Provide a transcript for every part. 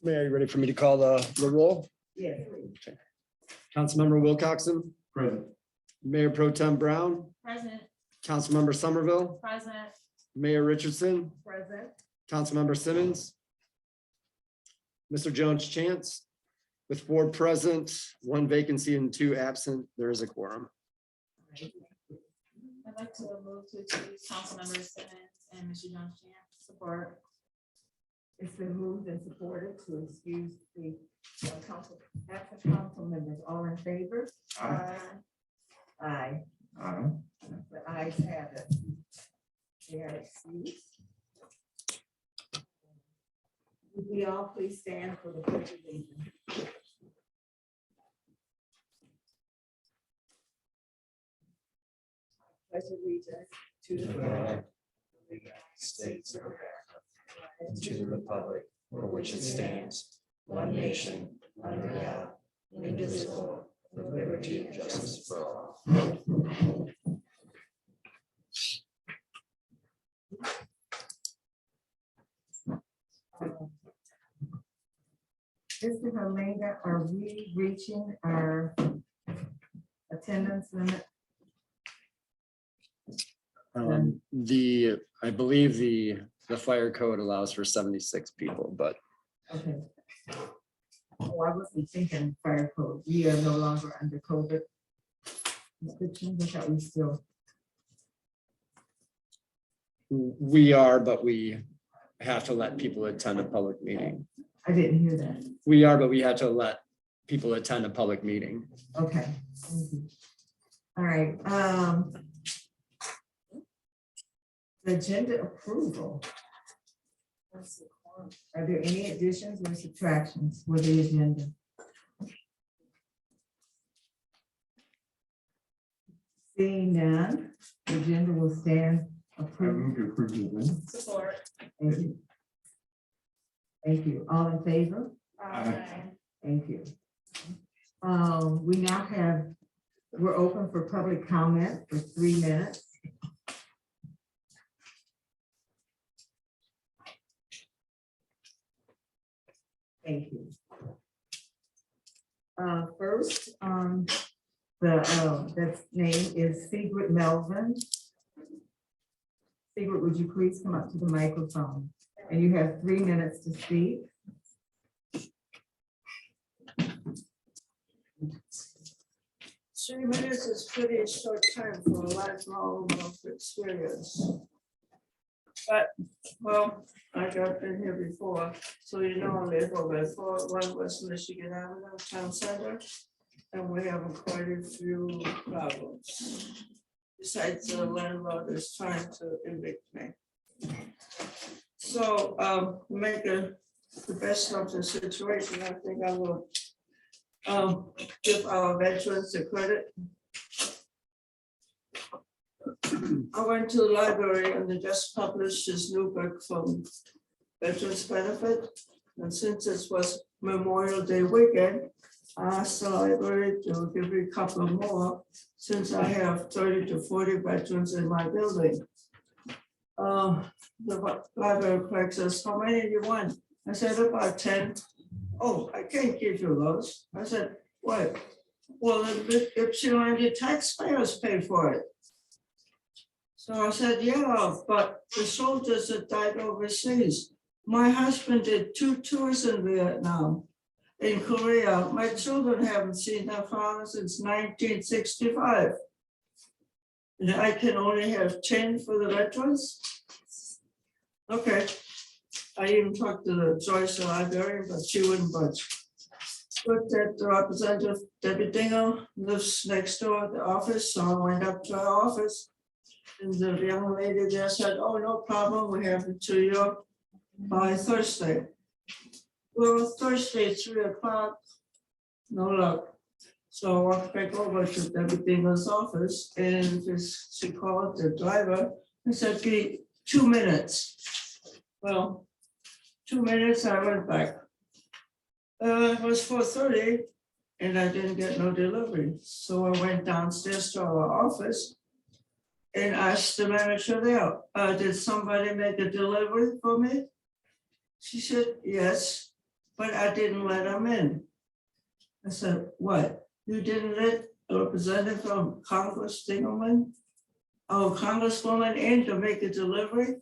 Mayor, are you ready for me to call the roll? Yes. Councilmember Wilcoxen, Present. Mayor Pro Tem Brown, Present. Councilmember Somerville, Present. Mayor Richardson, Present. Councilmember Simmons, Mr. Jones Chance, with 4 present, 1 vacancy and 2 absent, there is a quorum. I'd like to move to excuse Councilmember Simmons and Mr. Jones Chance. Support. It's been moved and supported to excuse the absent council members. All in favor? Aye. Aye. Aye. The ayes have it. They are excused. Would we all please stand for the pledge of allegiance? Pledge allegiance to the flag of the United States of America, and to the republic for which it stands, one nation, under God, indivisible, with liberty and justice for all. Mr. Halinga, are we reaching our attendance limit? I believe the fire code allows for 76 people, but Okay. Oh, I wasn't thinking fire code. We are no longer under COVID restrictions. I thought we still, we are, but we have to let people attend a public meeting. I didn't hear that. We are, but we have to let people attend a public meeting. Okay. Thank you. All right. The agenda approval. Are there any additions or subtractions for the agenda? Seeing none, the agenda will stand I approved. move to approve the agenda. Support. Thank you. Thank you. All in favor? Aye. Thank you. We now have, we're open for public comment for 3 minutes. Thank you. First, the name is Sigrid Melvin. Sigrid, would you please come up to the microphone? And you have 3 minutes to speak. 3 minutes is pretty short time for a lifelong of experience. But, well, like I've been here before, so you know I live over at 401 West Michigan Avenue Town Center, and we have quite a few problems. Besides, the landlord is trying to evict me. So, make the best of the situation. I think I will give our veterans the credit. I went to the library and they just published this new book from Veterans Benefit. And since this was Memorial Day weekend, I asked the library to give me a couple more since I have 30 to 40 veterans in my building. The library clerk says, how many do you want? I said, about 10. Oh, I can't give you those. I said, what? Well, if you want, the taxpayers pay for it. So I said, yeah, but the soldiers that died overseas. My husband did 2 tours in Vietnam, in Korea. My children haven't seen their father since 1965. And I can only have 10 for the veterans? Okay. I even talked to the Joyce librarian, but she wouldn't budge. Looked at the representative, Debbie Dingle, lives next door at the office, so I went up to her office. And the young lady there said, oh, no problem, we have it to you by Thursday. Well, Thursday, 3 o'clock, no luck. So I walked back over to Debbie Dingle's office and she called the driver and said, be 2 minutes. Well, 2 minutes, I went back. It was 4:30 and I didn't get no delivery. So I went downstairs to our office and asked the manager there, did somebody make a delivery for me? She said, yes. but I didn't let them in. I said, what? You didn't let a representative from Congress Stingelman, or Congresswoman in to make a delivery?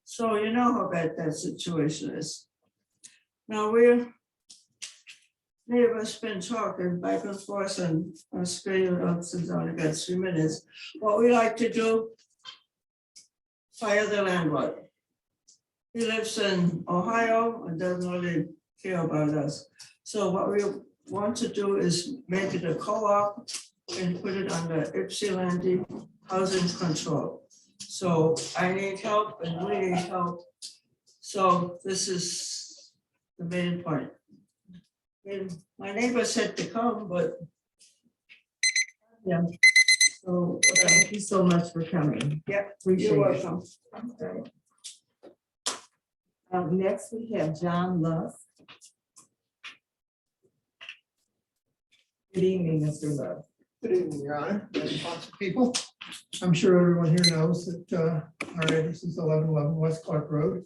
So you know how bad that situation is. Now many of us been talking back and forth and Australia up since I only got 3 minutes. What we like to do, fire the landlord. He lives in Ohio and doesn't really care about us. So what we want to do is make it a co-op and put it under Ypsilanti Housing Control. So I need help and we need help. So this is the main point. And my neighbor said to come, but. Yeah. So thank you so much for coming. Yeah, Appreciate you're it. welcome. Okay. Next, we have John Love. Good evening, Mr. Love. Good evening, Your Honor, and lots of people. I'm sure everyone here knows that our address is 1111 West Clark Road,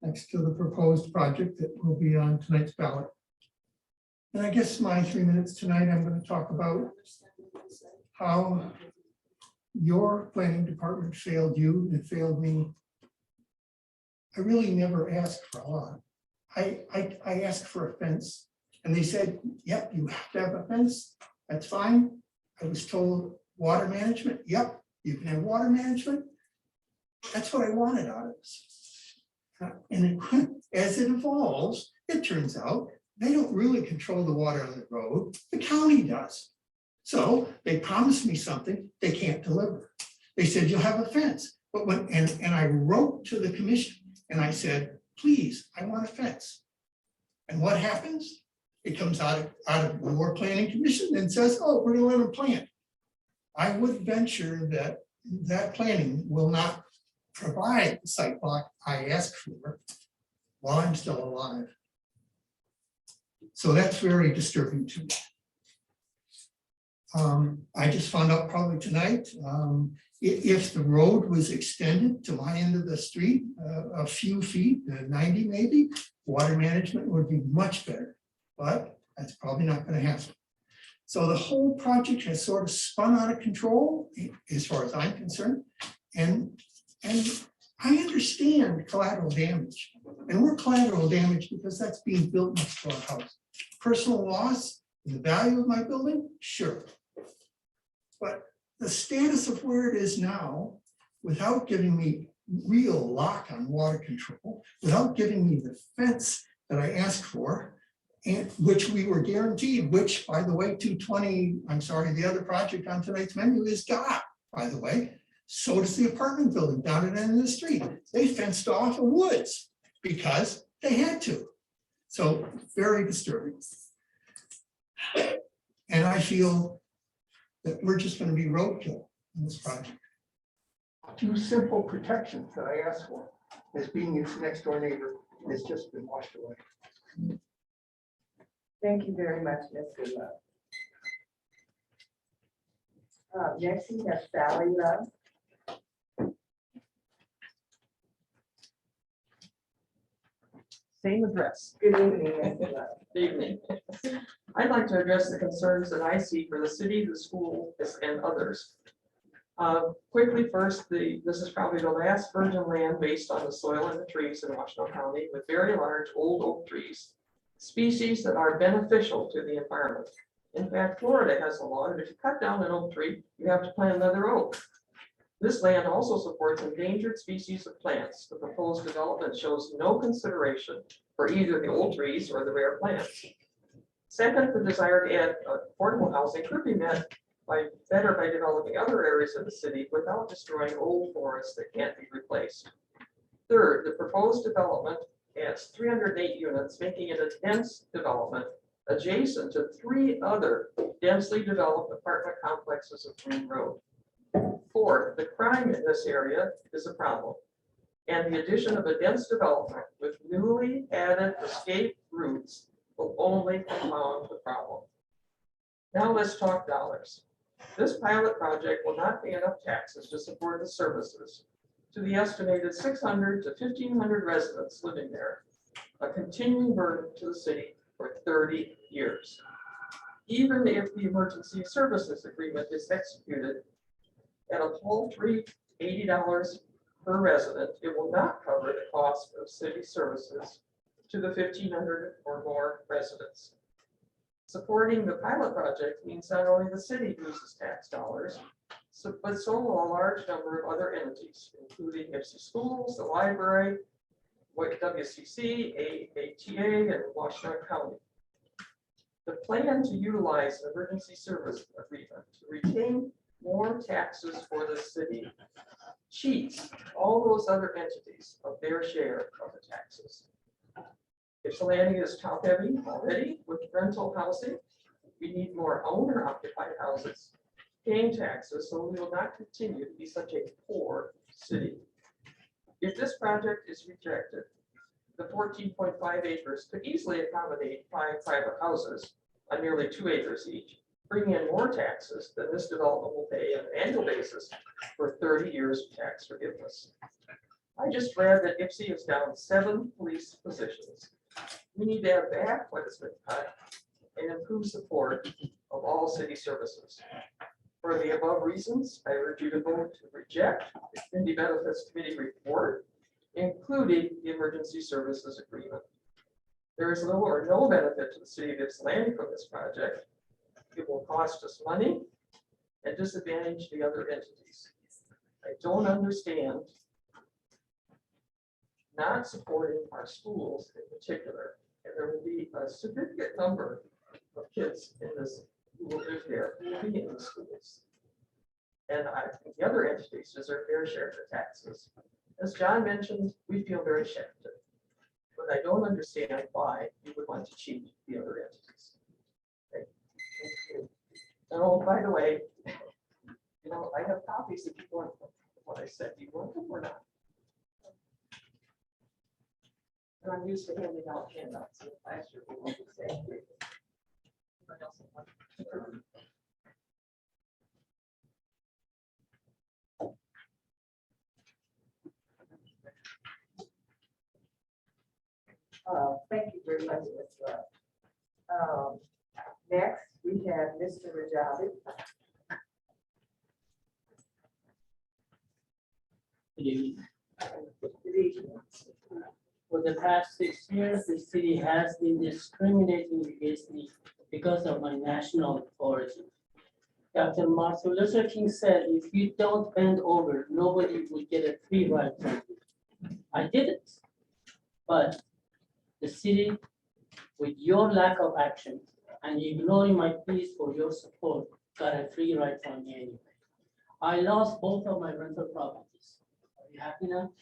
next to the proposed project that will be on tonight's ballot. And I guess my 3 minutes tonight, I'm going to talk about how your planning department failed you, it failed me. I really never asked for a lot. I asked for a fence, and they said, yep, you have to have a fence. That's fine. I was told water management, yep, you can have water management. That's what I wanted out of this. And as it evolves, it turns out they don't really control the water on the road, the county does. So they promised me something they can't deliver. They said, you'll have a fence. But and I wrote to the commission and I said, please, I want a fence. And what happens? It comes out of the War Planning Commission and says, oh, we're gonna let them plant. I would venture that that planning will not provide the site block I asked for while I'm still alive. So that's very disturbing to me. I just found out probably tonight, if the road was extended to my end of the street, a few feet, 90 maybe, water management would be much better, but that's probably not going to happen. So the whole project has sort of spun out of control as far as I'm concerned. And I understand collateral damage, and we're collateral damage because that's being built next to our house. Personal loss in the value of my building, sure. But the status of where it is now, without giving me real lock on water control, without giving me the fence that I asked for, and which we were guaranteed, which, by the way, 220, I'm sorry, the other project on tonight's menu is got, by the way. So does the apartment building down at the end of the street. They fenced off the woods because they had to. So very disturbing. And I feel that we're just going to be roadkill in this project. 2 simple protections that I asked for as being your next door neighbor has just been washed away. Thank you very much, Mr. Love. Next, we have Sally Love. Same address. Good evening, Mr. Love. Good evening. I'd like to address the concerns that I see for the city, the school, and others. Quickly first, this is probably the last virgin land based on the soil and the trees in Washington County with very large old oak trees, species that are beneficial to the environment. In fact, Florida has a law that if you cut down an oak tree, you have to plant another oak. This land also supports endangered species of plants. The proposed development shows no consideration for either the old trees or the rare plants. Second, the desire to add affordable housing could be met better by developing other areas of the city without destroying old forests that can't be replaced. Third, the proposed development adds 308 units, making it a dense development adjacent to 3 other densely developed apartment complexes of Green Road. Fourth, the crime in this area is a problem, and the addition of a dense development with newly added escape routes will only compound the problem. Now let's talk dollars. This pilot project will not pay enough taxes to support the services to the estimated 600 to 1,500 residents living there, a continuing burden to the city for 30 years. Even if the emergency services agreement is executed at a paltry $80 per resident, it will not cover the cost of city services to the 1,500 or more residents. Supporting the pilot project means not only the city loses tax dollars, but so will a large number of other entities, including Ipsy Schools, the library, WCC, ATA, and Washington County. The plan to utilize an emergency service agreement to retain more taxes for the city cheats all those other entities of their share of the taxes. Ypsilanti is top heavy already with rental housing. We need more owner occupied houses paying taxes, so we will not continue to be such a poor city. If this project is rejected, the 14.5 acres could easily accommodate 5 private houses on nearly 2 acres each, bringing in more taxes than this development will pay on an annual basis for 30 years of tax forgiveness. I just read that Ipsy is down 7 police positions. We need to have back what has been cut and improve support of all city services. For the above reasons, I urge you to vote to reject the Community Benefits Committee report, including the emergency services agreement. There is little or no benefit to the city of Ypsilanti from this project. It will cost us money and disadvantage the other entities. I don't understand not supporting our schools in particular, and there will be a significant number of kids in this who will live there, who will be in the schools. And I think the other entities deserve their share of the taxes. As John mentioned, we feel very shafted, but I don't understand why you would want to cheat the other entities. Okay. Thank you. And oh, by the way, you know, I have copies if you want them, what I said. Do you want them or not? And I'm used to handing out handouts. So last year we won't say. Anyone else want to- Thank you very much, Ms. Love. Next, we have Mr. Rajavi. Good evening. Good evening. For the past 6 years, the city has been discriminating against me because of my national origin. Dr. Martin Luther King said, if you don't bend over, nobody will get a free ride from you. I didn't, but the city, with your lack of action and ignoring my pleas for your support, got a free ride from me anyway. I lost both of my rental properties. Are you happy now?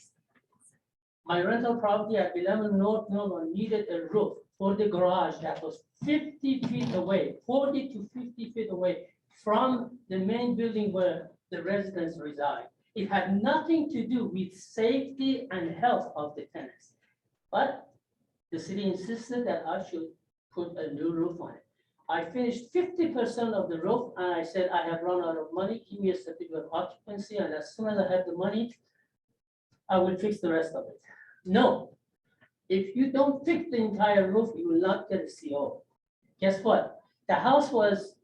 My rental property at 11 North Normal needed a roof for the garage that was 50 feet away, 40 to 50 feet away from the main building where the residents reside. It had nothing to do with safety and health of the tenants. But the city insisted that I should put a new roof on it. I finished 50% of the roof and I said, I have run out of money, give me a certificate of occupancy, and as soon as I have the money, I will fix the rest of it. No, if you don't fix the entire roof, you will not get a CO. Guess what? The house was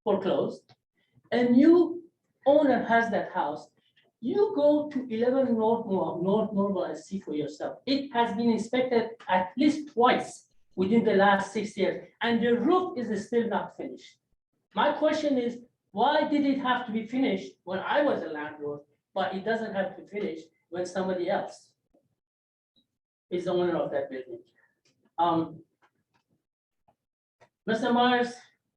foreclosed. A new owner has that house. You go to 11 North Normal and see for yourself. It has been inspected at least twice within the last 6 years, and the roof is still not finished. My question is, why did it have to be finished when I was a landlord, but it doesn't have to finish when somebody else is the owner of that building? Mr. Myers,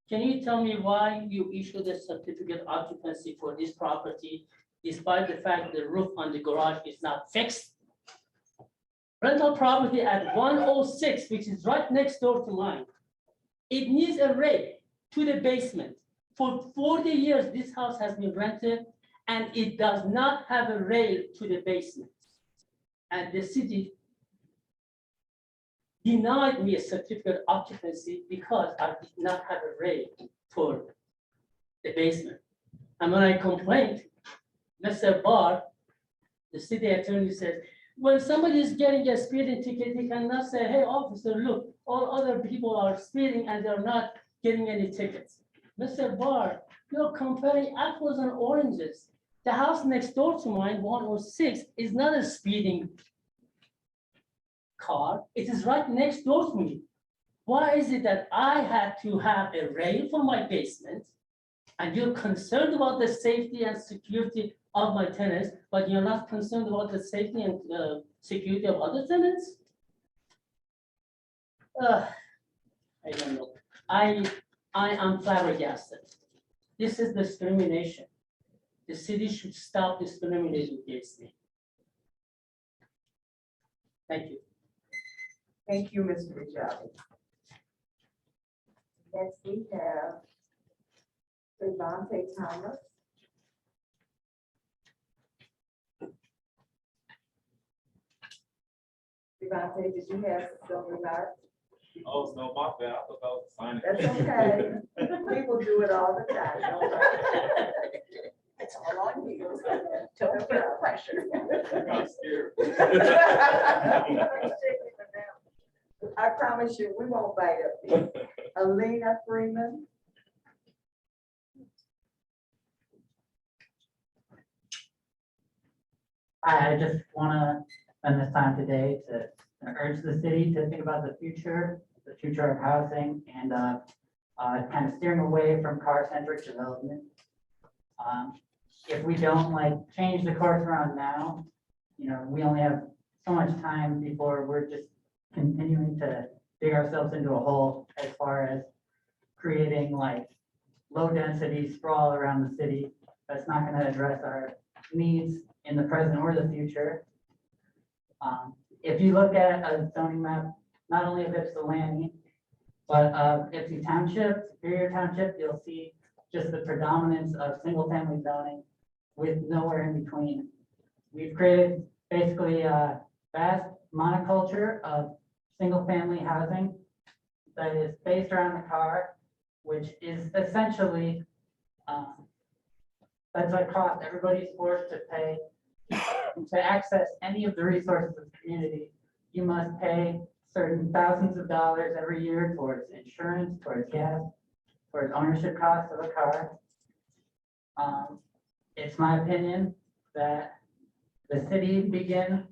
can you tell me why you issued a certificate of occupancy for this property despite the fact the roof on the garage is not fixed? Rental property at 106, which is right next door to mine. It needs a rail to the basement. For 40 years, this house has been rented and it does not have a rail to the basement. And the city denied me a certificate of occupancy because I did not have a rail for the basement. And when I complained, Mr. Barr The city attorney said, when somebody is getting a speeding ticket, he cannot say, hey, officer, look, all other people are speeding and they're not getting any tickets. Mr. Barr, you're comparing apples and oranges. The house next door to mine, 106, is not a speeding car. It is right next door to me. Why is it that I had to have a rail for my basement? And you're concerned about the safety and security of my tenants, but you're not concerned about the safety and security of other tenants? I don't know. I am flabbergasted. This is discrimination. The city should stop discriminating against me. Thank you. Thank you, Mr. Rajabi. Next, we have Devontae Thomas. Devontae, did you have some remarks? Oh, no, my bad. I thought that was a sign. That's okay. People do it all the time. Don't worry. It's all on you. Don't feel pressure. I'm scared. I promise you, we won't bite up. Alina Freeman. I just want to spend this time today to urge the city to think about the future of housing, and kind of steering away from car-centric development. If we don't change the course we're on now, we only have so much time before we're just continuing to dig ourselves into a hole as far as creating low density sprawl around the city. That's not going to address our needs in the present or the future. If you look at a zoning map, not only of Ypsilanti, but of Ypsi Township, Superior Township, you'll see just the predominance of single family zoning with nowhere in between. We've created basically a vast monoculture of single family housing that is based around the car, which is essentially, that's a cost everybody's forced to pay. To access any of the resources of the community, you must pay certain thousands of dollars every year towards insurance, towards gas, towards ownership costs of a car. It's my opinion that the city begin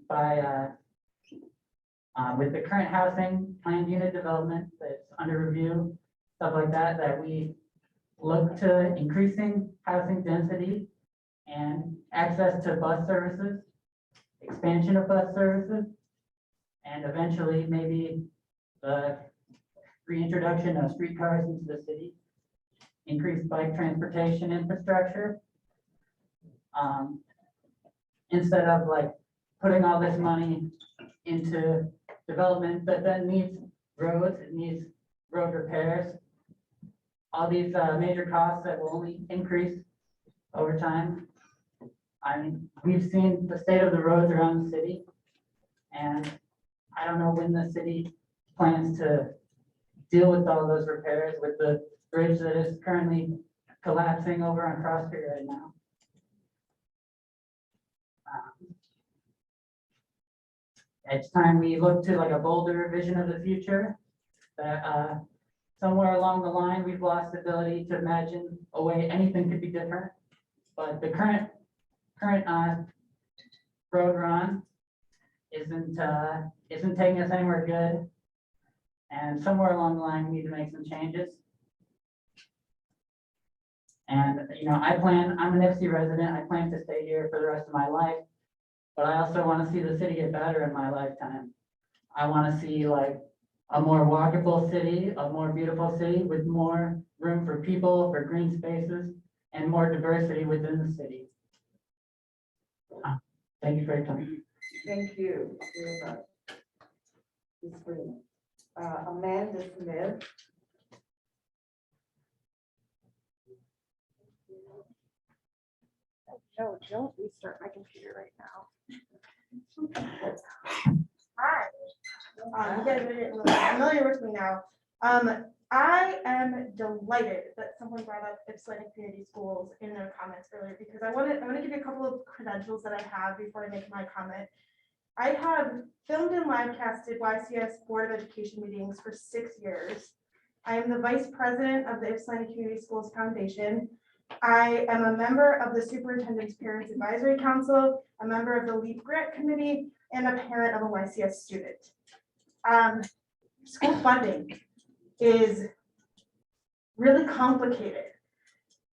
by, with the current housing planned unit development that's under review, stuff like that, that we look to increasing housing density and access to bus services, expansion of bus services, and eventually maybe the reintroduction of streetcars into the city, increased bike transportation infrastructure. Instead of putting all this money into development that then needs roads, it needs road repairs, all these major costs that will only increase over time. I mean, we've seen the state of the roads around the city, and I don't know when the city plans to deal with all those repairs with the bridge that is currently collapsing over on Cross Street right now. It's time we look to a bolder vision of the future, that somewhere along the line, we've lost the ability to imagine a way anything could be different. But the current road we're on isn't taking us anywhere good. And somewhere along the line, we need to make some changes. And I'm an Ypsi resident. I plan to stay here for the rest of my life. But I also want to see the city get better in my lifetime. I want to see a more walkable city, a more beautiful city with more room for people, for green spaces, and more diversity within the city. Thank you for your time. Thank you very much. Ms. Freeman. Amanda Smith. No, don't restart my computer right now. Hi. You guys are getting familiar with me now. I am delighted that someone brought up Ypsilanti Community Schools in their comments earlier, because I want to give you a couple of credentials that I have before I make my comment. I have filmed and live casted YCS Board of Education meetings for 6 years. I am the vice president of the Ypsilanti Community Schools Foundation. I am a member of the Superintendent's Parents Advisory Council, a member of the LEAP Grant Committee, and a parent of a YCS student. School funding is really complicated.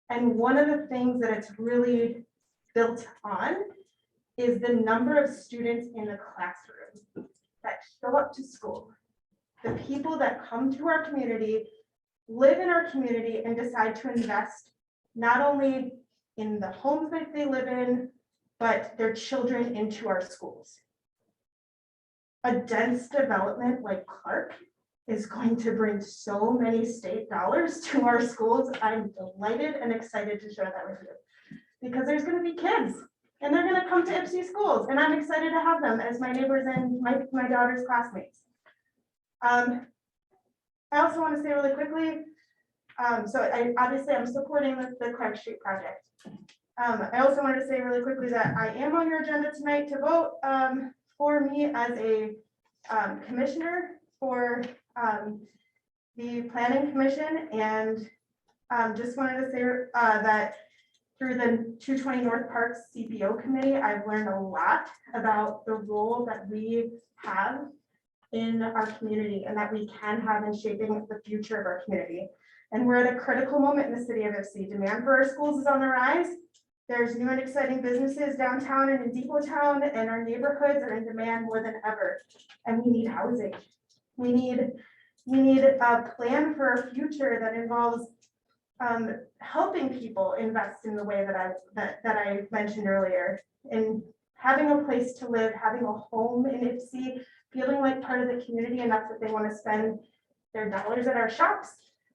And one of the things that it's really built on is the number of students in the classroom that show up to school. The people that come to our community, live in our community, and decide to invest not only in the homes that they live in, but their children into our schools. A dense development like Clark is going to bring so many state dollars to our schools. I'm delighted and excited to share that with you, because there's going to be kids and they're going to come to Ypsi schools, and I'm excited to have them as my neighbors and my daughter's classmates. I also want to say really quickly, I'm supporting the Clark Street project. I also wanted to say really quickly that I am on your agenda tonight to vote for me as a commissioner for the Planning Commission, and just wanted to say that through the 220 North Parks CPO committee, I've learned a lot about the role that we have in our community and that we can have in shaping the future of our community. And we're at a critical moment in the city of Ypsi. Demand for our schools is on the rise. There's new and exciting businesses downtown and in Depot Town, and our neighborhoods are in demand more than ever. And we need housing. We need a plan for a future that involves helping people invest in the way that I mentioned earlier, and having a place to live, having a home in Ypsi, feeling like part of the community enough that they want to spend their dollars at our shops,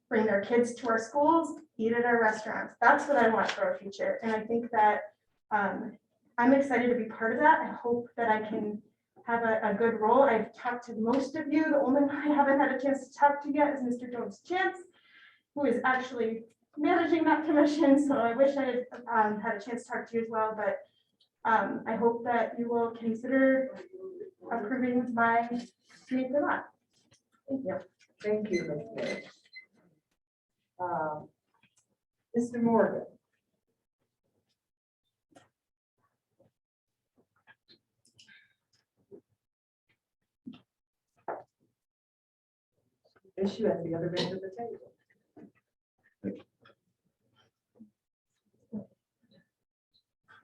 bring their kids to our schools, eat at our restaurants. That's what I want for our future. And I think that I'm excited to be part of that. I hope that I can have a good role. I've talked to most of you. The only one I haven't had a chance to talk to yet is Mr. Jones Chance, who is actually managing that commission. So I wish I had had a chance to talk to you as well, but I hope that you will consider approving my community for that. Thank you. Thank you, Ms. Mayor. Mr. Morgan. Issue at the other end of the table.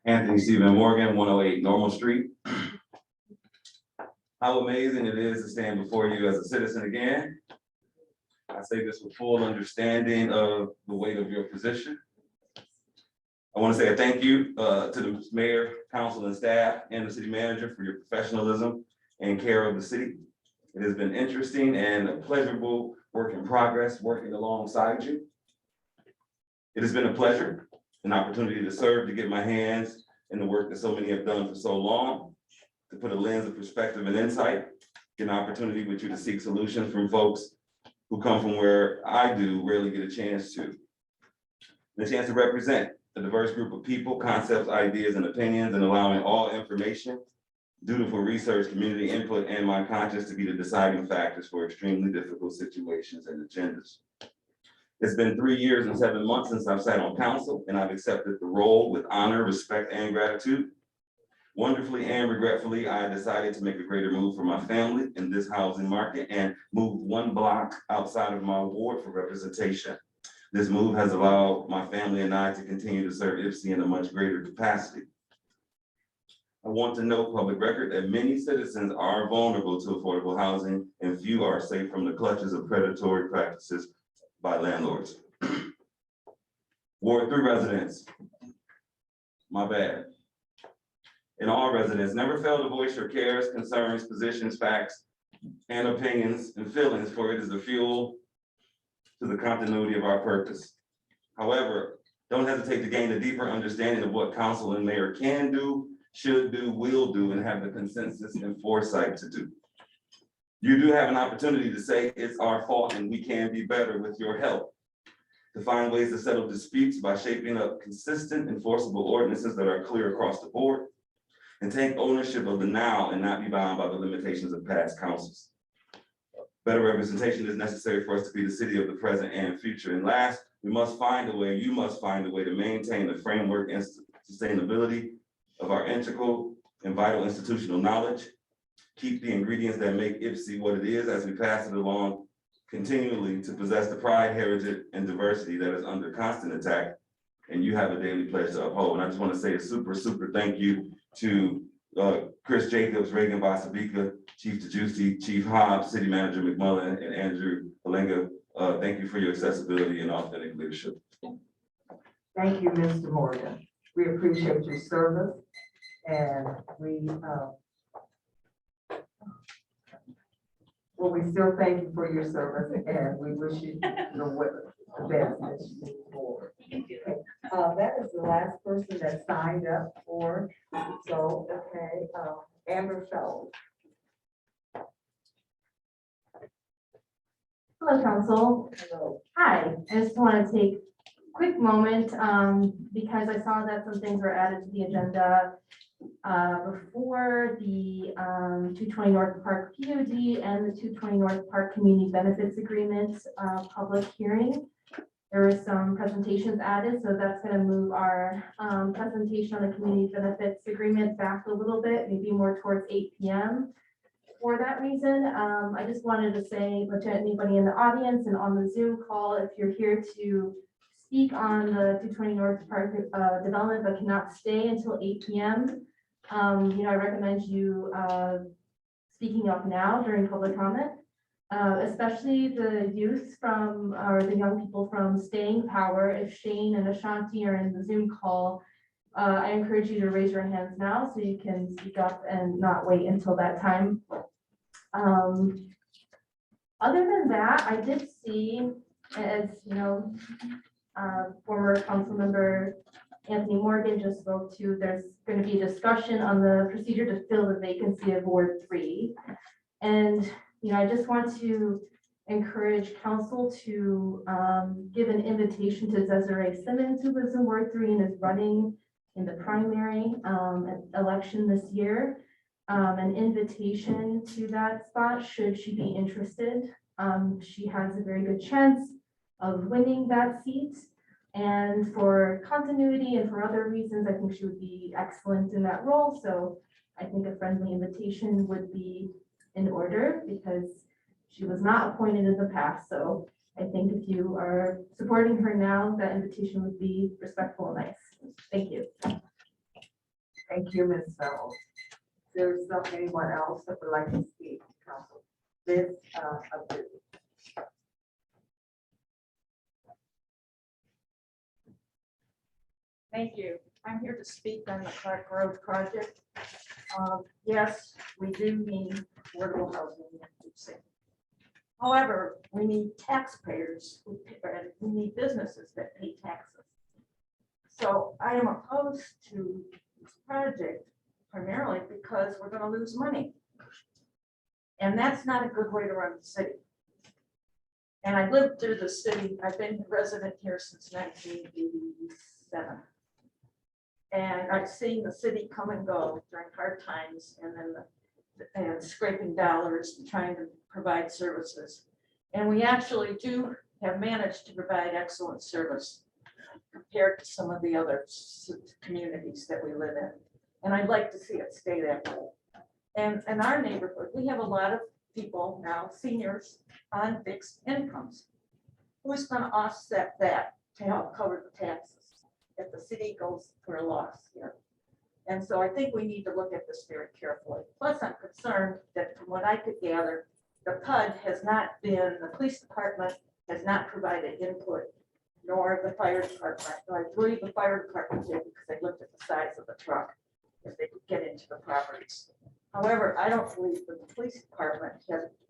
Anthony Stephen Morgan, 108 Normal Street. How amazing it is to stand before you as a citizen again. I say this with full understanding of the weight of your position. I want to say a thank you to the mayor, council, and staff, and the city manager for your professionalism and care of the city. It has been interesting and a pleasurable work in progress working alongside you. It has been a pleasure, an opportunity to serve, to get my hands in the work that so many have done for so long, to put a lens of perspective and insight, get an opportunity with you to seek solutions from folks who come from where I do rarely get a chance to. The chance to represent a diverse group of people, concepts, ideas, and opinions, and allowing all information, dutiful research, community input, and my conscience to be the deciding factors for extremely difficult situations and agendas. It's been 3 years and 7 months since I've sat on council, and I've accepted the role with honor, respect, and gratitude. Wonderfully and regretfully, I decided to make a greater move for my family in this housing market and move 1 block outside of my ward for representation. This move has allowed my family and I to continue to serve Ypsi in a much greater capacity. I want to note, public record, that many citizens are vulnerable to affordable housing and few are safe from the clutches of predatory practices by landlords. Ward 3 residents, my bad. And all residents, never fail to voice your cares, concerns, positions, facts, and opinions and feelings, for it is the fuel to the continuity of our purpose. However, don't hesitate to gain a deeper understanding of what council and mayor can do, should do, will do, and have the consensus and foresight to do. You do have an opportunity to say it's our fault and we can be better with your help. To find ways to settle disputes by shaping up consistent enforceable ordinances that are clear across the board. And take ownership of the now and not be bound by the limitations of past councils. Better representation is necessary for us to be the city of the present and future. And last, we must find a way, you must find a way to maintain the framework and sustainability of our integral and vital institutional knowledge. Keep the ingredients that make IPSI what it is as we pass it along continually to possess the pride, heritage, and diversity that is under constant attack. And you have a daily pledge to uphold. And I just want to say a super thank you to Chris Jacobs, Reagan Basabika, Chief DeGiusti, Chief Hobbs, City Manager McMullen, and Andrew Halenga. Thank you for your accessibility and authentic leadership. Thank you, Mr. Morgan. We appreciate your service and we still thank you for your service and we wish you the best as you move forward. That is the last person that signed up for, so, okay, Amber Schultz. Hello, Council. Hello. Hi, I just want to take a quick moment because I saw that some things were added to the agenda before the 220 North Park POD and the 220 North Park Community Benefits Agreement public hearing. There were some presentations added, so that's going to move our presentation on the Community Benefits Agreement back a little bit, maybe more towards 8 p.m. For that reason, I just wanted to say to anybody in the audience and on the Zoom call, if you're here to speak on the 220 North Park development but cannot stay until 8 p.m., I recommend you speaking up now during public comment, especially the youth from, or the young people from Staying Power. If Shane and Ashanti are in the Zoom call, I encourage you to raise your hands now so you can speak up and not wait until that time. Other than that, I did see, as you know, former council member Anthony Morgan just spoke to, there's going to be a discussion on the procedure to fill the vacancy of Ward 3. And, I just want to encourage council to give an invitation to Desiree Simmons, who lives in Ward 3 and is running in the primary election this year. An invitation to that spot should she be interested. She has a very good chance of winning that seat. And for continuity and for other reasons, I think she would be excellent in that role. So I think a friendly invitation would be in order because she was not appointed in the past. So I think if you are supporting her now, that invitation would be respectful and nice. Thank you. Thank you, Ms. Fellows. There's anyone else that would like to speak, council? This, Thank you. I'm here to speak on the Clark Road project. Yes, we do need affordable housing in Houston. However, we need taxpayers who pay, and we need businesses that pay taxes. So I am opposed to this project primarily because we're going to lose money. And that's not a good way to run the city. And I lived through the city. I've been a resident here since 1987. And I've seen the city come and go during hard times and then scraping dollars and trying to provide services. And we actually do have managed to provide excellent service compared to some of the other communities that we live in. And I'd like to see it stay that way. And in our neighborhood, we have a lot of people now, seniors on fixed incomes. Who's going to offset that to help cover the taxes if the city goes for a loss here? And so I think we need to look at this very carefully. Plus, I'm concerned that from what I could gather, the PUD has not been, the police department has not provided input, nor the fire department. So I believe the fire department did because they looked at the size of the truck if they could get into the properties. However, I don't believe that the police department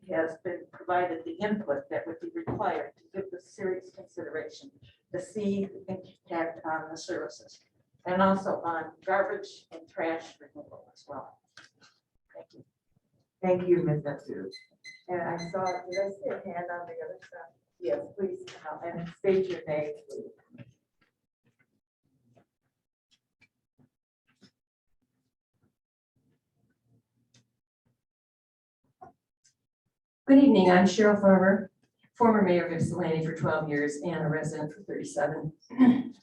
has been provided the input that would be required to give this serious consideration to see the impact on the services and also on garbage and trash removal as well. Thank you. Thank you, Ms. Natu. And I saw, did I see a hand on the other side? Yes, please, come out and state your name, please. Good evening, I'm Cheryl Farmer, former mayor of Ypsilanti for 12 years and a resident for 37. And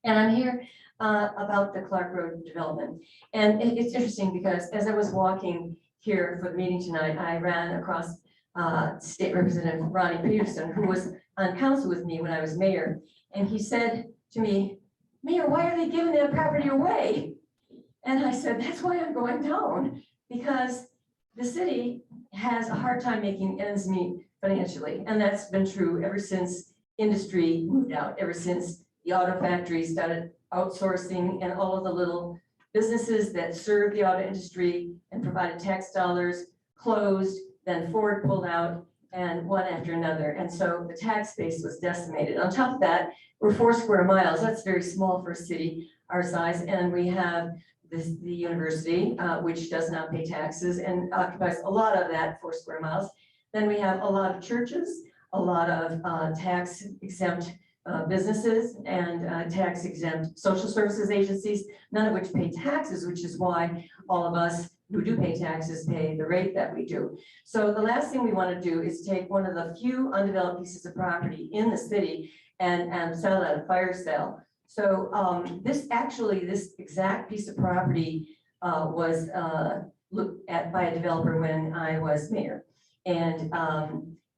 I'm here about the Clark Road development. And it's interesting because as I was walking here for the meeting tonight, I ran across State Representative Ronnie Peterson, who was on council with me when I was mayor. And he said to me, "Mayor, why are they giving that property away?" And I said, "That's why I'm going down, because the city has a hard time making ends meet financially. And that's been true ever since industry moved out, ever since the auto factory started outsourcing and all of the little businesses that serve the auto industry and provided tax dollars closed, then Ford pulled out and one after another. And so the tax base was decimated. On top of that, we're 4 square miles. That's very small for a city our size. And we have the university, which does not pay taxes and occupies a lot of that 4 square miles. Then we have a lot of churches, a lot of tax exempt businesses and tax exempt social services agencies, none of which pay taxes, which is why all of us who do pay taxes pay the rate that we do. So the last thing we want to do is take one of the few undeveloped pieces of property in the city and sell it at a fire sale. So this exact piece of property was looked at by a developer when I was mayor. And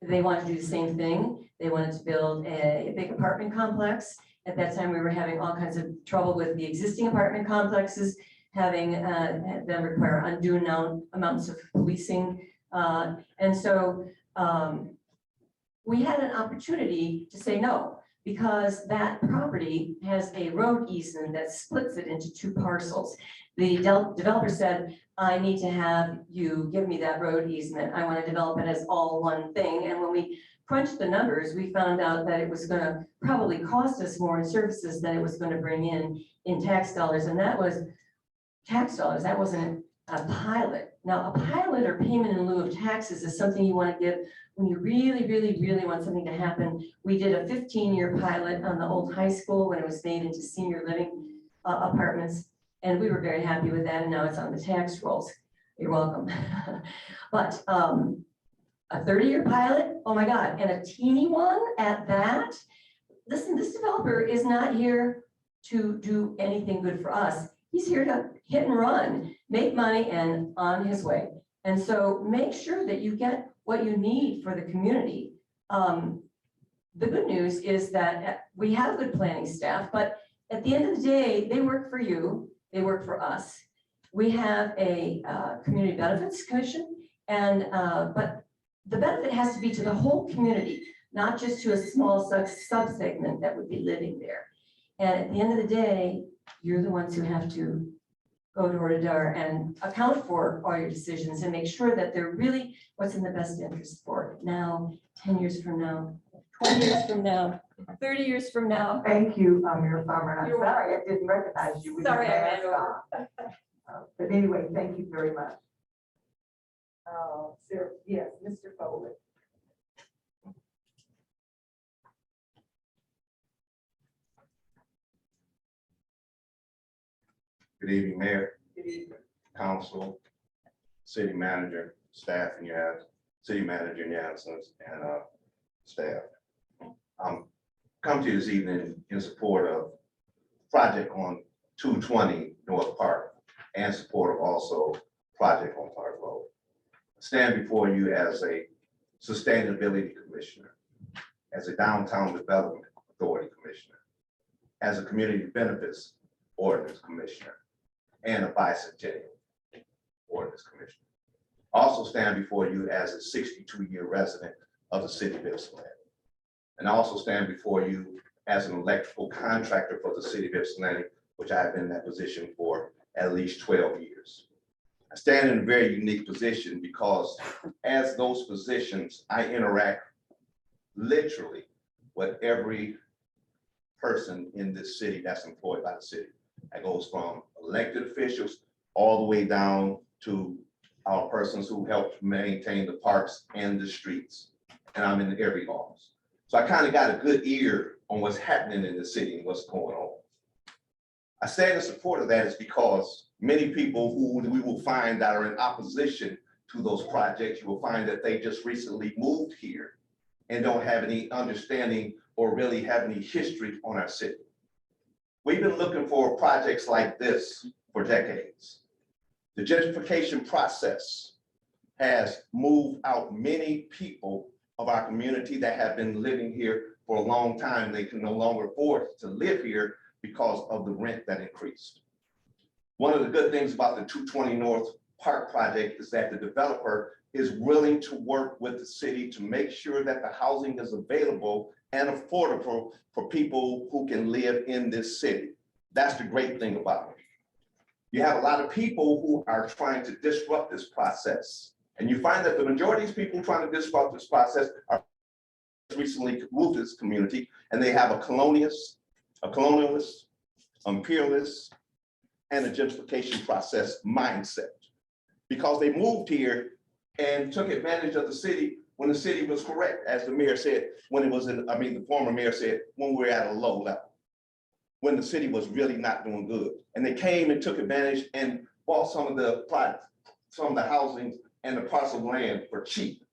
they wanted to do the same thing. They wanted to build a big apartment complex. At that time, we were having all kinds of trouble with the existing apartment complexes, having them require undue amounts of policing. And so we had an opportunity to say no, because that property has a road easement that splits it into 2 parcels. The developer said, "I need to have you give me that road easement. I want to develop it as all one thing." And when we crunched the numbers, we found out that it was going to probably cost us more in services than it was going to bring in tax dollars. And that was tax dollars. That wasn't a pilot. Now, a pilot or payment in lieu of taxes is something you want to give when you really, really, really want something to happen. We did a 15-year pilot on the old high school when it was made into senior living apartments. And we were very happy with that. And now it's on the tax rolls. You're welcome. But a 30-year pilot, oh my God, and a teeny one at that. Listen, this developer is not here to do anything good for us. He's here to hit and run, make money, and on his way. And so make sure that you get what you need for the community. The good news is that we have good planning staff, but at the end of the day, they work for you, they work for us. We have a community benefits commission, and but the benefit has to be to the whole community, not just to a small subsegment that would be living there. And at the end of the day, you're the ones who have to go door to door and account for all your decisions and make sure that they're really what's in the best interest for now, 10 years from now, 20 years from now, 30 years from now. Thank you, Mayor Farmer. I'm You're sorry, I didn't recognize you. with Sorry, your I ran mask over. on. But anyway, thank you very much. Sir, yes, Mr. Foley. Good evening, Mayor, Good evening. Council, City Manager, staff in your City Manager in your absence, and staff. Come to you this evening in support of project on 220 North Park and support of also project on Park Road. I stand before you as a sustainability commissioner, as a downtown development authority commissioner, as a community benefits ordinance commissioner, and a bicentennial ordinance commissioner. Also stand before you as a 62-year resident of the city of Ypsilanti. And also stand before you as an electrical contractor for the city of Ypsilanti, which I have been in that position for at least 12 years. I stand in a very unique position because as those positions, I interact literally with every person in this city that's employed by the city. That goes from elected officials all the way down to our persons who help maintain the parks and the streets. And I'm in every office. So I kind of got a good ear on what's happening in the city and what's going on. I stand in support of that is because many people who we will find that are in opposition to those projects, you will find that they just recently moved here and don't have any understanding or really have any history on our city. We've been looking for projects like this for decades. The gentrification process has moved out many people of our community that have been living here for a long time. They can no longer afford to live here because of the rent that increased. One of the good things about the 220 North Park project is that the developer is willing to work with the city to make sure that the housing is available and affordable for people who can live in this city. That's the great thing about it. You have a lot of people who are trying to disrupt this process. And you find that the majority of these people trying to disrupt this process are recently moved to this community, and they have a colonialist, imperialist, and a gentrification process mindset. Because they moved here and took advantage of the city when the city was correct, as the mayor said, when it was in, the former mayor said, when we were at a low level, when the city was really not doing good. And they came and took advantage and bought some of the housing and the parcel of land for cheap.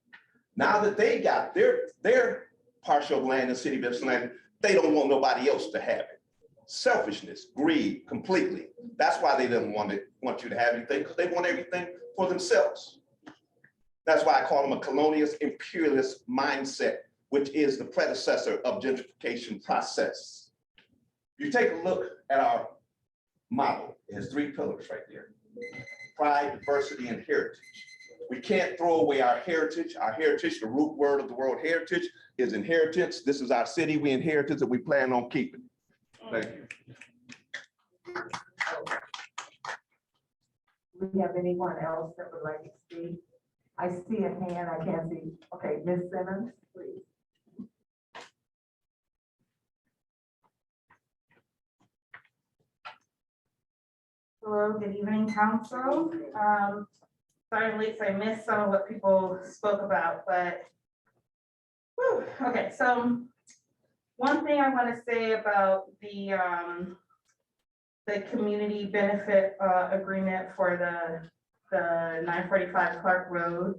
Now that they got their partial of land in the city of Ypsilanti, they don't want nobody else to have it. Selfishness, greed, completely. That's why they didn't want you to have anything, because they want everything for themselves. That's why I call them a colonialist, imperialist mindset, which is the predecessor of gentrification process. If you take a look at our model, it has 3 pillars right there: pride, diversity, and heritage. We can't throw away our heritage. Our heritage, the root word of the word heritage, is inheritance. This is our city. We inherited it. We plan on keeping. Thank you. Do we have anyone else that would like to speak? I see a hand, I can't see. Okay, Ms. Simmons, please. Hello, good evening, council. Sorry I'm late, so I missed some of what people spoke about, but whew, okay, so one thing I want to say about the community benefit agreement for the 945 Clark Road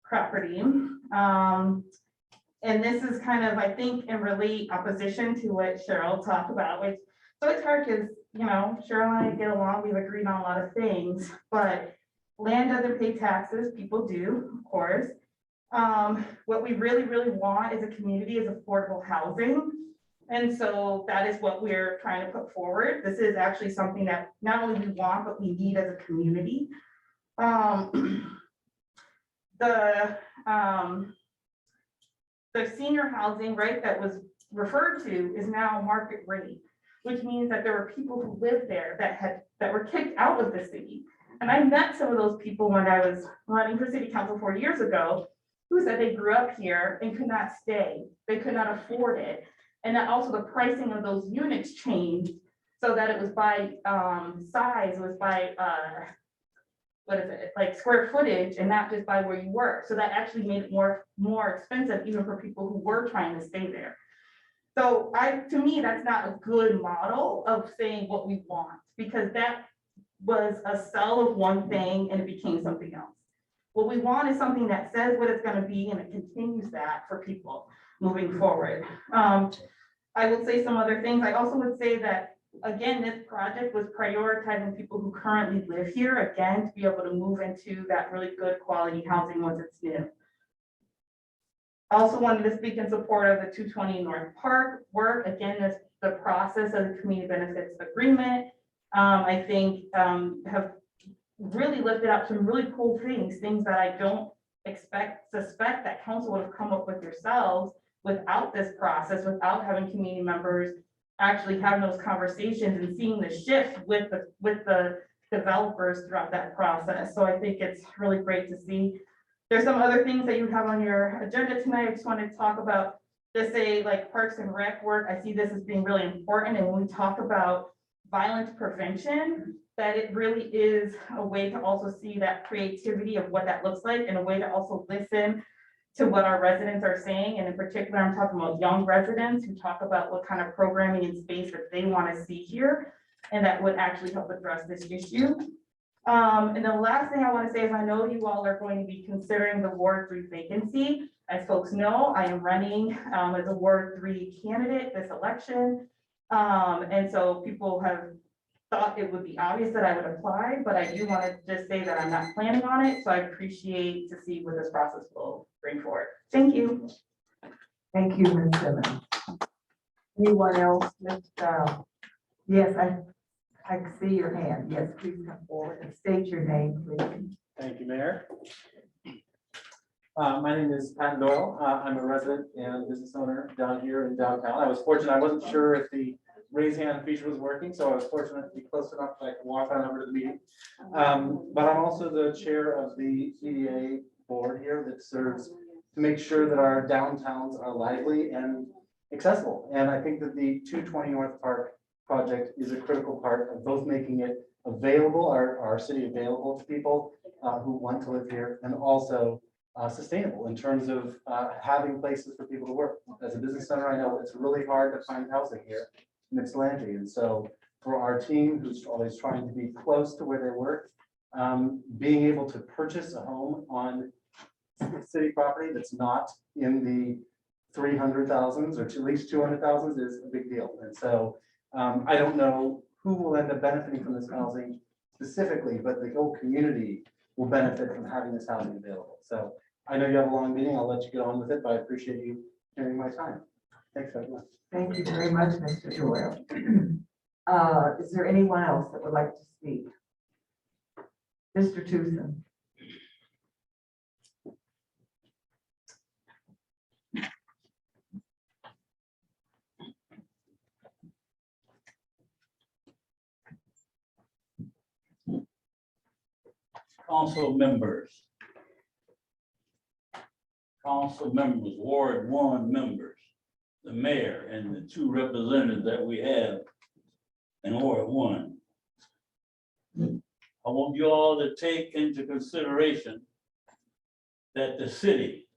property. And this is kind of, I think, in relate opposition to what Cheryl talked about, which, so it's hard because, you know, Cheryl and I get along, we've agreed on a lot of things, but land doesn't pay taxes, people do, of course. What we really, really want as a community is affordable housing. And so that is what we're trying to put forward. This is actually something that not only we want, but we need as a community. The senior housing, right, that was referred to is now market rate, which means that there were people who lived there that were kicked out of the city. And I met some of those people when I was running for city council 4 years ago, who said they grew up here and could not stay. They could not afford it. And that also the pricing of those units changed so that it was by size, it was by what is it, like square footage, and not just by where you were. So that actually made it more expensive even for people who were trying to stay there. So to me, that's not a good model of saying what we want, because that was a sell of one thing and it became something else. What we want is something that says what it's going to be and it continues that for people moving forward. I will say some other things. I also would say that, again, this project was prioritizing people who currently live here, again, to be able to move into that really good quality housing once it's new. I also wanted to speak in support of the 220 North Park work. Again, the process of the community benefits agreement, I think have really lifted up some really cool things that I don't suspect that council would have come up with yourselves without this process, without having community members actually having those conversations and seeing the shift with the developers throughout that process. So I think it's really great to see. There's some other things that you have on your agenda tonight. I just wanted to talk about, just say like Parks and Rec work. I see this as being really important. And when we talk about violence prevention, that it really is a way to also see that creativity of what that looks like and a way to also listen to what our residents are saying. And in particular, I'm talking about young residents who talk about what kind of programming and space that they want to see here and that would actually help address this issue. And the last thing I want to say is I know you all are going to be considering the Ward 3 vacancy. As folks know, I am running as a Ward 3 candidate this election. And so people have thought it would be obvious that I would apply, but I do want to just say that I'm not planning on it. So I appreciate to see what this process will bring forward. Thank you. Thank you, Ms. Simmons. Anyone else? Yes, I can see your hand. Yes, please come forward and state your name, please. Thank you, Mayor. My name is Pat Doyle. I'm a resident and business owner down here in downtown. I was fortunate, I wasn't sure if the raise hand feature was working, so I was fortunate to be close enough that I could walk on over to the meeting. But I'm also the chair of the EDA board here that serves to make sure that our downtowns are lively and accessible. And I think that the 220 North Park project is a critical part of both making it available, our city available to people who want to live here, and also sustainable in terms of having places for people to work. As a business owner, I know it's really hard to find housing here in Ypsilanti. And so for our team, who's always trying to be close to where they work, being able to purchase a home on city property that's not in the 300,000s or at least 200,000s is a big deal. And so I don't know who will end up benefiting from this housing specifically, but the whole community will benefit from having this housing available. So I know you have a long meeting. I'll let you get on with it, but I appreciate you hearing my time. Thanks very much. Thank you very much, Mr. Doyle. Is there anyone else that would like to speak? Mr. Tucson. Council members, Ward 1 members, the mayor and the 2 representatives that we have in Ward 1. I want you all to take into consideration that the city,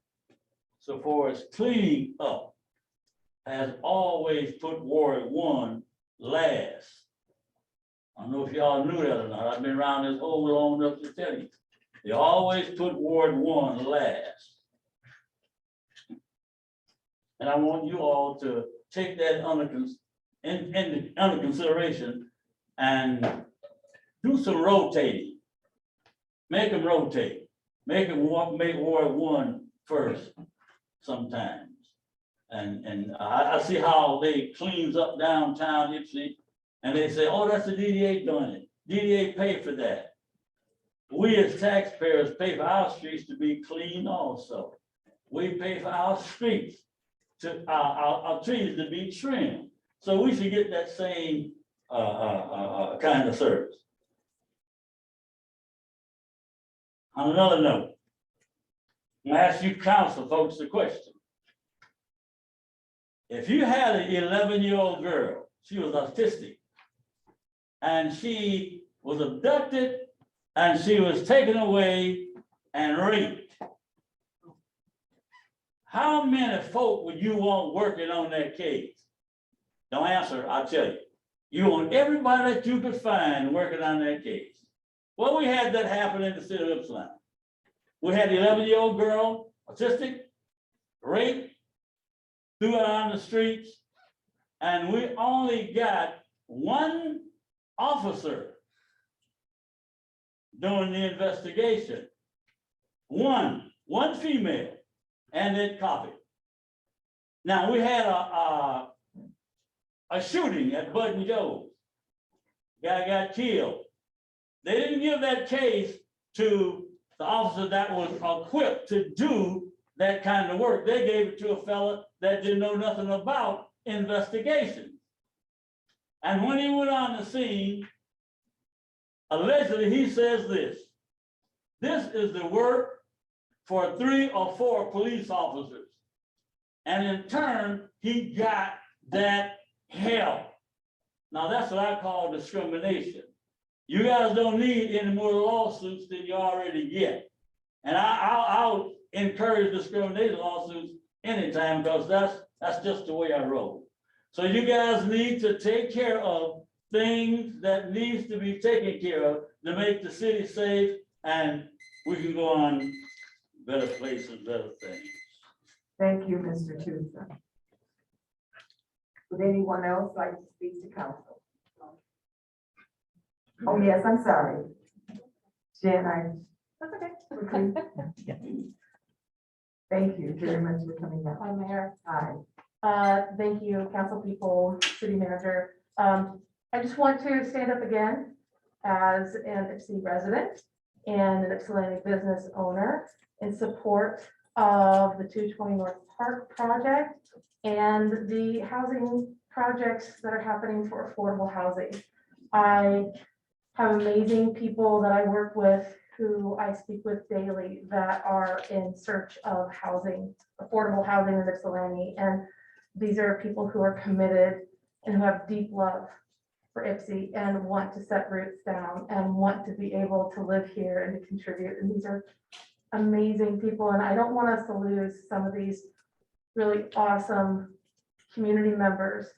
so far as cleaning up, has always put Ward 1 last. I don't know if y'all knew that or not. I've been around this whole long enough to tell you. They always put Ward 1 last. And I want you all to take that under consideration and do some rotating. Make them rotate. Make Ward 1 first sometimes. And I see how they cleans up downtown Ypsilanti. And they say, oh, that's the DDA doing it. DDA pay for that. We as taxpayers pay for our streets to be clean also. We pay for our streets, to our trees to be trimmed. So we should get that same kind of service. On another note, I'm gonna ask you council folks a question. If you had an 11-year-old girl, she was autistic, and she was abducted and she was taken away and raped, how many folk would you want working on that case? Don't answer, I'll tell you. You want everybody that you could find working on that case. Well, we had that happen in the city of Ypsilanti. We had the 11-year-old girl, autistic, raped, threw out on the streets, and we only got 1 officer doing the investigation. One female, and it copied. Now we had a shooting at Bud and Joe's. Guy got killed. They didn't give that case to the officer that was equipped to do that kind of work. They gave it to a fella that didn't know nothing about investigation. And when he went on the scene, allegedly he says this is the work for 3 or 4 police officers. And in turn, he got that help. Now, that's what I call discrimination. You guys don't need any more lawsuits than you already get. And I'll encourage discrimination lawsuits anytime, because that's just the way I roll. So you guys need to take care of things that needs to be taken care of to make the city safe, and we can go on better places, better things. Thank you, Mr. Tusa. Would anyone else like to speak to council? Oh, yes, I'm sorry. Jen, That's okay. thank you very much for coming out. Hi, Mayor. Hi. Thank you, council people, city manager. I just want to stand up again as an Ypsi resident and an Ypsilanti business owner in support of the 220 North Park project and the housing projects that are happening for affordable housing. I have amazing people that I work with who I speak with daily that are in search of housing, affordable housing in Ypsilanti. And these are people who are committed and who have deep love for Ypsi and want to set roots down and want to be able to live here and to contribute. And these are amazing people. And I don't want us to lose some of these really awesome community members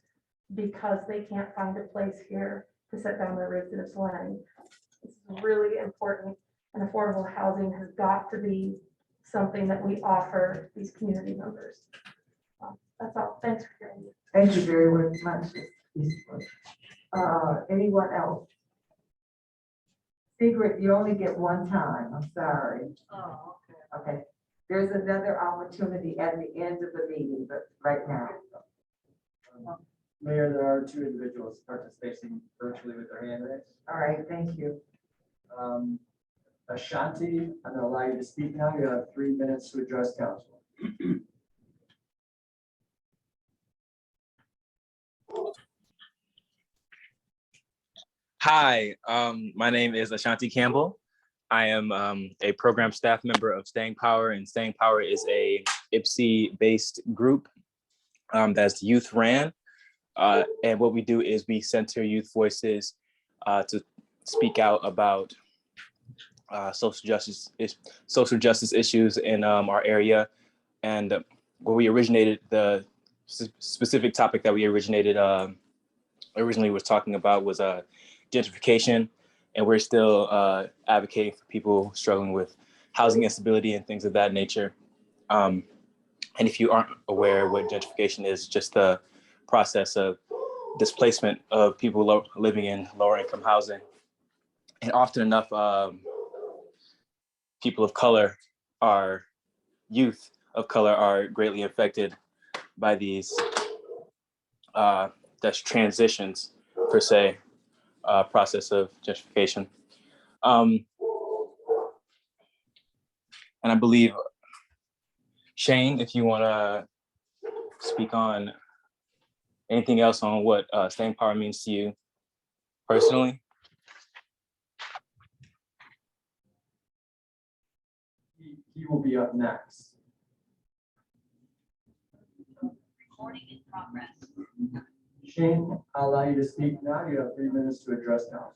because they can't find a place here to set down their roots in Ypsilanti. It's really important, and affordable housing has got to be something that we offer these community members. That's all. Thanks for hearing me. Thank you very much. Anyone else? Secret, you only get one time. I'm sorry. Oh, Okay. There's another opportunity at the end of the meeting, but right now. Mayor, there are two individuals participating virtually with their hand raised. All right, thank you. Ashanti, I'm going to allow you to speak now. You have 3 minutes to address council. Hi, my name is Ashanti Campbell. I am a program staff member of Staying Power, and Staying Power is a Ypsi-based group that's youth ran. And what we do is we center youth voices to speak out about social justice issues in our area. And where we originated, the specific topic that we originated originally was talking about was gentrification, and we're still advocating for people struggling with housing instability and things of that nature. And if you aren't aware what gentrification is, just the process of displacement of people living in lower income housing. And often enough, people of color, youth of color are greatly affected by these that's transitions per se, process of gentrification. And I believe, Shane, if you want to speak on anything else on what Staying Power means to you personally. He will be up next. Recording in progress. Shane, I'll allow you to speak now. You have 3 minutes to address council.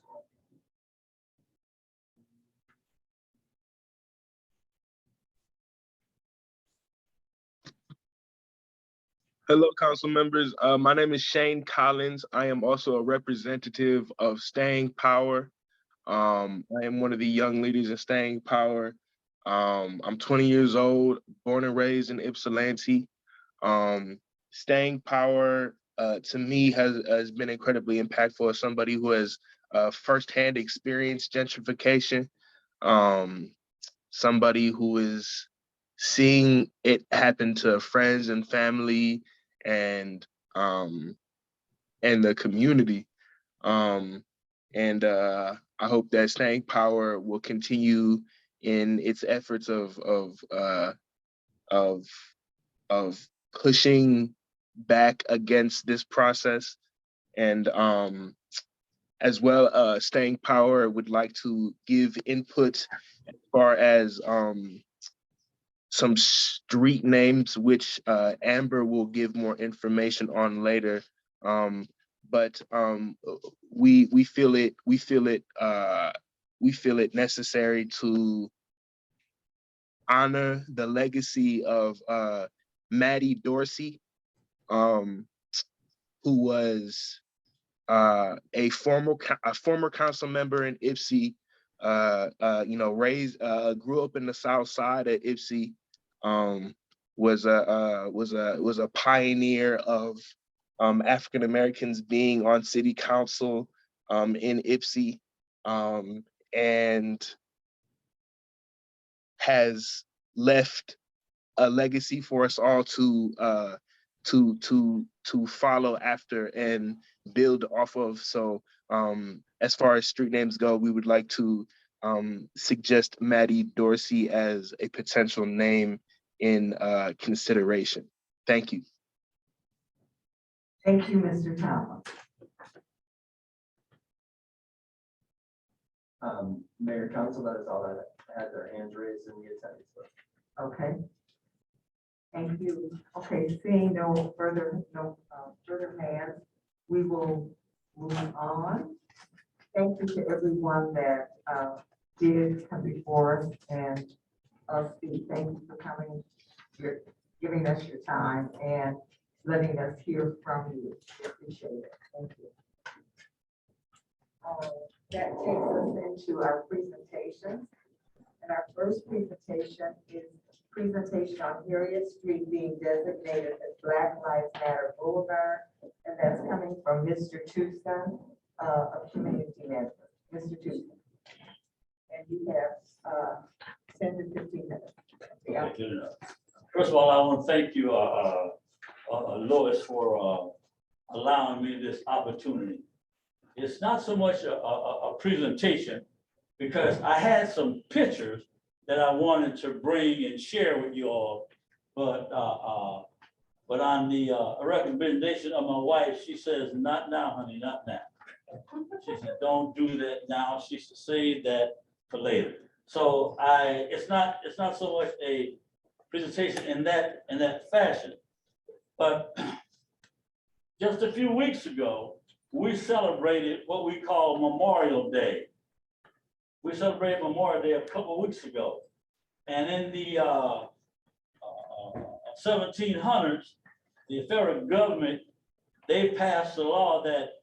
Hello, council members. My name is Shane Collins. I am also a representative of Staying Power. I am one of the young leaders in Staying Power. I'm 20 years old, born and raised in Ypsilanti. Staying Power to me has been incredibly impactful as somebody who has firsthand experienced gentrification. Somebody who is seeing it happen to friends and family and the community. I hope that Staying Power will continue in its efforts of pushing back against this process. And as well, Staying Power would like to give input as far as some street names, which Amber will give more information on later. but we feel it necessary to honor the legacy of Maddie Dorsey, who was a former council member in Ypsi, grew up in the South Side of Ypsi, was a pioneer of African Americans being on city council in Ypsi, and has left a legacy for us all to follow after and build off of. So as far as street names go, we would like to suggest Maddie Dorsey as a potential name in consideration. Thank you. Thank you, Mr. Thomas. Mayor, council, that is all that had their hands raised in the attendance list. Okay. Thank you. Okay, seeing no further hands, we will move on. Thank you to everyone that did come before us and speak. Thank you for coming, giving us your time and letting us hear from you. We appreciate it. Thank you. That takes us into our presentation. And our first presentation is presentation on Harriet Street being designated as Black Lives Matter Boulevard. And that's coming from Mr. Tucson of Community Management. Mr. Tucson. And you have 10 to 15 minutes. Yeah. First of all, I want to thank you, Lois, for allowing me this opportunity. It's not so much a presentation, because I had some pictures that I wanted to bring and share with you all, but on the recommendation of my wife, she says, not now, honey, not now. She said, don't do that now. She should save that for later. So it's not so much a presentation in that fashion, but just a few weeks ago, we celebrated what we call Memorial Day. We celebrated Memorial Day a couple of weeks ago. And in the 1700s, the federal government, they passed a law that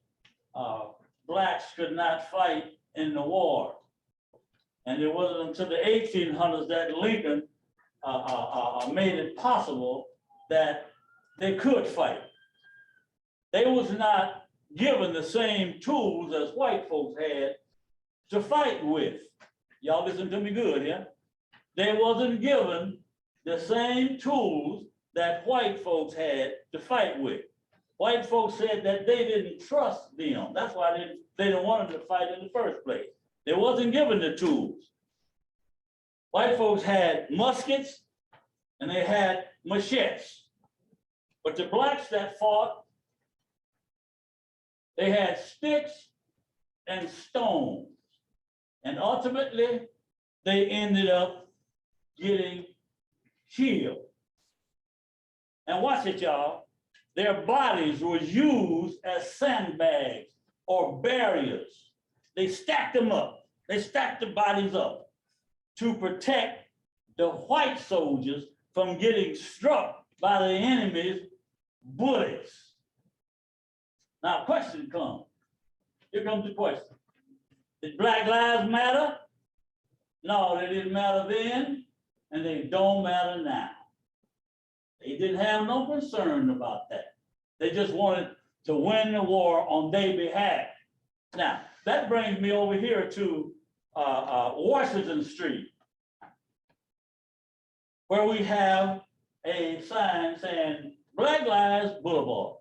blacks could not fight in the war. And it wasn't until the 1800s that Lincoln made it possible that they could fight. They was not given the same tools as white folks had to fight with. Y'all listen to me good, yeah? They wasn't given the same tools that white folks had to fight with. White folks said that they didn't trust them. That's why they didn't want them to fight in the first place. They wasn't given the tools. White folks had muskets and they had machetes. But the blacks that fought, they had sticks and stones. And ultimately, they ended up getting killed. And watch it, y'all. Their bodies were used as sandbags or barriers. They stacked them up. They stacked the bodies up to protect the white soldiers from getting struck by the enemy's bullets. Now, question comes. Here comes the question. Did Black Lives matter? No, they didn't matter then, and they don't matter now. They didn't have no concern about that. They just wanted to win the war on their behalf. Now, that brings me over here to Washington Street, where we have a sign saying Black Lives Boulevard.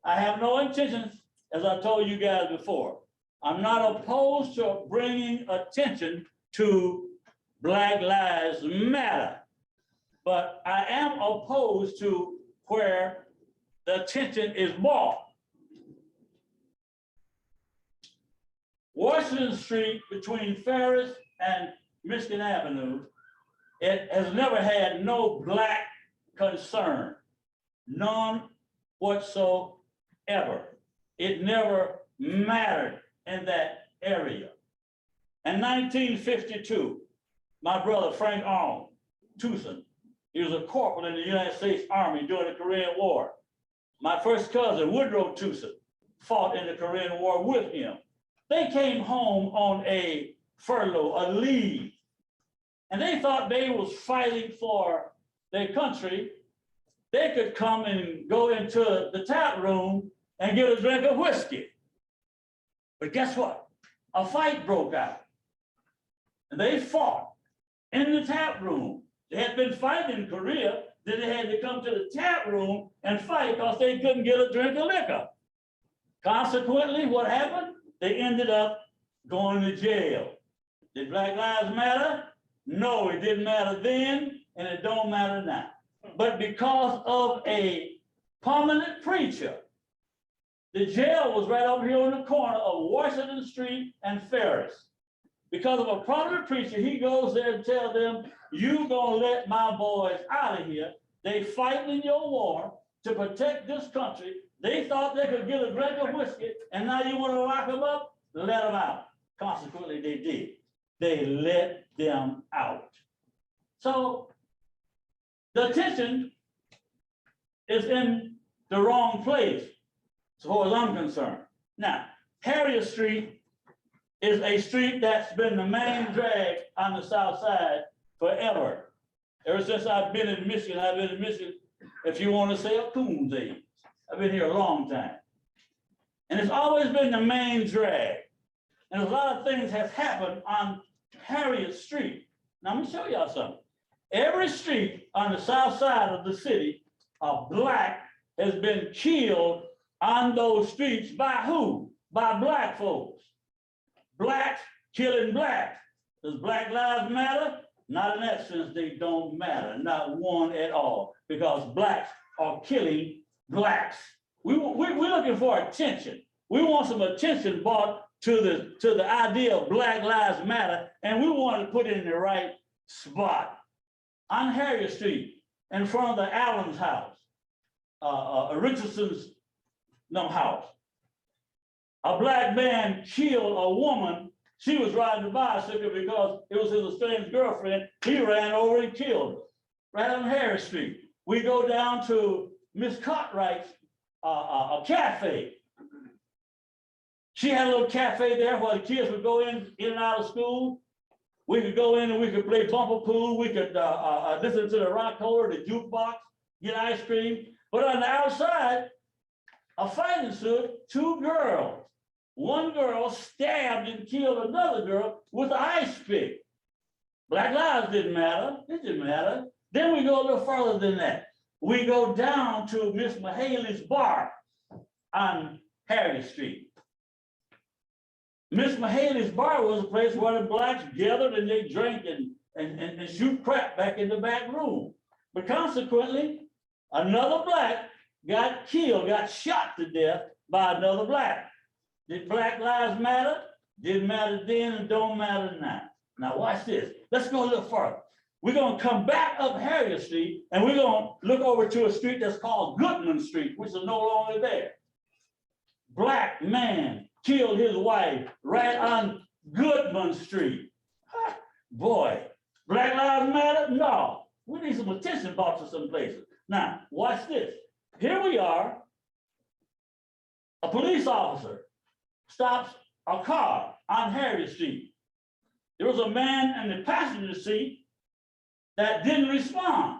I have no intentions, as I told you guys before. I'm not opposed to bringing attention to Black Lives Matter, but I am opposed to where the attention is brought. Washington Street between Ferris and Michigan Avenue, it has never had no black concern, none whatsoever. It never mattered in that area. In 1952, my brother Frank Arnold Tucson, he was a corporal in the United States Army during the Korean War. My first cousin, Woodrow Tucson, fought in the Korean War with him. They came home on a furlough, a leave, and they thought they was fighting for their country. They could come and go into the tap room and get a drink of whiskey. But guess what? A fight broke out. And they fought in the tap room. They had been fighting in Korea, then they had to come to the tap room and fight because they couldn't get a drink of liquor. Consequently, what happened? They ended up going to jail. Did Black Lives Matter? No, it didn't matter then, and it don't matter now. But because of a prominent preacher, the jail was right over here on the corner of Washington Street and Ferris. Because of a prominent preacher, he goes there and tells them, you gonna let my boys out of here. They fighting in your war to protect this country. They thought they could get a drink of whiskey, and now you wanna lock them up? Let them out. Consequently, they did. They let them out. So the attention is in the wrong place, as far as I'm concerned. Now, Harriet Street is a street that's been the main drag on the south side forever. Ever since I've been in Michigan, if you want to say a coon's age. I've been here a long time. And it's always been the main drag. And a lot of things have happened on Harriet Street. Now, I'm gonna show y'all something. Every street on the south side of the city, a black has been killed on those streets by who? By black folks. Blacks killing blacks. Does Black Lives Matter? Not in that sense, they don't matter, not one at all, because blacks are killing blacks. We're looking for attention. We want some attention brought to the idea of Black Lives Matter, and we want to put it in the right spot. On Harriet Street, in front of the Allen's house, Richardson's house, a black man killed a woman. She was riding a bicycle because it was his estranged girlfriend. He ran over and killed her, right on Harriet Street. We go down to Miss Cartwright's a cafe. She had a little cafe there where the kids would go in and out of school. We could go in and we could play bumper pool. We could listen to the rock holder, the jukebox, get ice cream. But on the outside, a fight ensued. 2 girls. One girl stabbed and killed another girl with an ice pick. Black lives didn't matter. It didn't matter. Then we go a little further than that. We go down to Miss Mahaley's bar on Harriet Street. Miss Mahaley's bar was a place where the blacks gathered and they drank and shoot crap back in the back room. But consequently, another black got killed, got shot to death by another black. Did Black Lives Matter? Didn't matter then and don't matter now. Now watch this. Let's go a little further. We're gonna come back up Harriet Street and we're gonna look over to a street that's called Goodman Street, which is no longer there. Black man killed his wife right on Goodman Street. Boy, Black Lives Matter? No, we need some attention brought to some places. Now, watch this. Here we are. A police officer stops a car on Harriet Street. There was a man in the passenger seat that didn't respond.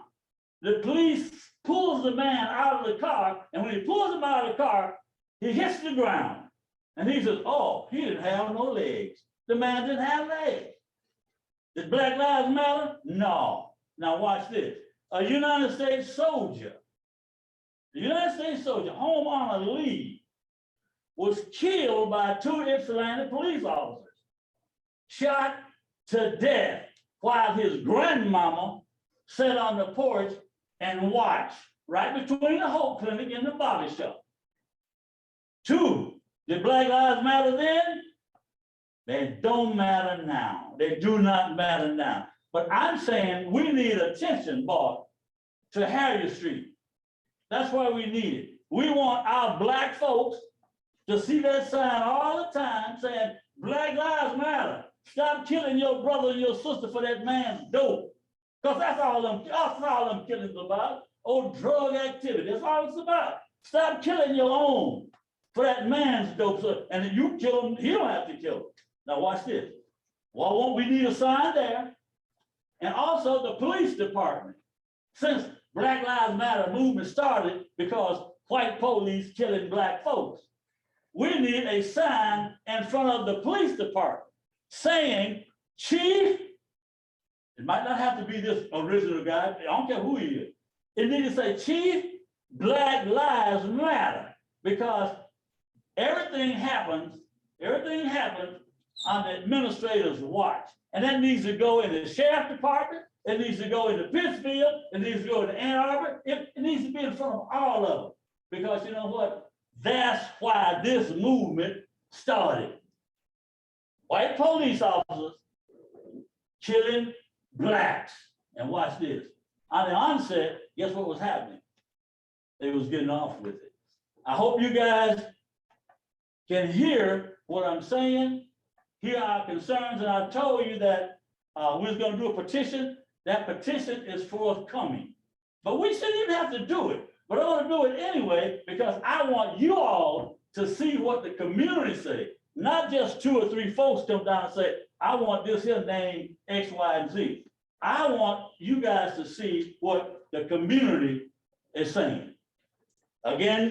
The police pulls the man out of the car, and when he pulls him out of the car, he hits the ground. And he says, oh, he didn't have no legs. The man didn't have legs. Did Black Lives Matter? No. Now watch this. A United States soldier, home on a leave, was killed by 2 Ypsilanti police officers, shot to death while his grandmama sat on the porch and watched right between the Hope Clinic and the body shop. 2, did Black Lives Matter then? They don't matter now. They do not matter now. But I'm saying we need attention brought to Harriet Street. That's why we need it. We want our black folks to see that sign all the time saying, Black Lives Matter. Stop killing your brother and your sister for that man's dope. Because that's all them killings about. Old drug activity. That's all it's about. Stop killing your own for that man's dope. And if you kill him, he don't have to kill him. Now watch this. Well, won't we need a sign there? And also the police department. Since Black Lives Matter movement started because white police killing black folks, we need a sign in front of the police department saying, Chief, it might not have to be this original guy, I don't care who he is. It needs to say, Chief, Black Lives Matter, because everything happens on the administrator's watch. And that needs to go in the sheriff department, it needs to go into Pittsfield, it needs to go into Ann Arbor, it needs to be in front of all of them. Because you know what? That's why this movement started. White police officers killing blacks. And watch this. On the onset, guess what was happening? They was getting off with it. I hope you guys can hear what I'm saying, hear our concerns, and I told you that we was gonna do a petition. That petition is forthcoming. But we shouldn't even have to do it. But I want to do it anyway because I want you all to see what the community say. Not just 2 or 3 folks come down and say, I want this here name X, Y, and Z. I want you guys to see what the community is saying. Again,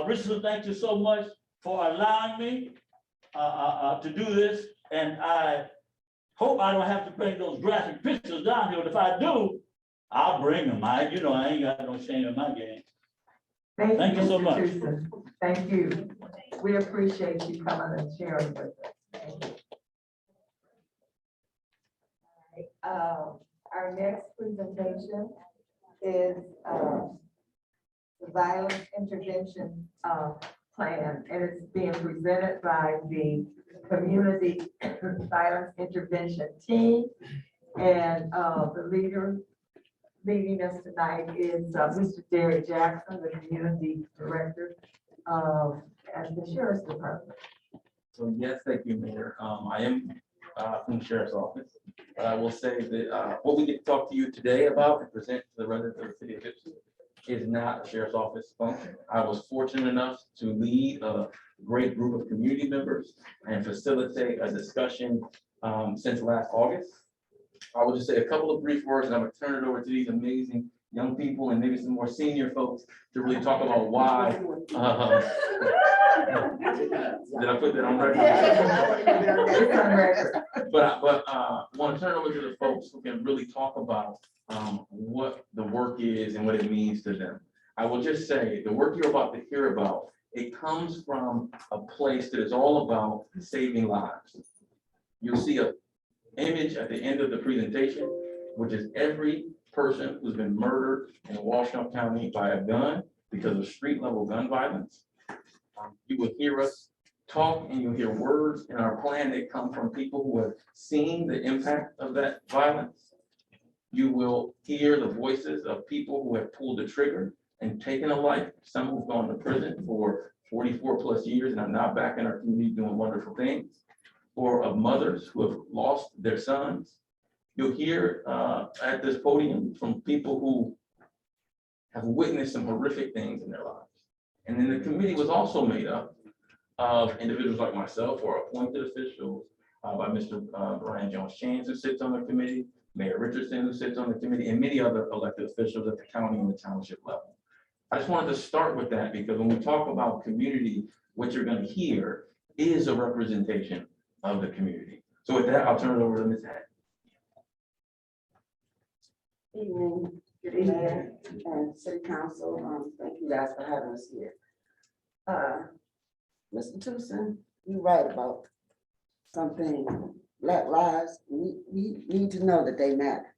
Richardson, thank you so much for allowing me to do this. And I hope I don't have to bring those graphic pictures down here. But if I do, I'll bring them. I ain't got no shame in my game. Thank you so Mr. much. Tucson. Thank you. We appreciate you coming and sharing with us. Thank you. Our next presentation is the violence intervention plan, and it's being presented by the Community Violence Intervention Team. And the leader leading us tonight is Mr. Derek Jackson, the Community Director at the Sheriff's Department. So yes, thank you, Mayor. I am from the Sheriff's Office. But I will say that what we get to talk to you today about and present to the residents of the city of Gibson is not a Sheriff's Office function. I was fortunate enough to lead a great group of community members and facilitate a discussion since last August. I will just say a couple of brief words and I'm gonna turn it over to these amazing young people and maybe some more senior folks to really talk about why. Did I put that on record? But want to turn it over to the folks who can really talk about what the work is and what it means to them. I will just say the work you're about to hear about, it comes from a place that is all about saving lives. You'll see an image at the end of the presentation, which is every person who's been murdered in Washtenaw County by a gun because of street level gun violence. You will hear us talk and you'll hear words in our plan that come from people who have seen the impact of that violence. You will hear the voices of people who have pulled the trigger and taken a life, some who've gone to prison for 44 plus years and are now back in our community doing wonderful things, or of mothers who have lost their sons. You'll hear at this podium from people who have witnessed some horrific things in their lives. And then the committee was also made up of individuals like myself or appointed officials by Mr. Brian Jones-Chance, who sits on the committee, Mayor Richardson, who sits on the committee, and many other elected officials at the county and the township level. I just wanted to start with that because when we talk about community, what you're going to hear is a representation of the community. So with that, I'll turn it over to Ms. Hatt. Evening, good evening, and City Council. Thank you guys for having us here. Mr. Tucson, you're right about something. Black lives, we need to know that they matter.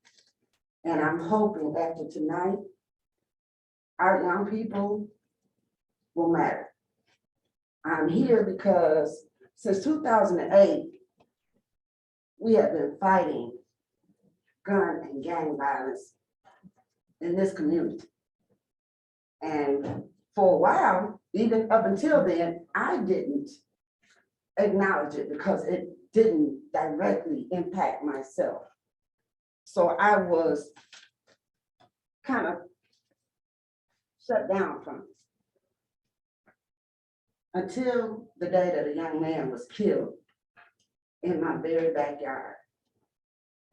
And I'm hoping after tonight, our young people will matter. I'm here because since 2008, we have been fighting gun and gang violence in this community. And for a while, even up until then, I didn't acknowledge it because it didn't directly impact myself. So I was kind of shut down from it. Until the day that a young man was killed in my very backyard.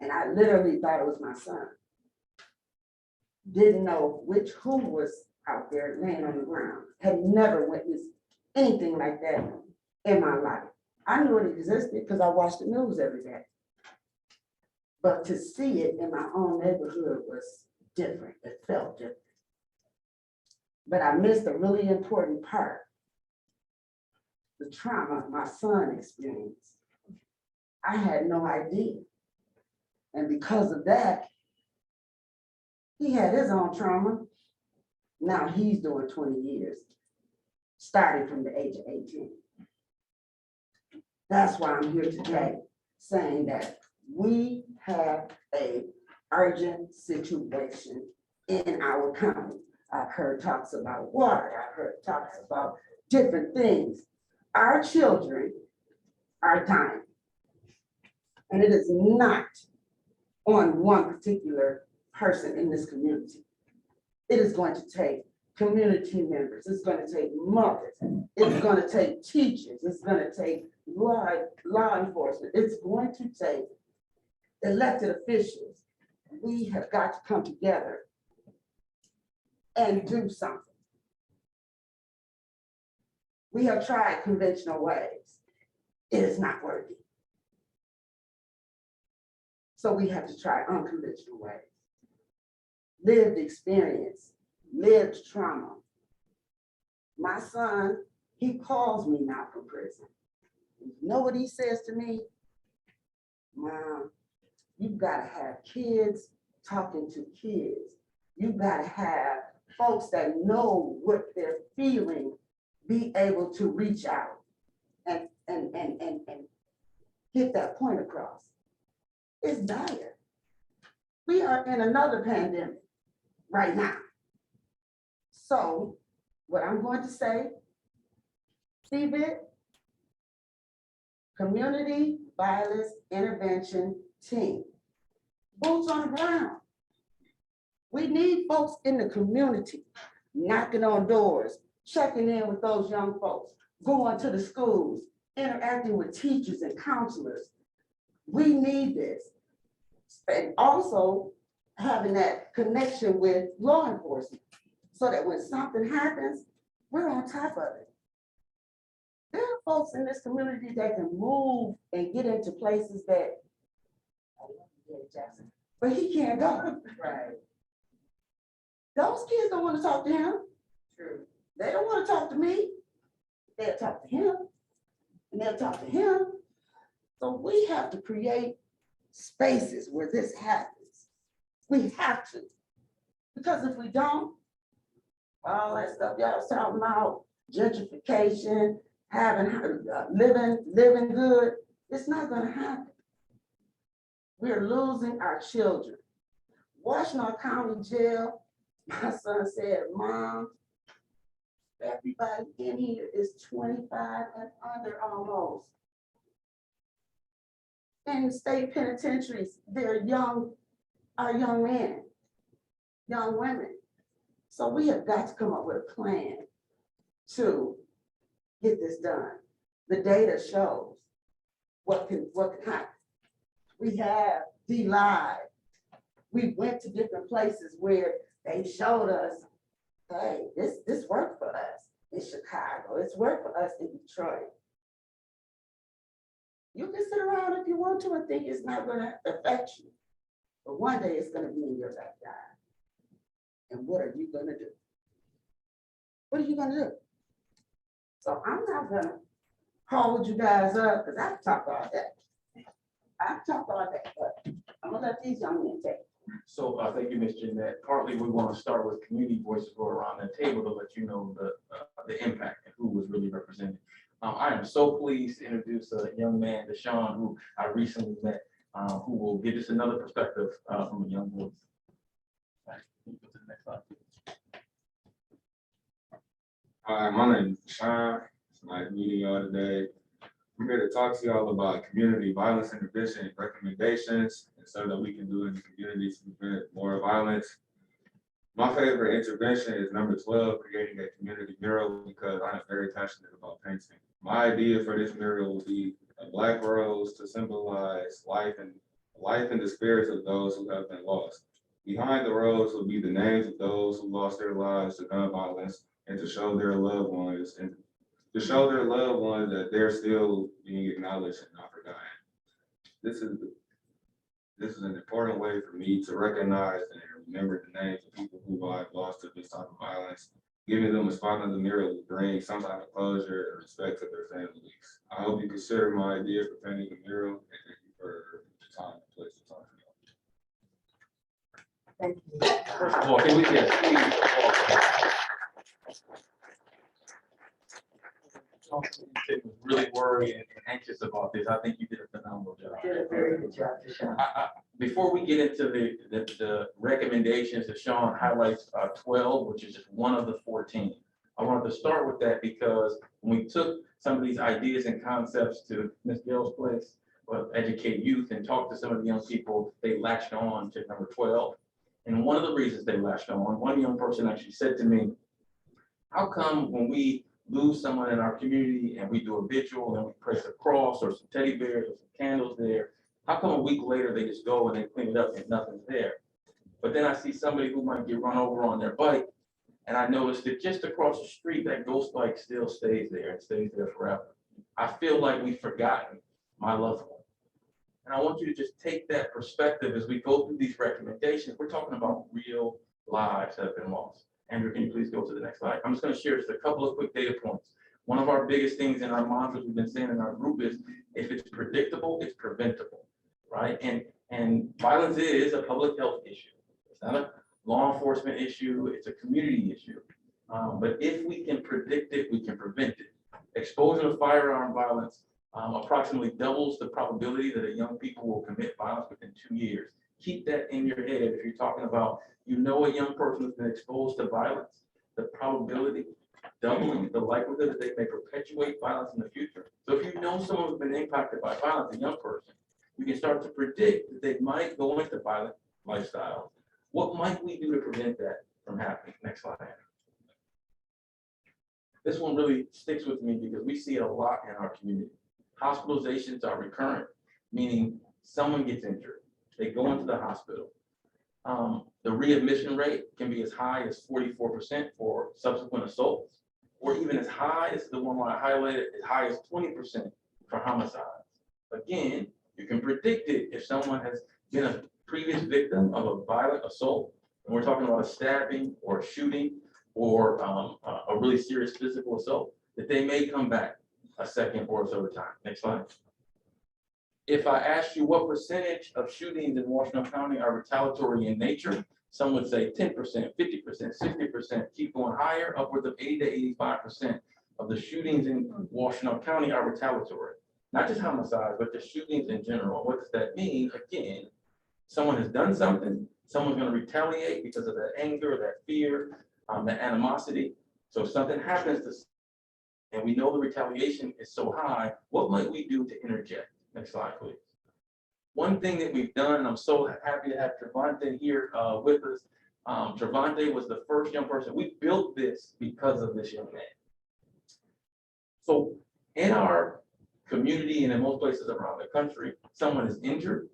And I literally thought it was my son. Didn't know who was out there laying on the ground. Had never witnessed anything like that in my life. I knew it existed because I watched the news every day. But to see it in my own neighborhood was different. It felt different. But I missed a really important part. The trauma my son experienced. I had no idea. And because of that, he had his own trauma. Now he's doing 20 years, starting from the age of 18. That's why I'm here today, saying that we have a urgent situation in our county. I've heard talks about water, I've heard talks about different things. Our children are dying. And it is not on one particular person in this community. It is going to take community members, it's going to take mothers, it's going to take teachers, it's going to take law enforcement, it's going to take elected officials. We have got to come together and do something. We have tried conventional ways. It is not working. So we have to try unconventional ways. Lived experience, lived trauma. My son, he calls me now from prison. You know what he says to me? Mom, you've got to have kids talking to kids. You've got to have folks that know what they're feeling, be able to reach out and get that point across. It's dire. We are in another pandemic right now. So what I'm going to say, CVIT, Community Violence Intervention Team, boots on the ground. We need folks in the community knocking on doors, checking in with those young folks, going to the schools, interacting with teachers and counselors. We need this. And also having that connection with law enforcement so that when something happens, we're on top of it. There are folks in this community that can move and get into places that, but he can't go. Right. Those kids don't want to talk to him. True. They don't want to talk to me. They'll talk to him and they'll talk to him. So we have to create spaces where this happens. We have to. Because if we don't, all that stuff y'all was talking about, gentrification, having, living good, it's not gonna happen. We're losing our children. Washtenaw County Jail, my son said, Mom, everybody in here is 25 and under almost. In state penitentiaries, they're young, our young men, young women. So we have got to come up with a plan to get this done. The data shows what can happen. We have DLive. We went to different places where they showed us, hey, this worked for us in Chicago. It's worked for us in Detroit. You can sit around if you want to and think it's not going to affect you. But one day it's going to be in your backyard. And what are you going to do? What are you going to do? So I'm not going to hold you guys up because I can talk all day. I can talk all day, but I'm going to let these young men take it. So thank you, Ms. Jeanette. Partly, we want to start with community voices go around the table to let you know the impact and who was really represented. I am so pleased to introduce a young man, Deshaun, who I recently met, who will give us another perspective from a young voice. Right. Can you go to the next slide, please? Hi, my name is Sean. It's nice meeting y'all today. I'm here to talk to y'all about community violence intervention recommendations and so that we can do in the community to prevent more violence. My favorite intervention is number 12, creating a community mural, because I'm very passionate about painting. My idea for this mural will be a black rose to symbolize life and the spirits of those who have been lost. Behind the rose will be the names of those who lost their lives to gun violence, and to show their loved ones that they're still being acknowledged and not forgotten. This is an important way for me to recognize and remember the names of people who I've lost to this type of violence. Giving them a spot on the mural will bring some type of closure and respect to their families. I hope you consider my idea for painting the mural, and thank you for the time and place to talk to me. Thank you. First of all, can we get really worried and anxious about this. I think you did a phenomenal job. Did a very good job, Deshaun. Before we get into the recommendations that Sean highlights, 12, which is just one of the 14. I wanted to start with that because when we took some of these ideas and concepts to Ms. Gill's place, educate youth and talk to some of the young people, they latched on to number 12. And one of the reasons they latched on, one young person actually said to me, how come when we lose someone in our community and we do a vigil and we place a cross or some teddy bears or some candles there, how come a week later they just go and they clean it up and nothing's there? But then I see somebody who might get run over on their bike, and I noticed that just across the street, that ghost bike still stays there and stays there forever. I feel like we've forgotten my loved one. And I want you to just take that perspective as we go through these recommendations. We're talking about real lives that have been lost. Andrew, can you please go to the next slide? I'm just going to share just a couple of quick data points. One of our biggest things in our mantras we've been saying in our group is, if it's predictable, it's preventable, right? And violence is a public health issue. It's not a law enforcement issue, it's a community issue. But if we can predict it, we can prevent it. Exposure to firearm violence approximately doubles the probability that a young people will commit violence within 2 years. Keep that in your head if you're talking about, a young person who's been exposed to violence, the probability doubling, the likelihood that they may perpetuate violence in the future. So if you know someone who's been impacted by violence, a young person, you can start to predict that they might go into violent lifestyles. What might we do to prevent that from happening? Next slide. This one really sticks with me because we see it a lot in our community. Hospitalizations are recurrent, meaning someone gets injured, they go into the hospital. The readmission rate can be as high as 44% for subsequent assaults, or even as high as the one I highlighted, as high as 20% for homicides. Again, you can predict it if someone has been a previous victim of a violent assault, and we're talking about a stabbing or a shooting or a really serious physical assault, that they may come back a second or so at a time. Next slide. If I asked you what percentage of shootings in Washington County are retaliatory in nature, some would say 10%, 50%, 60%, keep going higher, upwards of 80 to 85% of the shootings in Washington County are retaliatory. Not just homicides, but the shootings in general. What does that mean? Again, someone has done something, someone's going to retaliate because of that anger, that fear, that animosity. So if something happens to, and we know the retaliation is so high, what might we do to interject? Next slide, please. One thing that we've done, and I'm so happy to have Trevante here with us. Trevante was the first young person. We built this because of this young man. So in our community and in most places around the country, someone is injured,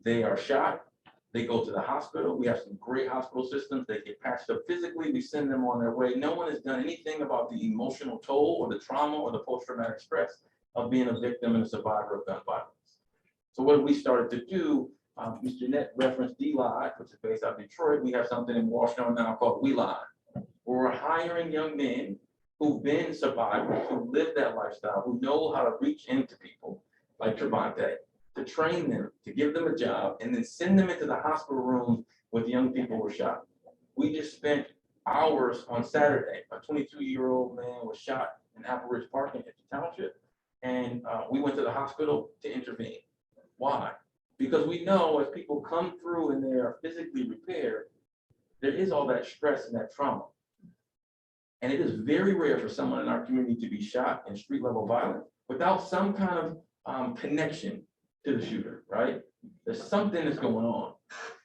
they are shot, they go to the hospital. We have some great hospital systems. They get patched up physically. We send them on their way. No one has done anything about the emotional toll or the trauma or the post-traumatic stress of being a victim and a survivor of gun violence. So what we started to do, Mr. Net referenced D-Live, which is based out of Detroit. We have something in Washington now called We Live, where we're hiring young men who've been survivors, who live that lifestyle, who know how to reach into people like Trevante, to train them, to give them a job, and then send them into the hospital room with young people who were shot. We just spent hours on Saturday. A 22-year-old man was shot in Apple Ridge Park in the township, and we went to the hospital to intervene. Why? Because we know as people come through and they are physically repaired, there is all that stress and that trauma. And it is very rare for someone in our community to be shot in street level violence without some kind of connection to the shooter, right? There's something that's going on.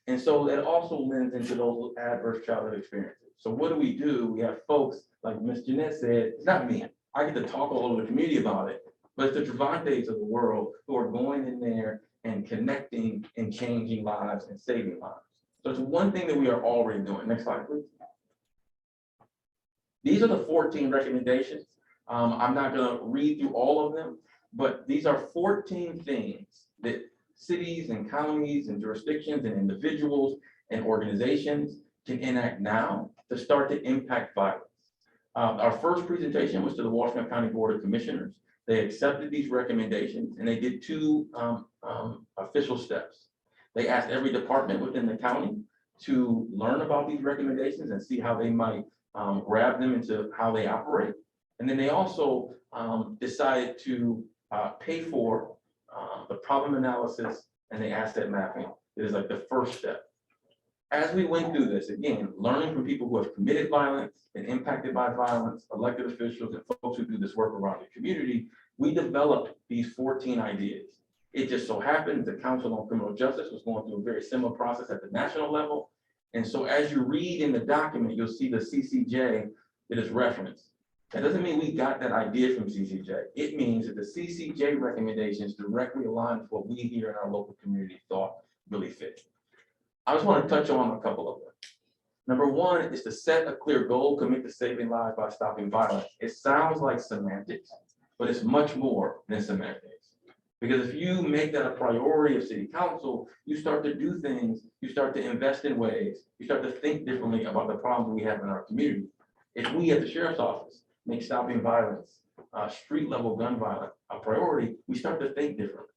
And so that also lends into those adverse childhood experiences. So what do? We have folks, like Ms. Jeanette said, it's not me. I get to talk all over the community about it, but it's the Travantes of the world who are going in there and connecting and changing lives and saving lives. So it's one thing that we are already doing. Next slide, please. These are the 14 recommendations. I'm not gonna read through all of them, but these are 14 things that cities and counties and jurisdictions and individuals and organizations can enact now to start to impact violence. Our first presentation was to the Washington County Board of Commissioners. They accepted these recommendations and they did two official steps. They asked every department within the county to learn about these recommendations and see how they might grab them into how they operate. And then they also decided to pay for the problem analysis and the asset mapping. It is like the first step. As we went through this, again, learning from people who have committed violence and impacted by violence, elected officials and folks who do this work around the community, we developed these 14 ideas. It just so happened the Council on Criminal Justice was going through a very similar process at the national level. And so as you read in the document, you'll see the CCJ that is referenced. That doesn't mean we got that idea from CCJ. It means that the CCJ recommendations directly align with what we here in our local community thought really fit. I just want to touch on a couple of them. Number one is to set a clear goal, commit to saving lives by stopping violence. It sounds like semantics, but it's much more than semantics. Because if you make that a priority of city council, you start to do things, you start to invest in ways, you start to think differently about the problems we have in our community. If we at the sheriff's office make stopping violence, street level gun violence a priority, we start to think differently.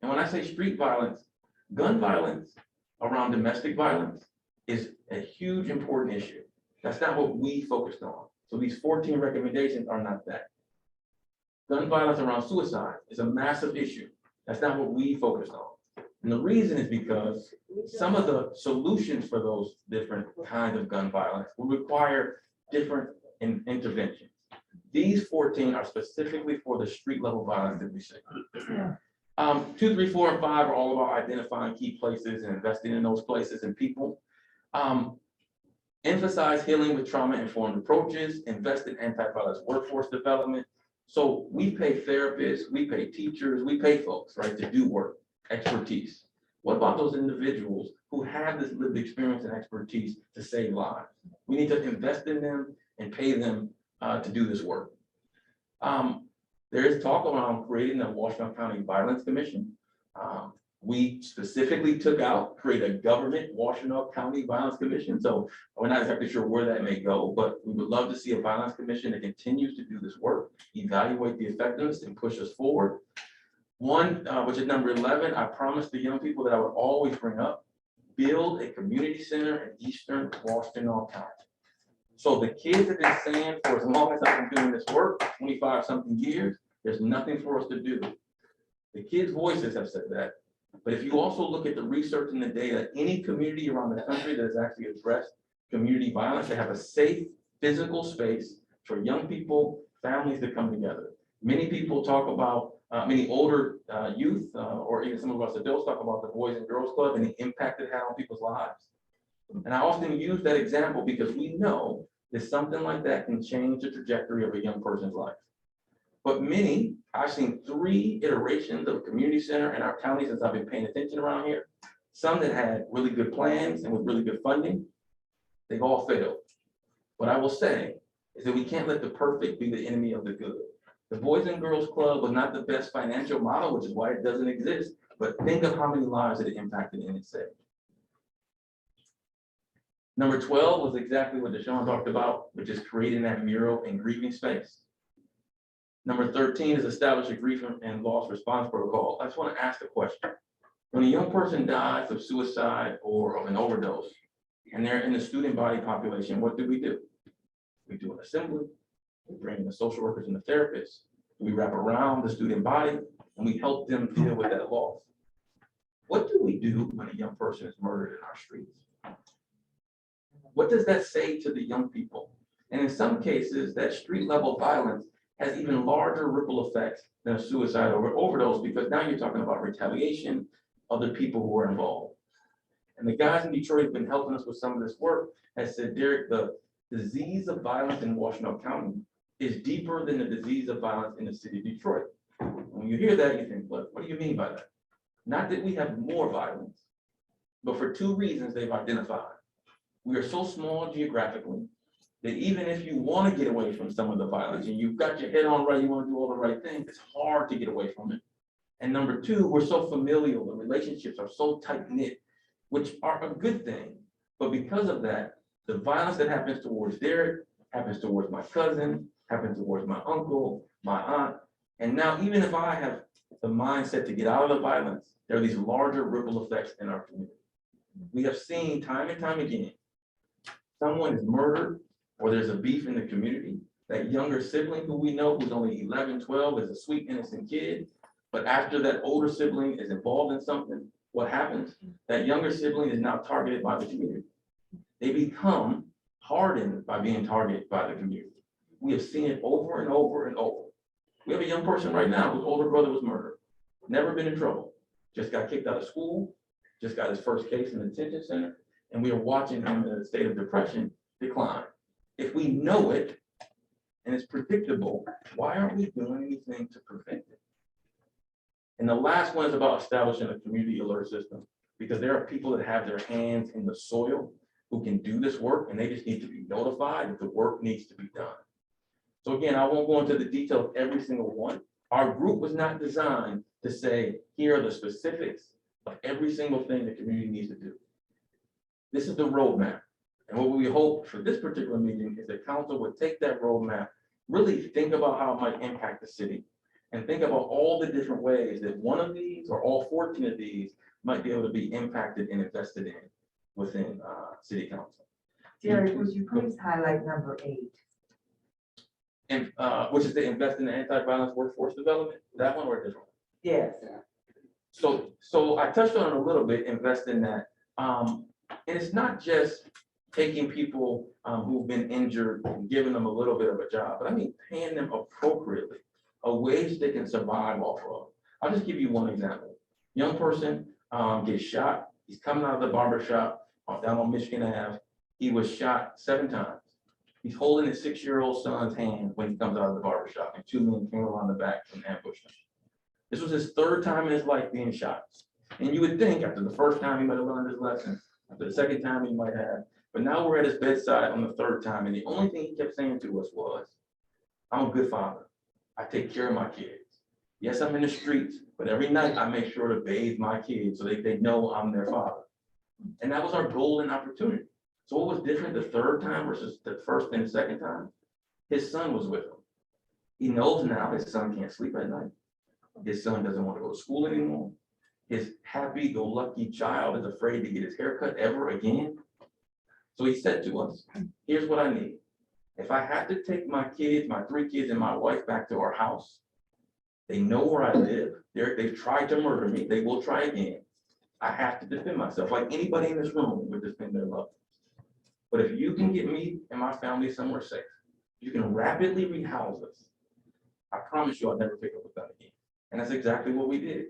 And when I say street violence, gun violence around domestic violence is a huge important issue. That's not what we focused on. So these 14 recommendations are not that. Gun violence around suicide is a massive issue. That's not what we focused on. And the reason is because some of the solutions for those different kinds of gun violence will require different interventions. These 14 are specifically for the street level violence that we see. 2, 3, 4, and 5 are all about identifying key places and investing in those places and people. Emphasize healing with trauma-informed approaches, invest in anti-violence workforce development. So we pay therapists, we pay teachers, we pay folks, right, to do work, expertise. What about those individuals who have this lived experience and expertise to save lives? We need to invest in them and pay them to do this work. There is talk around creating the Washington County Violence Commission. We specifically took out, create a government Washington County Violence Commission. So we're not exactly sure where that may go, but we would love to see a violence commission that continues to do this work, evaluate the effectiveness and push us forward. One, which is number 11, I promised the young people that I would always bring up, build a community center in Eastern Washington County. So the kids have been saying for as long as I've been doing this work, 25 something years, there's nothing for us to do. The kids' voices have said that. But if you also look at the research and the data, any community around the country that has actually addressed community violence, they have a safe physical space for young people, families to come together. Many people talk about, many older youth, or even some of us adults talk about the Boys and Girls Club and the impact it had on people's lives. And I often use that example because we know that something like that can change the trajectory of a young person's life. But many, I've seen 3 iterations of a community center in our county since I've been paying attention around here. Some that had really good plans and with really good funding, they've all failed. What I will say is that we can't let the perfect be the enemy of the good. The Boys and Girls Club was not the best financial model, which is why it doesn't exist. But think of how many lives it impacted and it saved. Number 12 was exactly what Deshaun talked about, which is creating that mural and grieving space. Number 13 is establish a grief and loss response protocol. I just want to ask a question. When a young person dies of suicide or of an overdose, and they're in the student body population, what do? We do an assembly, we bring in the social workers and the therapists, we wrap around the student body, and we help them deal with that loss. What do we do when a young person is murdered in our streets? What does that say to the young people? And in some cases, that street level violence has even larger ripple effects than a suicide or overdose, because now you're talking about retaliation, other people who are involved. And the guys in Detroit have been helping us with some of this work, has said, Derek, the disease of violence in Washtenaw County is deeper than the disease of violence in the city of Detroit. When you hear that, you think, what do you mean by that? Not that we have more violence, but for two reasons they've identified. We are so small geographically that even if you want to get away from some of the violence and you've got your head on right, you want to do all the right things, it's hard to get away from it. And number two, we're so familial, the relationships are so tight knit, which are a good thing. But because of that, the violence that happens towards Derek, happens towards my cousin, happens towards my uncle, my aunt. And now, even if I have the mindset to get out of the violence, there are these larger ripple effects in our community. We have seen time and time again, someone is murdered or there's a beef in the community, that younger sibling who we know who's only 11, 12 is a sweet, innocent kid. But after that older sibling is involved in something, what happens? That younger sibling is now targeted by the community. They become hardened by being targeted by the community. We have seen it over and over and over. We have a young person right now whose older brother was murdered, never been in trouble, just got kicked out of school, just got his first case in the detention center, and we are watching him in a state of depression decline. If we know it and it's predictable, why aren't we doing anything to prevent it? And the last one is about establishing a community alert system, because there are people that have their hands in the soil who can do this work, and they just need to be notified that the work needs to be done. So again, I won't go into the detail of every single one. Our group was not designed to say, here are the specifics of every single thing the community needs to do. This is the roadmap. And what we hope for this particular meeting is that council would take that roadmap, really think about how it might impact the city, and think about all the different ways that one of these or all 14 of these might be able to be impacted and invested in within city council. Derek, would you please highlight number 8? And which is to invest in the anti-violence workforce development, that one or a different one? Yes. So I touched on it a little bit, invest in that. And it's not just taking people who've been injured and giving them a little bit of a job, but I mean paying them appropriately, a wage they can survive off of. I'll just give you one example. Young person gets shot. He's coming out of the barber shop down on Michigan Ave. He was shot 7 times. He's holding his 6-year-old son's hand when he comes out of the barber shop, and 2 men came around the back and ambushed him. This was his 3rd time in his life being shot. And you would think after the first time he might have learned his lesson, after the 2nd time he might have, but now we're at his bedside on the 3rd time, and the only thing he kept saying to us was, I'm a good father. I take care of my kids. Yes, I'm in the streets, but every night I make sure to bathe my kids so they know I'm their father. And that was our golden opportunity. So what was different the 3rd time versus the 1st and 2nd time? His son was with him. He knows now his son can't sleep at night. His son doesn't want to go to school anymore. His happy-go-lucky child is afraid to get his hair cut ever again. So he said to us, here's what I need. If I had to take my kids, my 3 kids and my wife back to our house, they know where I live. They've tried to murder me. They will try again. I have to defend myself like anybody in this room would defend their loved ones. But if you can get me and my family somewhere safe, you can rapidly rehouse us. I promise you I'll never pick up a gun again. And that's exactly what we did.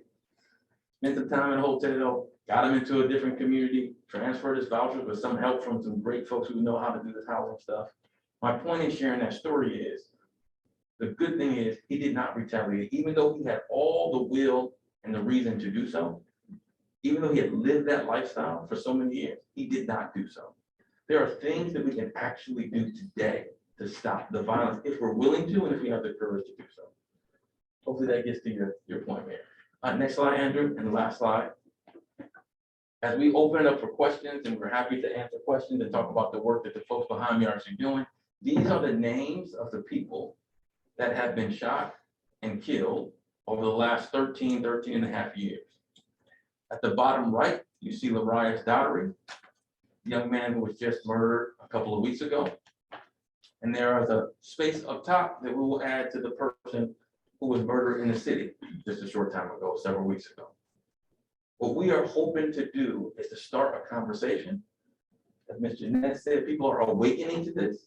Spent some time in a hotel, got him into a different community, transferred his vouchers with some help from some great folks who know how to do this housing stuff. My point in sharing that story is, the good thing is he did not retaliate, even though he had all the will and the reason to do so. Even though he had lived that lifestyle for so many years, he did not do so. There are things that we can actually do today to stop the violence if we're willing to and if we have the courage to do so. Hopefully that gets to your point, Mayor. Next slide, Andrew, and the last slide. As we open it up for questions, and we're happy to answer questions and talk about the work that the folks behind me are actually doing, these are the names of the people that have been shot and killed over the last 13 and a half years. At the bottom right, you see Larius Daughtery, the young man who was just murdered a couple of weeks ago. And there is a space up top that we will add to the person who was murdered in the city just a short time ago, several weeks ago. What we are hoping to do is to start a conversation. As Ms. Jeanette said, people are awakening to this.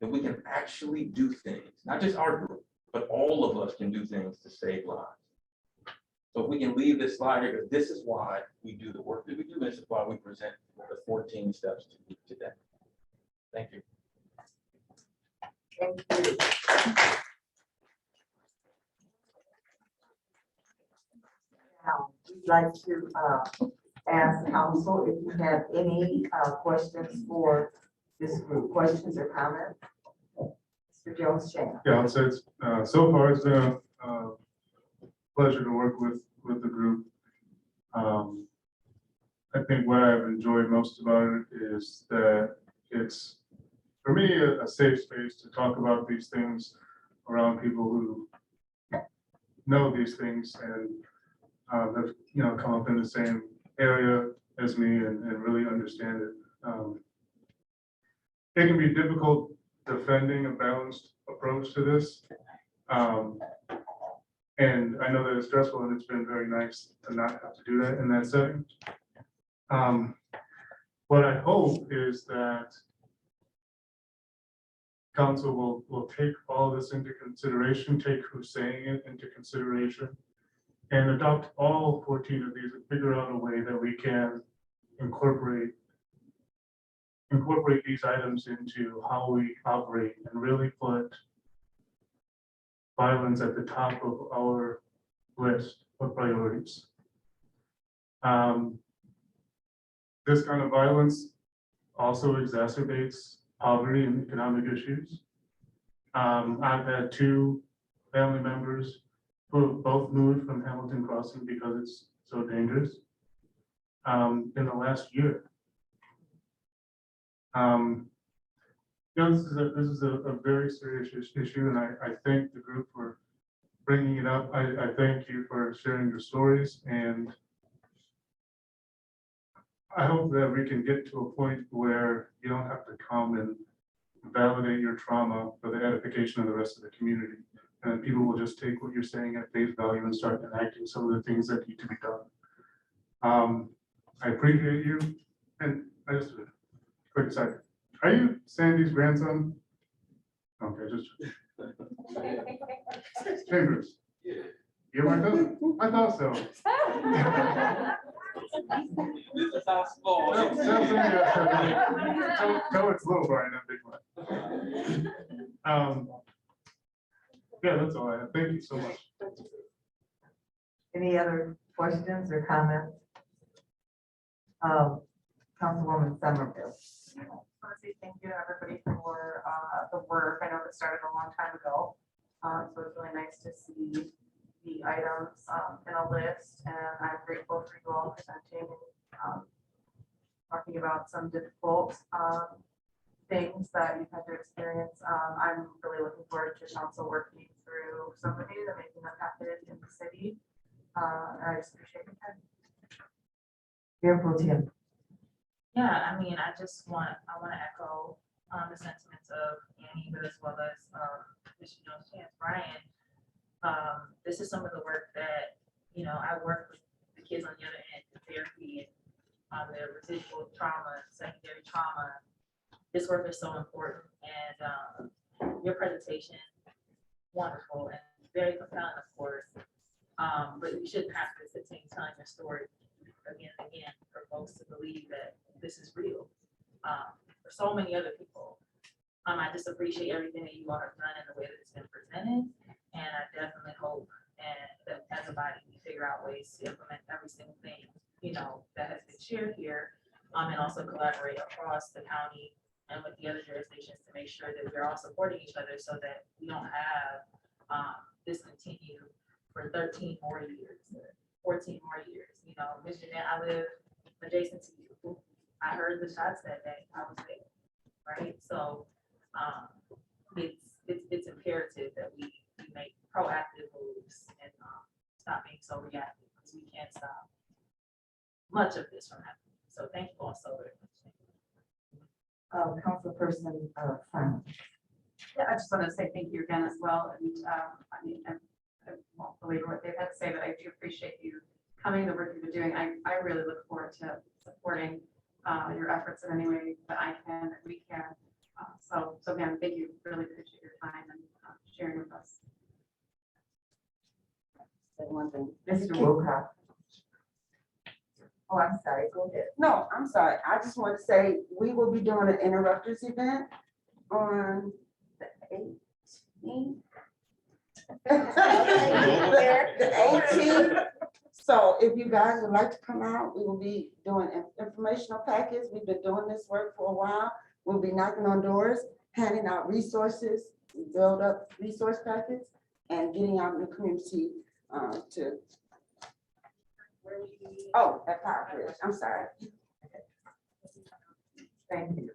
then we can actually do things, not just our group, but all of us can do things to save lives. So if we can leave this slide here, because this is why we do the work that we do, this is why we present the 14 steps to you today. Thank you. Thank you. Now, we'd like to ask council if you have any questions for this group, questions or comments. Mr. Jones Chan. Yeah, I'll say it's, so far it's been a pleasure to work with the group. I think what I've enjoyed most about it is that it's, for me, a safe space to talk about these things around people who know these things and have, you know, come up in the same area as me and really understand it. It can be difficult defending a balanced approach to this. And I know that it's stressful and it's been very nice to not have to do that in that setting. What I hope is that council will take all this into consideration, take who's saying it into consideration, and adopt all 14 of these and figure out a way that we can incorporate these items into how we operate and really put violence at the top of our list of priorities. This kind of violence also exacerbates poverty and economic issues. I've had 2 family members who have both moved from Hamilton Crossing because it's so dangerous in the last year. You know, this is a very serious issue, and I thank the group for bringing it up. I thank you for sharing your stories, and I hope that we can get to a point where you don't have to come and validate your trauma for the edification of the rest of the community. And people will just take what you're saying at face value and start enacting some of the things that need to be done. I appreciate you. And I just, quick side, are you Sandy's grandson? Okay, just. Chambers. You're my cousin? I thought so. This is how small. No, it's little Brian, not big one. Yeah, that's all I have. Thank you so much. Any other questions or comments? Councilwoman Somerville. I want to say thank you to everybody for the work. I know it started a long time ago. So it's really nice to see the items in a list, and I'm grateful for you all presenting and talking about some difficult things that you've had to experience. I'm really looking forward to council working through some of it and making them happen in the city. I just appreciate your time. Mayor Tim. Yeah, I mean, I want to echo the sentiments of Annie, but as well as Mr. Jones Chance, Brian. This is some of the work that, you know, I work with the kids on the other end, the therapy and the residual trauma, secondary trauma. This work is so important, and your presentation, wonderful and very compelling, of course. But you shouldn't have to continue telling your story again and again for folks to believe that this is real. For so many other people, I just appreciate everything that you all have done and the way that it's been presented. And I definitely hope that as a body, we figure out ways to implement every single thing, you know, that has been shared here, and also collaborate across the county and with the other jurisdictions to make sure that we're all supporting each other so that we don't have this continue for 13 more years, 14 more years. You know, Mr. Nat, I live adjacent to you. I heard the shots that day. I was there, right? So it's imperative that we make proactive moves and stop being so reactive, because we can't stop much of this from happening. So thank you all so very much. Councilperson Simon. Yeah, I just want to say thank you again as well. And I mean, I won't belabor what they've had to say, but I do appreciate you coming, the work you've been doing. I really look forward to supporting your efforts in any way that I can, that we can. So again, thank you, really appreciate your time and sharing with us. Say one thing. Mr. Wilcox. Oh, I'm sorry, go ahead. No, I'm sorry. I just want to say, we will be doing an interrupters event on the 18th. The 18th. So if you guys would like to come out, we will be doing informational packets. We've been doing this work for a while. We'll be knocking on doors, handing out resources, build up resource packets, and getting out in the community to. Oh, at Power Bridge. I'm sorry. Thank you.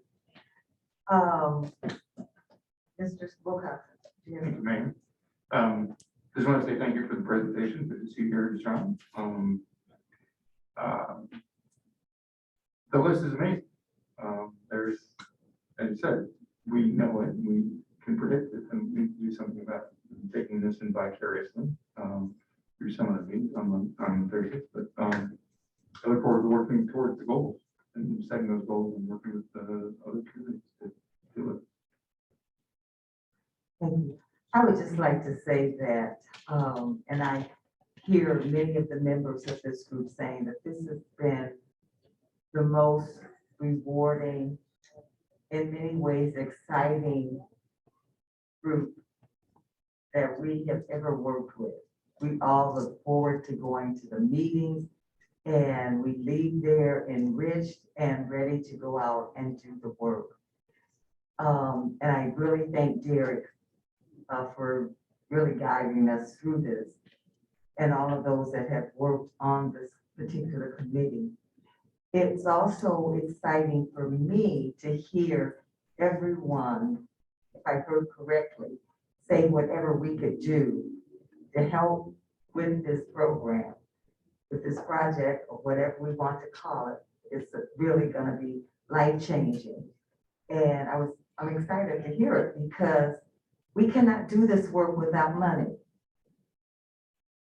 Mr. Wilcox. Thank you, Mayor. Just want to say thank you for the presentation. Good to see you here, John. The list is amazing. There's, as you said, we know it, we can predict it, and we need to do something about taking this in vicariously through some of the meetings on Thursday. But I look forward to working towards the goals and setting those goals and working with the other communities to do it. Thank you. I would just like to say that, and I hear many of the members of this group saying that this has been the most rewarding, in many ways exciting group that we have ever worked with. We all look forward to going to the meetings, and we leave there enriched and ready to go out and do the work. And I really thank Derek for really guiding us through this, and all of those that have worked on this particular committee. It's also exciting for me to hear everyone, if I heard correctly, say whatever we could do to help with this program, with this project, or whatever we want to call it. It's really gonna be life-changing. And I'm excited to hear it, because we cannot do this work without money.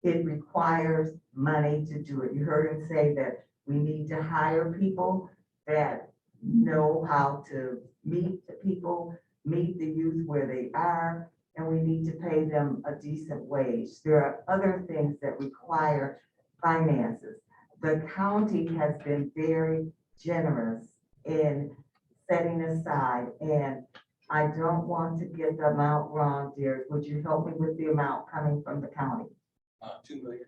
It requires money to do it. You heard him say that we need to hire people that know how to meet the people, meet the youth where they are, and we need to pay them a decent wage. There are other things that require finances. The county has been very generous in setting aside, and I don't want to get the amount wrong, Derek. Would you help me with the amount coming from the county? 2 million.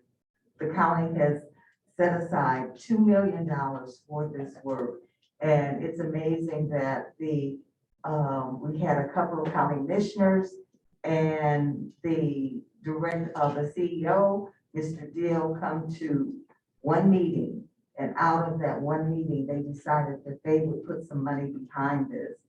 The county has set aside $2 million for this work. And it's amazing that we had a couple of county commissioners and the CEO, Mr. Deal, come to one meeting. And out of that one meeting, they decided that they would put some money behind this.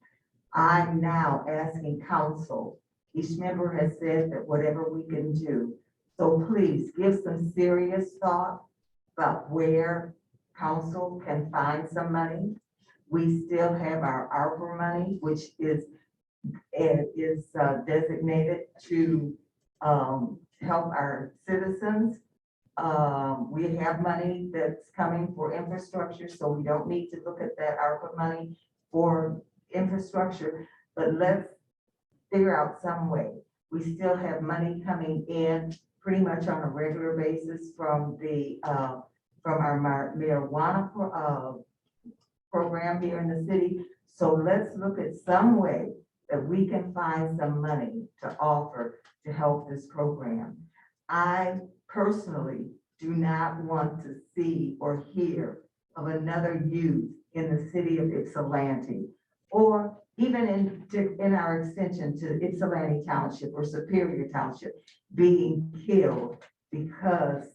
I'm now asking council, each member has said that whatever we can do. So please give some serious thought about where council can find some money. We still have our ARPA money, which is designated to help our citizens. We have money that's coming for infrastructure, so we don't need to look at that ARPA money for infrastructure, but let's figure out some way. We still have money coming in pretty much on a regular basis from our marijuana program here in the city. So let's look at some way that we can find some money to offer to help this program. I personally do not want to see or hear of another youth in the city of Ypsilanti, or even in our extension to Ypsilanti Township or Superior Township, being killed because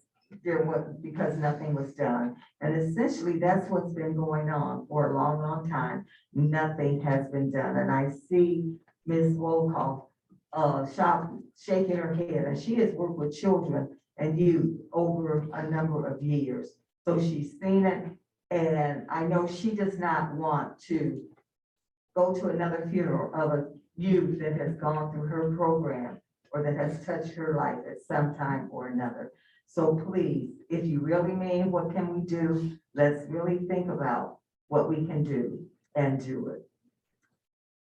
nothing was done. And essentially that's what's been going on for a long, long time. Nothing has been done. And I see Ms. Wolkoff shaking her head, and she has worked with children and youth over a number of years. So she's seen it, and I know she does not want to go to another funeral of a youth that has gone through her program or that has touched her life at some time or another. So please, if you really mean what can we do, let's really think about what we can do and do it.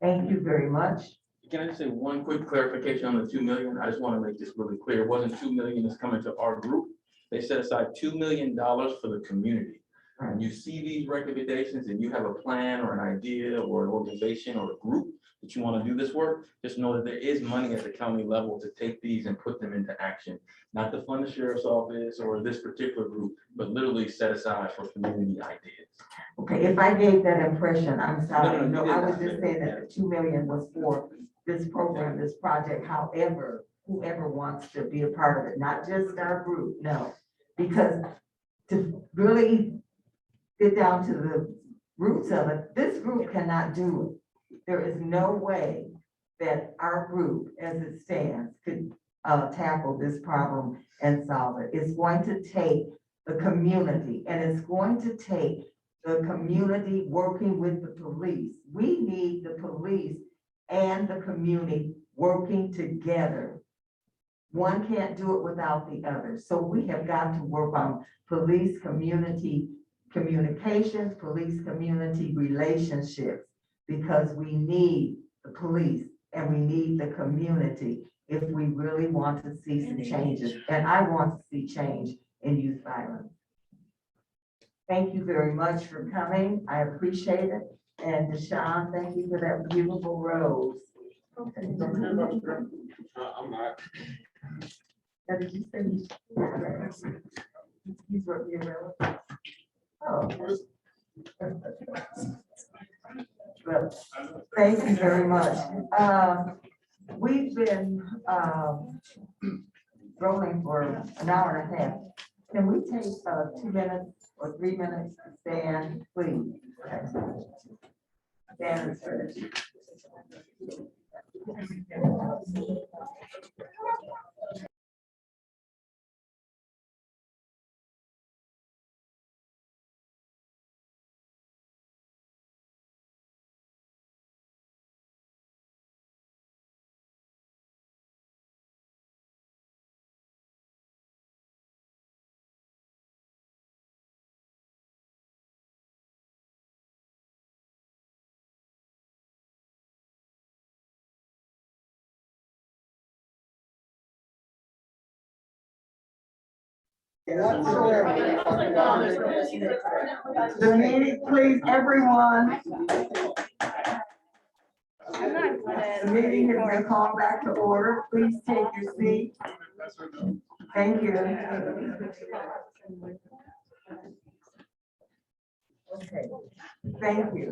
Thank you very much. Can I just say one quick clarification on the 2 million? I just want to make this really clear. It wasn't 2 million that's coming to our group. They set aside $2 million for the community. And you see these recommendations and you have a plan or an idea or an organization or a group that you want to do this work, just know that there is money at the county level to take these and put them into action. Not to fund the sheriff's office or this particular group, but literally set aside for community ideas. Okay, if I gave that impression, I'm sorry. No, No, you I did was not. just saying that the 2 million was for this program, this project, however, whoever wants to be a part of it, not just our group, no. Because to really get down to the roots of it, this group cannot do it. There is no way that our group, as it stands, could tackle this problem and solve it. It's going to take the community, and it's going to take the community working with the police. We need the police and the community working together. One can't do it without the other. So we have got to work on police community communications, police community relationships, because we need the police and we need the community if we really want to see some changes. And I want to see change in youth violence. Thank you very much for coming. I appreciate it. And Deshaun, thank you for that beautiful rose. I'm not. Now, did you say he's what you're relative? Oh. Well, thank you very much. We've been rolling for an hour and a half. Can we take 2 minutes or 3 minutes to stand, please? Stand is first. The meeting, please, everyone. The meeting has been called back to order. Please take your seat. Thank you. Okay, thank you.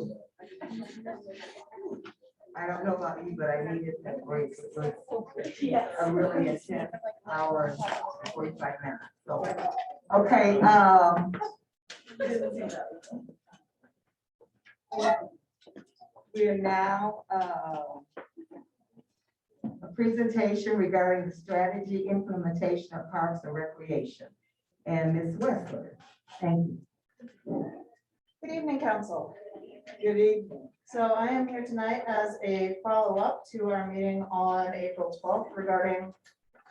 I don't know about you, but I needed that break. It was a really intense hour and 45 minutes. So, okay, we are now a presentation regarding the strategy implementation of Parks and Recreation. And Ms. Westler, thank you. Good evening, Council. Good evening. So I am here tonight as a follow-up to our meeting on April 12th regarding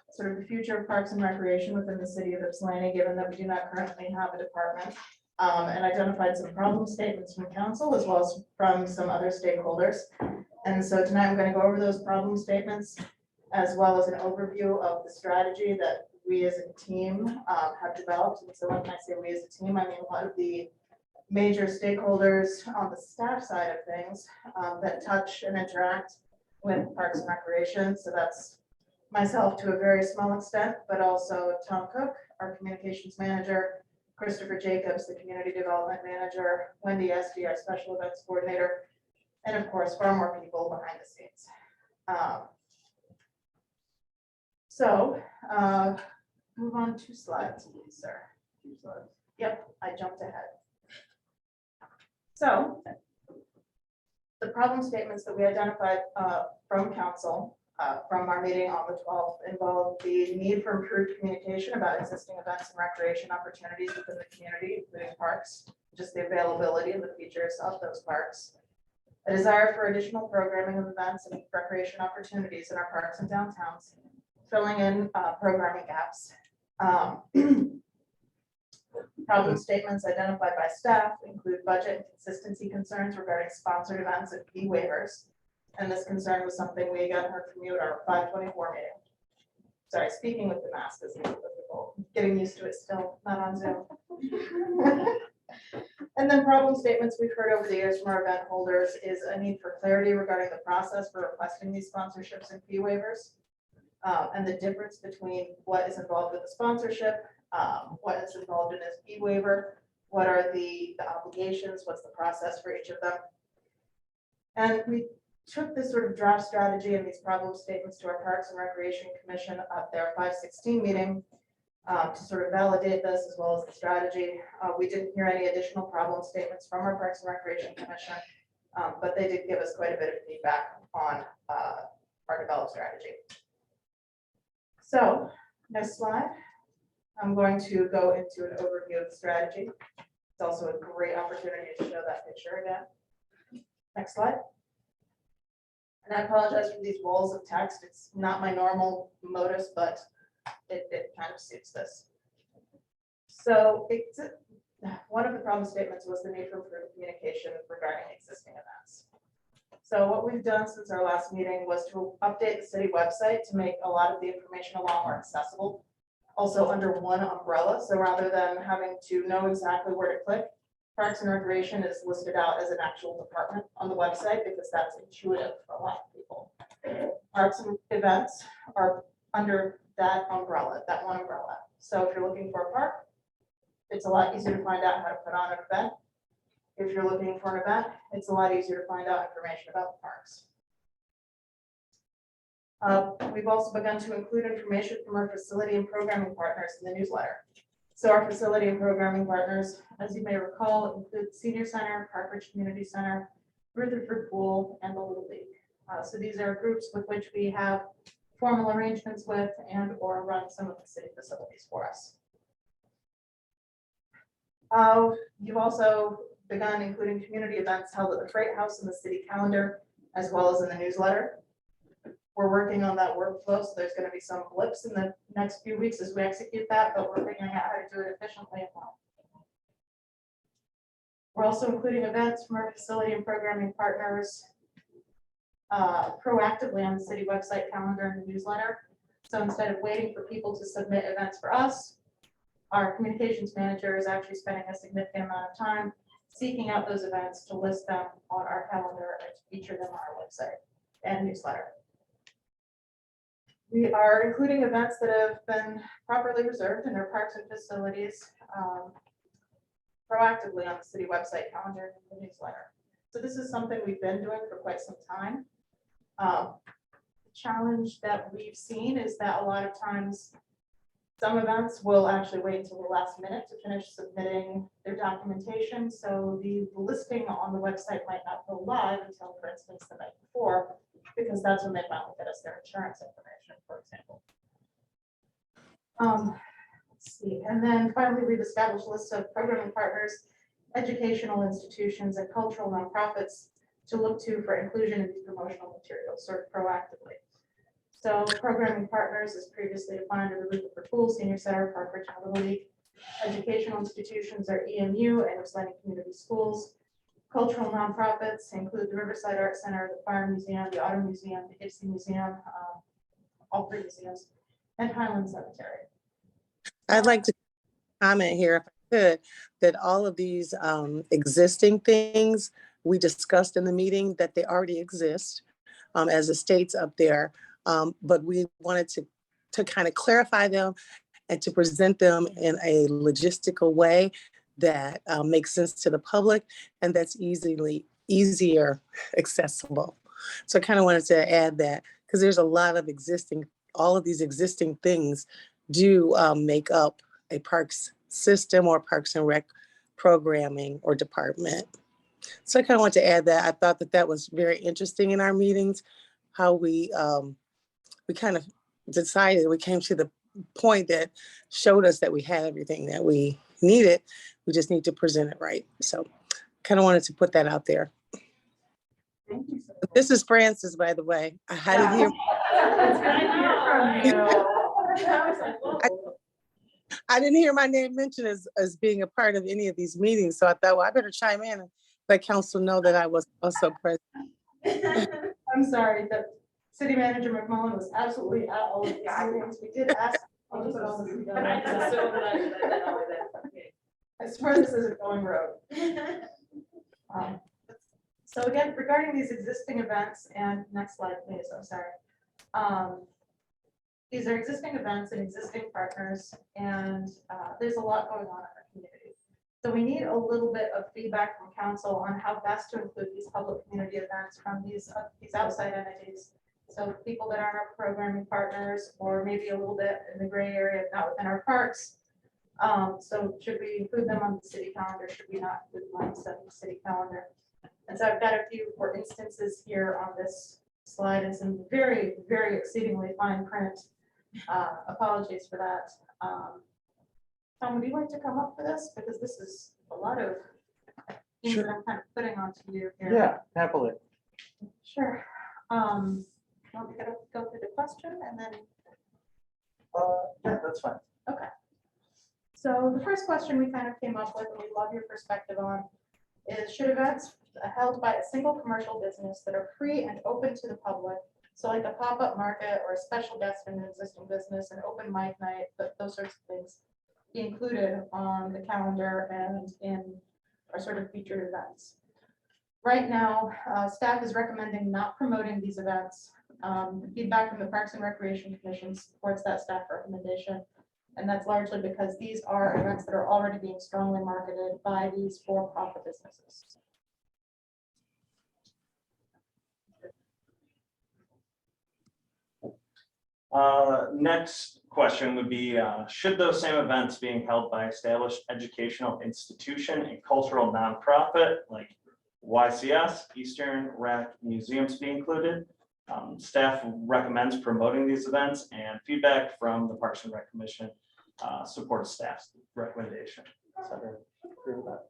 sort of the future of Parks and Recreation within the city of Ypsilanti, given that we do not currently have a department, and identified some problem statements from council as well as from some other stakeholders. And so tonight I'm going to go over those problem statements as well as an overview of the strategy that we as a team have developed. And so when I say we as a team, I mean a lot of the major stakeholders on the staff side of things that touch and interact with Parks and Recreation. So that's myself to a very small extent, but also Tom Cook, our communications manager, Christopher Jacobs, the community development manager, Wendy Esty, our special events coordinator, and of course, far more people behind the scenes. Move on 2 slides, please, sir. 2 slides. Yep, I jumped ahead. So the problem statements that we identified from council from our meeting on the 12th involve the need for improved communication about existing events and recreation opportunities within the community, including parks, just the availability and the features of those parks. A desire for additional programming of events and recreation opportunities in our parks and downtowns, filling in programming gaps. Problem statements identified by staff include budget and consistency concerns regarding sponsored events and fee waivers, And this concern was something we got heard from you at our 524 meeting. Sorry, speaking with the mask is difficult, getting used to it still, not on Zoom. And then problem statements we've heard over the years from our event holders is a need for clarity regarding the process for requesting these sponsorships and fee waivers. And the difference between what is involved with the sponsorship, what is involved in this fee waiver, what are the obligations, what's the process for each of them. And we took this sort of draft strategy and these problem statements to our Parks and Recreation Commission at their 516 meeting to sort of validate this as well as the strategy. We didn't hear any additional problem statements from our Parks and Recreation Commission, but they did give us quite a bit of feedback on our developed strategy. So next slide, I'm going to go into an overview of the strategy. It's also a great opportunity to show that picture again. Next slide. And I apologize for these walls of text. It's not my normal modus, but it kind of suits this. So it's, one of the problem statements was the need for improved communication regarding existing events. So what we've done since our last meeting was to update the city website to make a lot of the information a lot more accessible, also under one umbrella. So rather than having to know exactly where to click, Parks and Recreation is listed out as an actual department on the website because that's intuitive for a lot of people. Parks and events are under that umbrella, that one umbrella. So if you're looking for a park, it's a lot easier to find out how to put on an event. If you're looking for an event, it's a lot easier to find out information about the parks. We've also begun to include information from our facility and programming partners in the newsletter. So our facility and programming partners, as you may recall, include Senior Center, Parkridge Community Center, Rutherford Pool, and the Little League. So these are groups with which we have formal arrangements with and or run some of the city facilities for us. You've also begun including community events held at the Freight House in the city calendar, as well as in the newsletter. We're working on that workflow, so there's going to be some blips in the next few weeks as we execute that, but we're figuring out how to do it efficiently and well. We're also including events from our facility and programming partners proactively on the city website calendar and the newsletter. So instead of waiting for people to submit events for us, our communications manager is actually spending a significant amount of time seeking out those events to list them on our calendar and to feature them on our website and newsletter. We are including events that have been properly reserved in our parks and facilities proactively on the city website calendar and the newsletter. So this is something we've been doing for quite some time. The challenge that we've seen is that a lot of times some events will actually wait until the last minute to finish submitting their documentation. So the listing on the website might not go live until, for instance, the night before, because that's when they finally get us their insurance information, for example. Let's see, and then finally, we've established lists of programming partners, educational institutions, and cultural nonprofits to look to for inclusion in these promotional materials, sort of proactively. So programming partners is previously defined as the Rutherford Pool, Senior Center, Parkridge, and Little League. Educational institutions are EMU and Ypsilanti Community Schools. Cultural nonprofits include the Riverside Art Center, the Fire Museum, the Auto Museum, the Ipsy Museum, all three museums, and Highland Cemetery. I'd like to comment here, if I could, that all of these existing things we discussed in the meeting, that they already exist as it states up there. But we wanted to kind of clarify them and to present them in a logistical way that makes sense to the public and that's easier accessible. So I kind of wanted to add that because there's a lot of all of these existing things do make up a parks system or Parks and Rec programming or department. So I kind of want to add that. I thought that was very interesting in our meetings, how we kind of decided, we came to the point that showed us that we had everything that we needed. We just need to present it right. So kind of wanted to put that out there. Thank you so much. This is Francis, by the way. I didn't hear. I didn't hear my name mentioned as being a part of any of these meetings. So I thought, well, I better chime in and let council know that I was also present. I'm sorry, that City Manager McMullen was absolutely at all of these meetings. We did ask. I'll put all this together. I just assumed that. I swear this isn't going road. So again, regarding these existing events, and next slide, please, I'm sorry. These are existing events and existing partners, and there's a lot going on in our community. So we need a little bit of feedback from council on how best to include these public community events from these outside entities. So people that aren't our programming partners, or maybe a little bit in the gray area, not within our parks. So should we include them on the city calendar? Should we not include them on the city calendar? And so I've got a few more instances here on this slide and some very, very exceedingly fine print. Apologies for that. Tom, would you like to come up for this? Because this is a lot of things that I'm kind of putting onto you here. Yeah, happily. Sure. Want me to go through the question and then? Yeah, that's fine. Okay. So the first question we kind of came up with, and we love your perspective on, is should events held by a single commercial business that are free and open to the public, so like a pop-up market or a special guest in an existing business, an open mic night, those sorts of things, be included on the calendar and in our sort of featured events? Right now, staff is recommending not promoting these events. Feedback from the Parks and Recreation Commission supports that staff recommendation. And that's largely because these are events that are already being strongly marketed by these for-profit businesses. Next question would be, should those same events being held by established educational institution and cultural nonprofit like YCS, Eastern Rec Museums be included? Staff recommends promoting these events, and feedback from the Parks and Rec Commission supports staff's recommendation. Agree with that?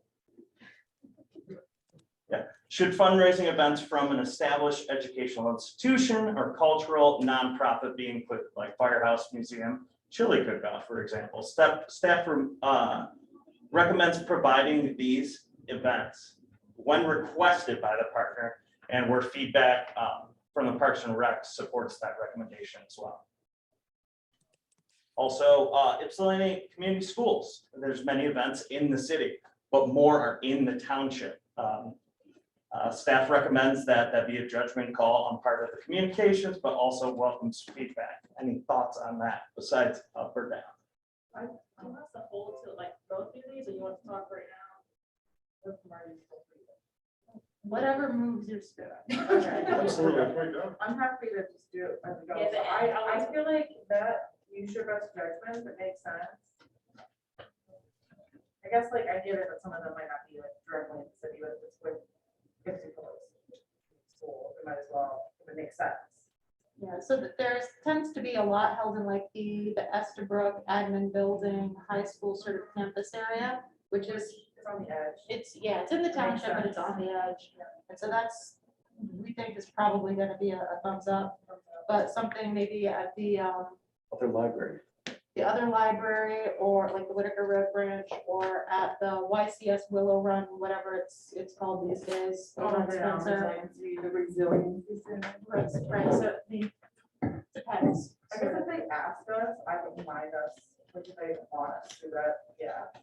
Yeah. Should fundraising events from an established educational institution or cultural nonprofit be included, like Firehouse Museum, Chili Cook-Off, for example? Staff recommends providing these events when requested by the partner, and where feedback from the Parks and Rec supports that recommendation as well. Also, Ypsilanti Community Schools. There's many events in the city, but more are in the township. Staff recommends that be a judgment call on part of the communications, but also welcomes feedback. Any thoughts on that besides up or down? I want us to hold to like both of these, or you want to talk right now? Whatever moves your spirit. Absolutely. I'm happy to just do it as we go. Yeah, So I feel like that use your best judgment, that makes sense. I guess like I get it that some of them might not be like directly in the city, but if it's with school, it might as well, if it makes sense. Yeah, so that there tends to be a lot held in like the Estabrook admin building, high school sort of campus area, which is It's on the edge. it's in the township, but it's on the edge. And so that's, we think is probably gonna be a thumbs up, but something maybe at the Other library. other library, or like the Whitaker Road branch, or at the YCS Willow Run, whatever it's called these days. over in Spencer. The resiliency. Right, right, so the depends. I guess if they ask us, I don't mind us, like if they want us to do that, yeah.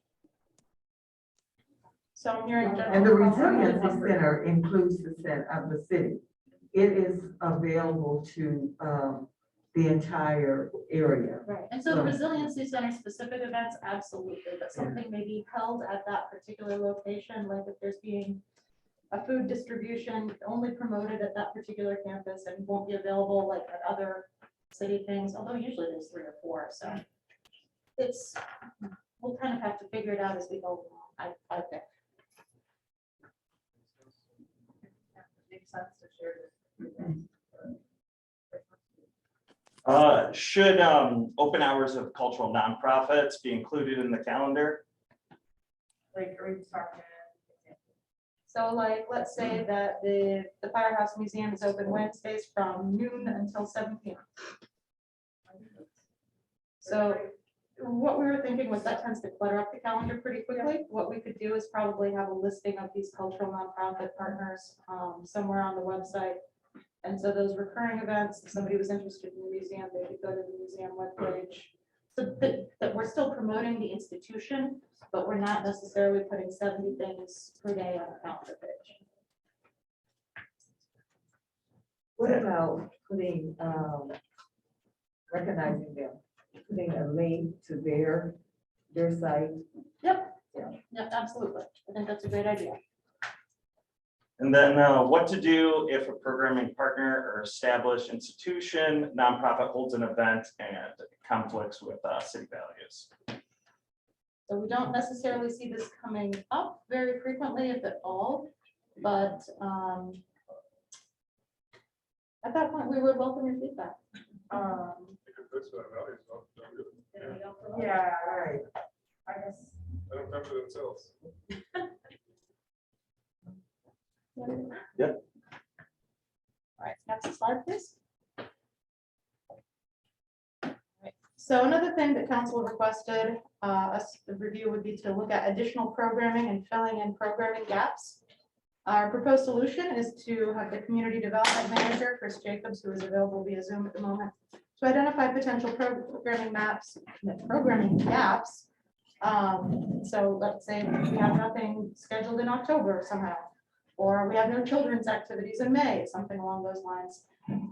So I'm hearing. And the resiliency center includes the center of the city. It is available to the entire area. Right, and so the resiliency center specific events, absolutely, but something may be held at that particular location, like if there's being a food distribution only promoted at that particular campus and won't be available like at other city things, although usually there's 3 or 4, so it's, we'll kind of have to figure it out as we go along, I think. Makes sense to share this. Should open hours of cultural nonprofits be included in the calendar? Like, are we talking? So like, let's say that the Firehouse Museum is open Wednesdays from noon until 7 p.m. So what we were thinking was that tends to clutter up the calendar pretty quickly. What we could do is probably have a listing of these cultural nonprofit partners somewhere on the website. And so those recurring events, if somebody was interested in the museum, they could go to the museum webpage. So that we're still promoting the institution, but we're not necessarily putting 70 things per day on a calendar page. What about putting, recognizing them, putting a link to their site? Yep, Yeah. yep, absolutely. I think that's a great idea. And then what to do if a programming partner or established institution, nonprofit holds an event and conflicts with city values. So we don't necessarily see this coming up very frequently, if at all, but at that point, we would welcome your feedback. Yeah, right. I guess. They don't come for themselves. Yep. All right, next slide, please. So another thing that council requested us to review would be to look at additional programming and filling in programming gaps. Our proposed solution is to have the community development manager, Chris Jacobs, who is available via Zoom at the moment, to identify potential programming gaps. So let's say we have nothing scheduled in October somehow, or we have no children's activities in May, something along those lines,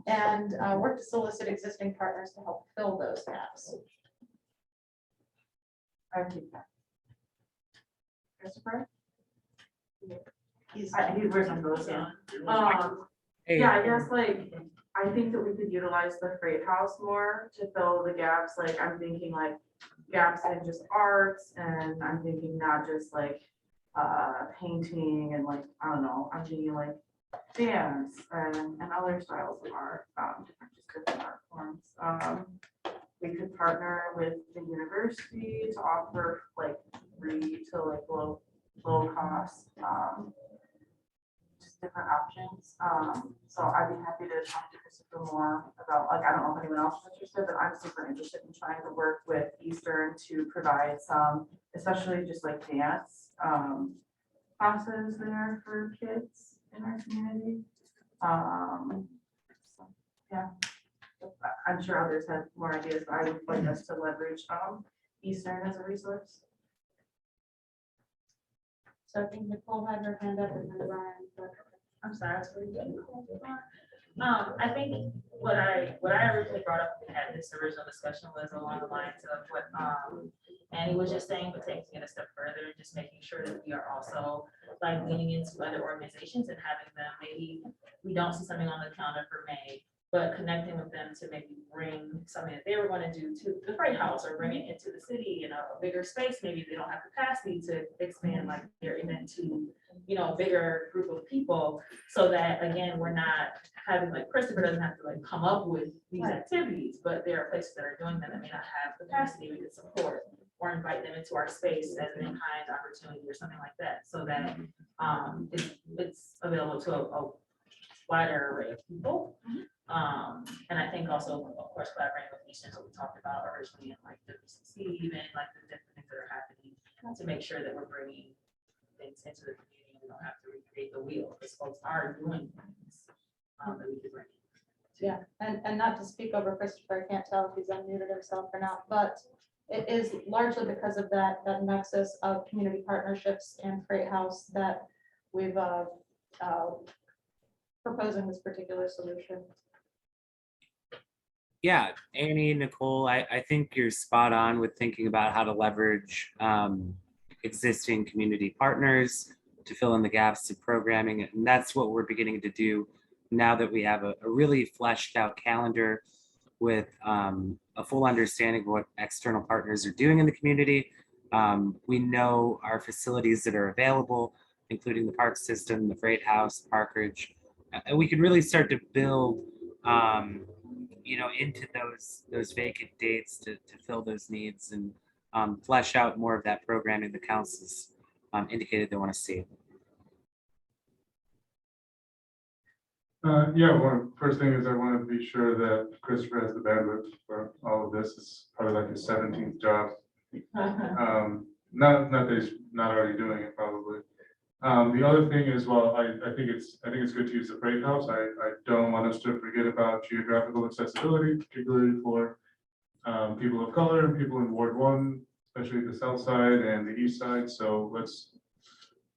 and work to solicit existing partners to help fill those gaps. Christopher? He's where's my voice on? Yeah, I guess like, I think that we could utilize the Freight House more to fill the gaps. Like, I'm thinking like gaps in just arts, and I'm thinking not just like painting and like, I don't know, I'm thinking like dance and other styles of art, different art forms. We could partner with the university to offer like free to like low cost, just different options. So I'd be happy to talk to Christopher more about, like, I don't know if anyone else is interested, but I'm super interested in trying to work with Eastern to provide some, especially just like dance classes there for kids in our community. So, yeah, I'm sure others have more ideas, but I would like us to leverage Eastern as a resource. So I think Nicole had her hand up and then Ryan. I'm sorry, I was really getting called on. I think what I originally brought up when we had this original discussion was along the lines of what Annie was just saying, but taking it a step further, just making sure that we are also like leaning into other organizations and having them, maybe we don't see something on the calendar for May, but connecting with them to maybe bring something that they were going to do to the Freight House or bring it into the city in a bigger space. Maybe they don't have capacity to expand like their event to, you know, a bigger group of people, so that again, we're not having like Christopher doesn't have to like come up with these activities, but there are places that are doing them that may not have capacity we can support or invite them into our space as an in-kind opportunity or something like that, so that it's available to a wider array of people. And I think also, of course, collaborating with Eastern, what we talked about originally, and like the WCC, even like the different things that are happening, to make sure that we're bringing things into the community. We don't have to recreate the wheel, because folks are doing things that we can bring. Yeah, and not to speak over Christopher, I can't tell if he's unmuted himself or not, but it is largely because of that nexus of community partnerships and Freight House that we've proposing this particular solution. Yeah, Annie, Nicole, I think you're spot on with thinking about how to leverage existing community partners to fill in the gaps of programming. And that's what we're beginning to do now that we have a really fleshed out calendar with a full understanding of what external partners are doing in the community. We know our facilities that are available, including the park system, the Freight House, Parkridge, and we can really start to build you know, into those vacant dates to fill those needs and flesh out more of that programming the council's indicated they want to see. Yeah, first thing is I want to be sure that Christopher has the bandwidth for all of this. It's probably like his 17th job. Not that he's not already doing it, probably. The other thing is, well, I think it's good to use the Freight House. I don't want us to forget about geographical accessibility, particularly for people of color and people in Ward 1, especially the south side and the east side. So let's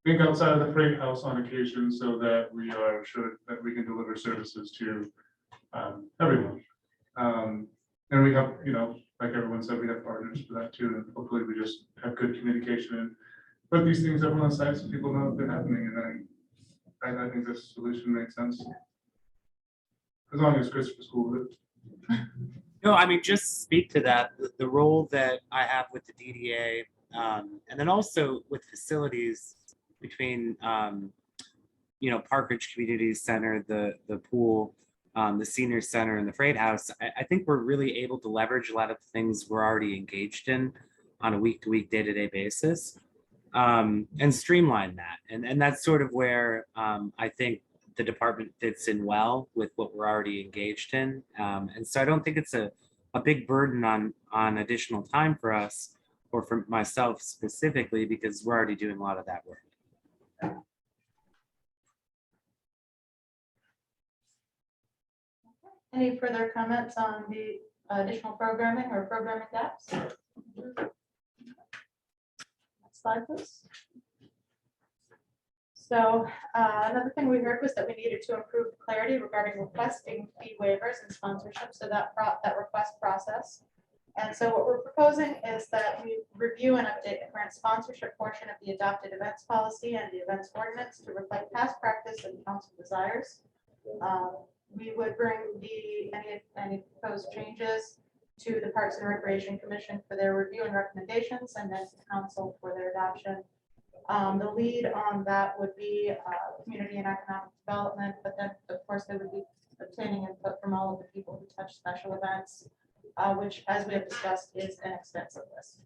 think outside of the Freight House on occasion so that we are sure that we can deliver services to everyone. And we have, like everyone said, we have partners for that too. And hopefully we just have good communication and put these things up on the site so people know that they're happening. And I think this solution makes sense. As long as Christopher's cool with it. No, I mean, just speak to that, the role that I have with the DDA, and then also with facilities between, Park Ridge Community Center, the pool, the senior center and the Freight House. I think we're really able to leverage a lot of the things we're already engaged in on a week-to-week, day-to-day basis, and streamline that. And that's sort of where I think the department fits in well with what we're already engaged in. And so I don't think it's a big burden on additional time for us or for myself specifically, because we're already doing a lot of that work. Any further comments on the additional programming or programming gaps? Next slide, please. So another thing we heard was that we needed to improve clarity regarding requesting fee waivers and sponsorship, so that request process. And so what we're proposing is that we review and update the current sponsorship portion of the adopted events policy and the events ordinance to reflect past practice and council desires. We would bring any proposed changes to the Parks and Recreation Commission for their review and recommendations, and then to council for their adoption. The lead on that would be community and economic development, but then of course they would be obtaining input from all of the people who touch special events, which, as we have discussed, is an extensive list.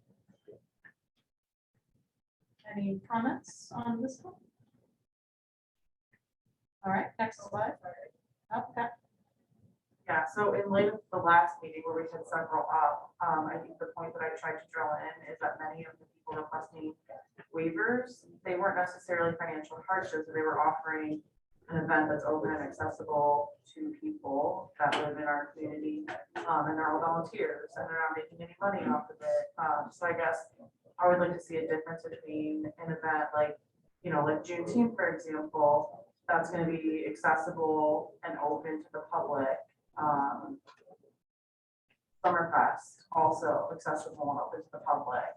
Any comments on this one? All right, next slide. Okay. Yeah, so in light of the last meeting where we had several up, I think the point that I tried to drill in is that many of the people requesting waivers, they weren't necessarily financial hardships, they were offering an event that's open and accessible to people that live in our community, and they're all volunteers and they're not making any money off of it. So I guess I would like to see a difference between an event like, like Juneteenth, for example, that's going to be accessible and open to the public. Summerfest also accessible and open to the public.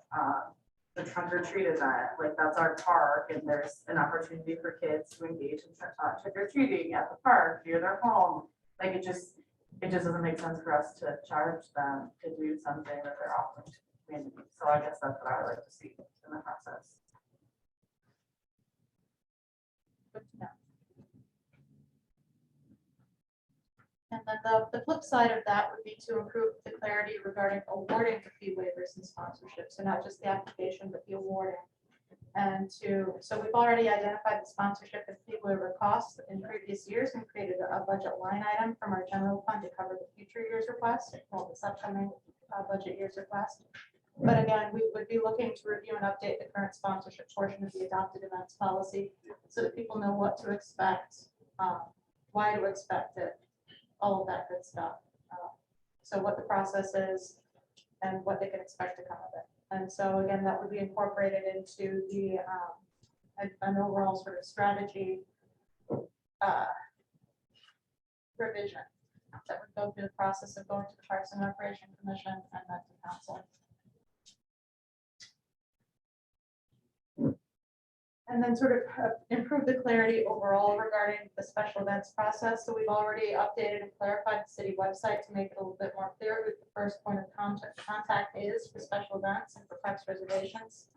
The trunk or treat event, like that's our park, and there's an opportunity for kids to engage in trick or treating at the park near their home. Like it just doesn't make sense for us to charge them to do something that they're offering to the community. So I guess that's what I would like to see in the process. Good to know. And then the flip side of that would be to improve the clarity regarding awarding the fee waivers and sponsorship. So not just the application, but the awarding. And so we've already identified the sponsorship and fee waiver costs in previous years and created a budget line item from our general fund to cover the future year's request, well, this upcoming budget year's request. But again, we would be looking to review and update the current sponsorship portion of the adopted events policy so that people know what to expect, why to expect it, all of that good stuff. So what the process is and what they can expect to come of it. And so again, that would be incorporated into the an overall sort of strategy revision that would go through the process of going to the Parks and Recreation Commission and then to council. And then sort of improve the clarity overall regarding the special events process. So we've already updated and clarified the city website to make it a little bit more clear who the first point of contact is for special events and for Parks reservations.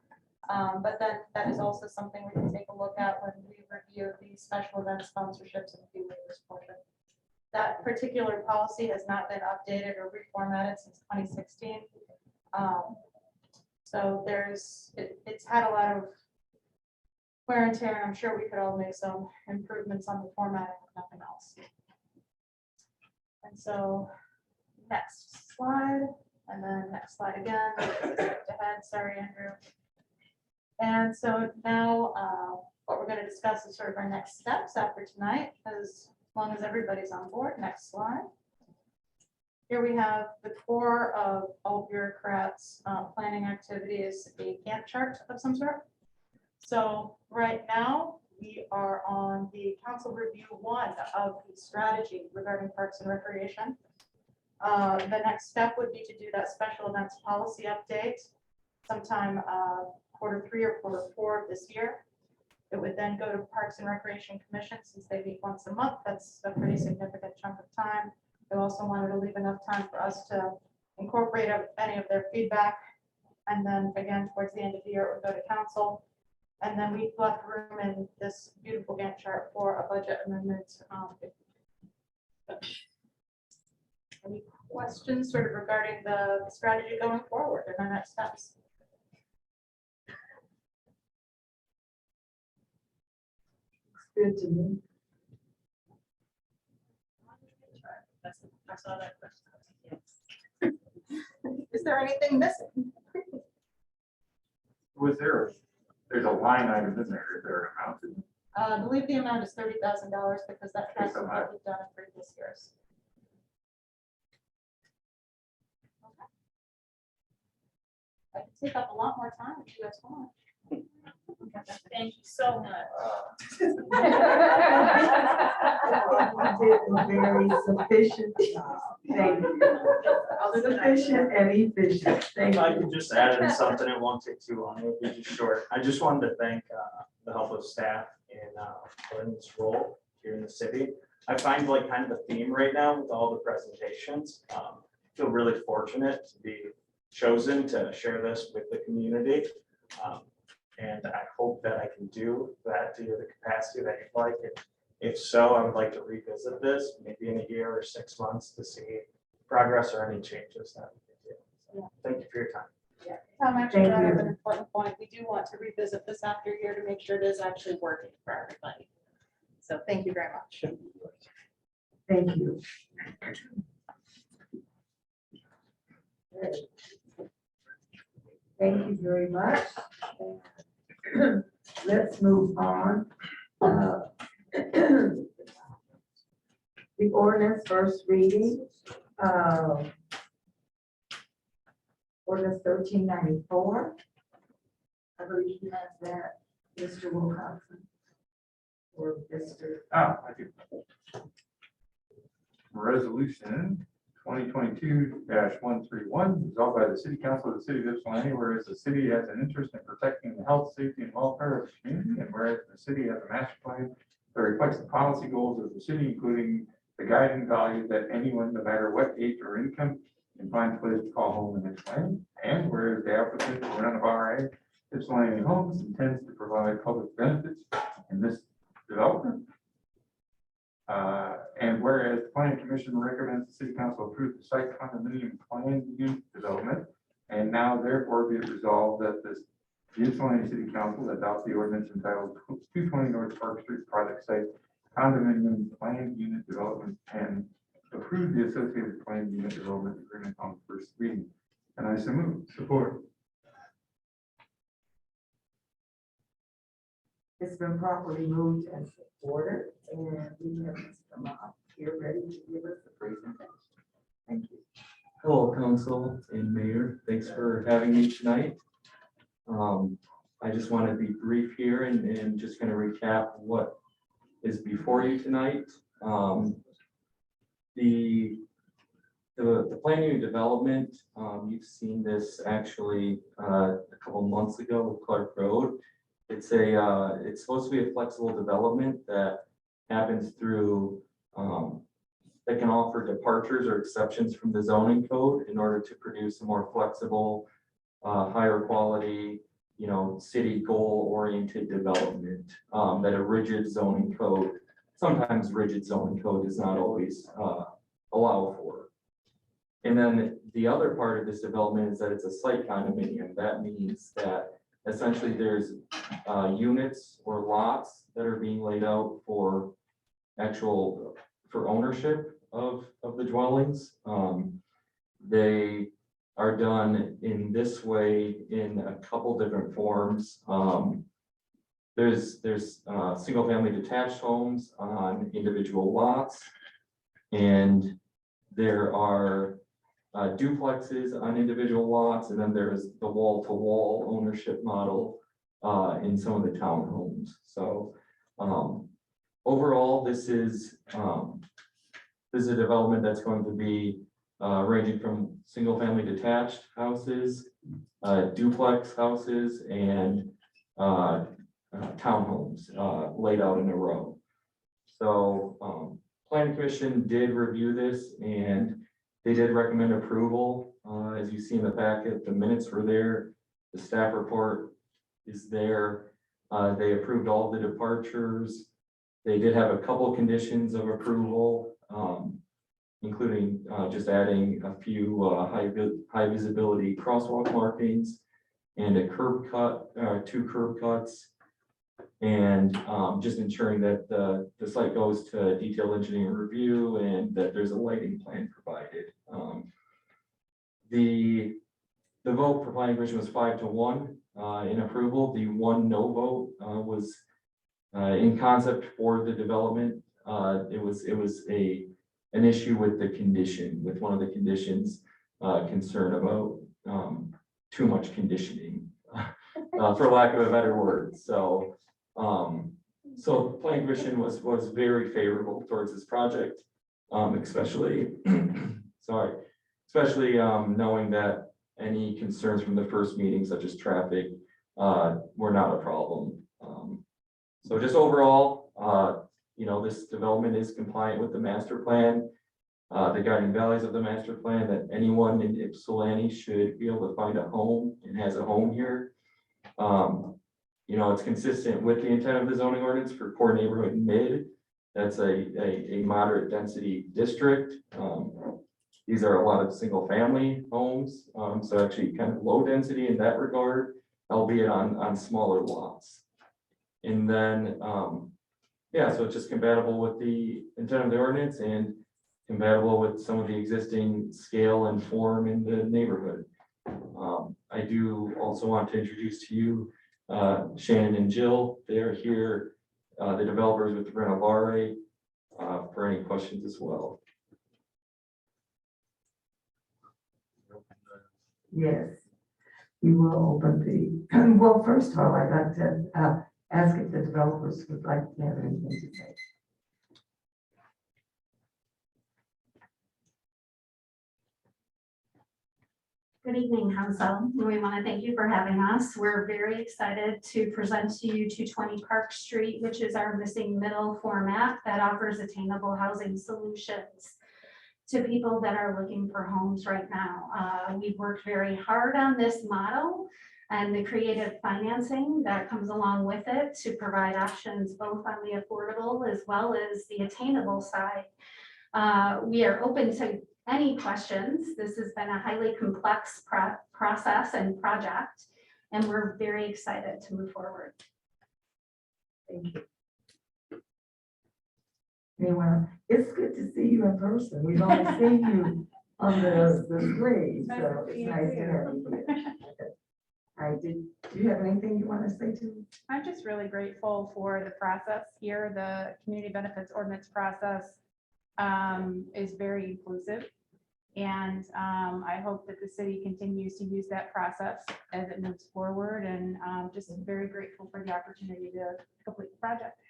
But then that is also something we can take a look at when we review the special event sponsorships and fee waivers portion. That particular policy has not been updated or reformatted since 2016. So it's had a lot of wear and tear. I'm sure we could all make some improvements on the formatting, if nothing else. And so, next slide, and then next slide again. Skipped ahead, sorry, Andrew. And so now, what we're going to discuss is sort of our next steps after tonight, as long as everybody's on board. Next slide. Here we have the core of all bureaucrats' planning activities, a Gantt chart of some sort. So right now, we are on the council review 1 of the strategy regarding parks and recreation. The next step would be to do that special events policy update sometime Q3 or Q4 of this year. It would then go to Parks and Recreation Commission since they meet once a month. That's a pretty significant chunk of time. They also wanted to leave enough time for us to incorporate any of their feedback. And then again, towards the end of the year, it would go to council. And then we left room in this beautiful Gantt chart for a budget amendment. Any questions sort of regarding the strategy going forward and our next steps? Good to me. I saw that question. Is there anything missing? Was there's a line item in there, is there an amount? I believe the amount is $30,000 because that tracks with what we've done in previous years. Okay. I can take up a lot more time if you guys want. Thank you so much. Very sufficient job. Thank you. Sufficient and efficient. Thank If I you. could just add in something, it won't take too long, it'll be just short. I just wanted to thank the help of staff in this role here in the city. I find like kind of the theme right now with all the presentations. Feel really fortunate to be chosen to share this with the community. And I hope that I can do that to the capacity that you'd like. If so, I would like to revisit this maybe in a year or 6 months to see progress or any changes that we can do. So, thank you for your time. Tom actually Thank brought up you. an important point. We do want to revisit this after a year to make sure it is actually working for everybody. So thank you very much. Thank you. Thank you very much. Let's move on. The ordinance first reading. Ordinance 1394. I believe you have that, Mr. Wilcoxon. Or Mr. I do. Resolution 2022-131, resolved by the City Council of the City of Ypsilanti, whereas the city has an interest in protecting the health, safety, and welfare of the community, and whereas the city has a master plan that reflects the policy goals of the city, including the guiding value that anyone, no matter what age or income, can find a place to call home in Ypsilanti, and whereas the applicant for Renovare Ypsilanti Homes intends to provide public benefits in this development. And whereas the planning commission recommends the city council approve the site condominium plan unit development, and now therefore be it resolved that the Ypsilanti City Council adopt the ordinance entitled 220 North Park Street Project Site Condominium Plan Unit Development and approve the associated plan unit development agreement on first reading. And I so move. Support. It's been properly moved and supported, and we have Mr. Mott here ready to give us the presentation. Thank you. Hello, council and mayor. Thanks for having me tonight. I just want to be brief here and just going to recap what is before you tonight. The plan unit development, you've seen this actually a couple months ago with Clark Road. It's supposed to be a flexible development that happens through, that can offer departures or exceptions from the zoning code in order to produce a more flexible, higher quality, city goal oriented development that a rigid zoning code, sometimes rigid zoning code does not always allow for. And then the other part of this development is that it's a site condominium. That means that essentially there's units or lots that are being laid out for for ownership of the dwellings. They are done in this way in a couple different forms. There's single family detached homes on individual lots. And there are duplexes on individual lots, and then there's the wall-to-wall ownership model in some of the townhomes. So overall, this is a development that's going to be ranging from single-family detached houses, duplex houses, and townhomes laid out in a row. So Planning Commission did review this and they did recommend approval. As you see in the packet, the minutes were there, the staff report is there. They approved all the departures. They did have a couple conditions of approval, including just adding a few high visibility crosswalk markings and a curb cut, 2 curb cuts. And just ensuring that the site goes to detailed engineering review and that there's a lighting plan provided. The vote for Planning Commission was 5-1 in approval. The 1 no vote was in concept for the development. It was an issue with the condition, with one of the conditions, concern about too much conditioning, for lack of a better word. So the Planning Commission was very favorable towards this project, especially knowing that any concerns from the first meeting, such as traffic, were not a problem. So just overall, this development is compliant with the master plan, the guiding values of the master plan, that anyone in Ypsilanti should be able to find a home and has a home here. It's consistent with the intent of the zoning ordinance for core neighborhood mid. That's a moderate density district. These are a lot of single family homes. So actually kind of low density in that regard, albeit on smaller lots. And then, so it's just compatible with the intent of the ordinance and compatible with some of the existing scale and form in the neighborhood. I do also want to introduce to you Shannon and Jill. They are here, the developers with Renovare, for any questions as well. Yes, we will open the, well, first of all, I'd like to ask if the developers would like to have anything to say. Good evening, Council. We want to thank you for having us. We're very excited to present to you 220 Park Street, which is our missing middle format that offers attainable housing solutions to people that are looking for homes right now. We've worked very hard on this model and the creative financing that comes along with it to provide options both on the affordable as well as the attainable side. We are open to any questions. This has been a highly complex process and project, and we're very excited to move forward. Thank you. Anyone? It's good to see you in person. We've only seen you on the screen, so it's nice to have you here. Do you have anything you want to say to me? I'm just really grateful for the process here. The community benefits ordinance process is very inclusive. And I hope that the city continues to use that process as it moves forward, and just very grateful for the opportunity to complete the project.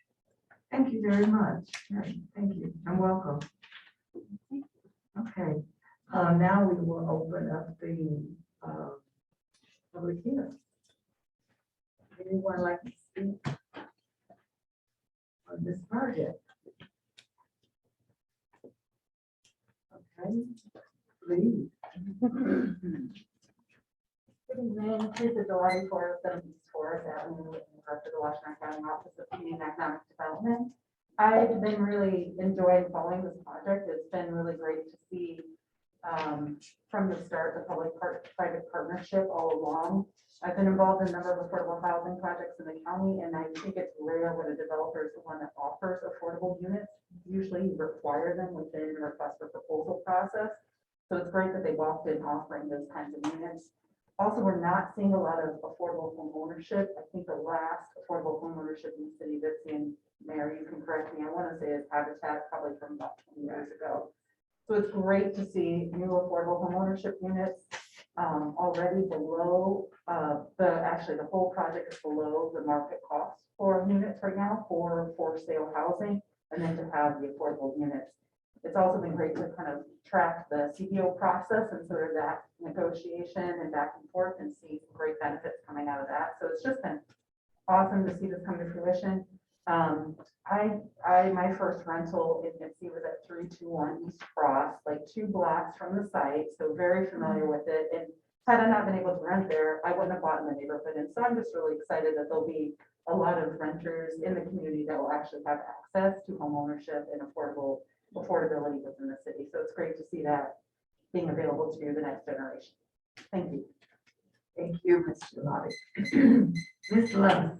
Thank you very much. Thank you. And welcome. Okay. Now we will open up the public hearing. Anyone like to speak on this project? Okay. Please. Good evening, Teresa Delay for 70 Forest Avenue, and the rest of the Washington County Office of Community and Economic Development. I've been really enjoying following this project. It's been really great to see from the start the public-private partnership all along. I've been involved in a number of affordable housing projects in the county, and I think it's rare when a developer is the one that offers affordable units. Usually you require them within the request for proposal process. So it's great that they walked in offering those kinds of units. Also, we're not seeing a lot of affordable home ownership. I think the last affordable home ownership in the city that's in, Mary, you can correct me, I want to say is Habitat, probably from about 20 years ago. So it's great to see new affordable home ownership units already below, actually the whole project is below the market cost for units right now for sale housing, and then to have the affordable units. It's also been great to kind of track the CBO process and sort of that negotiation and back and forth and see some great benefits coming out of that. So it's just been awesome to see this come to fruition. My first rental in Nipsey was at 321 East Cross, like 2 blocks from the site, so very familiar with it. And had I not been able to rent there, I wouldn't have bought in the neighborhood. And so I'm just really excited that there'll be a lot of renters in the community that will actually have access to home ownership and affordability within the city. So it's great to see that being available to the next generation. Thank you. Thank you, Ms. Jalali. Ms. Love.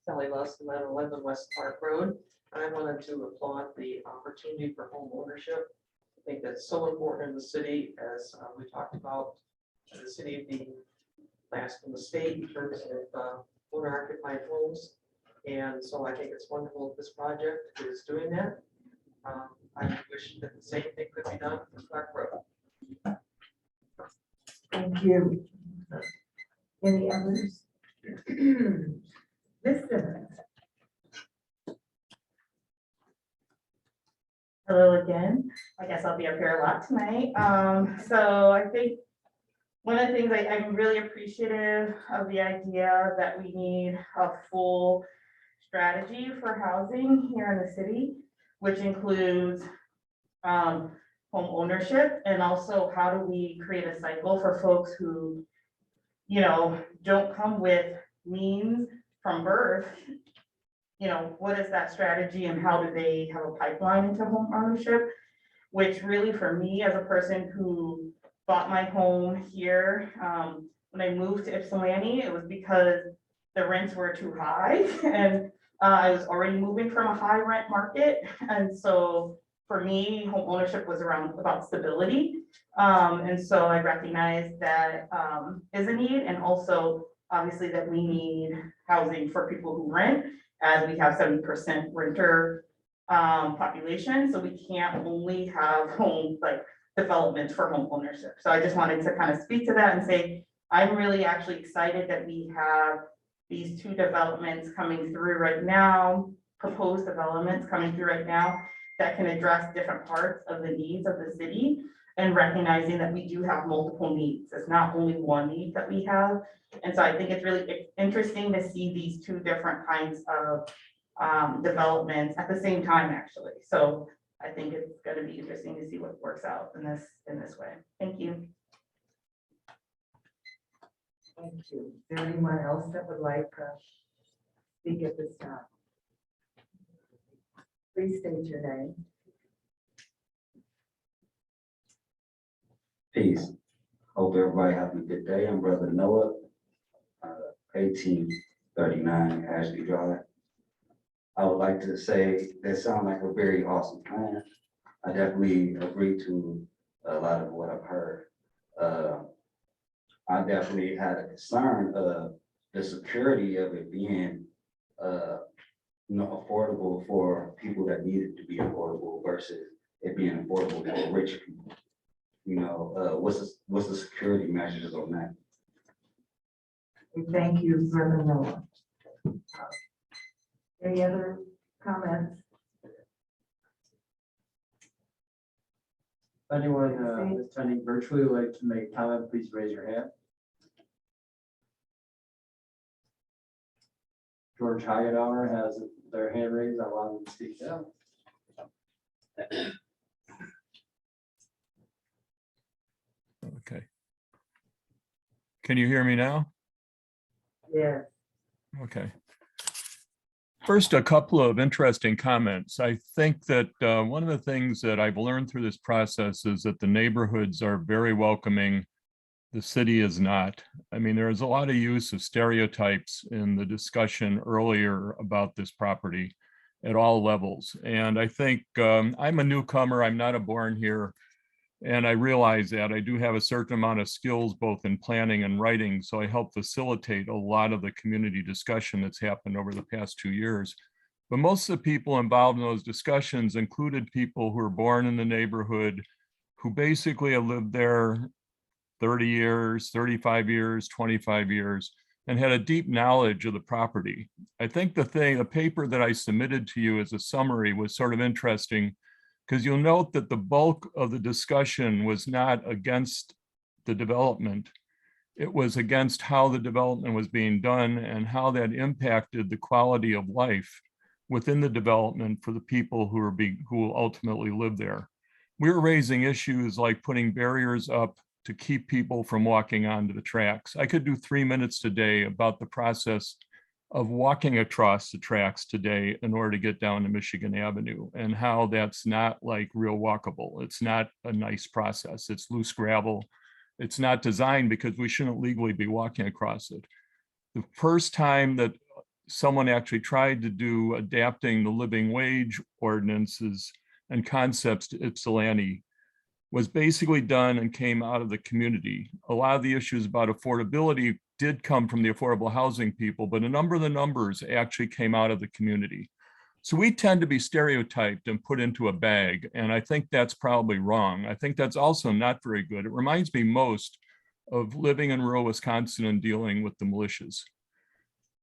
Sally Lawson, 911 West Park Road. I wanted to applaud the opportunity for home ownership. I think that's so important in the city, as we talked about the city being last in the state in terms of owner occupied homes. And so I think it's wonderful that this project is doing that. I wish that the same thing could be done for Clark Road. Thank you. Any others? Ms. Simmons. Hello again. I guess I'll be up here a lot tonight. So I think one of the things I'm really appreciative of the idea that we need a full strategy for housing here in the city, which includes home ownership, and also how do we create a cycle for folks who, don't come with means from birth. What is that strategy and how do they have a pipeline into home ownership? Which really for me as a person who bought my home here, when I moved to Ypsilanti, it was because the rents were too high and I was already moving from a high rent market. And so for me, home ownership was about stability. And so I recognized that is a need, and also obviously that we need housing for people who rent, as we have 70% renter population. So we can't only have home development for home ownership. So I just wanted to kind of speak to that and say, I'm really actually excited that we have these 2 developments coming through right now, proposed developments coming through right now that can address different parts of the needs of the city, and recognizing that we do have multiple needs. It's not only one need that we have. And so I think it's really interesting to see these 2 different kinds of developments at the same time, actually. So I think it's going to be interesting to see what works out in this way. Thank you. Thank you. Is there anyone else that would like to speak at this time? Please state your name. Peace. Hope everybody have a good day. I'm Brother Noah, 1839 Ashley Drive. I would like to say that sounds like a very awesome plan. I definitely agree to a lot of what I've heard. I definitely had a concern of the security of it being affordable for people that need it to be affordable versus it being affordable for rich people. What's the security measures on that? Thank you, Brother Noah. Any other comments? Anyone attending virtually would like to make comment, please raise your hand. George Hagedauer has their hand raised. I allow them to speak now. Okay. Can you hear me now? Yeah. Okay. First, a couple of interesting comments. I think that one of the things that I've learned through this process is that the neighborhoods are very welcoming. The city is not. I mean, there is a lot of use of stereotypes in the discussion earlier about this property at all levels. And I think I'm a newcomer. I'm not a born here. And I realize that I do have a certain amount of skills, both in planning and writing. So I help facilitate a lot of the community discussion that's happened over the past 2 years. But most of the people involved in those discussions included people who were born in the neighborhood, who basically have lived there 30 years, 35 years, 25 years, and had a deep knowledge of the property. I think the paper that I submitted to you as a summary was sort of interesting, because you'll note that the bulk of the discussion was not against the development. It was against how the development was being done and how that impacted the quality of life within the development for the people who ultimately live there. We were raising issues like putting barriers up to keep people from walking onto the tracks. I could do 3 minutes today about the process of walking across the tracks today in order to get down to Michigan Avenue, and how that's not like real walkable. It's not a nice process. It's loose gravel. It's not designed because we shouldn't legally be walking across it. The first time that someone actually tried to do adapting the living wage ordinances and concepts to Ypsilanti was basically done and came out of the community. A lot of the issues about affordability did come from the affordable housing people, but a number of the numbers actually came out of the community. So we tend to be stereotyped and put into a bag, and I think that's probably wrong. I think that's also not very good. It reminds me most of living in rural Wisconsin and dealing with the militias.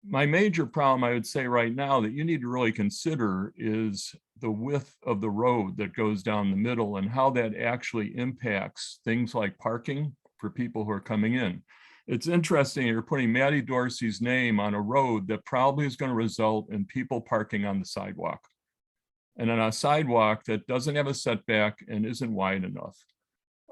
My major problem, I would say right now, that you need to really consider is the width of the road that goes down the middle and how that actually impacts things like parking for people who are coming in. It's interesting, you're putting Matty Dorsey's name on a road that probably is going to result in people parking on the sidewalk, and on a sidewalk that doesn't have a setback and isn't wide enough.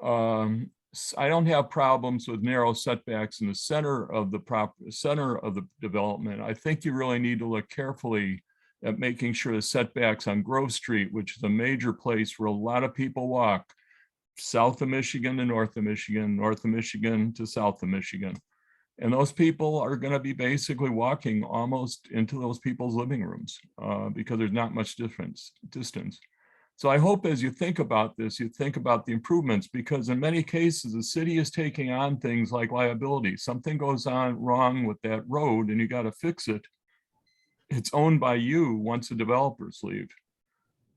I don't have problems with narrow setbacks in the center of the development. I think you really need to look carefully at making sure the setbacks on Grove Street, which is a major place where a lot of people walk, south of Michigan to north of Michigan, north of Michigan to south of Michigan. And those people are going to be basically walking almost into those people's living rooms because there's not much distance. So I hope as you think about this, you think about the improvements, because in many cases, the city is taking on things like liability. Something goes on wrong with that road and you got to fix it. It's owned by you once the developers leave.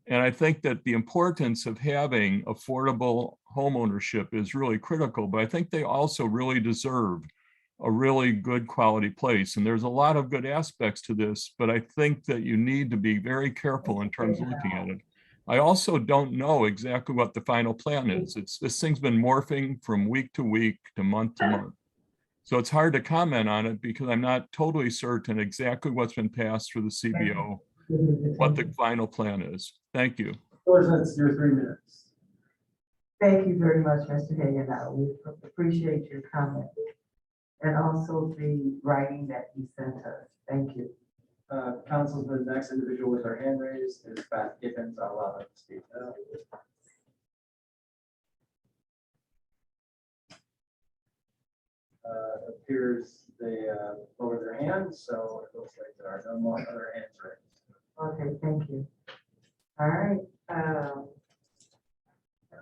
And I think that the importance of having affordable home ownership is really critical, but I think they also really deserve a really good quality place. And there's a lot of good aspects to this, but I think that you need to be very careful in terms of looking at it. I also don't know exactly what the final plan is. This thing's been morphing from week to week to month. So it's hard to comment on it because I'm not totally certain exactly what's been passed through the CBO, what the final plan is. Thank you. That's your 3 minutes. Thank you very much, Mr. Hagan. We appreciate your comment and also the writing that you sent us. Thank you. Council, the next individual with their hand raised is Beth Gibbons. I'll allow them to speak now. Appears they lowered their hands, so it looks like there are no more other hands raised. Okay, thank you. All right.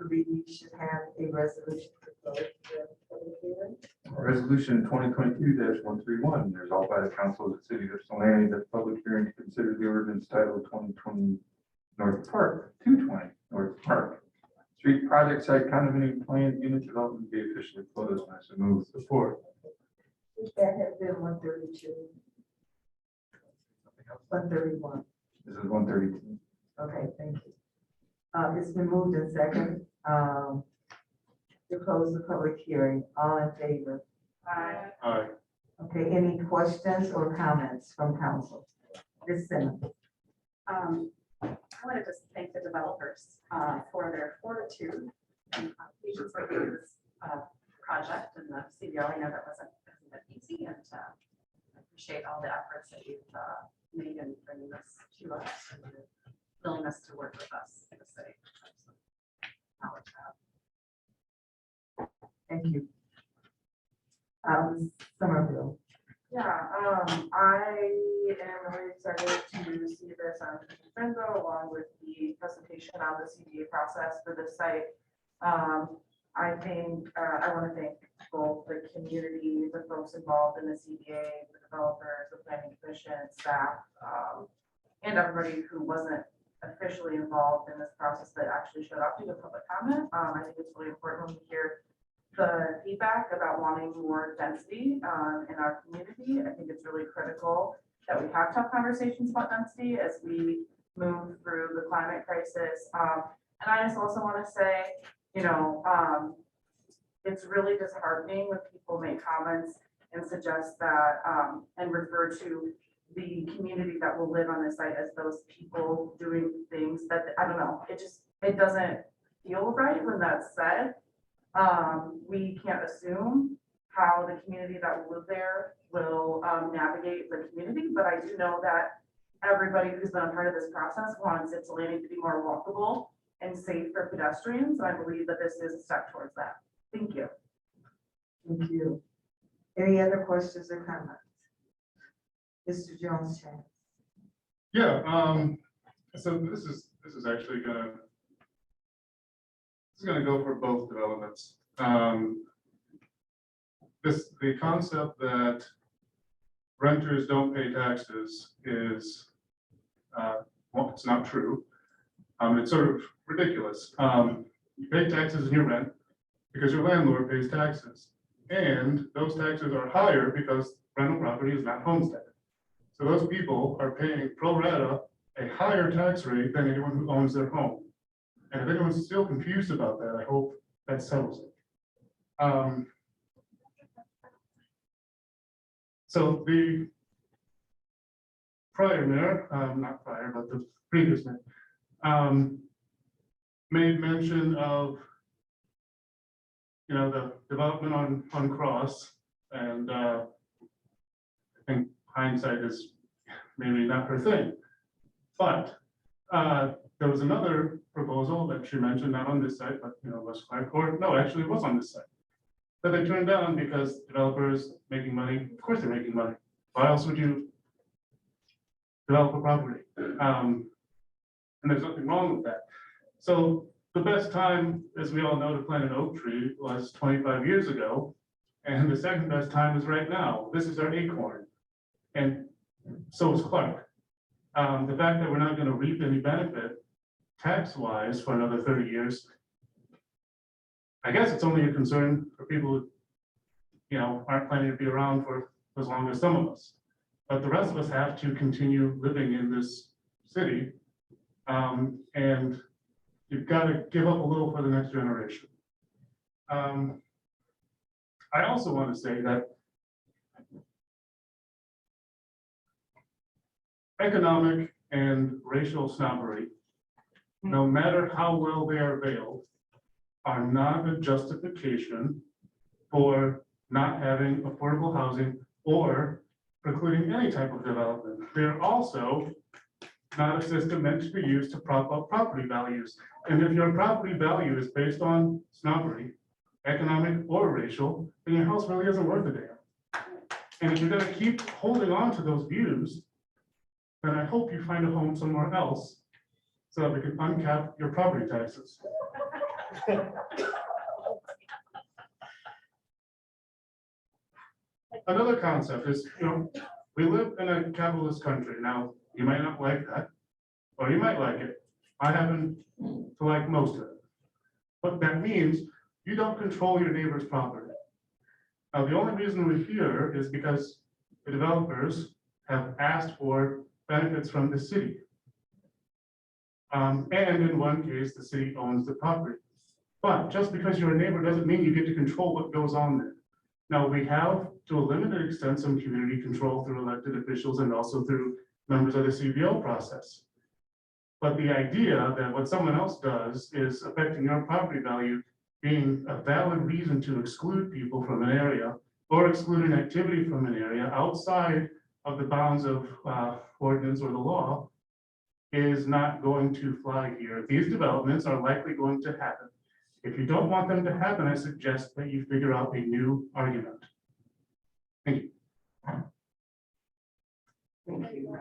We should have a resolution to close the public hearing. Resolution 2022-131, resolved by the council of the city of Ypsilanti that public hearing to consider the ordinance titled 2020 North Park, 220 North Park Street Project Site Condominium Plan Unit Development be officially closed. I so move. Support. That has been 132. 131. This is 132. Okay, thank you. It's been moved in second to close the public hearing. All in favor? Aye. Okay, any questions or comments from council? Ms. Simmons. I wanted to thank the developers for their fortitude and patience with this project and the CBO. I know that wasn't easy, and appreciate all the efforts that you've made in bringing this to us and your willingness to work with us in the city. Acknowledge that. Thank you. Somerville. Yeah, I am really excited to see this on Finzo along with the presentation on the CDA process for this site. I think, I want to thank both the community, the folks involved in the CDA, the developers, the planning commission, staff, and everybody who wasn't officially involved in this process that actually showed up to give public comment. I think it's really important when we hear the feedback about wanting more density in our community. I think it's really critical that we have tough conversations about density as we move through the climate crisis. And I just also want to say, you know, it's really disheartening when people make comments and suggest that and refer to the community that will live on this site as those people doing things that, I don't know, it doesn't feel right when that's said. We can't assume how the community that will live there will navigate the community, but I do know that everybody who's been a part of this process wants its landing to be more walkable and safe for pedestrians. And I believe that this is a step towards that. Thank you. Thank you. Any other questions or comments? Mr. Jones-Chan. Yeah, so this is actually gonna go for both developments. The concept that renters don't pay taxes is, well, it's not true. It's sort of ridiculous. You pay taxes in your rent because your landlord pays taxes. And those taxes are higher because rental property is not homesteaded. So those people are paying pro rata a higher tax rate than anyone who owns their home. And if anyone's still confused about that, I hope that settles it. So the prior mayor, not prior, but the previous mayor, made mention of, you know, the development on Cross, and I think hindsight is maybe not her thing. But there was another proposal that she mentioned, not on this site, but, you know, West Clark, or no, actually it was on this site, that they turned down because developers making money. Of course they're making money. Why else would you develop a property? And there's nothing wrong with that. So the best time, as we all know, to plant an oak tree was 25 years ago. And the second best time is right now. This is our acorn. And so is Clark. The fact that we're not going to reap any benefit tax-wise for another 30 years, I guess it's only a concern for people who, you know, aren't planning to be around for as long as some of us. But the rest of us have to continue living in this city. And you've got to give up a little for the next generation. I also want to say that economic and racial snobbery, no matter how well they are veiled, are not a justification for not having affordable housing or precluding any type of development. They're also not a system meant to be used to prop up property values. And if your property value is based on snobbery, economic or racial, then your house really isn't worth a damn. And if you're gonna keep holding on to those views, then I hope you find a home somewhere else so that we can uncap your property taxes. Another concept is, you know, we live in a capitalist country. Now, you might not like that, or you might like it. I happen to like most of it. But that means you don't control your neighbor's property. Now, the only reason we're here is because the developers have asked for benefits from the city. And in one case, the city owns the property. But just because you're a neighbor doesn't mean you get to control what goes on there. Now, we have, to a limited extent, some community control through elected officials and also through members of the CBO process. But the idea that what someone else does is affecting your property value being a valid reason to exclude people from an area or exclude an activity from an area outside of the bounds of ordinance or the law is not going to fly here. These developments are likely going to happen. If you don't want them to happen, I suggest that you figure out a new argument. Thank you. Thank you.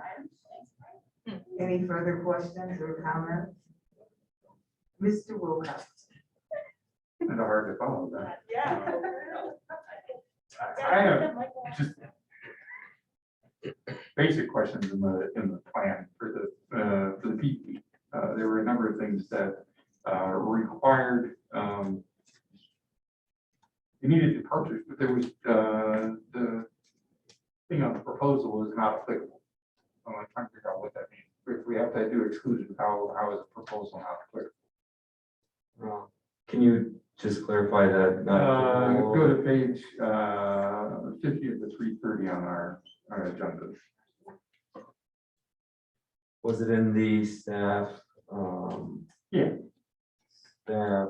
Any further questions or comments? Mr. Wilcox. Kind of hard to follow that. Yeah. I have just basic questions in the plan for the PP. There were a number of things that required, you needed departures, but there was, the thing on the proposal was not applicable. I'm trying to figure out what that means. If we have to do exclusion, how is a proposal not applicable? Can you just clarify that? Go to page 50 of the 330 on our agenda. Was it in the staff? Yeah. Staff.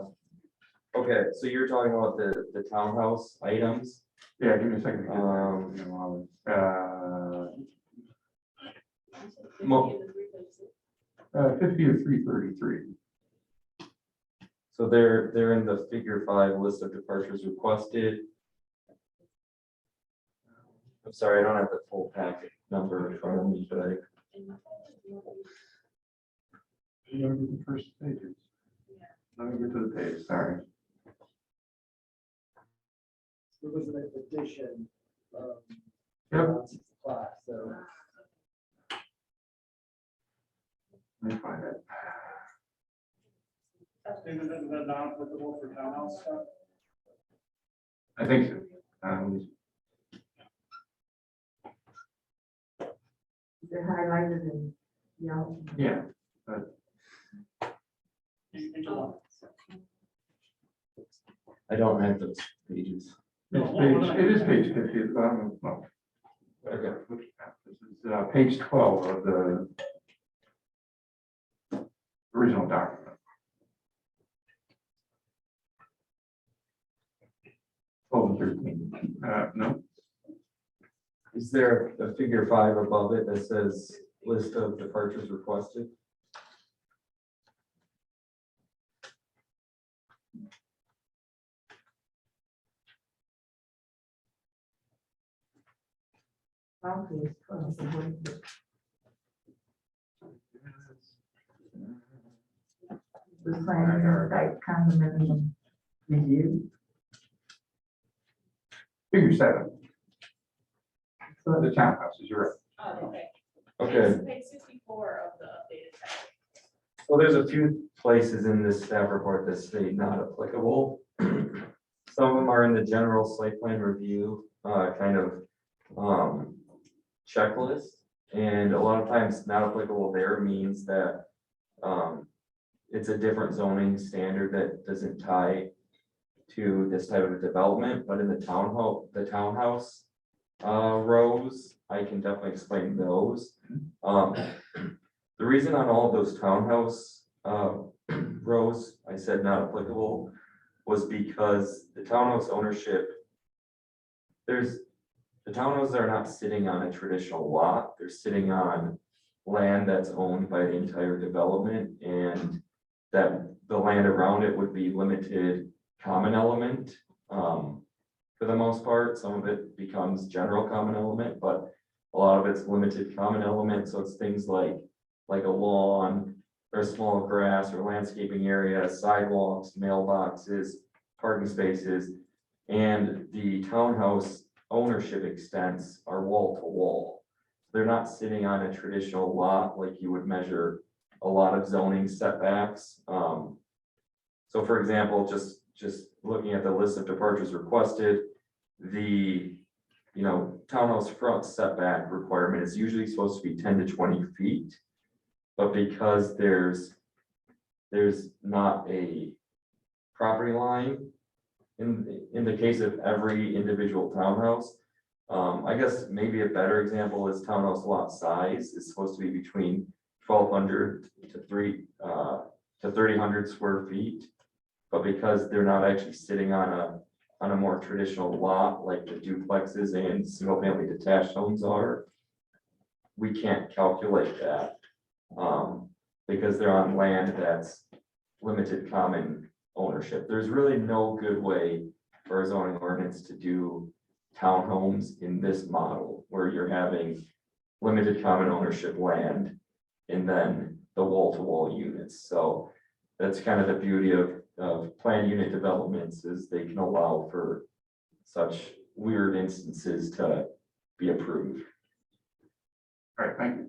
Okay, so you're talking about the townhouse items? Yeah, give me a second. Mo- 50 of 333. So they're in the figure 5 list of departures requested. I'm sorry, I don't have the full packet number in front of me, but You know, the first pages. Let me get to the page, sorry. It was an addition. Yep. Class, so. Let me find it. Is that not applicable for townhouse stuff? I think so. They're highlighted in yellow. Yeah. I don't have those pages. It is page 50. Well, okay. This is page 12 of the original document. Oh, 13. No. Is there a figure 5 above it that says list of departures requested? Okay, the planning and site condominium review. Figure 7. So the townhouses, you're Oh, okay. Okay. Page 64 of the updated text. Well, there's a few places in this staff report that state not applicable. Some of them are in the general site plan review, kind of, checklist. And a lot of times not applicable there means that, it's a different zoning standard that doesn't tie to this type of a development, but in the townhouse rows, I can definitely explain those. The reason on all of those townhouse rows, I said not applicable, was because the townhouse ownership, the townhouses are not sitting on a traditional lot, they're sitting on land that's owned by the entire development, and that the land around it would be limited common element. For the most part, some of it becomes general common element, but a lot of it's limited common element, so it's things like a lawn or small grass or landscaping area, sidewalks, mailboxes, parking spaces, and the townhouse ownership extents are wall to wall. They're not sitting on a traditional lot like you would measure a lot of zoning setbacks. So for example, just looking at the list of departures requested, the townhouse front setback requirement is usually supposed to be 10 to 20 feet. But because there's not a property line in the case of every individual townhouse, I guess maybe a better example is townhouse lot size is supposed to be between 1,200 to 3,000 square feet. But because they're not actually sitting on a more traditional lot like the duplexes and single family detached homes are, we can't calculate that. Because they're on land that's limited common ownership. There's really no good way for a zoning ordinance to do townhomes in this model where you're having limited common ownership land and then the wall-to-wall units. So that's kind of the beauty of planned unit developments is they can allow for such weird instances to be approved. All right, thank you.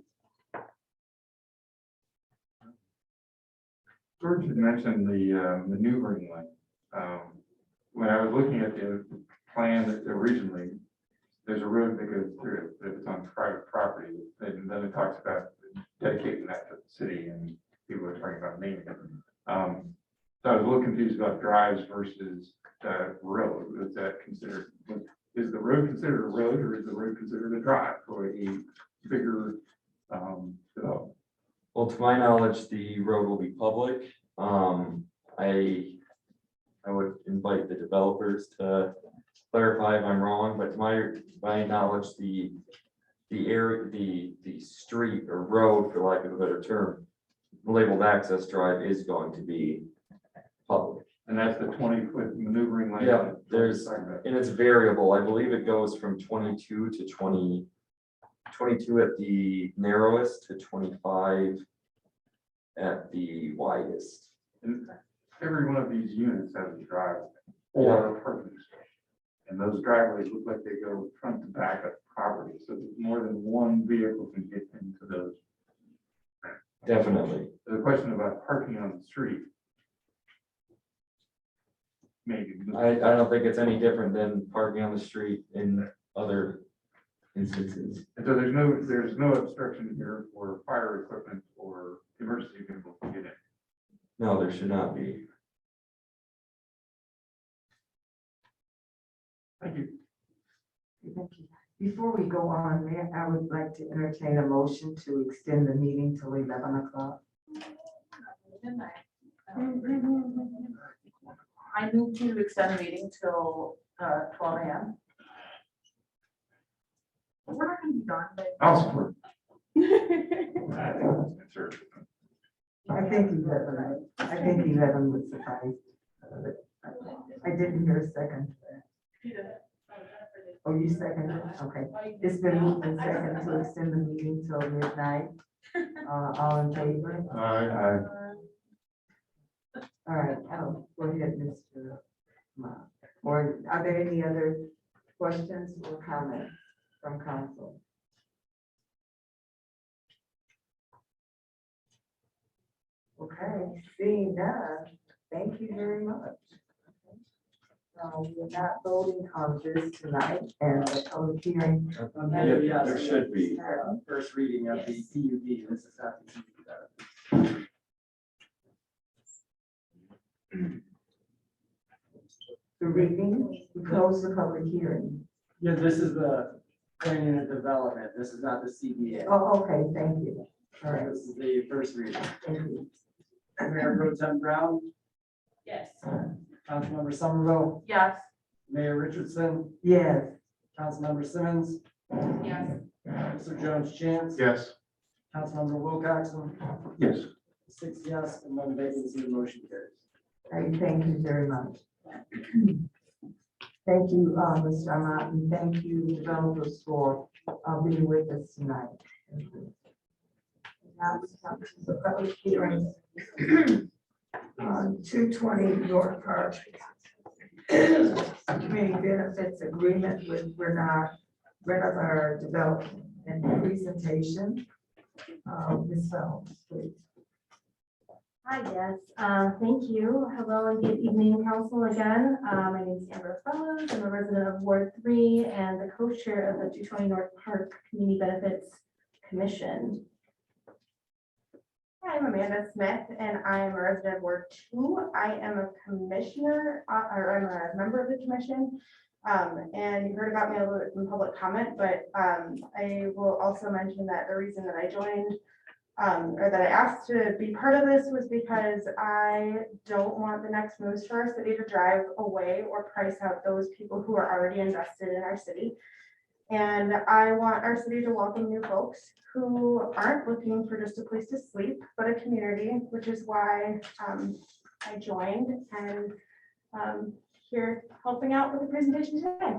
George had mentioned the maneuvering lane. When I was looking at the plan that originally, there's a road that goes through it, but it's on private property. And then it talks about dedicating that to the city and people are talking about naming it. So I was a little confused about drives versus road. Is that considered, is the road considered a road or is the road considered a drive for a bigger development? Well, to my knowledge, the road will be public. I would invite the developers to clarify if I'm wrong, but to my knowledge, the area, the street or road, for lack of a better term, labeled access drive is going to be public. And that's the 20-foot maneuvering lane. Yeah, and it's variable. I believe it goes from 22 to 22 at the narrowest to 25 at the widest. And every one of these units has a driveway or a parking space. And those driveways look like they go front to back of property, so that more than one vehicle can get into those. Definitely. The question about parking on the street. Maybe. I don't think it's any different than parking on the street in other instances. And so there's no obstruction here for fire equipment or emergency vehicles to get in. No, there should not be. Thank you. Thank you. Before we go on, I would like to entertain a motion to extend the meeting till 11 o'clock. I move to extend the meeting till 12 a.m. We're not gonna be done, but. I'll support. I think 11, I think 11 would suffice. I didn't hear a second. Oh, you seconded? Okay. It's been moved and seconded to extend the meeting till midnight. All in favor? All right, go ahead, Mr. Ma. Or are there any other questions or comments from council? Okay, seeing none, thank you very much. We're not voting on this tonight and the public hearing. There should be. First reading of the PUD, this is not the PUD. The reading, we close the public hearing. Yeah, this is the plan unit development. This is not the CBA. Oh, okay, thank you. All right, This is the first reading. thank you. Mayor Pro Tem Brown, Yes. Councilmember Somerville, Yes. Mayor Richardson, Yes, Councilmember Simmons, Yes. Mr. Jones Chance, Yes. Councilmember Wilcoxen, Yes. 6 yes, and 1 vacancy, the motion carries. thank you very much. Thank you, Mr. Amat, and thank you, developers, for being with us tonight. Now we come to the public hearing on 220 North Park. Community benefits agreement with Renovar Development and presentation. Ms. Phelps, please. Hi, yes, thank you. Hello and good evening, council again. My name is Amber Fellows. I'm a resident of Ward 3 and the co-chair of the 220 North Park Community Benefits Commission. I'm Amanda Smith and I am a resident of Ward 2. I am a commissioner, or I'm a member of the commission. And you heard about me a little bit in public comment, but I will also mention that the reason that I joined or that I asked to be part of this was because I don't want the next moves for our city to drive away or price out those people who are already invested in our city. And I want our city to welcome new folks who aren't looking for just a place to sleep, but a community, which is why I joined and here helping out with the presentation today.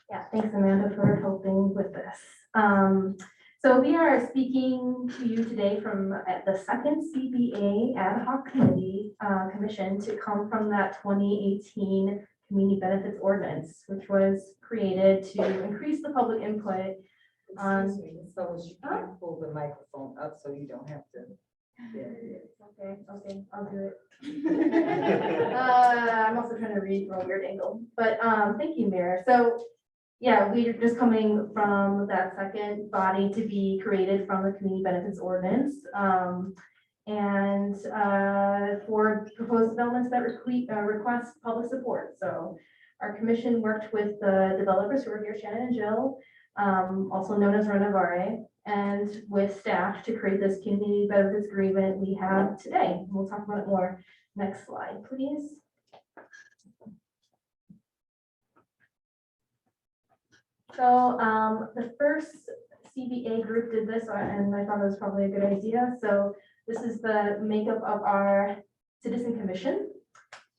Yeah, thanks Amanda for helping with this. So we are speaking to you today from the second CBA ad hoc committee commission to come from that 2018 community benefits ordinance, which was created to increase the public input on. Excuse me, so you can pull the microphone up so you don't have to. There it is. Okay, I'll do it. I'm also trying to read from a weird angle, but thank you, Mayor. So yeah, we're just coming from that second body to be created from the community benefits ordinance. And for proposed developments that request public support. So our commission worked with the developers who are here, Shannon and Jill, also known as Renovare, and with staff to create this community benefits agreement we have today. We'll talk about it more. Next slide, please. So the first CBA group did this, and I thought it was probably a good idea. So this is the makeup of our citizen commission.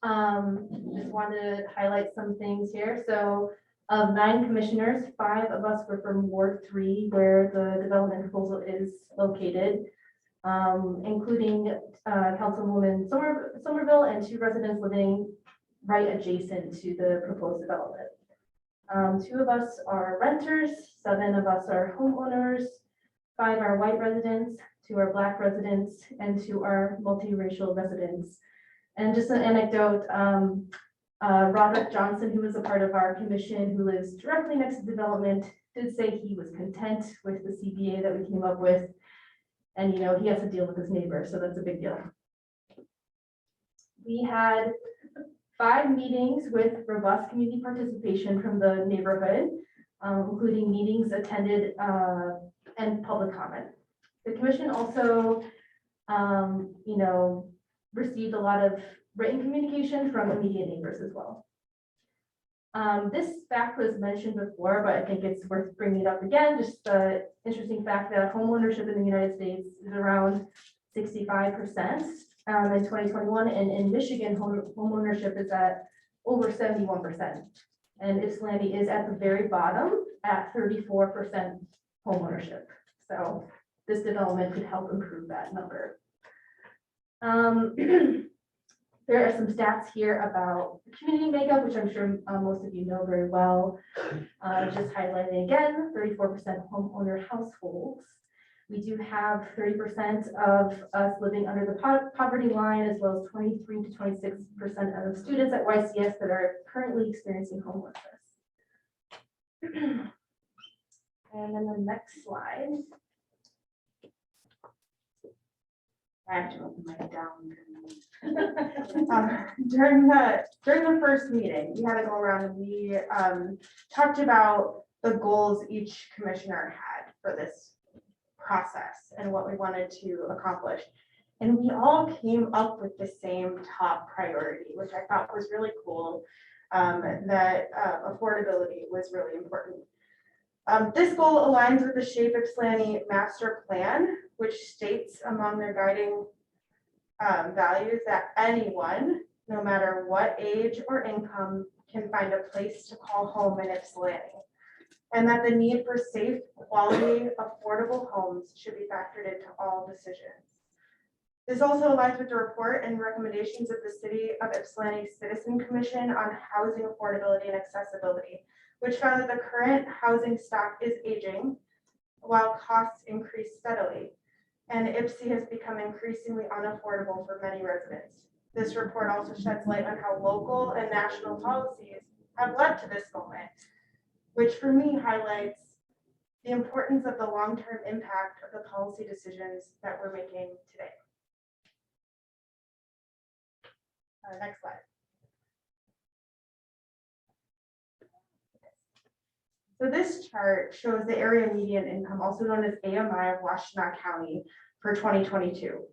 Just wanted to highlight some things here. So of 9 commissioners, 5 of us were from Ward 3, where the development proposal is located, including Councilwoman Somerville and 2 residents living right adjacent to the proposed development. 2 of us are renters, 7 of us are homeowners, 5 are white residents, 2 are Black residents, and 2 are multiracial residents. And just an anecdote, Robert Johnson, who was a part of our commission, who lives directly next to development, did say he was content with the CBA that we came up with. And, you know, he has to deal with his neighbor, so that's a big deal. We had 5 meetings with robust community participation from the neighborhood, including meetings attended and public comment. The commission also, you know, received a lot of written communication from immediate neighbors as well. This fact was mentioned before, but I think it's worth bringing it up again. Just the interesting fact that homeownership in the United States is around 65% in 2021, and in Michigan, homeownership is at over 71%. And Ypsilanti is at the very bottom at 34% homeownership. So this development could help improve that number. There are some stats here about community makeup, which I'm sure most of you know very well. Just highlighting again, 34% homeowner households. We do have 30% of us living under the poverty line, as well as 23 to 26% of students at YCS that are currently experiencing homelessness. And then the next slide. I have to open my down. During the first meeting, we had to go around and we talked about the goals each commissioner had for this process and what we wanted to accomplish. And we all came up with the same top priority, which I thought was really cool, that affordability was really important. This goal aligns with the Shape Ypsilanti Master Plan, which states among their guiding values that anyone, no matter what age or income, can find a place to call home in Ypsilanti, and that the need for safe, quality, affordable homes should be factored into all decisions. This also aligns with the report and recommendations of the City of Ypsilanti Citizen Commission on Housing Affordability and Accessibility, which found that the current housing stock is aging while costs increase steadily, and Ypsi has become increasingly unaffordable for many residents. This report also sheds light on how local and national policies have led to this moment, which for me highlights the importance of the long-term impact of the policy decisions that we're making today. Next slide. So this chart shows the area median income, also known as AMI of Washtenaw County for 2022.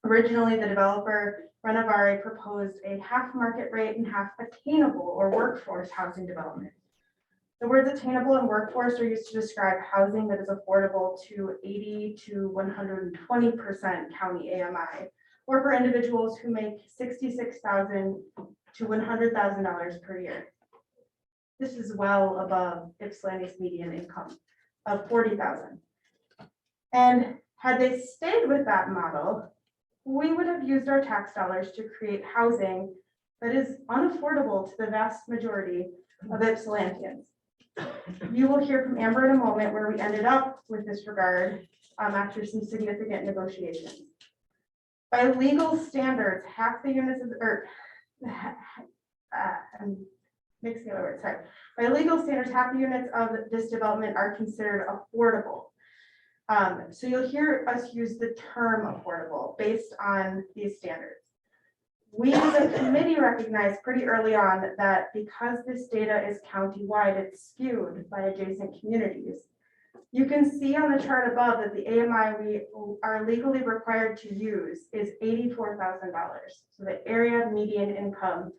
Originally, the developer Renovare proposed a half market rate and half attainable or workforce housing development. The words attainable and workforce are used to describe housing that is affordable to 80 to 120% county AMI, or for individuals who make $66,000 to $100,000 per year. This is well above Ypsilanti's median income of $40,000. And had they stayed with that model, we would have used our tax dollars to create housing that is unaffordable to the vast majority of Ypsilantians. You will hear from Amber in a moment where we ended up with this regard after some significant negotiations. By legal standards, half the units of, I'm mixing the words, sorry. By legal standards, half the units of this development are considered affordable. So you'll hear us use the term affordable based on these standards. We as a committee recognized pretty early on that because this data is county-wide, it's skewed by adjacent communities. You can see on the chart above that the AMI we are legally required to use is $84,000. So the area median income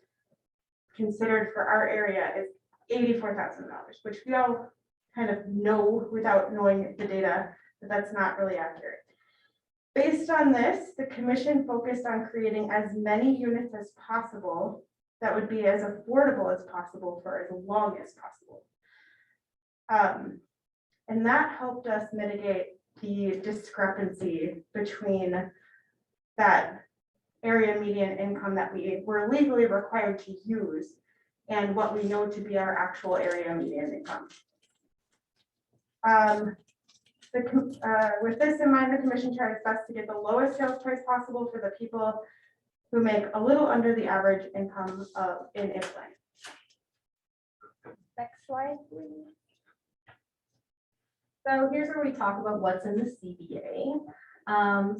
considered for our area is $84,000, which we all kind of know without knowing the data that that's not really accurate. Based on this, the commission focused on creating as many units as possible that would be as affordable as possible for as long as possible. And that helped us mitigate the discrepancy between that area median income that we were legally required to use and what we know to be our actual area median income. With this in mind, the commission tried its best to get the lowest sales price possible for the people who make a little under the average income in Ypsilanti. Next slide, please. So here's where we talk about what's in the CBA.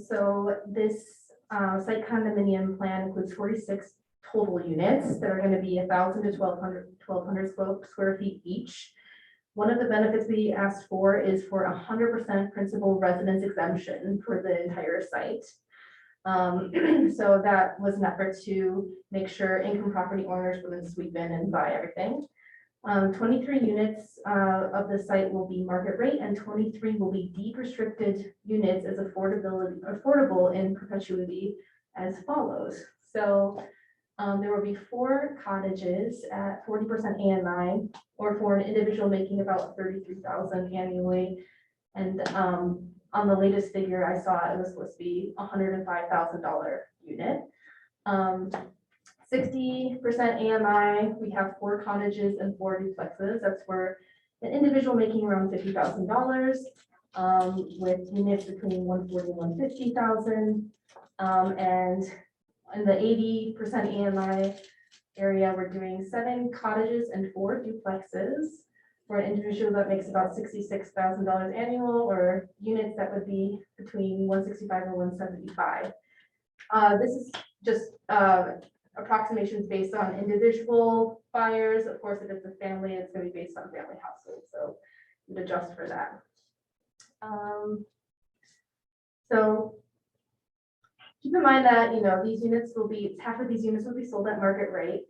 So this site condominium plan includes 46 total units that are going to be 1,000 to 1,200 square feet each. One of the benefits we asked for is for 100% principal residence exemption for the entire site. So that was an effort to make sure income property owners wouldn't sweep in and buy everything. 23 units of the site will be market rate and 23 will be deed restricted units as affordable in perpetuity as follows. So there will be 4 cottages at 40% AMI, or for an individual making about $33,000 annually. And on the latest figure I saw, it was supposed to be $105,000 unit. 60% AMI, we have 4 cottages and 4 duplexes. That's for an individual making around $50,000, with units between $140,000 and $150,000. And in the 80% AMI area, we're doing 7 cottages and 4 duplexes for an individual that makes about $66,000 annual, or units that would be between $165,000 and $175,000. This is just approximations based on individual buyers. Of course, if it's a family, it's going to be based on family household, so you'd adjust for that. So keep in mind that, you know, these units will be, half of these units will be sold at market rate.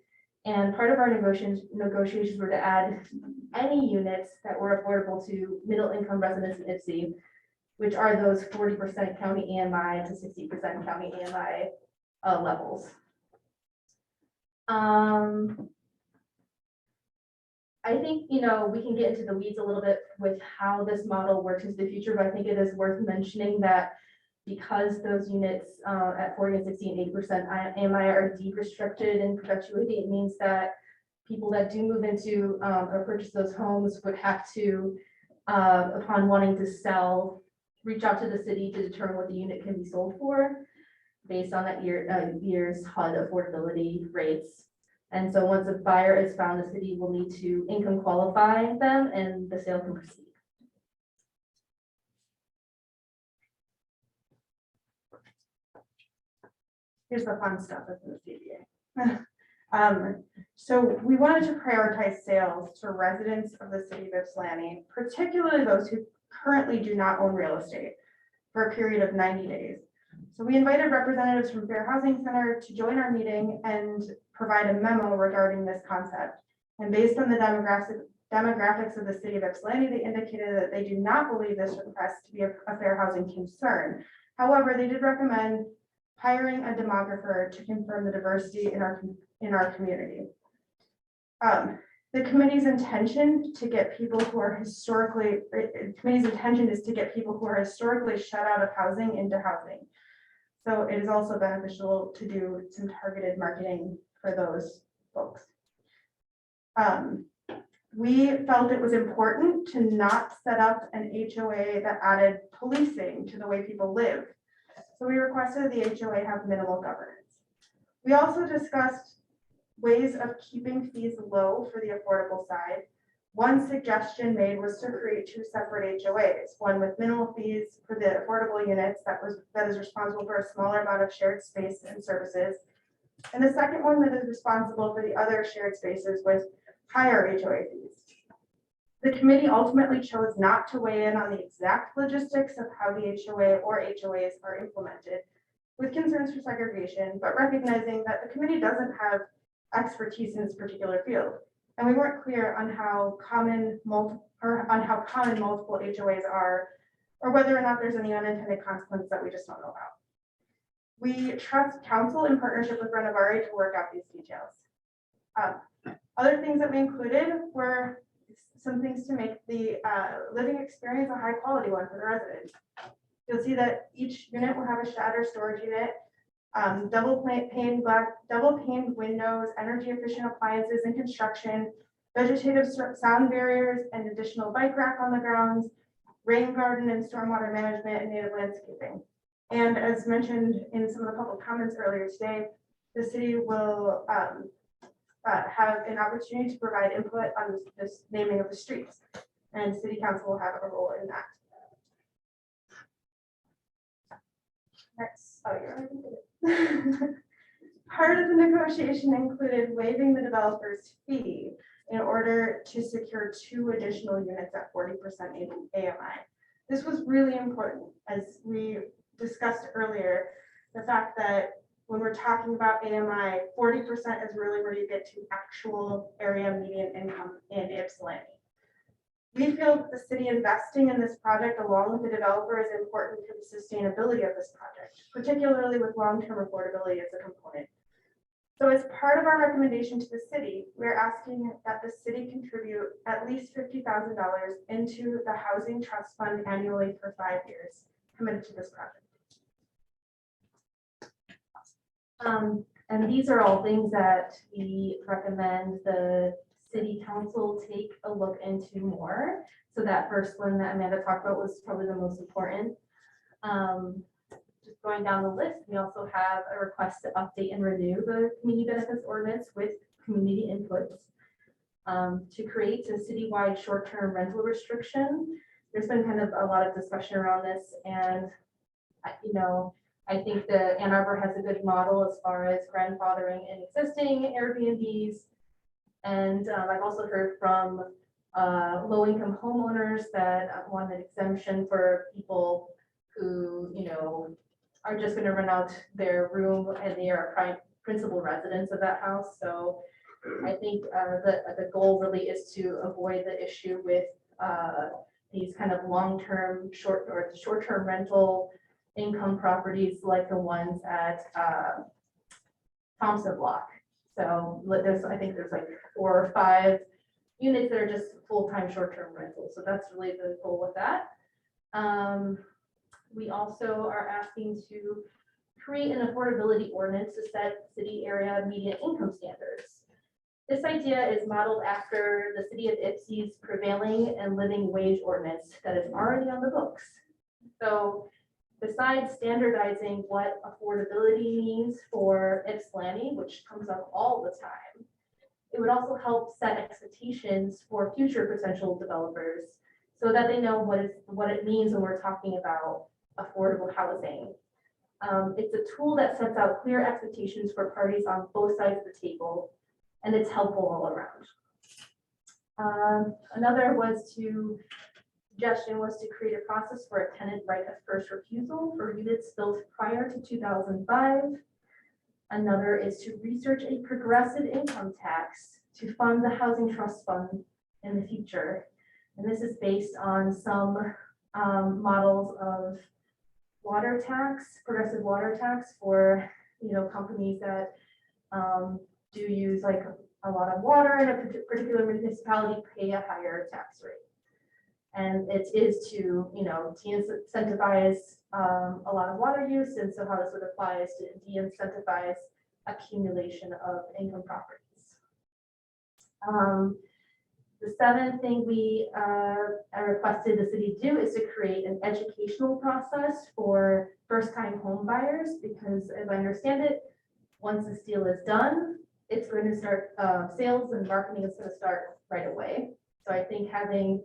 And part of our negotiations were to add any units that were affordable to middle income residents in Ypsi, which are those 40% county AMI to 60% county AMI levels. I think, you know, we can get into the weeds a little bit with how this model works into the future, but I think it is worth mentioning that because those units at 40 and 60 and 80% AMI are deed restricted in perpetuity, it means that people that do move into or purchase those homes would have to, upon wanting to sell, reach out to the city to determine what the unit can be sold for based on that year's HUD affordability rates. And so once a buyer is found, the city will need to income qualify them and the sale can proceed. Here's the fun stuff that's in the CBA. So we wanted to prioritize sales to residents of the city of Ypsilanti, particularly those who currently do not own real estate, for a period of 90 days. So we invited representatives from Fair Housing Center to join our meeting and provide a memo regarding this concept. And based on the demographics of the city of Ypsilanti, they indicated that they do not believe this request to be a fair housing concern. However, they did recommend hiring a demographer to confirm the diversity in our community. The committee's intention to get people who are historically, committee's intention is to get people who are historically shut out of housing into housing. So it is also beneficial to do some targeted marketing for those folks. We felt it was important to not set up an HOA that added policing to the way people live. So we requested the HOA have minimal governance. We also discussed ways of keeping fees low for the affordable side. One suggestion made was to create 2 separate HOAs, one with minimal fees for the affordable units that is responsible for a smaller amount of shared space and services. And the second one that is responsible for the other shared spaces with higher HOA fees. The committee ultimately chose not to weigh in on the exact logistics of how the HOA or HOAs are implemented, with concerns for segregation, but recognizing that the committee doesn't have expertise in this particular field. And we weren't clear on how common multiple HOAs are, or whether or not there's any unintended consequences that we just don't know about. We trust council in partnership with Renovari to work out these details. Other things that we included were some things to make the living experience a high quality one for the residents. You'll see that each unit will have a shed or storage unit, double pane windows, energy efficient appliances and construction, vegetative sound barriers and additional bike rack on the grounds, rain garden and stormwater management and native landscaping. And as mentioned in some of the public comments earlier today, the city will have an opportunity to provide input on this naming of the streets, and city council will have a role in that. Next, part of the negotiation included waiving the developer's fee in order to secure 2 additional units at 40% AMI. This was really important, as we discussed earlier, the fact that when we're talking about AMI, 40% is really where you get to actual area median income in Ypsilanti. We feel that the city investing in this project along with the developer is important for the sustainability of this project, particularly with long-term affordability as a component. So as part of our recommendation to the city, we're asking that the city contribute at least $50,000 into the Housing Trust Fund annually for 5 years, committed to this project. And these are all things that we recommend the city council take a look into more. So that first one that Amanda talked about was probably the most important. Just going down the list, we also have a request to update and renew the community benefits ordinance with community inputs. To create a citywide short-term rental restriction. There's been kind of a lot of discussion around this, and I think that Ann Arbor has a good model as far as grandfathering in existing Airbnbs. And I've also heard from low-income homeowners that want an exemption for people who, are just going to rent out their room and they are principal residents of that house. So I think the goal really is to avoid the issue with these kind of long-term short-term rental income properties like the ones at Thompson Block. So I think there's like 4 or 5 units that are just full-time short-term rentals. So that's really the goal with that. We also are asking to create an affordability ordinance to set city area median income standards. This idea is modeled after the city of Ypsi's prevailing and living wage ordinance that is already on the books. So besides standardizing what affordability means for Ypsilanti, which comes up all the time, it would also help set expectations for future potential developers so that they know what it means when we're talking about affordable housing. It's a tool that sets out clear expectations for parties on both sides of the table, and it's helpful all around. Another was to suggestion was to create a process for a tenant right of first refusal for units built prior to 2005. Another is to research a progressive income tax to fund the housing trust fund in the future. And this is based on some models of water tax, progressive water tax for, companies that do use like a lot of water in a particular municipality pay a higher tax rate. And it is to incentivize a lot of water use. And so how this would apply is to de-incentivize accumulation of income properties. The seventh thing we requested the city do is to create an educational process for first-time home buyers, because as I understand it, once this deal is done, it's going to start, sales and marketing is going to start right away. So I think having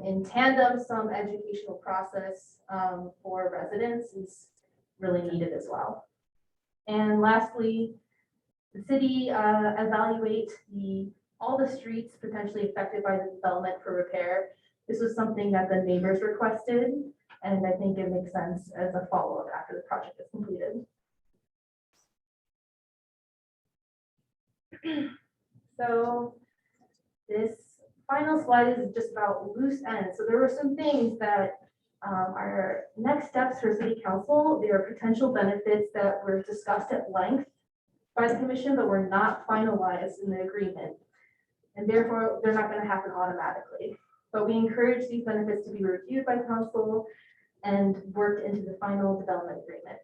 in tandem some educational process for residents is really needed as well. And lastly, the city evaluate all the streets potentially affected by the development for repair. This was something that the neighbors requested, and I think it makes sense as a follow-up after the project is completed. So this final slide is just about loose ends. So there were some things that are next steps for city council. There are potential benefits that were discussed at length by the commission, but were not finalized in the agreement. And therefore, they're not going to happen automatically. But we encourage these benefits to be reviewed by council and worked into the final development agreement.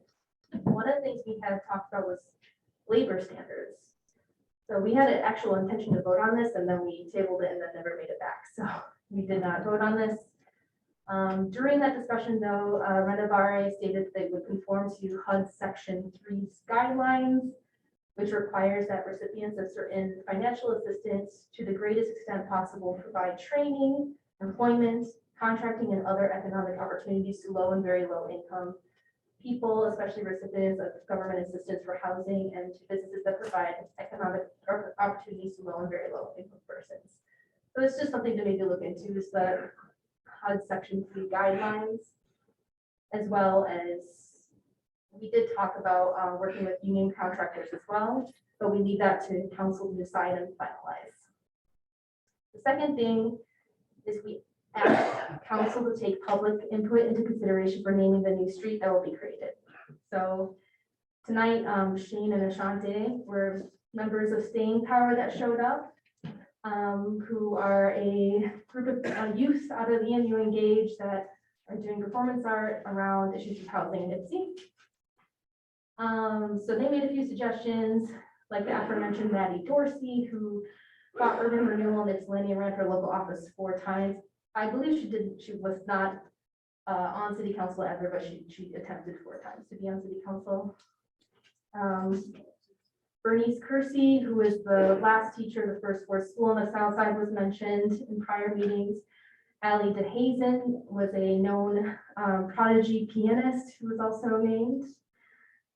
One of the things we had talked about was labor standards. So we had an actual intention to vote on this, and then we tabled it and then never made it back. So we did not vote on this. During that discussion, though, Renovare stated they would conform to HUD Section 3's guidelines, which requires that recipients of certain financial assistance to the greatest extent possible provide training, employment, contracting, and other economic opportunities to low and very low income people, especially recipients of government assistance for housing, and to businesses that provide economic opportunities to low and very low income persons. So it's just something to maybe look into, is the HUD Section 3 guidelines, as well as we did talk about working with union contractors as well, but we leave that to council to decide and finalize. The second thing is we ask council to take public input into consideration for naming the new street that will be created. So tonight, Shane and Ashante were members of Staying Power that showed up, who are a group of youth out of the EMU Engage that are doing performance art around issues of housing in Ipsy. So they made a few suggestions, like the aforementioned Maddie Dorsey, who fought urban renewal in Ypsilanti and ran for local office 4 times. I believe she was not on city council ever, but she attempted 4 times to be on city council. Bernice Kersey, who is the last teacher of the first floor school on the south side, was mentioned in prior meetings. Allie DeHazen was a known prodigy pianist who was also named.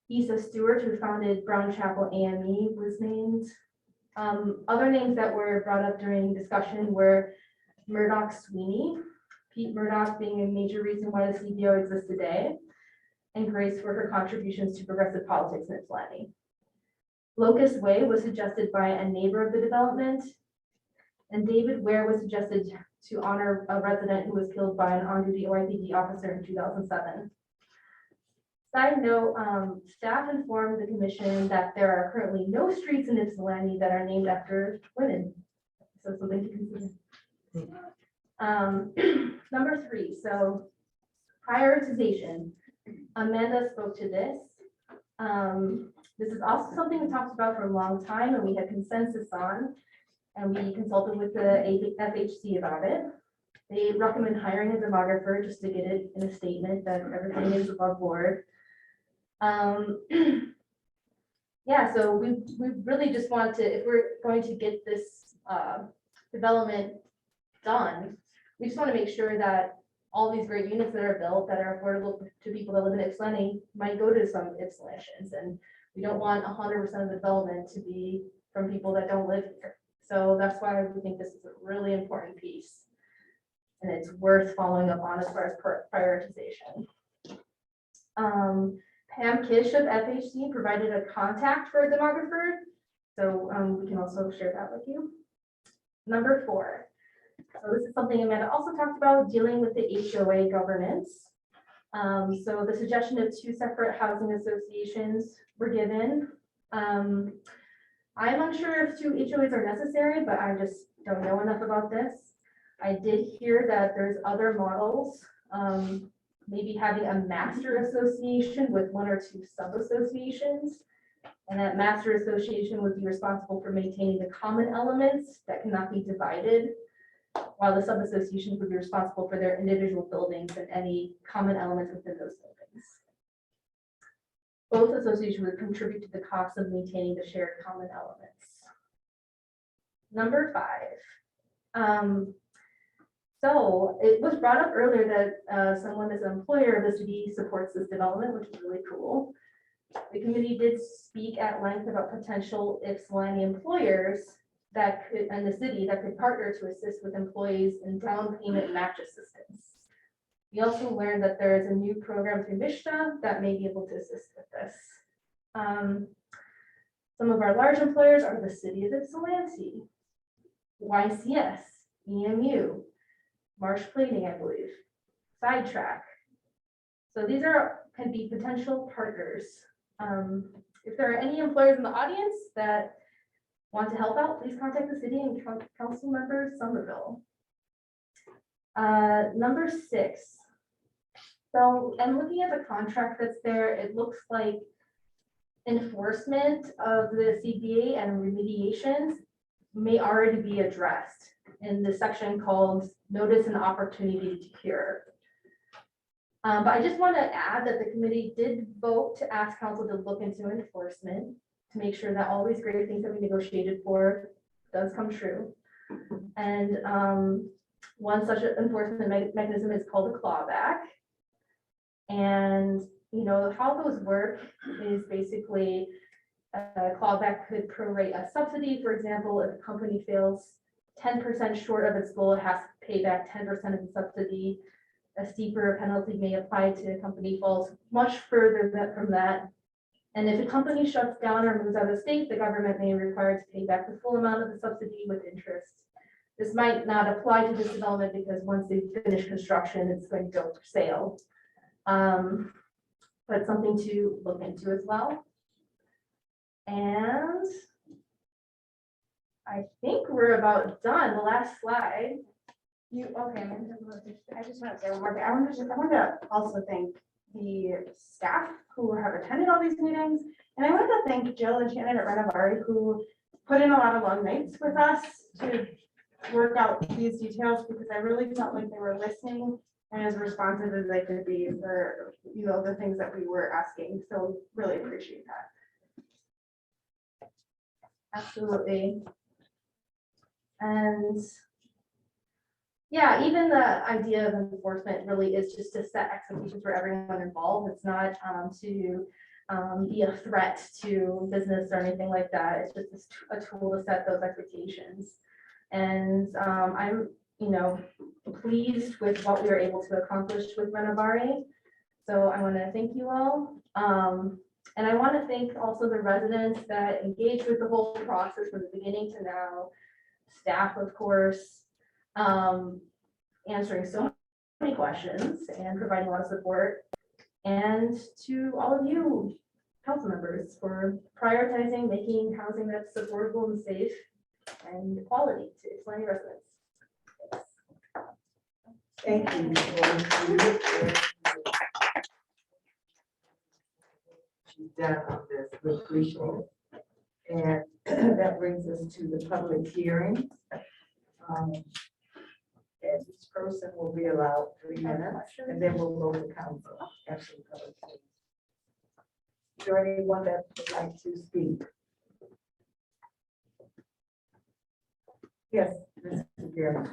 Issa Stewart, who founded Brown Chapel AME, was named. Other names that were brought up during discussion were Murdoch Sweeney, Pete Murdoch being a major reason why the CBO exists today, and Grace for her contributions to progressive politics in Ypsilanti. Locust Way was suggested by a neighbor of the development, and David Ware was suggested to honor a resident who was killed by an on-duty OIPD officer in 2007. Side note, staff informed the commission that there are currently no streets in Ypsilanti that are named after women. So something to consider. Number 3, so prioritization. Amanda spoke to this. This is also something we talked about for a long time and we had consensus on, and we consulted with the FHC about it. They recommend hiring a demographer just to get it in a statement that everything is above board. Yeah, so we really just want to, if we're going to get this development done, we just want to make sure that all these great units that are built that are affordable to people that live in Ypsilanti might go to some Ypsilantians, and we don't want 100% of the development to be from people that don't live here. So that's why we think this is a really important piece. and it's worth following up on as far as prioritization. Pam Kish of FHC provided a contact for a demographer, so we can also share that with you. Number 4. So this is something Amanda also talked about, dealing with the HOA governance. So the suggestion of 2 separate housing associations were given. I'm unsure if 2 HOAs are necessary, but I just don't know enough about this. I did hear that there's other models, maybe having a master association with 1 or 2 sub-associations. And that master association would be responsible for maintaining the common elements that cannot be divided, while the sub-associations would be responsible for their individual buildings and any common elements within those buildings. Both associations would contribute to the cost of maintaining the shared common elements. Number 5. So it was brought up earlier that someone as an employer of the city supports this development, which is really cool. The committee did speak at length about potential Ypsilanti employers that could, and the city that could partner to assist with employees in down payment match assistance. We also learned that there is a new program through MISHDA that may be able to assist with this. Some of our large employers are the city of Ypsilanti, YCS, EMU, Marsh Plating, I believe, Sidetrack. So these can be potential partners. If there are any employers in the audience that want to help out, please contact the city and council member Somerville. Number 6. So I'm looking at the contract that's there. It looks like enforcement of the CBA and remediations may already be addressed in the section called Notice and Opportunity to Cure. But I just want to add that the committee did vote to ask council to look into enforcement to make sure that all these great things that we negotiated for does come true. And one such enforcement mechanism is called a clawback. And you know how those work is basically a clawback could prorate a subsidy. For example, if a company fails 10% short of its goal, it has to pay back 10% of the subsidy. A steeper penalty may apply to a company falls much further from that. And if a company shuts down or moves out of state, the government may be required to pay back the full amount of the subsidy with interest. This might not apply to this development because once they finish construction, it's going to go for sale. But something to look into as well. And I think we're about done. The last slide. Okay, I just want to say one more thing. I want to also thank the staff who have attended all these meetings. And I want to thank Jill and Shannon at Renovari who put in a lot of long nights with us to work out these details, because I really felt like they were listening and as responsive as they could be for, you know, the things that we were asking. So really appreciate that. Absolutely. And yeah, even the idea of enforcement really is just to set expectations for everyone involved. It's not to be a threat to business or anything like that. It's just a tool to set those expectations. And I'm, you know, pleased with what we were able to accomplish with Renovari. So I want to thank you all. And I want to thank also the residents that engaged with the whole process from the beginning to now, staff, of course, answering so many questions and providing a lot of support, and to all of you council members for prioritizing making housing that's affordable and safe and quality to Ypsilanti residents. Thank you. She's done on this, we appreciate it. And that brings us to the public hearing. And each person will be allowed 3 minutes, and then we'll go to council after the public hearing. Is there anyone that would like to speak? Yes, Mr. Gary.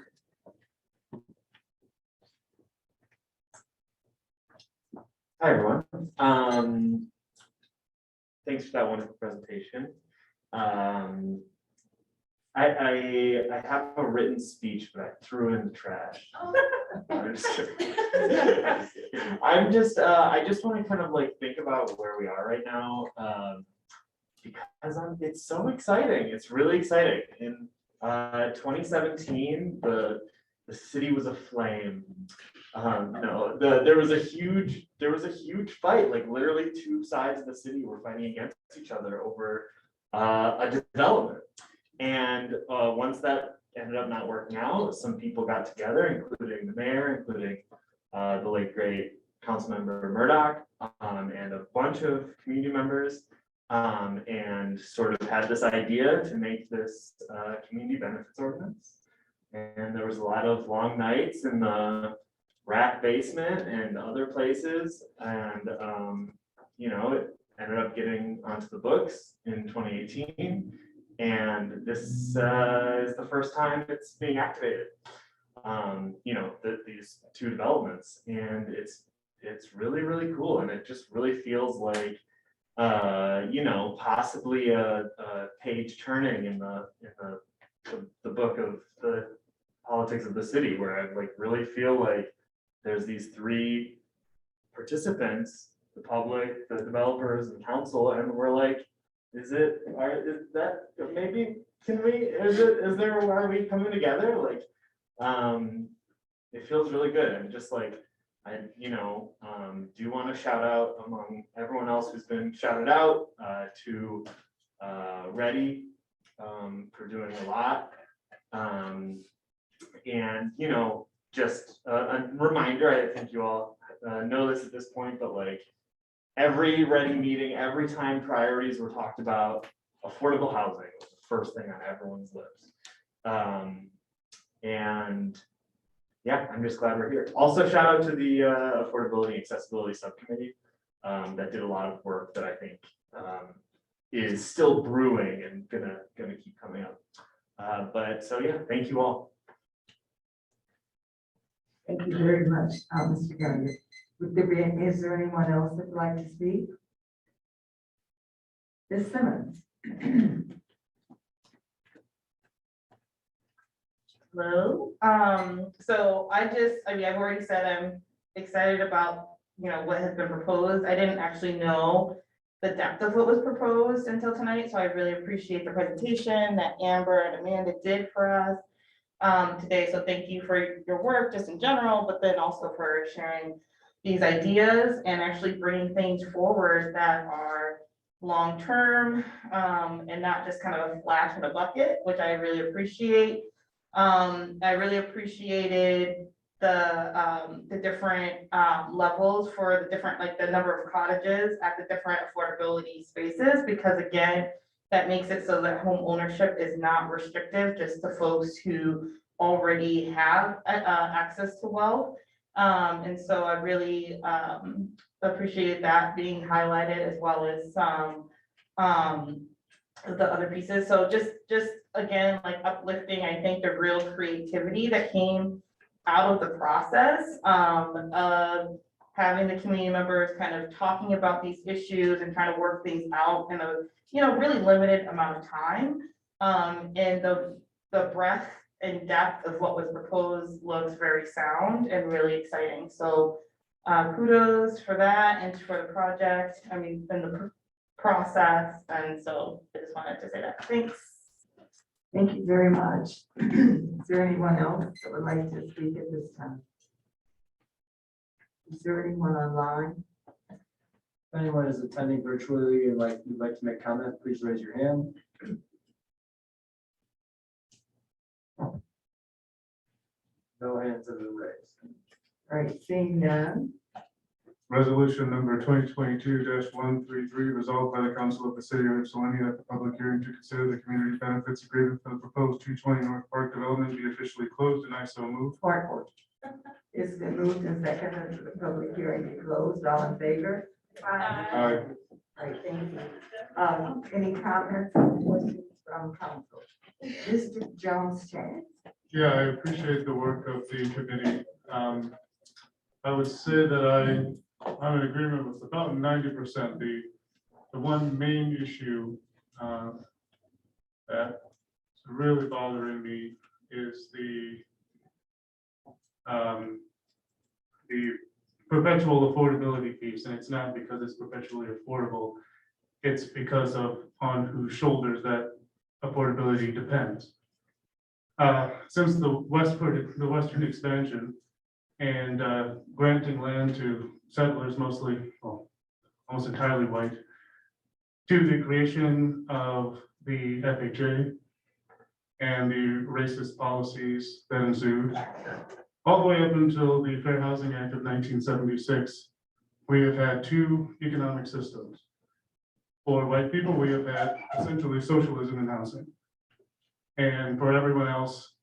Hi, everyone. Thanks for that wonderful presentation. I have a written speech, but I threw it in the trash. I'm just kidding. I just want to kind of like think about where we are right now. Because it's so exciting. It's really exciting. In 2017, the city was aflame. No, there was a huge fight. Like literally two sides of the city were fighting against each other over a development. And once that ended up not working out, some people got together, including the mayor, including the late great Councilmember Murdoch, and a bunch of community members, and sort of had this idea to make this community benefits ordinance. And there was a lot of long nights in the rack basement and other places, and you know, it ended up getting onto the books in 2018. And this is the first time it's being activated. You know, these two developments, and it's really, really cool. And it just really feels like, you know, possibly a page turning in the book of the politics of the city, where I like really feel like there's these three participants, the public, the developers, and council, and we're like, is that maybe, are we coming together? Like, it feels really good. And just like, I, you know, do want to shout out among everyone else who's been shouted out, to Ready, for doing a lot. And, you know, just a reminder, I think you all know this at this point, but like, every Ready meeting, every time priorities were talked about, affordable housing was the first thing on everyone's lips. And yeah, I'm just glad we're here. Also, shout out to the Affordability and Accessibility Subcommittee that did a lot of work that I think is still brewing and gonna keep coming up. But so yeah, thank you all. Thank you very much, Mr. Gallagher. Is there anyone else that would like to speak? Ms. Simmons. Hello. So I mean, I've already said I'm excited about, you know, what has been proposed. I didn't actually know the depth of what was proposed until tonight, so I really appreciate the presentation that Amber and Amanda did for us today. So thank you for your work just in general, but then also for sharing these ideas and actually bringing things forward that are long-term, and not just kind of a flash in a bucket, which I really appreciate. I really appreciated the different levels for the different, like the number of cottages at the different affordability spaces, because again, that makes it so that home ownership is not restrictive just to folks who already have access to wealth. And so I really appreciated that being highlighted, as well as the other pieces. So just again, like uplifting, I think, the real creativity that came out of the process of having the community members kind of talking about these issues and trying to work things out in a, you know, really limited amount of time. And the breadth and depth of what was proposed looks very sound and really exciting. So kudos for that and for the project, I mean, and the process. And so I just wanted to say that. Thanks. Thank you very much. Is there anyone else that would like to speak at this time? Is there anyone online? If anyone is attending virtually and would like to make comment, please raise your hand. No hands have been raised. All right, seeing none. Resolution number 2022-133, resolved by the council of the city of Ypsilanti that the public hearing to consider the community benefits agreement for the proposed 220 North Park development be officially closed, and I so move. Support. It's been moved and seconded for the public hearing to close. All in favor? Aye. All right, thank you. Any comments or questions from council? Mr. Jones Chance. Yeah, I appreciate the work of the committee. I would say that I'm in agreement with about 90%. The one main issue that really bothering me is the perpetual affordability piece, and it's not because it's perpetually affordable. It's because of on whose shoulders that affordability depends. Since the western expansion and granting land to settlers, mostly, well, almost entirely white, to the creation of the FHA and the racist policies that ensued, all the way up until the Fair Housing Act of 1976, we have had two economic systems. For white people, we have had essentially socialism in housing. And for everyone else,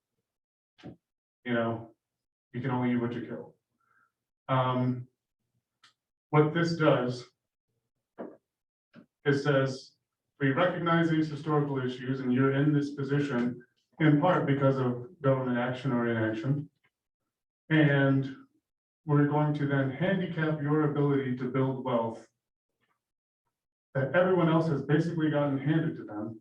you know, you can only eat what you kill. What this does is says, we recognize these historical issues and you're in this position in part because of government action or inaction. And we're going to then handicap your ability to build wealth that everyone else has basically gotten handed to them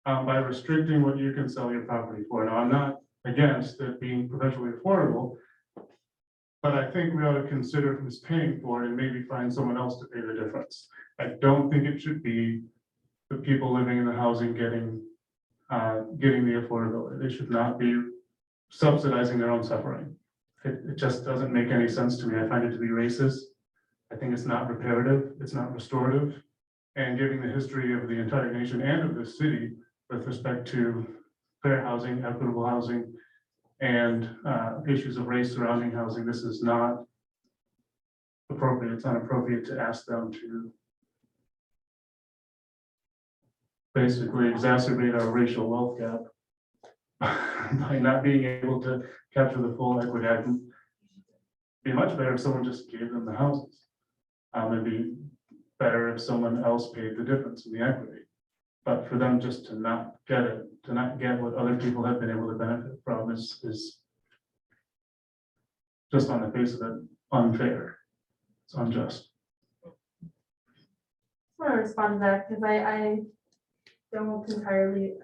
by restricting what you can sell your property for. Now, I'm not against it being perpetually affordable, but I think we ought to consider who's paying for it and maybe find someone else to pay the difference. I don't think it should be the people living in the housing getting the affordability. They should not be subsidizing their own suffering. It just doesn't make any sense to me. I find it to be racist. I think it's not reparative, it's not restorative. And given the history of the entire nation and of the city with respect to fair housing, equitable housing, and issues of race surrounding housing, this is not appropriate. It's not appropriate to ask them to basically exacerbate our racial wealth gap by not being able to capture the full equity. It'd be much better if someone just gave them the houses. It'd be better if someone else paid the difference in the equity. But for them just to not get it, to not get what other people have been able to benefit from is just on the face of it, unfair. It's unjust. I want to respond to that because I don't entirely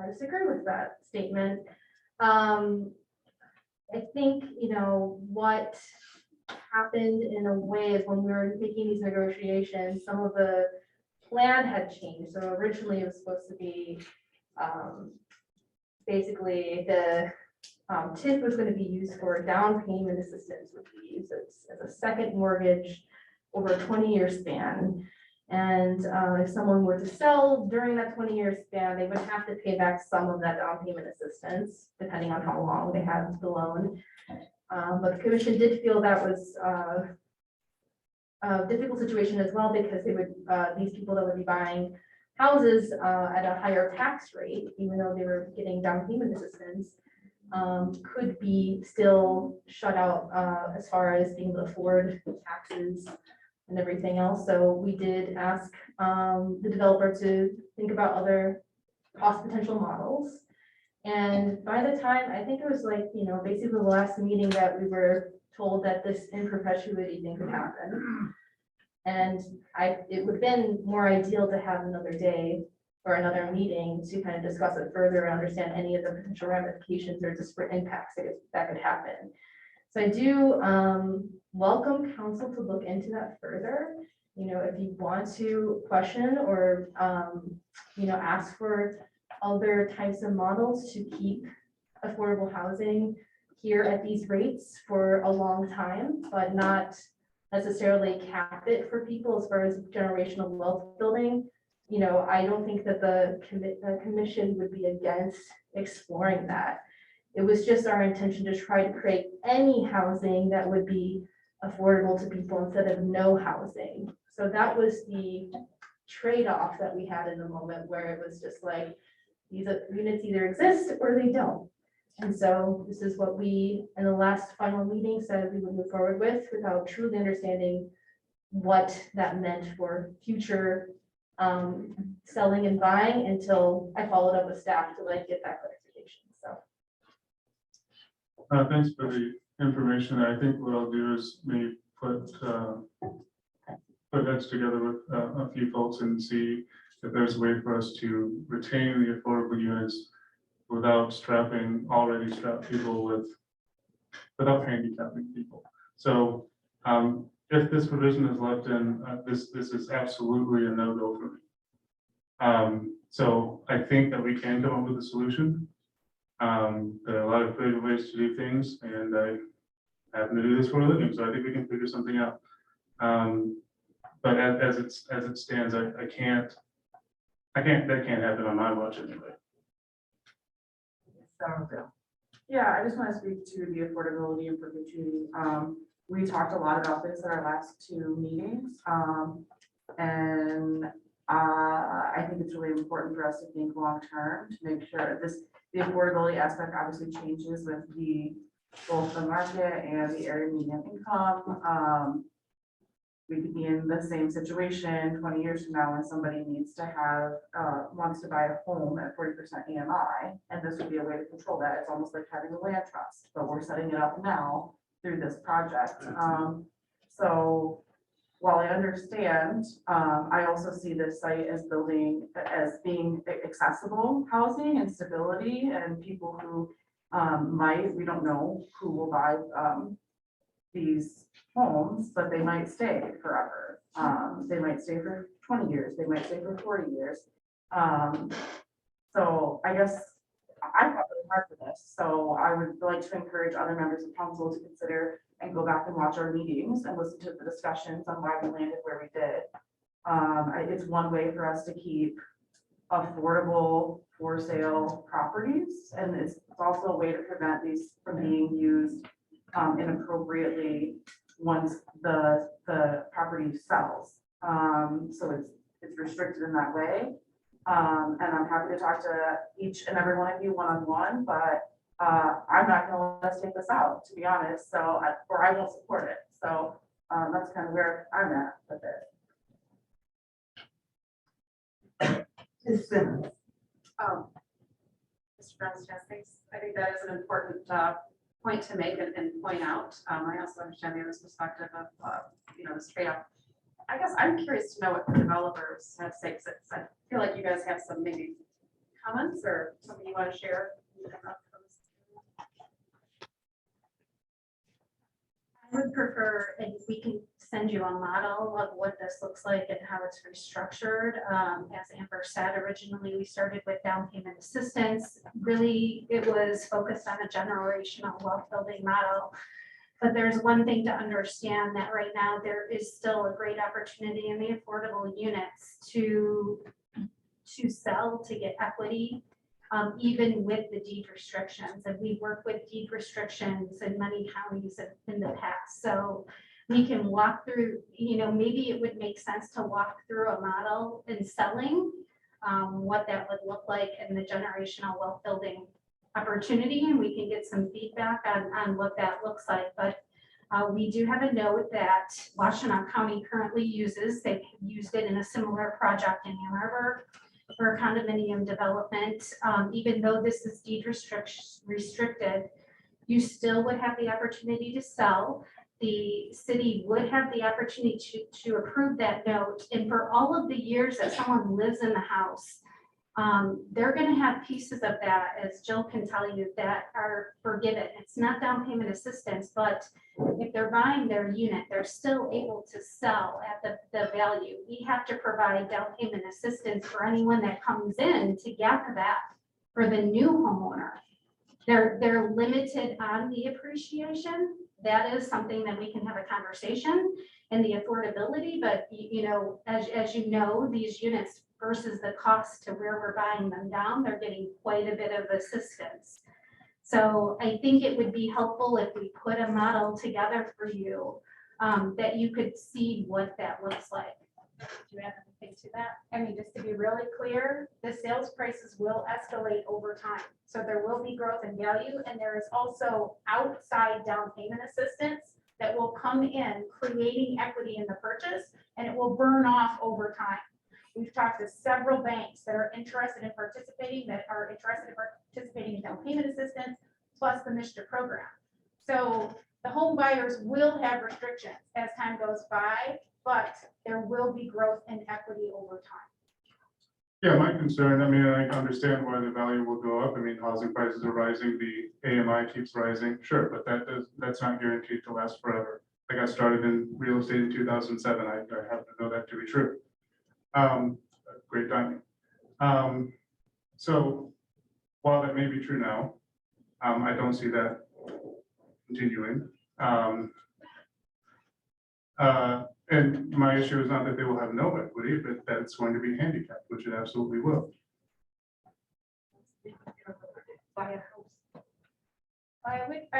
disagree with that statement. I think, you know, what happened in a way is when we were making these negotiations, some of the plan had changed. So originally it was supposed to be basically the TIF was going to be used for down payment assistance, would be used as a second mortgage over a 20-year span. And if someone were to sell during that 20-year span, they would have to pay back some of that down payment assistance, depending on how long they had the loan. But the commission did feel that was a difficult situation as well, because they would these people that would be buying houses at a higher tax rate, even though they were getting down payment assistance, could be still shut out as far as being able to afford taxes and everything else. So we did ask the developer to think about other cost potential models. And by the time, I think it was like, you know, basically the last meeting that we were told that this in perpetuity thing could happen. And it would have been more ideal to have another day or another meeting to kind of discuss it further and understand any of the potential ramifications or disparate impacts that could happen. So I do welcome council to look into that further. You know, if you want to question or, you know, ask for other types of models to keep affordable housing here at these rates for a long time, but not necessarily cap it for people as far as generational wealth building. You know, I don't think that the commission would be against exploring that. It was just our intention to try to create any housing that would be affordable to people instead of no housing. So that was the trade-off that we had in the moment, where it was just like, these units either exist or they don't. And so this is what we, in the last final meeting, said we would move forward with, without truly understanding what that meant for future selling and buying, until I followed up with staff to like get that clarification. So Thanks for the information. I think what I'll do is maybe put heads together with a few folks and see if there's a way for us to retain the affordable units without strapping already strapped people without handicapping people. So if this provision is left in, this is absolutely a no-go for me. So I think that we can come up with a solution. There are a lot of creative ways to do things, and I happen to do this for a living, so I think we can figure something out. But as it stands, that can't happen on my watch anyway. Somerville. Yeah, I just want to speak to the affordability and perpetuity. We talked a lot about this at our last two meetings. And I think it's really important for us to think long-term to make sure the affordability aspect obviously changes with both the market and the area median income. We could be in the same situation 20 years from now when somebody needs to wants to buy a home at 40% EMI, and this would be a way to control that. It's almost like having a land trust, but we're setting it up now through this project. So while I understand, I also see this site as being accessible housing and stability, and people who we don't know who will buy these homes, but they might stay forever. They might stay for 20 years, they might stay for 40 years. So I guess I fought really hard for this, so I would like to encourage other members of council to consider and go back and watch our meetings and listen to the discussions on why we landed where we did. It's one way for us to keep affordable for sale properties, and it's also a way to prevent these from being used inappropriately once the property sells. So it's restricted in that way. And I'm happy to talk to each and every one of you one-on-one, but I'm not gonna let us take this out, to be honest, or I won't support it. So that's kind of where I'm at with it. Ms. Simmons. Mr. Jones, thanks. I think that is an important point to make and point out. I also understand the other perspective of, this trade-off. I guess I'm curious to know what the developers have to say, because I feel like you guys have some maybe comments or something you want to share. I would prefer if we can send you a model of what this looks like and how it's restructured. As Amber said, originally we started with down payment assistance. Really, it was focused on a generational wealth building model. But there's one thing to understand, that right now there is still a great opportunity in the affordable units to sell, to get equity. Even with the deed restrictions, and we work with deed restrictions in many counties in the past. So we can walk through, maybe it would make sense to walk through a model in selling, what that would look like in the generational wealth building opportunity, and we can get some feedback on what that looks like. But we do have a note that Washtenaw County currently uses. They've used it in a similar project in Ann Arbor for condominium development. Even though this is deed restricted, you still would have the opportunity to sell. The city would have the opportunity to approve that note. And for all of the years that someone lives in the house, they're going to have pieces of that, as Jill can tell you, that are forgiven. It's not down payment assistance, but if they're buying their unit, they're still able to sell at the value. We have to provide down payment assistance for anyone that comes in to get that for the new homeowner. They're limited on the appreciation. That is something that we can have a conversation, and the affordability, but as you know, these units versus the cost to where we're buying them down, they're getting quite a bit of assistance. So I think it would be helpful if we put a model together for you, that you could see what that looks like. Do you have anything to that? I mean, just to be really clear, the sales prices will escalate over time. So there will be growth in value, and there is also outside down payment assistance that will come in, creating equity in the purchase, and it will burn off over time. We've talked to several banks that are interested in participating, in down payment assistance, plus the MSHDA program. So the home buyers will have restrictions as time goes by, but there will be growth in equity over time. Yeah, my concern, I mean, I understand why the value will go up. I mean, housing prices are rising, the AMI keeps rising, sure, but that's not guaranteed to last forever. I got started in real estate in 2007. I happen to know that to be true. Great timing. So while that may be true now, I don't see that continuing. And my issue is not that they will have no equity, but that it's going to be handicapped, which it absolutely will. I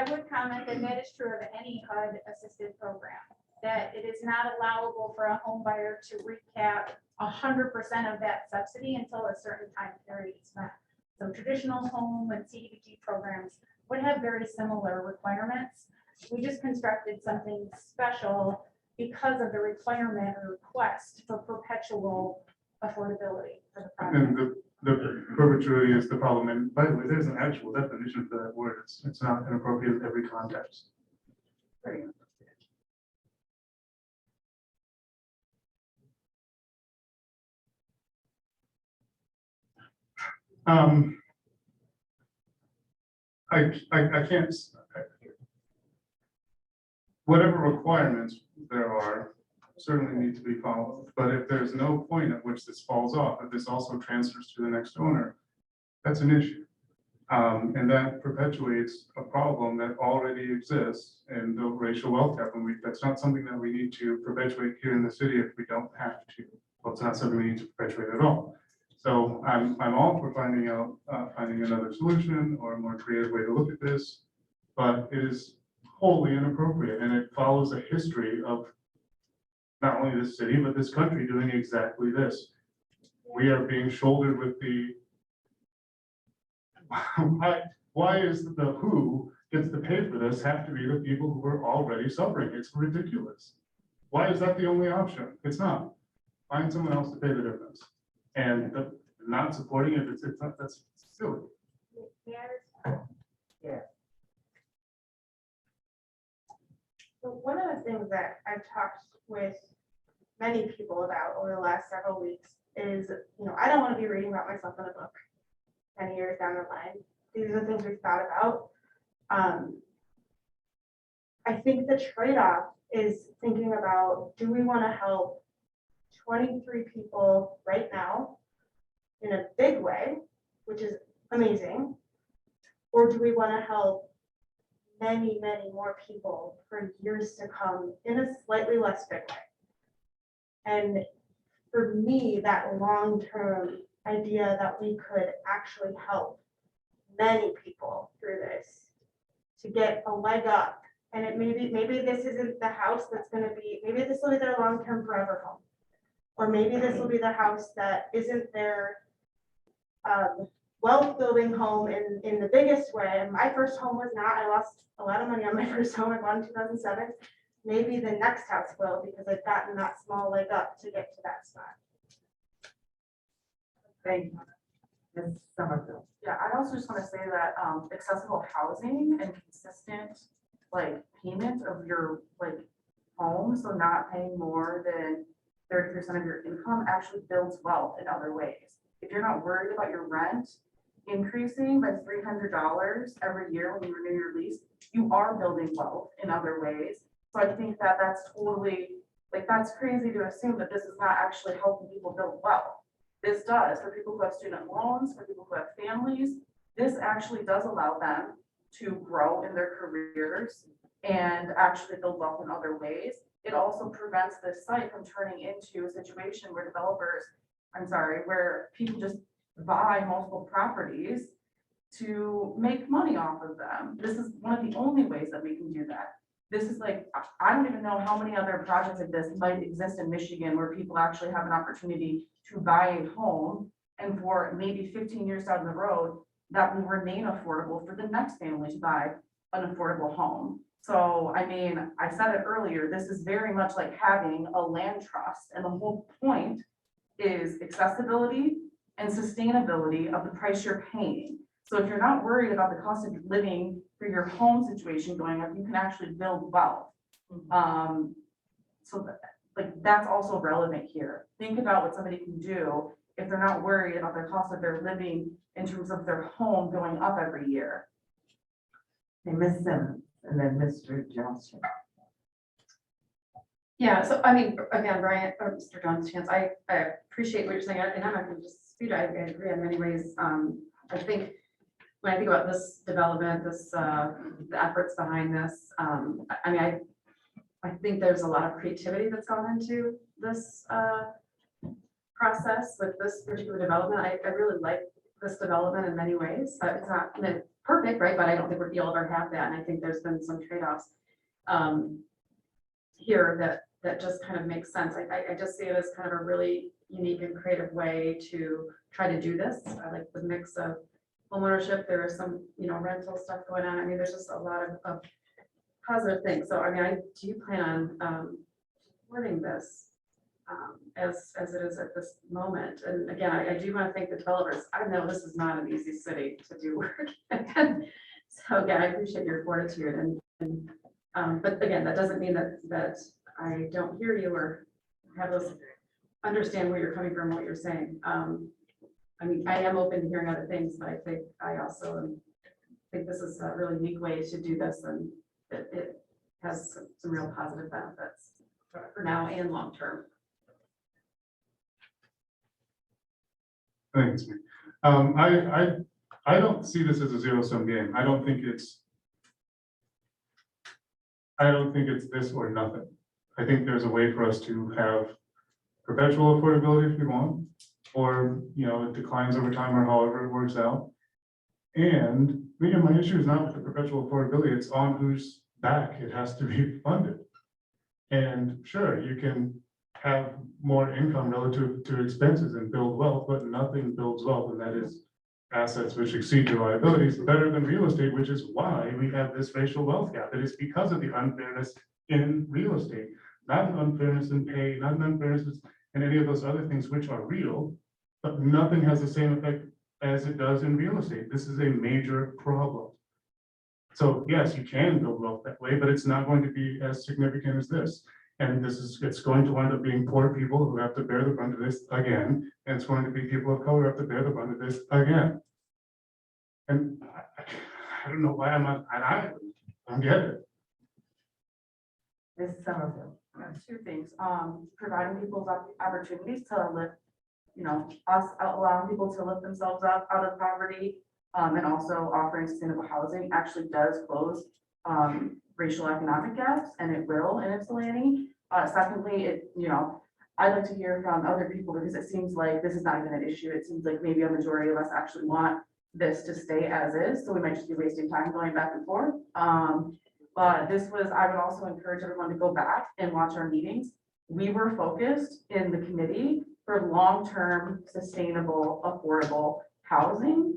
would comment that that is true of any HUD assisted program, that it is not allowable for a home buyer to recap 100% of that subsidy until a certain time period is met. So traditional home and CDBG programs would have very similar requirements. We just constructed something special because of the requirement or request for perpetual affordability for the project. And the perpetuity is the problem. And by the way, there's an actual definition for that word. It's not inappropriate in every context. I can't, whatever requirements there are certainly need to be followed. But if there's no point at which this falls off, if this also transfers to the next owner, that's an issue. And that perpetuates a problem that already exists in the racial wealth gap. And that's not something that we need to perpetuate here in the city if we don't have to. Well, it's not something we need to perpetuate at all. So I'm all for finding another solution or a more creative way to look at this, but it is wholly inappropriate, and it follows a history of not only this city, but this country doing exactly this. We are being shouldered with the, why is the who gets to pay for this have to be the people who are already suffering? It's ridiculous. Why is that the only option? It's not. Find someone else to pay the difference. And not supporting it, it's not, that's silly. Yeah. So one of the things that I've talked with many people about over the last several weeks is, I don't want to be reading about myself in a book 10 years down the line. These are the things we've thought about. I think the trade-off is thinking about, do we want to help 23 people right now in a big way, which is amazing, or do we want to help many, many more people for years to come in a slightly less big way? And for me, that long-term idea that we could actually help many people through this to get a leg up, and it maybe this isn't the house that's going to be, maybe this will be their long-term forever home, or maybe this will be the house that isn't their wealth building home in the biggest way. My first home was not. I lost a lot of money on my first home. I bought in 2007. Maybe the next house will, because I've gotten that small leg up to get to that spot. Thank you. Ms. Somerville. Yeah, I also just want to say that accessible housing and consistent payment of your home, so not paying more than 30% of your income actually builds wealth in other ways. If you're not worried about your rent increasing by $300 every year when you renew your lease, you are building wealth in other ways. So I think that that's totally, that's crazy to assume that this is not actually helping people build wealth. This does for people who have student loans, for people who have families. This actually does allow them to grow in their careers and actually build wealth in other ways. It also prevents this site from turning into a situation where where people just buy multiple properties to make money off of them. This is one of the only ways that we can do that. This is I don't even know how many other projects like this might exist in Michigan where people actually have an opportunity to buy a home, and for maybe 15 years down the road, that will remain affordable for the next family to buy an affordable home. So, I mean, I said it earlier, this is very much like having a land trust, and the whole point is accessibility and sustainability of the price you're paying. So if you're not worried about the cost of living for your home situation going up, you can actually build wealth. So that's also relevant here. Think about what somebody can do if they're not worried about their cost of their living in terms of their home going up every year. Hey, Ms. Simmons, and then Mr. Johnson. Yeah, so I mean, again, Brian, or Mr. John's chance, I appreciate what you're saying, and I'm not gonna dispute, I agree in many ways. I think when I think about this development, the efforts behind this, I mean, I think there's a lot of creativity that's gone into this process with this particular development. I really like this development in many ways. It's not perfect, right? But I don't think you'll ever have that. And I think there's been some trade-offs here that just kind of makes sense. I just see it as kind of a really unique and creative way to try to do this. I like the mix of homeownership. There is some, rental stuff going on. I mean, there's just a lot of positive things. So, I mean, do you plan on supporting this as it is at this moment? And again, I do want to thank the developers. I know this is not an easy city to do work in. So again, I appreciate your fortitude and but again, that doesn't mean that I don't hear you or have those understand where you're coming from, what you're saying. I mean, I am open to hearing other things, but I think I also think this is a really unique way to do this, and it has some real positive benefits for now and long term. Thanks, me. I don't see this as a zero-sum game. I don't think it's this or nothing. I think there's a way for us to have perpetual affordability if we want, or, it declines over time or however it works out. And, my issue is not with the perpetual affordability, it's on whose back it has to be funded. And sure, you can have more income relative to expenses and build wealth, but nothing builds wealth, and that is assets which exceed your liabilities better than real estate, which is why we have this racial wealth gap. It is because of the unfairness in real estate, not an unfairness in pay, not an unfairness in any of those other things which are real, but nothing has the same effect as it does in real estate. This is a major problem. So yes, you can build wealth that way, but it's not going to be as significant as this. And it's going to wind up being poor people who have to bear the brunt of this again, and it's going to be people of color who have to bear the brunt of this again. And I don't know why I'm not, and I don't get it. Ms. Somerville. Two things, providing people's opportunities to live, us allowing people to lift themselves up out of poverty, and also offering sustainable housing actually does close racial economic gaps, and it will in Ypsilanti. Secondly, I'd like to hear from other people, because it seems like this is not even an issue. It seems like maybe a majority of us actually want this to stay as is, so we might just be wasting time going back and forth. But I would also encourage everyone to go back and watch our meetings. We were focused in the committee for long-term, sustainable, affordable housing.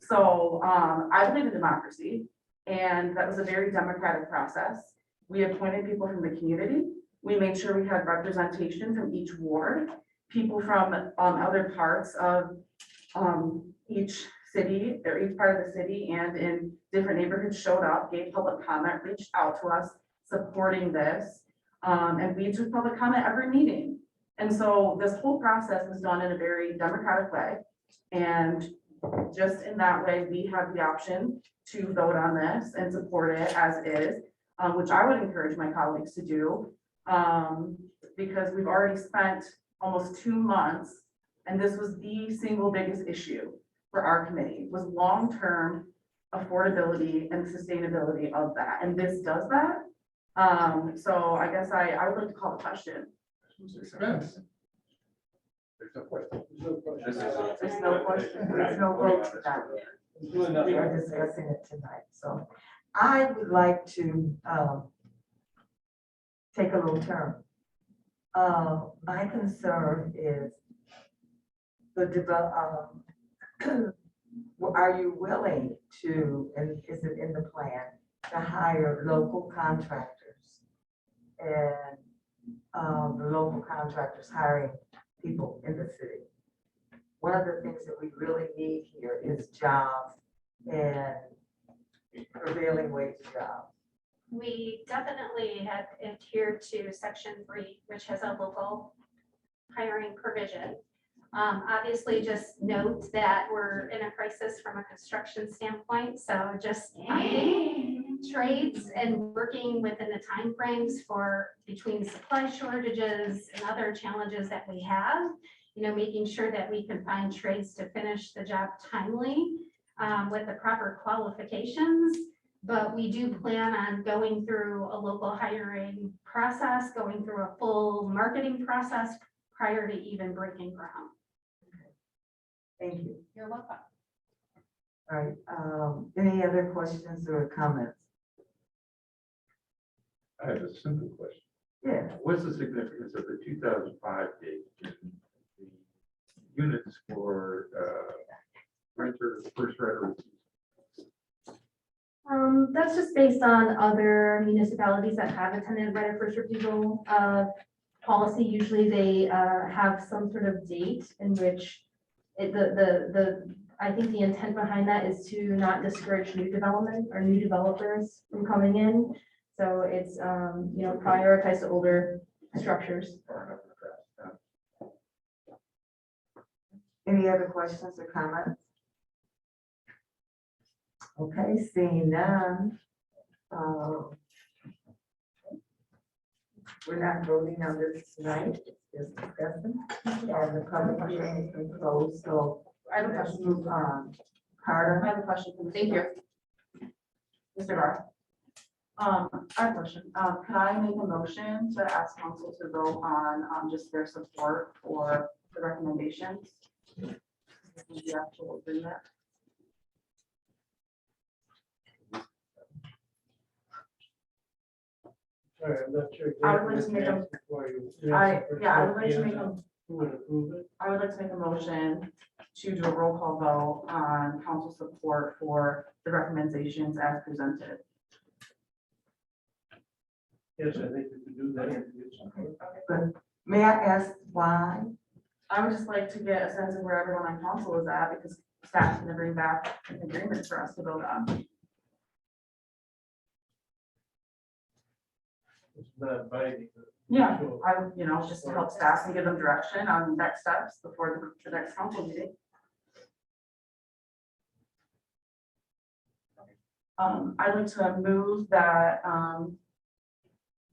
So I believe in democracy, and that was a very democratic process. We appointed people from the community. We made sure we had representation from each ward, people from other parts of each city, or each part of the city and in different neighborhoods showed up, gave public comment, reached out to us, supporting this. And we took public comment every meeting. And so this whole process was done in a very democratic way. And just in that way, we have the option to vote on this and support it as is, which I would encourage my colleagues to do. Because we've already spent almost 2 months, and this was the single biggest issue for our committee, was long-term affordability and sustainability of that. And this does that. So I guess I would like to call the question. There's no question. There's no question, there's no vote to that. We are discussing it tonight, so I would like to take a little turn. My concern is are you willing to, and is it in the plan, to hire local contractors? And the local contractors hiring people in the city. One of the things that we really need here is jobs and prevailing wage jobs. We definitely have adhered to Section 3, which has a local hiring provision. Obviously, just note that we're in a crisis from a construction standpoint, so just finding trades and working within the timeframes for between supply shortages and other challenges that we have, making sure that we can find trades to finish the job timely with the proper qualifications. But we do plan on going through a local hiring process, going through a full marketing process prior to even breaking ground. Thank you. You're welcome. All right, any other questions or comments? I have a simple question. Yeah. What's the significance of the 2005 date in the units for renter, first renter? That's just based on other municipalities that have attended right of first refusal policy. Usually they have some sort of date in which I think the intent behind that is to not discourage new development or new developers from coming in. So it's, prioritize the older structures. Any other questions or comments? Okay, seeing none. We're not voting on this tonight, it's just discussing, and the public hearing has been closed, so I have a let's question. move on. Carter? I have a question. Thank you. Mr. Gar. I have a question. Could I make a motion to ask council to vote on, just their support for the recommendations? The actual agreement. Sorry, I'm not sure. I would like to make a- I would like to make a, Who would approve it? I would like to make a motion to do a roll call vote on council support for the recommendations as presented. Yes, I think we could do that. Good. May I ask why? I would just like to get a sense of where everyone on council is at, because staff's gonna bring back an agreement for us to vote on. It's not binding. Yeah, Sure. just to help staff and give them direction on next steps before the next council meeting. I'd like to move that,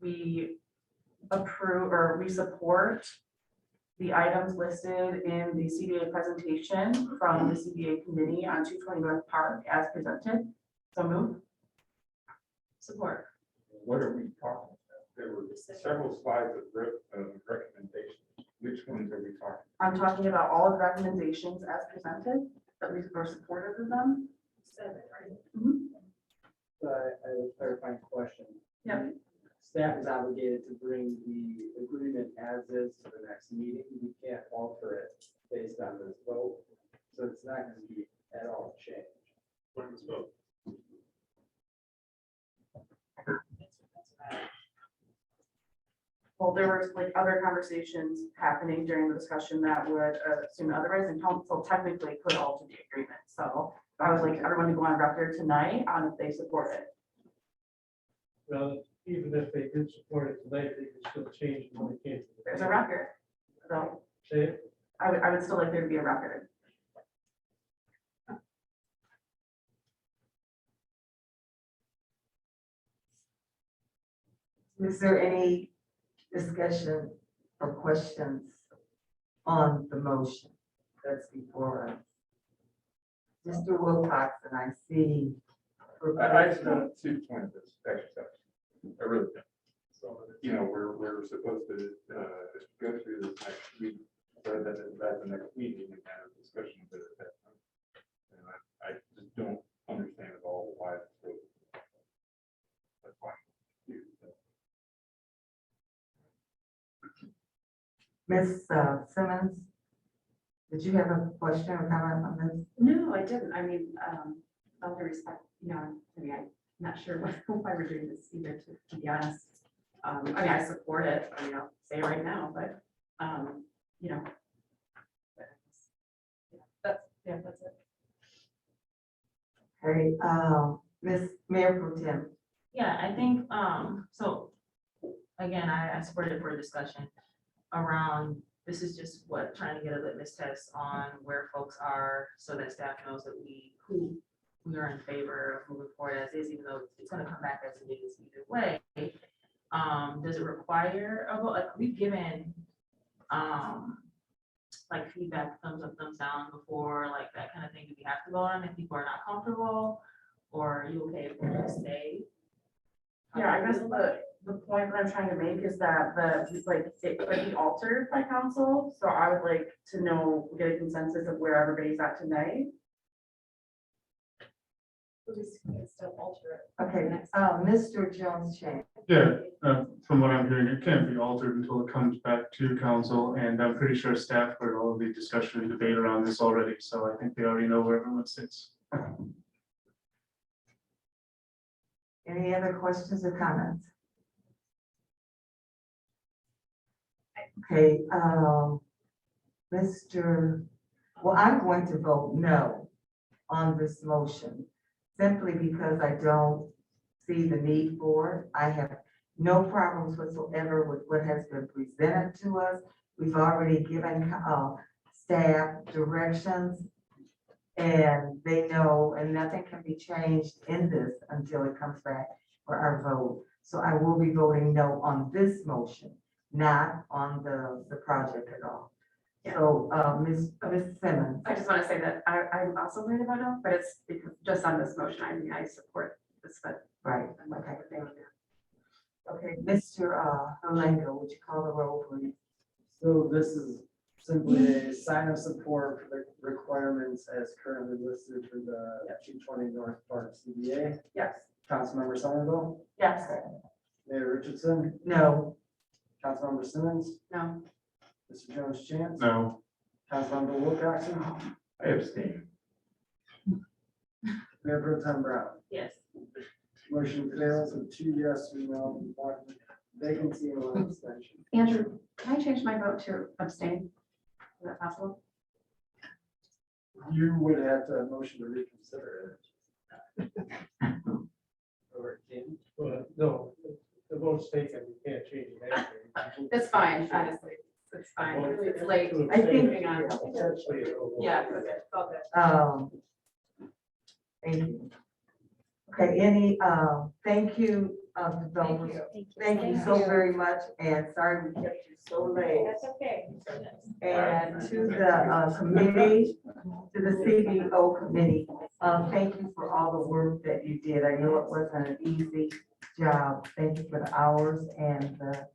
we approve or we support the items listed in the CBA presentation from the CBA committee on 220 North Park as presented. So move. Support. What are we talking about? There were several slides of recommendations. Which ones are we talking? I'm talking about all of the recommendations as presented, that we were supportive of them. Mhm. So I have a clarifying question. Yeah. Staff is obligated to bring the agreement as is to the next meeting. We can't alter it based on this vote. So it's not going to be at all changed. When this vote. Well, there were like other conversations happening during the discussion that would assume otherwise, and council technically could alter the agreement. So I would like everyone to go on record tonight on if they support it. Well, even if they did support it tonight, they could still change it when it came to the. There's a record. So Say it. I would still like there to be a record. Is there any discussion or questions on the motion that's before us? Mr. Wilcox, and I see. I just don't see the point of this exercise. I really don't. So, we're supposed to go through this next week, so that at the next meeting and have a discussion of it at that time. And I just don't understand at all why it's so. That's why. Ms. Simmons, did you have a question or comment on this? No, I didn't. I mean, all due respect, I'm not sure why we're doing this either, to be honest. I support it, I'll say it right now, but, that's it. Okay, Ms. Mayor Pro Tem. Yeah, I think, so, again, I support it for discussion around this is just what, trying to get a litmus test on where folks are so that staff knows that who we are in favor of moving forward as is, even though it's gonna come back as it is either way. Does it require a vote? Like, we've given, like feedback, thumbs up, thumbs down before, like that kind of thing. Do we have to vote on if people are not comfortable? Or are you okay if we just stay? Yeah, I guess the point that I'm trying to make is that it could be altered by council, so I would like to know, get a consensus of where everybody's at tonight. Still alter it. Okay, Mr. Jones Chan. Yeah, from what I'm hearing, it can't be altered until it comes back to council, and I'm pretty sure staff heard all of the discussion and debate around this already, so I think they already know where everyone sits. Any other questions or comments? Okay, well, I'm going to vote no on this motion, simply because I don't see the need for it. I have no problems whatsoever with what has been presented to us. We've already given staff directions, and they know, and nothing can be changed in this until it comes back for our vote. So I will be voting no on this motion, not on the project at all. So, Ms. Simmons. I just want to say that I'm also worried about it, but it's because just on this motion, I mean, I support this, but. Right, okay, thank you. Okay, Mr. Halengo, would you call the roll, please? So this is simply a sign of support for the requirements as currently listed for the 220 North Park CBA. Yes. Councilmember Somerville, Yes. Mayor Richardson, No. Councilmember Simmons, No. Mr. Jones Chance. No. Councilmember Wilcoxen, I abstain. Mayor Pro Tem Brown. Yes. Motion fails with 2 yes, 3 no, 1 vacancy and 1 abstention. Andrew, can I change my vote to abstain? Is that possible? You would have to motion to reconsider it. Or can. No, the vote's taken, you can't change it. It's fine, honestly. It's fine. It's late. I think- Hang on. Yeah, okay, it's all good. Thank you. Okay, thank you, developers. Thank you so very much, and sorry we kept you so late. That's okay. And to the committee, to the CBO committee, thank you for all the work that you did. I know it wasn't an easy job. Thank you for the hours and the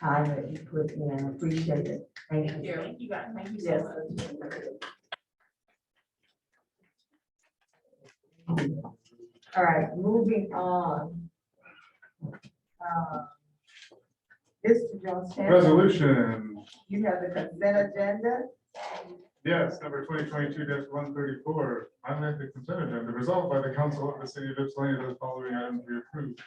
time that you put in. Appreciate it. Thank you. Thank you guys. Thank you so Yes. much. All right, moving on. Mr. Jones. Resolution. You have the consent agenda. Yes, number 2022-134, I make the consent agenda resolved by the council of the city of Ypsilanti, those following items be approved.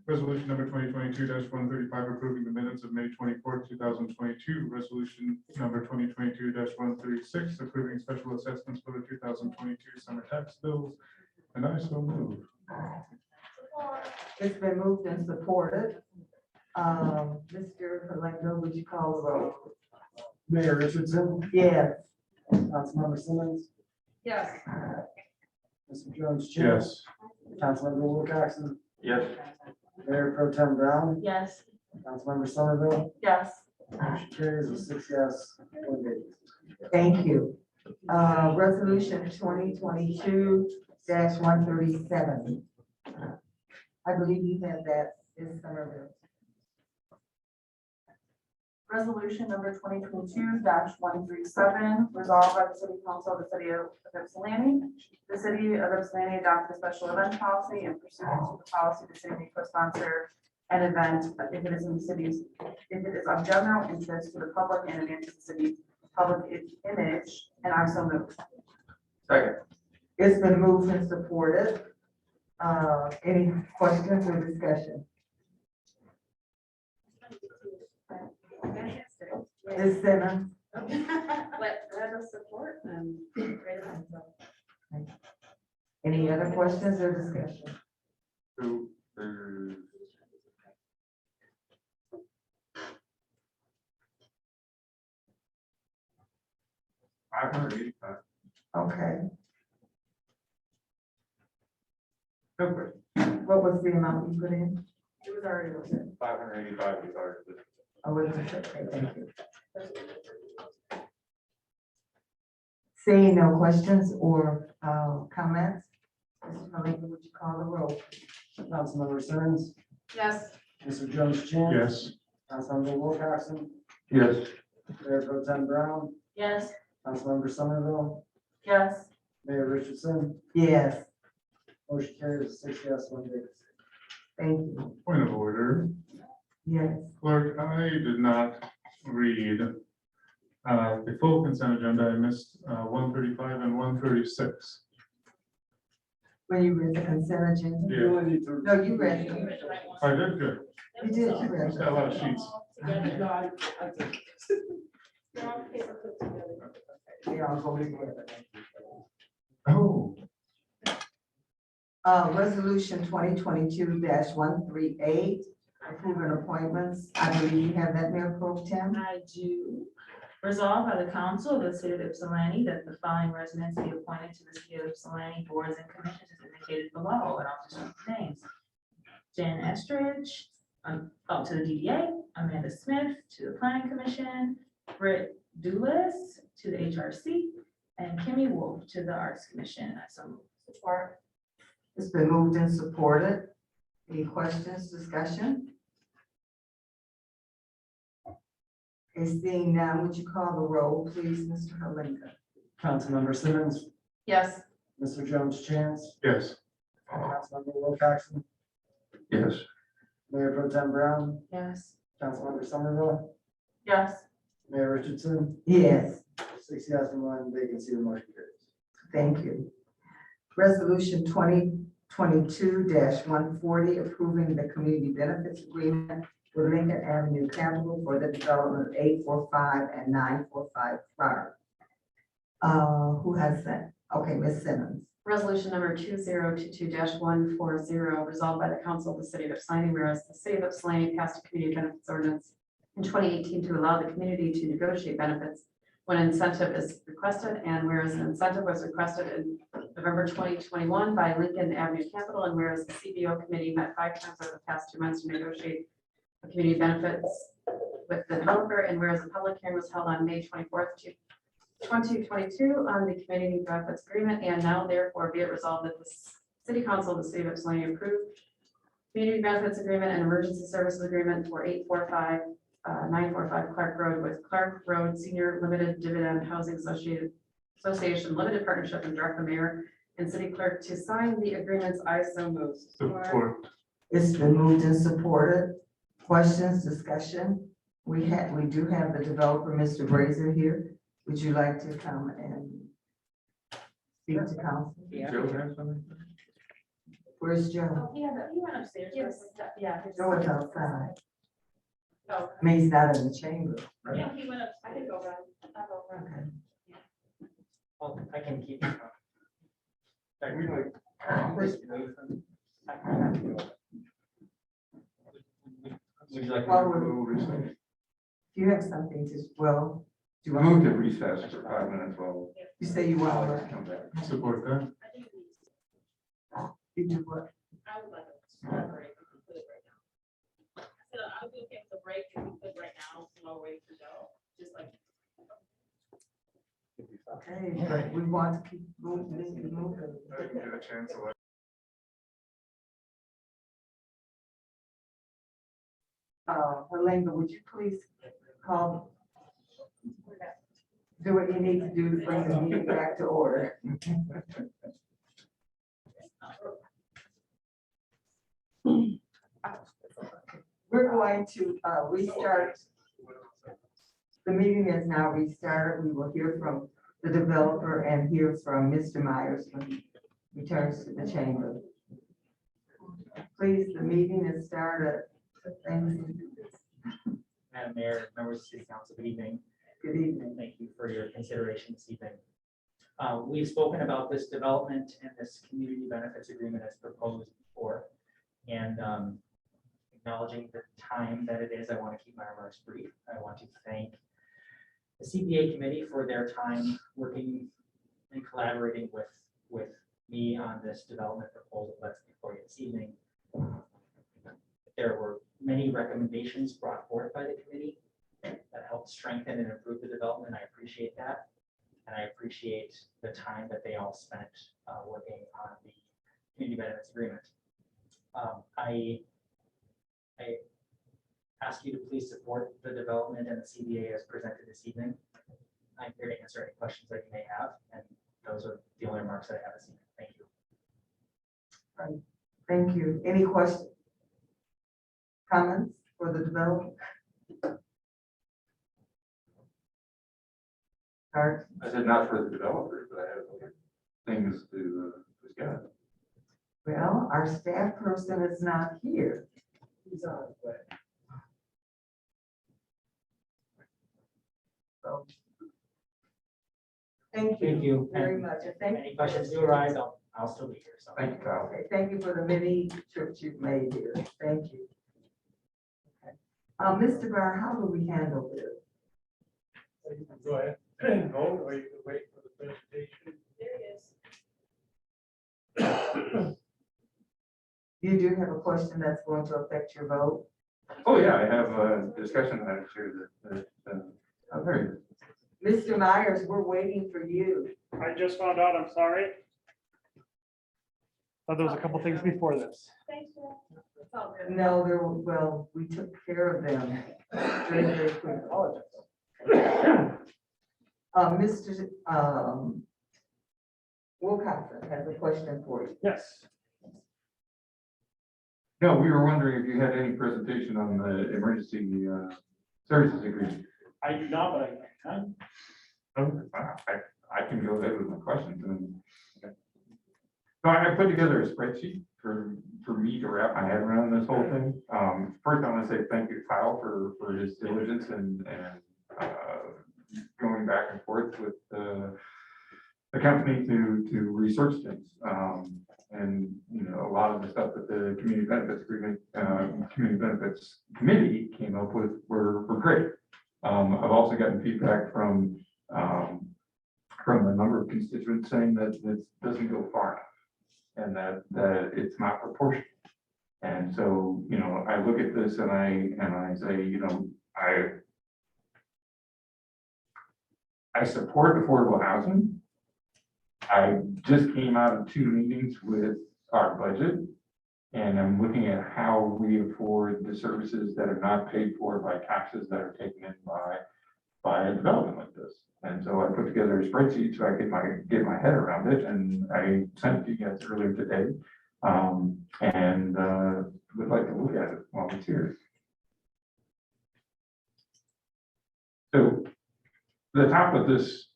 Resolution number 2022-135, approving the minutes of May 24th, 2022. Resolution number 2022-136, approving special assessments for the 2022 summer tax bills. And I so move. It's been moved and supported. Mr. Halengo, would you call the roll? Mayor Richardson. Yes. Councilmember Simmons, Yes. Mr. Jones Chance. Yes. Councilmember Wilcoxen, Yes. Mayor Pro Tem Brown, Yes. Councilmember Somerville, Yes. motion carries with 6 yes, 1 vacancy. Thank you. Resolution 2022-137. I believe you have that, Ms. Somerville. Resolution number 2022-137, resolved by the city council of the city of Ypsilanti. The city of Ypsilanti adopted a special event policy and pursuant to the policy, the city may co-sponsor an event if it is in the city's, if it is of general interest to the public and advances the city's public image, and I so move. Second. It's been moved and supported. Any questions or discussion? Ms. Simmons? Let us support and. Any other questions or discussion? So there's 585. Okay, Okay. what was the amount you put in? It was already listed. 585 is ours. Oh, was it? Okay, thank you. Seeing no questions or comments, Mr. Malinga, would you call the roll? Councilmember Simmons, Yes. Mr. Jones Chan. Yes. Councilmember Wilcoxen, Yes. Mayor Pro Tem Brown, Yes. Councilmember Somerville, Yes. Mayor Richardson, Yes, motion carries 6 yes, 1 vacancy. thank you. Point of order. Yes, Clerk, I did not read the full consent agenda. I missed 135 and 136. when you read the consent agenda? Yeah. You only need to. No, you read it. I did good. You did, you read It's got a lot of sheets. They all go together. Oh, Resolution 2022-138, approving appointments. I believe you have that, Mayor Pro Tem. I do. Resolved by the council of the city of Ypsilanti that the following residents be appointed to the city of Ypsilanti boards and commissions as indicated below, and I'll just read the names. Jan Estridge, to the DDA, Amanda Smith to the planning commission, Britt Doulis to the HRC, and Kimmy Wolf to the Arts Commission. I so move. Support. It's been moved and supported. Any questions, discussion? Okay, seeing none, would you call the roll, please, Mr. Halinga? Councilmember Simmons, Yes. Mr. Jones Chance, yes. Councilmember Wilcoxen, Yes. Mayor Pro Tem Brown, Yes. Councilmember Somerville, Yes. Mayor Richardson, Yes, 6 yes and 1 vacancy, the motion carries. thank you. Resolution 2022-140, approving the community benefits agreement with Lincoln Avenue Capital for the development of 845 and 945 Clark. Who has that? Okay, Ms. Simmons. Resolution number 2022-140, resolved by the council of the city of Ypsilanti, whereas the city of Ypsilanti passed a community benefits ordinance in 2018 to allow the community to negotiate benefits when incentive is requested, and whereas an incentive was requested in November 2021 by Lincoln Avenue Capital, and whereas the CBO committee met 5 times over the past 2 months to negotiate the community benefits with the developer, and whereas a public hearing was held on May 24th, 2022 on the community benefits agreement, and now therefore be it resolved that the city council of the city of Ypsilanti approve community benefits agreement and emergency services agreement for 845 945 Clark Road with Clark Road Senior Limited Dividend Housing Association Limited Partnership, and direct the mayor and city clerk to sign the agreements. I so move. Support. It's been moved and supported. Questions, discussion? We do have the developer, Mr. Brazier, here. Would you like to come and speak to council? Joe has something? Where's Joe? Oh, he went upstairs. Yes. Yeah. Joe is outside. Oh. I mean, he's not in the chamber. Yeah, he went up. I can go around. I'll go around. Okay. I can keep. Would you like Well, to we're- go recess? Do you have something to, well, do you I moved want, to recess for 5 minutes while. you say you I'll want, come back. Support that. you do what? I would like a break. We could put it right now. I said I would be okay with the break if we could right now, while waiting for Joe, just like. Okay, but we want to keep moving. I didn't get a chance to. Halinga, would you please call? Do what you need to do to bring the meeting back to order. We're going to restart. The meeting is now restarted. We will hear from the developer and hear from Mr. Myers when he returns to the chamber. Please, the meeting is started. Thank you. Madam Mayor, members of the City Council, good evening. Good evening. Thank you for your consideration this evening. We've spoken about this development and this community benefits agreement as proposed before. And acknowledging the time that it is, I want to keep my remarks brief. I want to thank the CPA committee for their time working and collaborating with me on this development proposal that's before you this evening. There were many recommendations brought forth by the committee that helped strengthen and improve the development. I appreciate that. And I appreciate the time that they all spent working on the community benefits agreement. I ask you to please support the development and the CBA as presented this evening. I'm here to answer any questions that you may have, and those are the only remarks that I have this evening. Thank you. Thank you. Any questions? Comments for the development? Art? I said not for the developers, but I have other things to discuss. Well, our staff person is not here. He's on his way. So, thank Thank you. very much. And thank Any you. questions do arise, I'll still be here. So Thank you, Kyle. Okay, thank you for the many trips you've made here. Thank you. Okay. Mr. Barr, how do we handle this? So you can go ahead and vote, or you can wait for the presentation. There it is. You do have a question that's going to affect your vote? Oh, yeah, I have a discussion items here that I've heard. Mr. Myers, we're waiting for you. I just found out, I'm sorry. Thought there was a couple things before this. Thanks, Jeff. It's all good. No, there, well, we took care of them very, very quickly. Mr. Wilcoxon has a question for you. Yes. No, we were wondering if you had any presentation on the emergency services agreement. I do not, but I can. I can go ahead with my questions. So I put together a spreadsheet for me to wrap my head around this whole thing. First, I want to say thank you to Kyle for his diligence and going back and forth with the company to research things. And, you know, a lot of the stuff that the community benefits agreement, community benefits committee came up with were great. I've also gotten feedback from a number of constituents saying that this doesn't go far enough and that it's not proportional. And so, you know, I look at this and I say, you know, I support affordable housing. I just came out of 2 meetings with our budget, and I'm looking at how we afford the services that are not paid for by taxes that are taken in by a development like this. And so I put together a spreadsheet so I could get my head around it, and I sent it to you guys earlier today. And would like to look at it while it's here. So the top of this,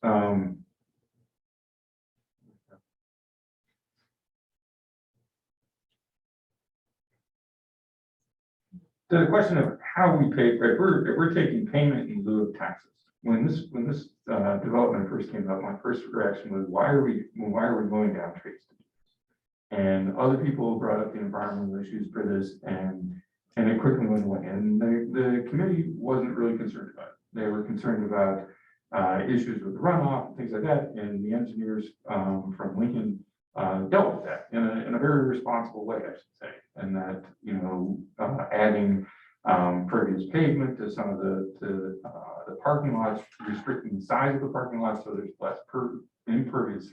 the question of how we pay, if we're taking payment in lieu of taxes. When this development first came up, my first reaction was, why are we going down trades? And other people brought up the environmental issues for this, and it quickly went away. And the committee wasn't really concerned about it. They were concerned about issues with the runoff and things like that. And the engineers from Lincoln dealt with that in a very responsible way, I should say. And that, you know, adding pervious pavement to some of the parking lots, restricting the size of the parking lots so there's less impervious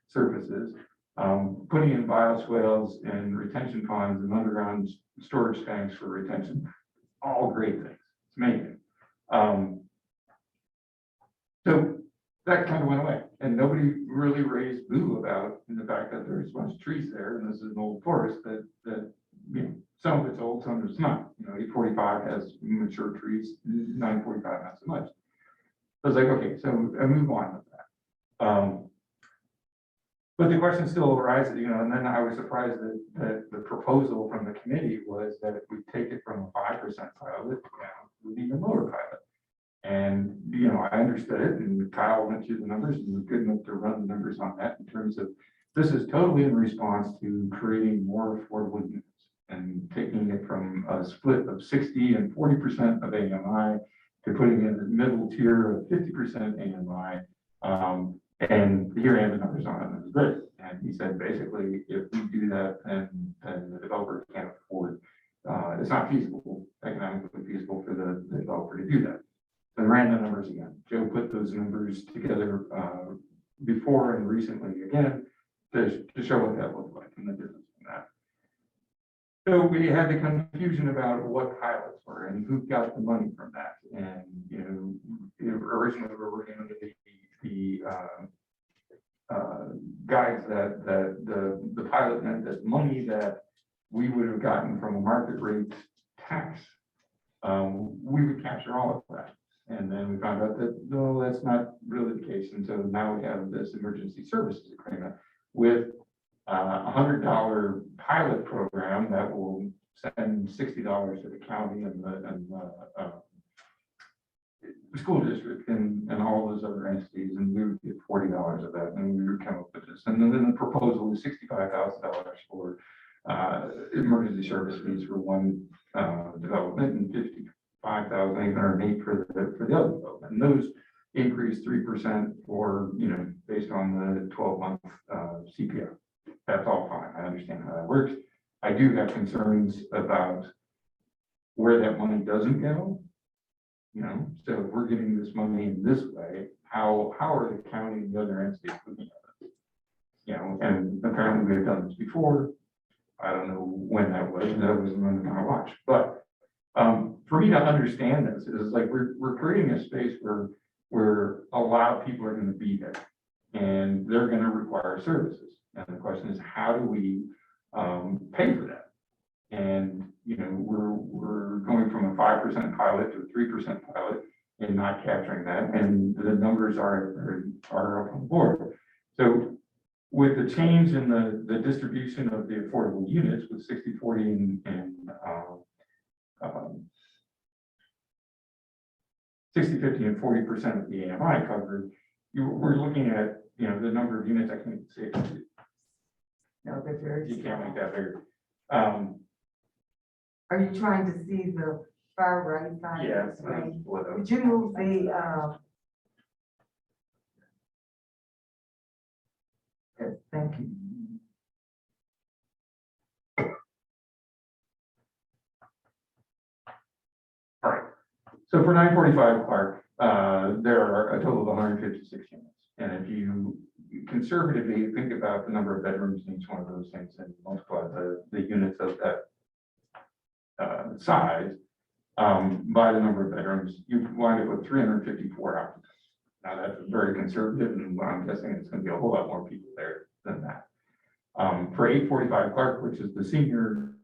surfaces, putting in bioswales and retention ponds and underground storage tanks for retention, all great things. It's amazing. So that kind of went away, and nobody really raised boo about the fact that there's a bunch of trees there, and this is an old forest that you know, some of it's old, some of it's not. You know, 845 has mature trees, 945 not so much. I was like, okay, so I move on with that. But the question still arises, you know, and then I was surprised that the proposal from the committee was that if we take it from a 5% pilot down to an even lower pilot. And, you know, I understood it, and Kyle went through the numbers and was good enough to run the numbers on that in terms of, this is totally in response to creating more affordable units and taking it from a split of 60 and 40% of AMI to putting in the middle tier of 50% AMI. And here I have the numbers on it, and it's great. And he said, basically, if we do that, then the developer can't afford, it's not feasible, economically feasible for the developer to do that. So I ran the numbers again. Joe put those numbers together before and recently again to show what that looked like and the difference in that. So we had the confusion about what pilots were and who got the money from that. And, originally we were working under the guides that the pilot meant that money that we would have gotten from a market rate tax, we would capture all of that. And then we found out that, no, that's not really the case. And so now we have this emergency services agreement with $100 pilot program that will send $60 to the county and the school district and all those other entities, and we would get $40 of that, and we would come up with this. And then the proposal was $65,000 for emergency service fees for one development and $55,808 for the other development. And those increased 3% for, based on the 12-month CPI. That's all fine. I understand how that works. I do have concerns about where that money doesn't go. So if we're getting this money in this way, how are the county and the other entities looking at it? And apparently we've done this before. I don't know when that was. That wasn't on my watch. But for me to understand this is like we're creating a space where a lot of people are going to be there, and they're going to require services. And the question is, how do we pay for that? And we're going from a 5% pilot to a 3% pilot and not capturing that. And the numbers are up on board. So with the change in the distribution of the affordable units with 60-40 and 60-50 and 40% of the AMI covered, we're looking at the number of units. I can't say it. No, they're very. You can't make that bigger. Are you trying to see the far right side Yeah. of the screen? Would you move the, yes, thank you. All right. So for 945 Clark, there are a total of 156 units. And if you conservatively think about the number of bedrooms in each one of those things and multiply the units of that size by the number of bedrooms, you wind up with 354 occupants. Now that's very conservative, and I'm guessing it's going to be a whole lot more people there than that. For 845 Clark, which is the senior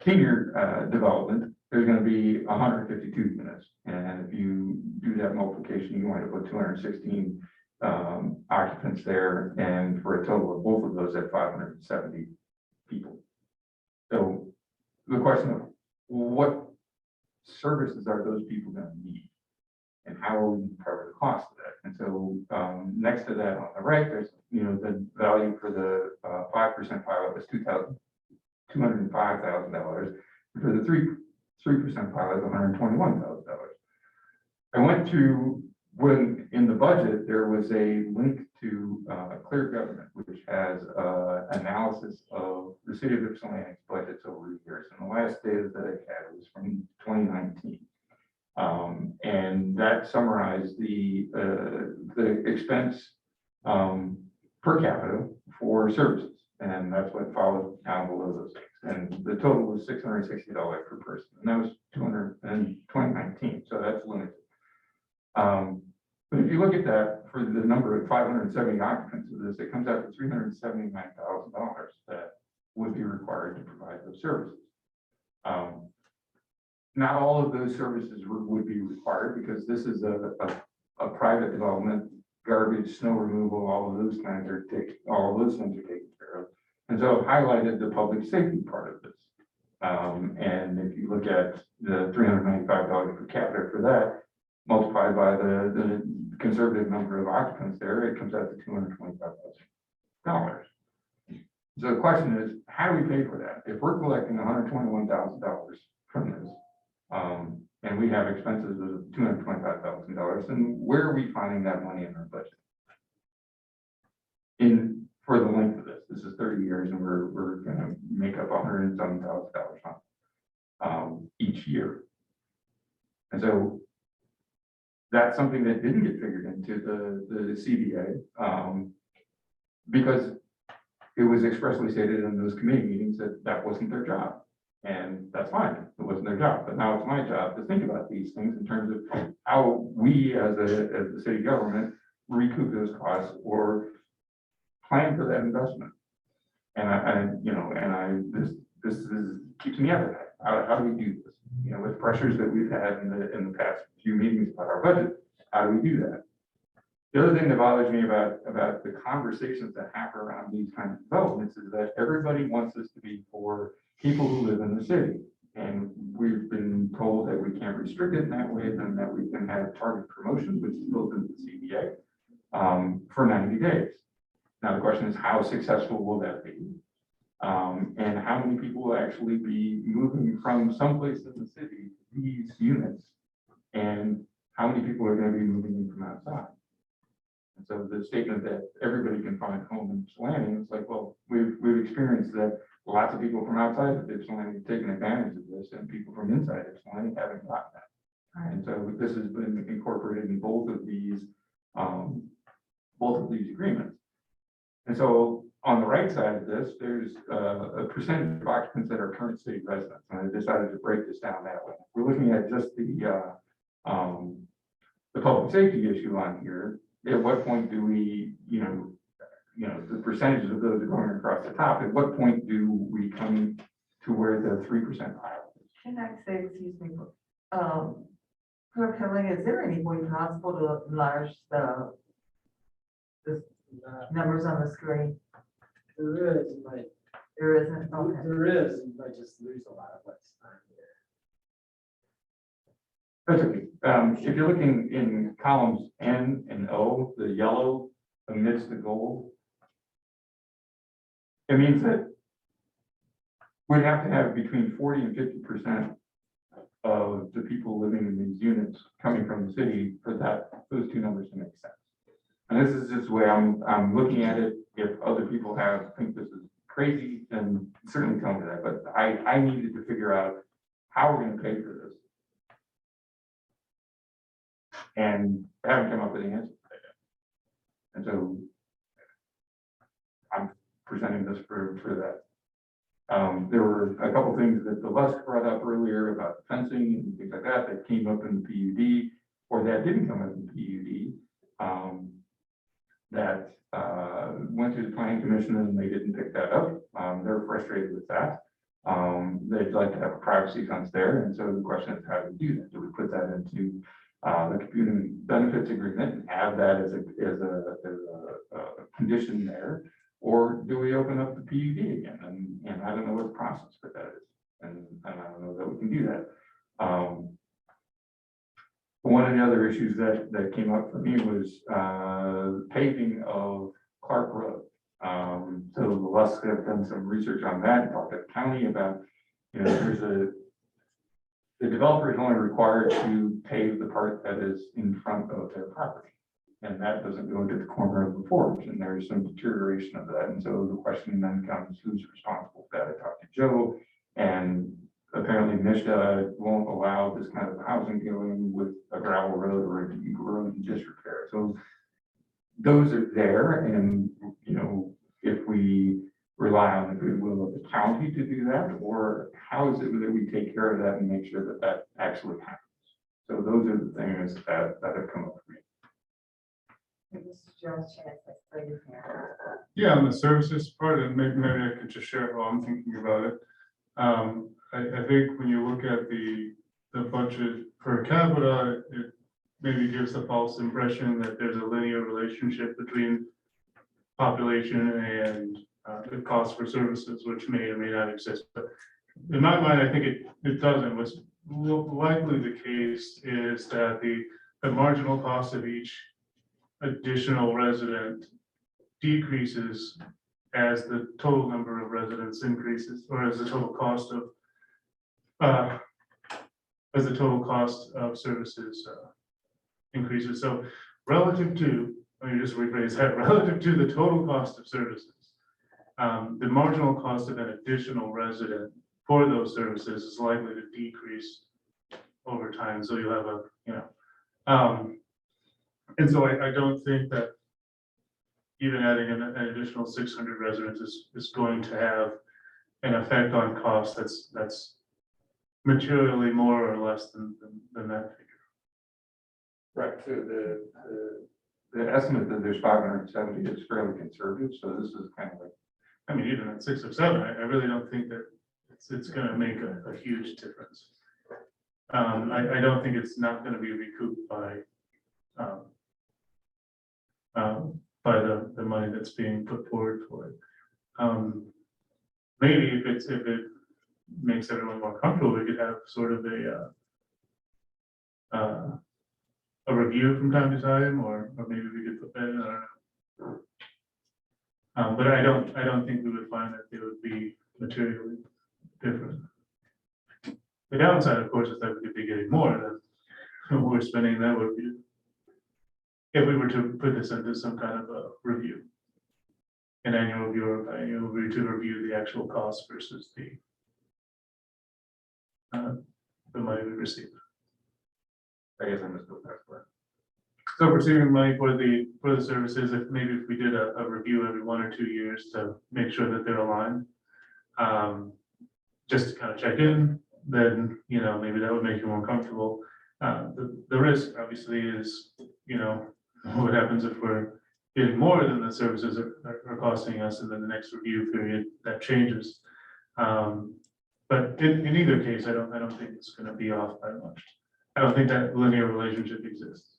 development, there's going to be 152 units. And if you do that multiplication, you wind up with 216 occupants there, and for a total of both of those at 570 people. So the question of what services are those people going to need, and how are we going to cover the cost of that? And so next to that on the right, there's the value for the 5% pilot was $205,000. For the 3% pilot, $121,000. I went to, when in the budget, there was a link to Clear Government, which has analysis of the city of Ypsilanti's budgets over the years. And the last data that I had was from 2019. And that summarized the expense per capita for services. And that's what followed down below those things. And the total was $660 per person. And that was 2019. So that's limited. But if you look at that for the number of 570 occupants of this, it comes out to $379,000 that would be required to provide those services. Not all of those services would be required because this is a private development, garbage, snow removal, all of those things are taken care of. And so I've highlighted the public safety part of this. And if you look at the $395 per capita for that, multiplied by the conservative number of occupants there, it comes out to $225,000. So the question is, how do we pay for that? If we're collecting $121,000 from this, And we have expenses of $225,000, and where are we finding that money in our budget? For the length of this is 30 years, and we're gonna make up $107,000 each year. And so that's something that didn't get figured into the CBA, because it was expressly stated in those committee meetings that that wasn't their job. And that's fine, it wasn't their job, but now it's my job to think about these things in terms of how we as the city government recoup those costs or plan for that investment. And this keeps me up at night. How do we do this? You know, with pressures that we've had in the past few meetings about our budget, how do we do that? The other thing that bothers me about the conversations that happen around these kinds of developments is that everybody wants this to be for people who live in the city. And we've been told that we can't restrict it in that way, then that we can have target promotions, which is built into the CBA, for 90 days. Now, the question is, how successful will that be? And how many people will actually be moving from someplace in the city to these units? And how many people are going to be moving in from outside? And so the statement that everybody can find a home in Ypsilanti, it's like, well, we've experienced that lots of people from outside of Ypsilanti have taken advantage of this, and people from inside Ypsilanti haven't gotten that. And so this has been incorporated in both of these agreements. And so on the right side of this, there's a percentage of occupants that are current city residents. And I decided to break this down that way. We're looking at just the public safety issue on here. At what point do we, the percentages of those are going across the top. At what point do we come to where the 3% pile is? Can I say, excuse me, Clerk Kelly, is there any way possible to enlarge the numbers on the screen? There is, but There isn't, okay. there is, but just lose a lot of what's on here. That's okay. If you're looking in columns N and O, the yellow amidst the gold, it means that we'd have to have between 40 and 50% of the people living in these units coming from the city for those two numbers to make sense. And this is just the way I'm looking at it. If other people think this is crazy, then certainly tell me that. But I needed to figure out how we're going to pay for this. And I haven't come up with an answer. And so I'm presenting this for that. There were a couple things that the Lusk brought up earlier about fencing and things like that came up in the PUD, or that didn't come up in the PUD, that went through the planning commission and they didn't pick that up. They're frustrated with that. They'd like to have a privacy fence there, and so the question is, how do we do that? Do we put that into the community benefits agreement and have that as a condition there? Or do we open up the PUD again? And I don't know what the process for that is. And I don't know that we can do that. One of the other issues that came up for me was paving of Clark Road. So the Lusk have done some research on that, and talked to the county about, the developer is only required to pave the part that is in front of their property. And that doesn't go into the corner of the porch, and there's some deterioration of that. And so the question then comes, who's responsible for that? I talked to Joe, and apparently MISTA won't allow this kind of housing going with a gravel road or a deep road in disrepair. So those are there, and if we rely on the goodwill of the county to do that, or how is it that we take care of that and make sure that that actually happens? So those are the things that have come up for me. Yeah, on the services part, and maybe I could just share how I'm thinking about it. I think when you look at the budget per capita, it maybe gives a false impression that there's a linear relationship between population and the cost for services, which may or may not exist. But in my mind, I think it doesn't. What's likely the case is that the marginal cost of each additional resident decreases as the total number of residents increases, or as the total cost of as the total cost of services increases. So relative to, let me just rephrase that, relative to the total cost of services, the marginal cost of an additional resident for those services is likely to decrease over time. So you'll have a, and so I don't think that even adding an additional 600 residents is going to have an effect on cost that's materially more or less than that figure. Right, so the estimate that there's 570 is fairly conservative, so this is kind of like. I mean, even at 6 or 7, I really don't think that it's gonna make a huge difference. I don't think it's not gonna be recouped by the money that's being put forward for it. Maybe if it makes everyone more comfortable, we could have sort of a review from time to time, or maybe we could put that in, I don't know. But I don't think we would find that they would be materially different. The downside, of course, is that we could be getting more than we're spending. That would be, if we were to put this into some kind of a review, an annual review or biannual review to review the actual cost versus the money we receive. I guess I missed the first part. So we're receiving money for the services, if we did a review every 1 or 2 years to make sure that they're aligned. Just to kind of check in, then, maybe that would make you more comfortable. The risk obviously is, what happens if we're getting more than the services are costing us, and then the next review period that changes. But in either case, I don't think it's gonna be off by much. I don't think that linear relationship exists.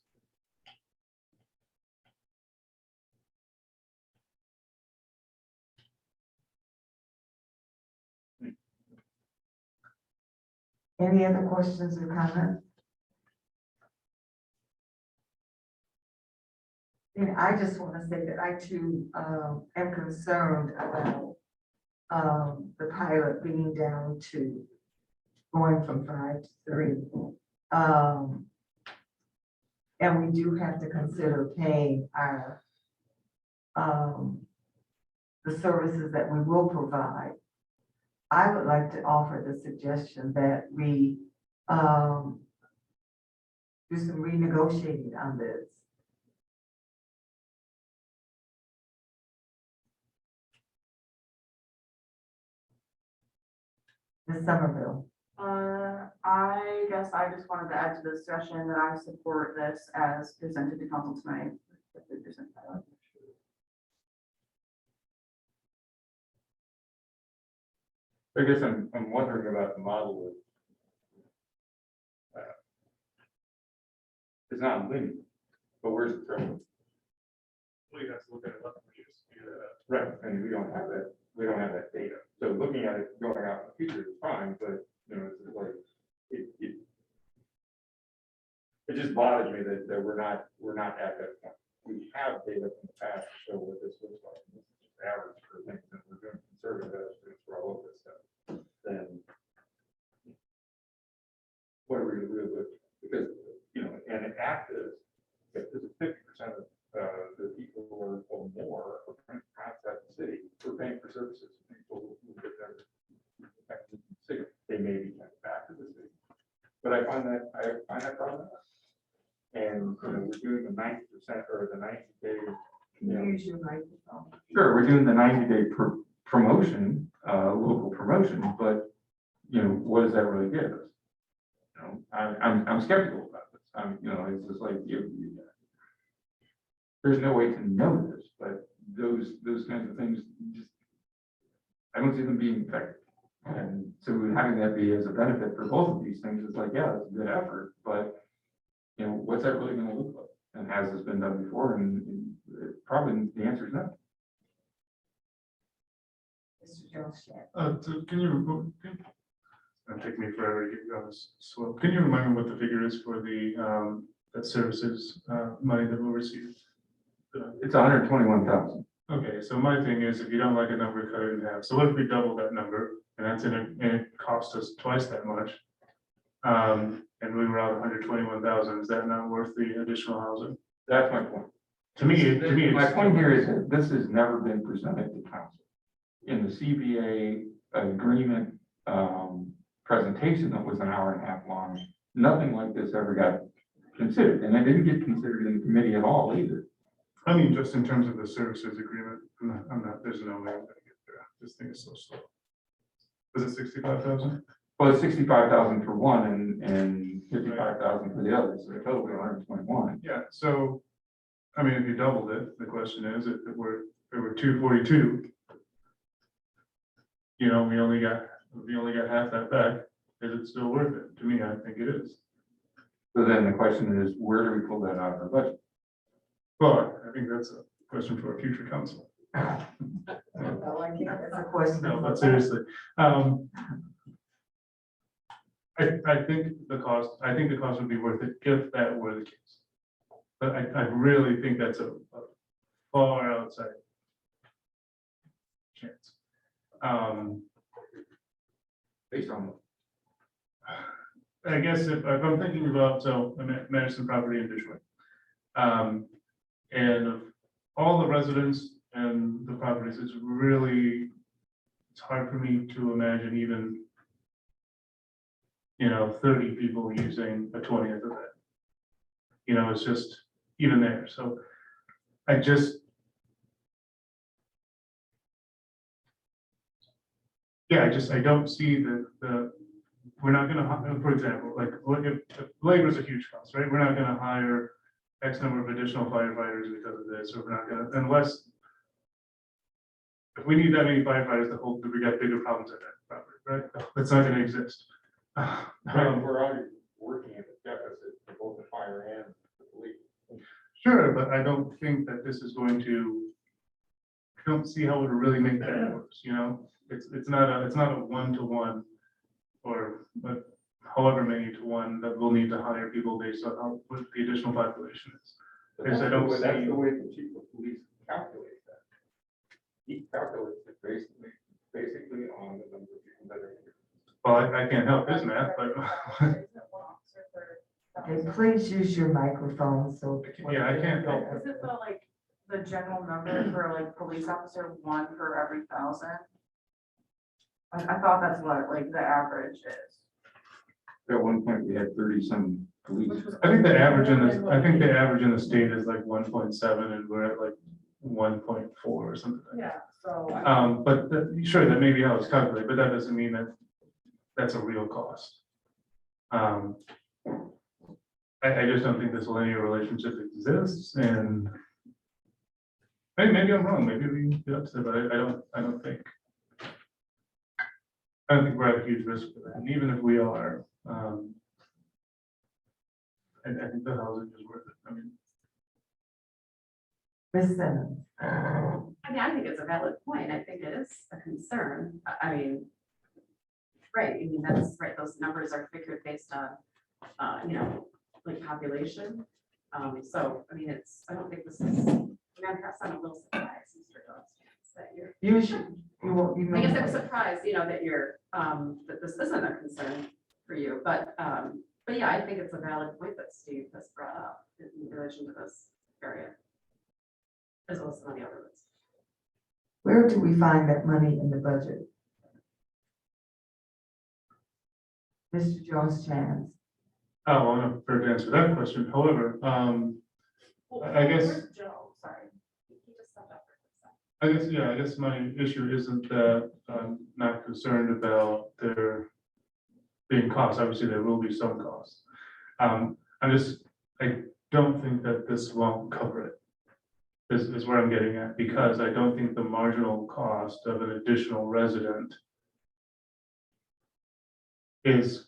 Any other questions or comments? And I just want to say that I too am concerned about the pilot being down to going from 5 to 3. And we do have to consider paying our the services that we will provide. I would like to offer the suggestion that we do some renegotiating on this. Ms. Somerville. I guess I just wanted to add to the discussion that I support this as presented to council tonight. I guess I'm wondering about the model of. It's not linear, but where's the threshold? We have to look at it. Right, and we don't have that data. So looking at it going out in the future is fine, but it's like it just bothers me that we're not at that point. We have data from the past to show what this looks like. This is just average for things that we're doing conservative estimates for all of this stuff. Then what are we gonna do with? Because and in active, if there's 50% of the people who are or more are trying to contact the city, we're paying for services. People who get their sick, they may be sent back to the city. But I find that problematic. And we're doing the 90% or the 90-day. Use your microphone. Sure, we're doing the 90-day promotion, local promotion, but what does that really give us? I'm skeptical about this. It's just like there's no way to know this, but those kinds of things just I don't see them being effective. And so having that be as a benefit for both of these things is like, yeah, it's a good effort, but what's that really going to look like? And has this been done before? And probably the answer is no. Mr. Jones. So can you? It'll take me forever to get you on this. So can you remind me what the figure is for the that services money that we'll receive? It's 121,000. Okay, so my thing is, if you don't like a number, cut it in half. So what if we double that number, and that's and it costs us twice that much? And we were out 121,000. Is that not worth the additional housing? That's my point. To me, My it's- point here is that this has never been presented to council. In the CBA agreement, presentation that was an hour and a half long, nothing like this ever got considered, and it didn't get considered in the committee at all either. I mean, just in terms of the services agreement, I'm not, there's no way I'm gonna get there. This thing is so slow. Was it 65,000? Well, it's 65,000 for one and 55,000 for the other, so a total of 121. Yeah, so, I mean, if you doubled it, the question is, if it were 242, you know, we only got half that back, is it still worth it? To me, I think it is. So then the question is, where do we pull that out of the budget? But I think that's a question for a future council. Well, I think that's a question. No, but seriously, I think the cost would be worth it if that were the case. But I really think that's a far outside chance. Based on, I guess if I'm thinking about, so I'm at Madison property in Detroit. And of all the residents and the properties, it's hard for me to imagine even, 30 people using a 20th of that. It's just even there. So I just, I don't see we're not gonna, for example, like, if labor is a huge cost, right? We're not gonna hire X number of additional firefighters because of this, or we're not gonna, unless if we need that many firefighters to hold, we got bigger problems at that property, right? It's not gonna exist. we're already working at a deficit for both the fire and the police. Sure, but I don't think that this is going to, I don't see how it would really make that worse, It's not a one-to-one but however many to one that we'll need to hire people based on what the additional population is. Because I don't That's see, the way the chief of police calculates that. He calculates it basically on the number of people that are here. well, I can't help his math, but Okay, please use your microphone, so. yeah, I can't help Is it the general number for police officer, 1 for every 1,000? I thought that's what the average is. At one point, we had 30-some police. I think the average in the state is like 1.7 and we're at like 1.4 or something. Yeah, so. But sure, that may be how it's calculated, but that doesn't mean that that's a real cost. I just don't think this linear relationship exists, and maybe I'm wrong, maybe we can get upset, but I don't think we're at a huge risk for that, and even if we are, I think the housing is worth it. I mean, Ms. Simmons. I think it's a valid point. I think it is a concern. I mean, right, that's right, those numbers are figured based on, population. So, I don't think this is, I'm a little surprised, Mr. Jones, that you're. You I guess I'm surprised, that you're, that this isn't a concern for you, but yeah, I think it's a valid point that Steve has brought up in relation to this area. As well as some of the other ones. Where do we find that money in the budget? Mr. Jones-Chance. oh, I'm not prepared to answer that question, however, I guess. Where's Joe? Sorry. He just stepped up for I guess my issue isn't that I'm not concerned about there being costs. Obviously, there will be some costs. I don't think that this won't cover it. This is where I'm getting at, because I don't think the marginal cost of an additional resident is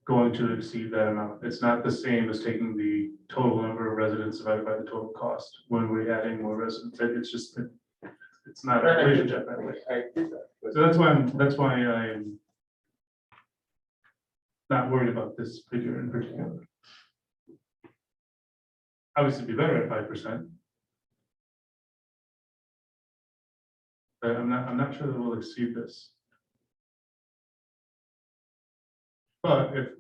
going to exceed that amount. It's not the same as taking the total number of residents divided by the total cost when we're adding more residents. It's just, it's not a relationship that way. I get that. So that's why I'm not worried about this figure in particular. Obviously, it'd be better at 5%. But I'm not sure that we'll exceed this. But if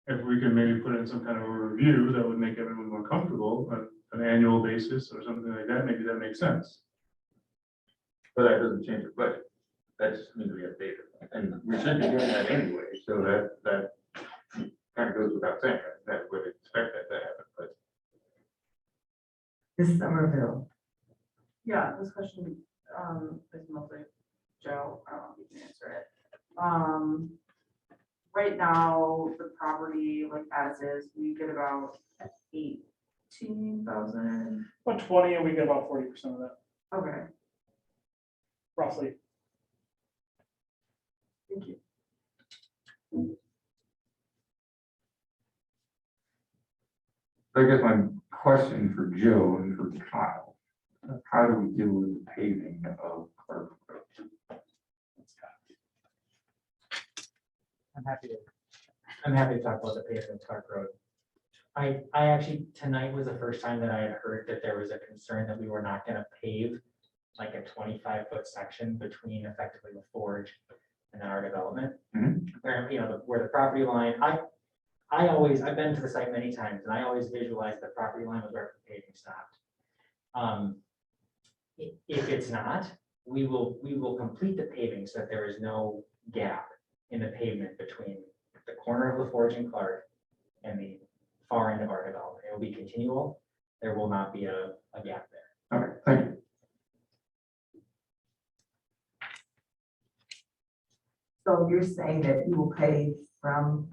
if we can maybe put in some kind of a review that would make everyone more comfortable on an annual basis or something like that, maybe that makes sense. But that doesn't change the budget. That just means we have data. And we should be doing that anyway, so that kind of goes without saying, that would expect that to happen, but. Ms. Somerville. Yeah, this question, is mostly Joe, I don't know if you can answer it. Right now, the property, like as is, we get about 18,000. About 20, and we get about 40% of that, Okay, roughly. thank you. I guess my question for Joe and for Kyle, how do we deal with the paving of Clark Road? I'm happy to talk about the pavement of Clark Road. I actually, tonight was the first time that I had heard that there was a concern that we were not gonna pave like a 25-foot section between effectively the Forge and then our development. Where, you know, where the property line, I've been to the site many times, and I always visualize the property line was where the paving stopped. If it's not, we will complete the paving so that there is no gap in the pavement between the corner of the Forge and Clark and the far end of our development. It will be continual. There will not be a gap there. Okay, thank you. So you're saying that you will pave from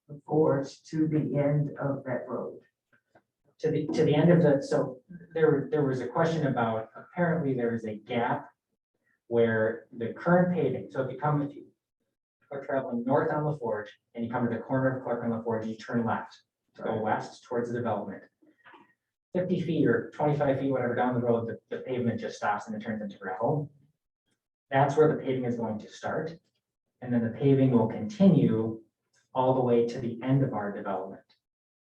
the Forge to the end of that road? To the end of the, so there was a question about, apparently there is a gap where the current paving, so if you are traveling north on La Forge and you come to the corner of Clark on La Forge, you turn left to go west towards the development. 50 feet or 25 feet, whatever, down the road, the pavement just stops and it turns into gravel. That's where the paving is going to start. And then the paving will continue all the way to the end of our development.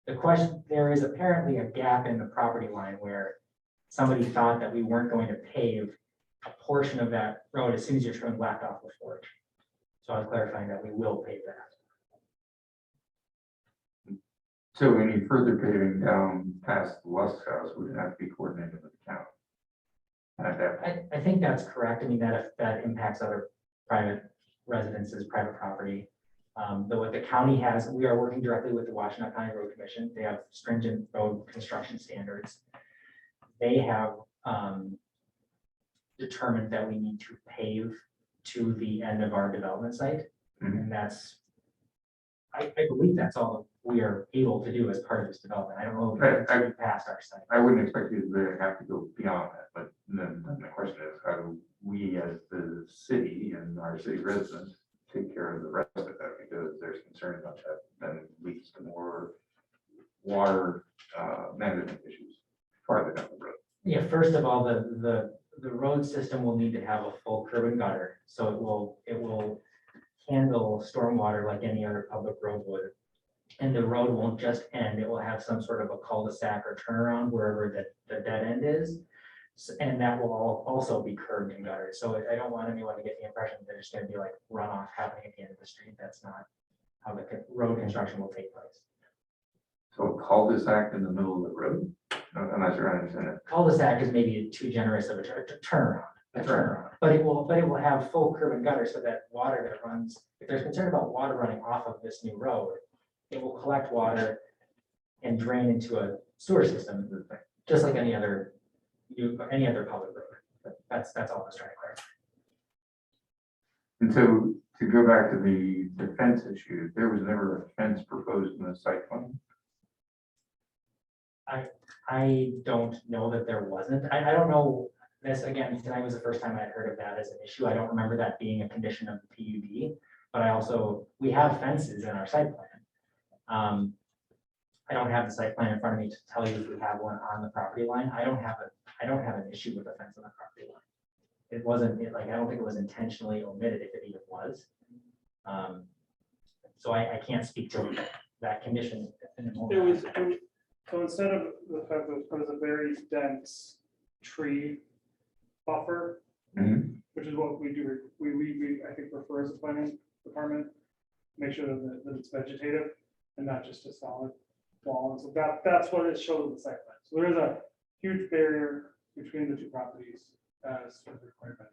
The question, there is apparently a gap in the property line where somebody thought that we weren't going to pave a portion of that road as soon as you turn left off the Forge. So I was clarifying that we will pave that. So any further paving down past the West House would have to be coordinated with the county. At that point. I think that's correct. I mean, that impacts other private residences, private property. Though what the county has, we are working directly with the Washtenaw County Road Commission. They have stringent road construction standards. They have determined that we need to pave to the end of our development site. And that's, I believe that's all we are able to do as part of this development. I don't know if we passed our site. I wouldn't expect you to have to go beyond that, but then the question is, how do we as the city and our city residents take care of the rest of that, because there's concern about that, then it leads to more water management issues farther down the road. Yeah, first of all, the road system will need to have a full curb and gutter, so it will handle stormwater like any other public road would. And the road won't just end, it will have some sort of a cul-de-sac or turnaround wherever the dead end is. And that will also be curbed and gutted. So I don't want anyone to get the impression that there's gonna be like runoff happening at the end of the street. That's not how the road construction will take place. So a cul-de-sac in the middle of the road? I'm not sure I understand it. Cul-de-sac is maybe too generous of a turnaround. But it will have full curb and gutter so that water that runs, if there's concern about water running off of this new road, it will collect water and drain into a sewer system, just like any other public road. That's all I was trying to clarify. And so to go back to the fence issue, there was never a fence proposed in the site plan? I don't know that there wasn't. I don't know this, again, tonight was the first time I'd heard of that as an issue. I don't remember that being a condition of the PUD, but we have fences in our site plan. I don't have the site plan in front of me to tell you if we have one on the property line. I don't have an issue with the fence on the property line. It wasn't, I don't think it was intentionally omitted if it even was. So I can't speak to that condition in a moment. So instead of the fact that it was a very dense tree buffer, which is what we do, we I think prefer as a planning department, make sure that it's vegetative. and not just a solid wall. And so that's what it showed in the site plan. So there is a huge barrier between the two properties as required by.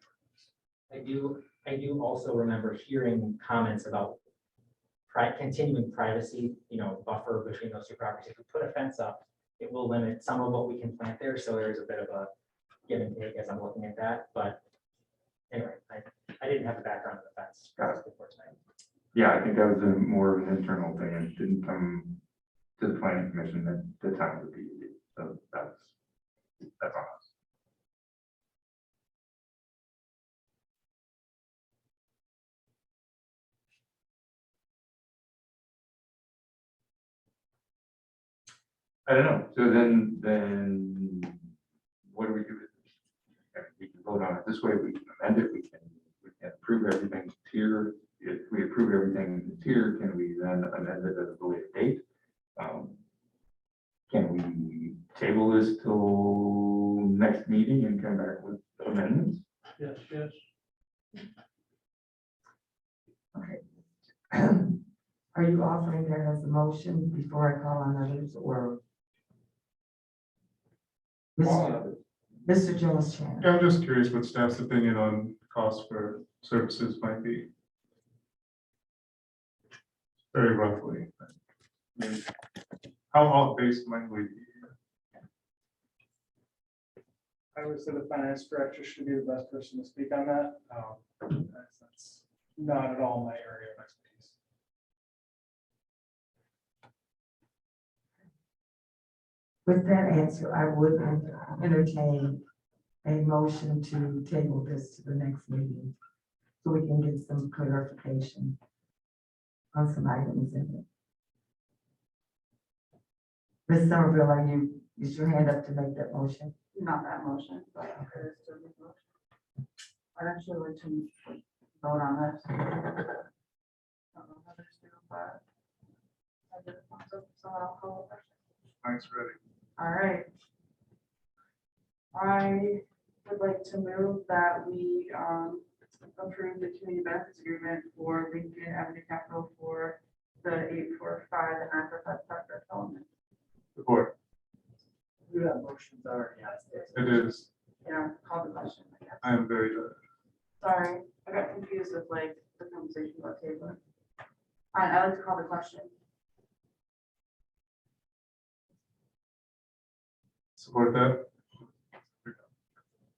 I do also remember hearing comments about continuing privacy, buffer between those two properties. If we put a fence up, it will limit some of what we can plant there, so there's a bit of a give and take as I'm looking at that, but anyway, I didn't have the background of the fence. Got it. Before tonight. Yeah, I think that was more of an internal thing and didn't come to the planning commission at the time of the PUD. So that's on us. I don't know. So then what do we do with this? We can vote on it this way. We can amend it. We can approve everything here. If we approve everything here, can we then amend it at a later date? Can we table this till next meeting and come back with amendments? Yes, yes. Are you offering that as a motion before I call on others, or? Mr. Jones Chan. Yeah, I'm just curious what staff's opinion on cost for services might be. Very roughly. I mean, how off base might we be? I would say the finance director should be the best person to speak on that. That's not at all my area of expertise. With that answer, I would entertain a motion to table this to the next meeting, so we can get some clarification on some items in it. Ms. Somerville, is your hand up to make that motion? Not that motion, but it is still a motion. I'd actually like to vote on this. I don't know how to do, but I did it, so I'll call it. Thanks, ready. All right. I would like to move that we approve the community benefits agreement for Lincoln Avenue Capital for the 845 and 945 Park development. Support. You have motions already. It is. Yeah, call the question, I guess. I am very good. Sorry, I got confused with like the conversation about table. I like to call the question. Support that.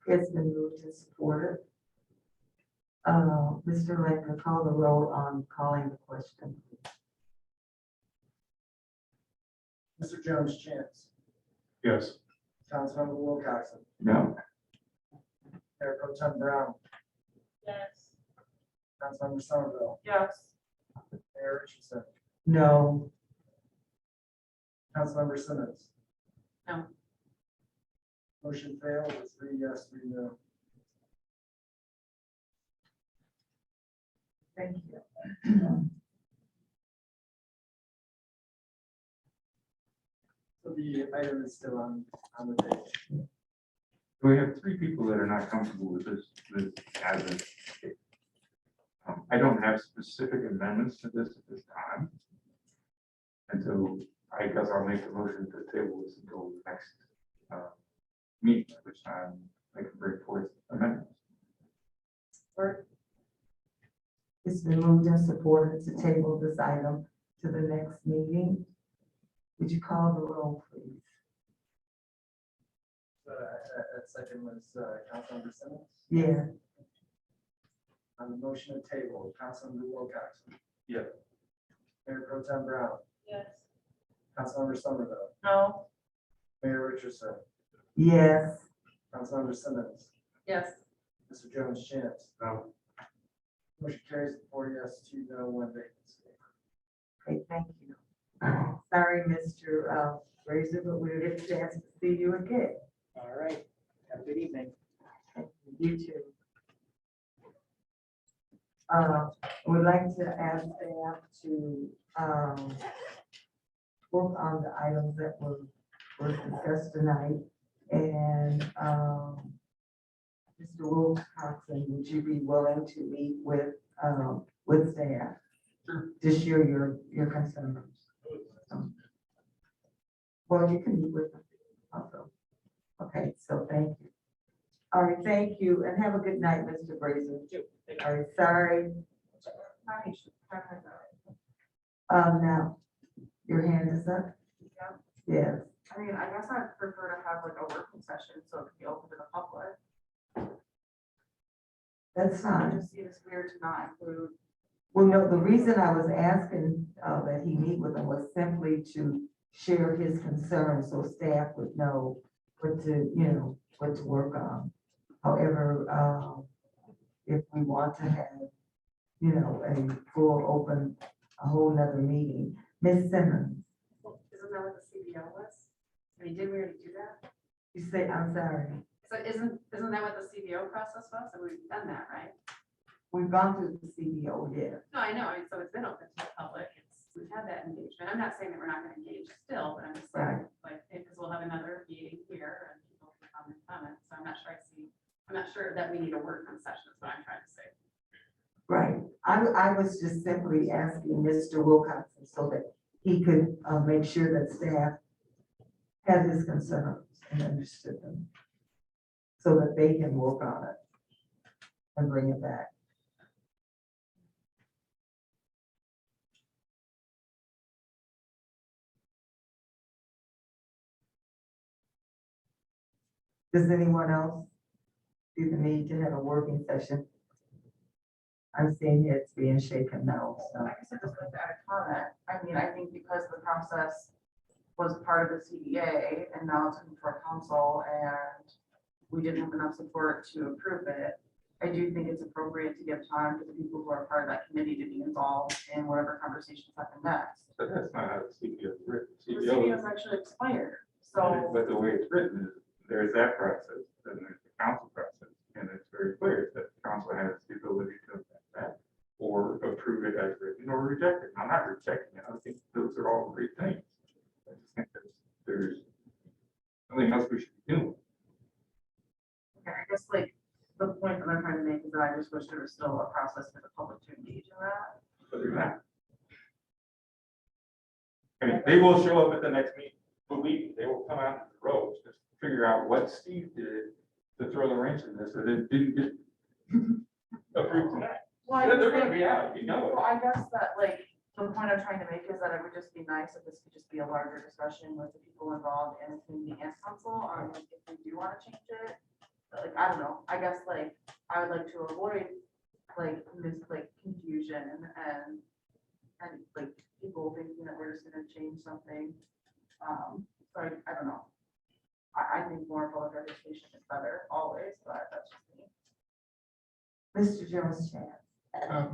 It's been moved and supported. Mr. Lincoln, call the roll on calling the question. Mr. Jones Chance, Yes. Councilmember Wilcoxen, No. Mayor Pro Tem Brown, Yes. Councilmember Somerville, Yes. Mayor Richardson, No. Councilmember Simmons. No. Motion failed with 3 yes, 3 no. Thank you. So the item is still on the table. We have 3 people that are not comfortable with this as a. I don't have specific amendments to this at this time. And so I guess I'll make the motion to table this until the next meeting, at which time I can bring forth amendments. It's been moved and supported to table this item to the next meeting. Would you call the roll, please? That second was Councilmember Simmons. Yeah. On the motion of table, Councilmember Wilcoxen. Yes. Mayor Pro Tem Brown, Yes. Councilmember Somerville, No. Mayor Richardson, Yes. Councilmember Simmons, Yes. Mr. Jones Chance. No. Motion carries 4 yes, 2 no, 1 vacancy. Okay, thank you. Sorry, Mr. Fraser, but we'll get a chance to see you again. All right, have a good evening. You too. We'd like to ask staff to work on the items that were discussed tonight. And Mr. Wilcoxen, would you be willing to meet with staff to share your concerns? well, you can meet with them also. Okay, so thank you. All right, thank you, and have a good night, Mr. Brazen. All right, sorry. Now, your hand is up? Yes, I mean, I guess I'd prefer to have like a working session, so it could be open to the public. that's I fine. just see it's weird to not include. Well, no, the reason I was asking that he meet with them was simply to share his concerns, so staff would know what to, what to work on. However, if we want to have, a full open, a whole nother meeting, Ms. Simmons, Isn't that what the CBO was? I mean, did we already do that? you say, I'm sorry, So isn't that what the CBO process was? So we've done that, right? we've gone through the CBO, yeah. No, I know. I mean, so it's been open to the public. We've had that engagement. I'm not saying that we're not gonna engage still, but I'm just saying, like, because we'll have another meeting here and people can come and comment. So I'm not sure that we need a working session, is what I'm trying to say. Right, I was just simply asking Mr. Wilcoxon so that he could make sure that staff had his concerns and understood them. So that they can work on it and bring it back. Does anyone else see the need to have a working session? I'm seeing it's being shaken now, so. I guess I just like to add a comment. I mean, I think because the process was part of the CBA and now it's coming to our council and we didn't have enough support to approve it, I do think it's appropriate to give time for the people who are part of that committee to be involved in whatever conversations happen next. But that's not how the CBO is written. The CBO is actually expired, so. But the way it's written is, there's that process, then there's the council process, and it's very clear that the council has the ability to amend that or approve it as written or reject it. I'm not rejecting it. I think those are all great things. I just think there's something else we should be doing. Okay, I guess like the point that I'm trying to make is that I just wish there was still a process for the public to engage in that. But they're not. I mean, they will show up at the next meeting, they will come out the road, just figure out what Steve did to throw the wrench in this, that it didn't get approved tonight. Well, They're gonna be out, you know it. Well, I guess that like, the point I'm trying to make is that it would just be nice if this could just be a larger discussion with the people involved and the community and council on like, if we do want to change it. But, like, I don't know, I guess like, I would like to avoid like this like confusion and like people thinking that we're just gonna change something. So I don't know. I think more public education is better always, but that's just me. Mr. Jones Chan.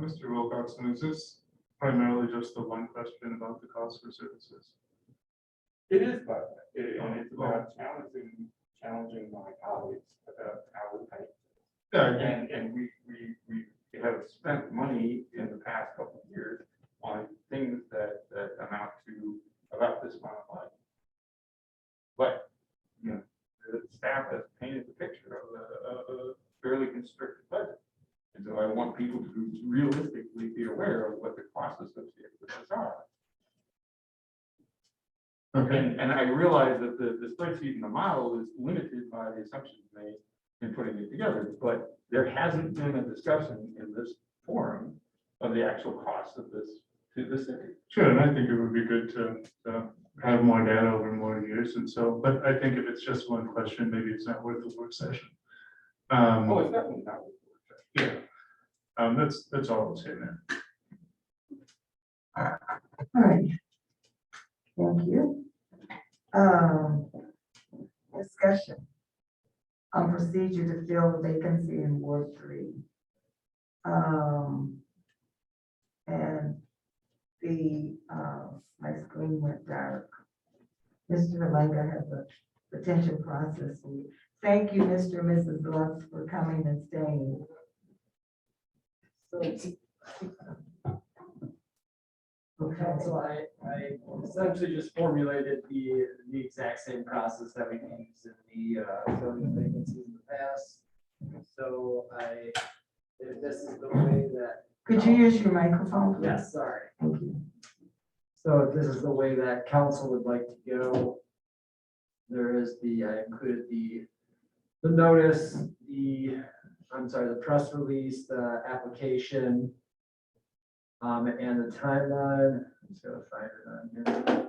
Mr. Wilcoxon, is this primarily just the one question about the cost for services? It is, but and it's about challenging my colleagues about how we pay. Yeah, And we have spent money in the past couple of years on things that amount to about this amount of money. But, the staff has painted the picture of a fairly constricted budget. And so I want people to realistically be aware of what the costs associated with this are. Okay. And I realize that the spreadsheet and the model is limited by the assumptions made in putting it together, but there hasn't been a discussion in this forum of the actual cost of this to the city. Sure, and I think it would be good to have more data over more years, and so, but I think if it's just one question, maybe it's not worth the work session. Oh, it's definitely not. Yeah, that's all I'm saying there. All right. Thank you. Discussion on procedure to fill the vacancy in Ward 3. And my screen went dark. Mr. Malenga has a retention process. Thank you, Mr. and Mrs. Lutz, for coming and staying. So I essentially just formulated the exact same process that we've used in the filling vacancies in the past. So if this is the way that. Could you use your microphone, please? Yes, sorry. Thank you. So if this is the way that council would like to go, there is I included the notice, the press release, the application, and the timeline. I'm just gonna find it on here.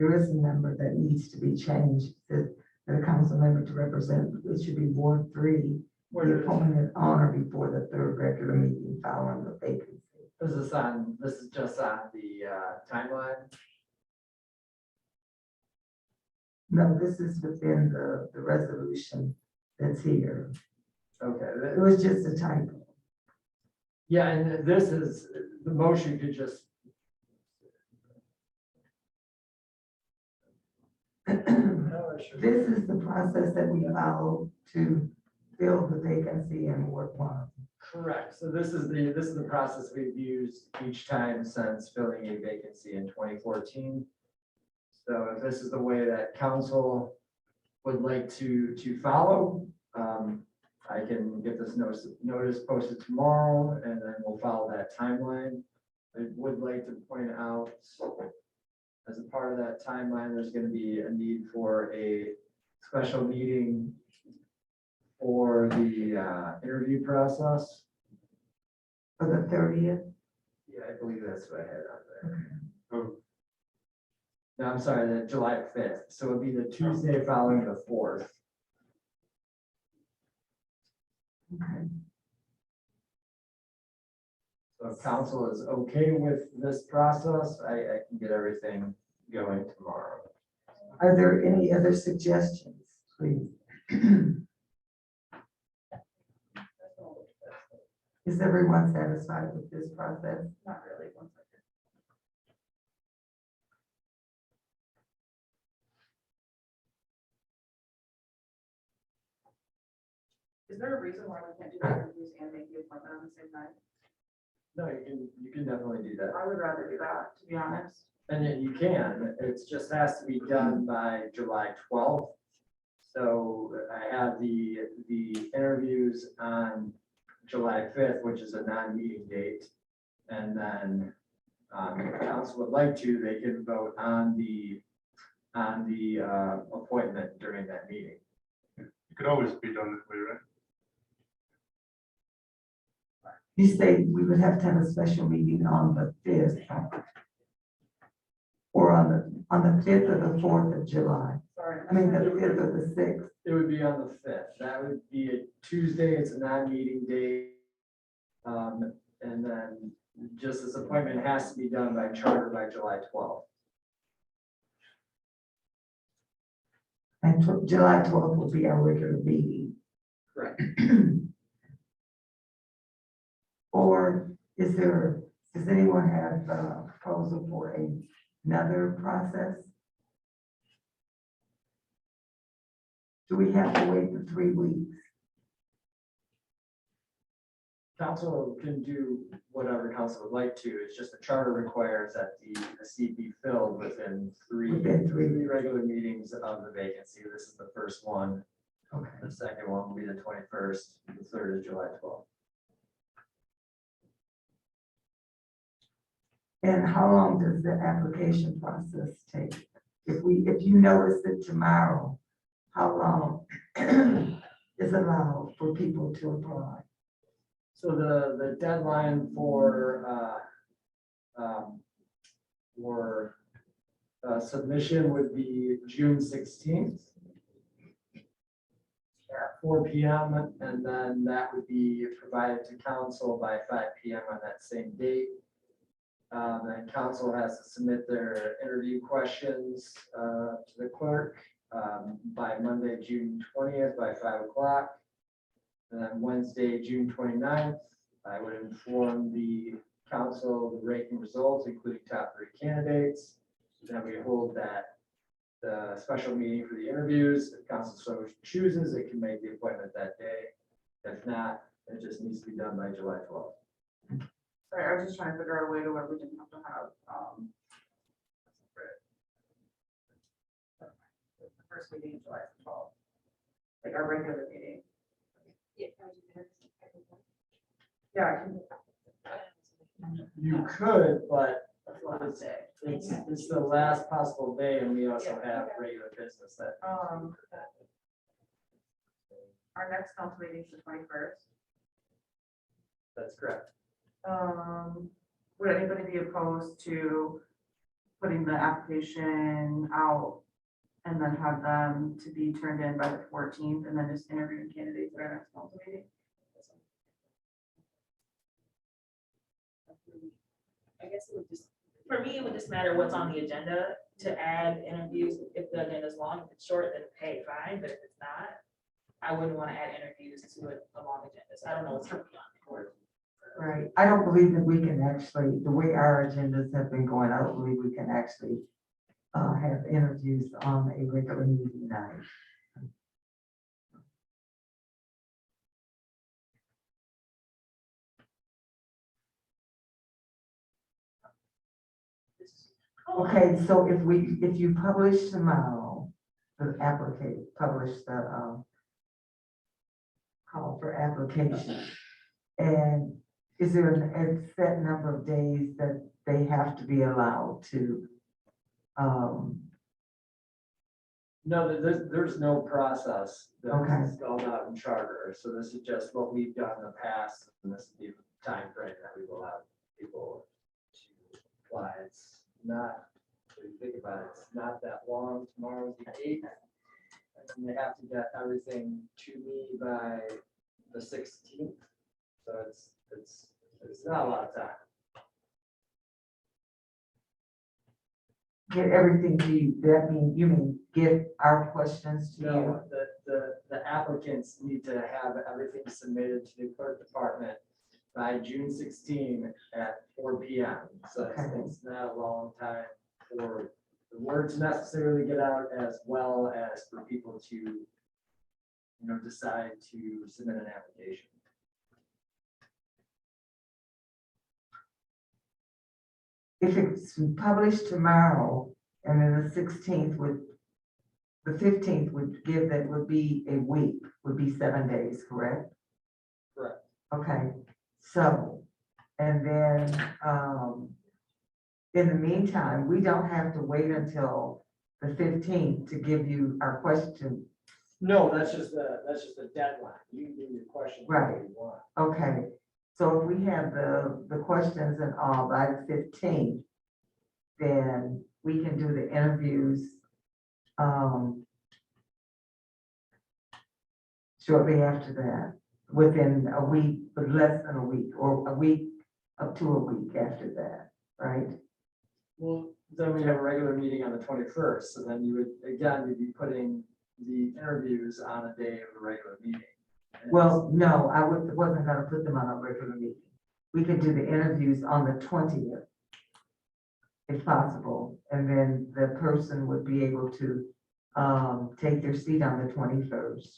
There is a number that needs to be changed, that the council member to represent, it should be Ward 3. The appointed on or before the third regular meeting following the vacancy. This is just on the timeline. No, this is within the resolution that's here. Okay. It was just a typo. Yeah, and this is, the motion could just, This is the process that we follow to fill the vacancy in Ward 1. correct. So this is the process we've used each time since filling a vacancy in 2014. So if this is the way that council would like to follow, I can get this notice posted tomorrow, and then we'll follow that timeline. I would like to point out, as a part of that timeline, there's going to be a need for a special meeting for the interview process. For the 30th? Yeah, I believe that's what I had on there. No, I'm sorry, the July 5th. So it'll be the Tuesday following the 4th. Okay. So if council is okay with this process, I can get everything going tomorrow. Are there any other suggestions, please? Is everyone satisfied with this process? Not really, one second. Is there a reason why we can't do the interviews and make the appointment on the same night? No, you can definitely do that. I would rather do that, to be honest. And then you can, it just has to be done by July 12th. So I have the interviews on July 5th, which is a non-meeting date. And then if council would like to, they can vote on the appointment during that meeting. It could always be done that way, right? You say we would have to have a special meeting on the 5th. Or on the 5th or the 4th of July. Sorry. I mean, the 5th or the 6th. It would be on the 5th. That would be a Tuesday. It's a non-meeting day. And then just this appointment has to be done by charter by July 12th. And July 12th will be our regular meeting. Correct. Or does anyone have a proposal for another process? Do we have to wait for 3 weeks? Council can do whatever council would like to. It's just the charter requires that the seat be filled within three regular meetings of the vacancy. This is the first one. Okay. The second one will be the 21st. The third is July 12th. And how long does the application process take? If you notice it tomorrow, how long is allowed for people to apply? So the deadline for submission would be June 16th at 4 p.m. And then that would be provided to council by 5 p.m. on that same date. And council has to submit their interview questions to the clerk by Monday, June 20th by 5 o'clock. And then Wednesday, June 29th, I would inform the council the ranking results, including top 3 candidates. Then we hold the special meeting for the interviews. If council so chooses, it can make the appointment that day. If not, it just needs to be done by July 12th. Sorry, I was just trying to figure out a way to where we didn't have to have, the first meeting in July 12th, like our regular meeting. Yeah, I can. You could, but That's what I'm saying. it's the last possible day and we also have regular business that. Our next council meeting is the 21st. That's correct. Would anybody be opposed to putting the application out and then have them to be turned in by the 14th and then just interviewing candidates at our next council meeting? I guess it would just, for me, it would just matter what's on the agenda to add interviews. If the agenda is long, if it's short, then hey, fine, but if it's not, I wouldn't want to add interviews to a long agenda. So I don't know what's going on. Right, I don't believe that we can actually, the way our agendas have been going, I don't believe we can actually have interviews on a regular meeting night. Okay, so if you publish tomorrow, the applicant, publish the call for application. And is there a set number of days that they have to be allowed to? No, there's no process Okay. that's spelled out in charter, so this is just what we've done in the past, and this is the time frame that we will have people to apply. It's not, if you think about it, it's not that long. Tomorrow's the 8th. And they have to get everything to me by the 16th, so it's not a lot of time. Get everything to you, that mean, you mean get our questions to you? No, the applicants need to have everything submitted to the clerk department by June 16 at 4 p.m. So it's not a long time for the word to necessarily get out, as well as for people to, decide to submit an application. If it's published tomorrow, and then the 16th the 15th would give, that would be a week, would be 7 days, correct? Correct. Okay, so, and then, in the meantime, we don't have to wait until the 15th to give you our question. No, that's just the deadline. You can do your questions Right. if you want. Okay, so if we have the questions and all by the 15th, then we can do the interviews shortly after that, within a week, but less than a week, or a week up to a week after that, right? Well, then we have a regular meeting on the 21st, so then you would, again, you'd be putting the interviews on a day of a regular meeting. Well, no, wasn't gonna put them on a regular meeting. We could do the interviews on the 20th, if possible, and then the person would be able to take their seat on the 21st.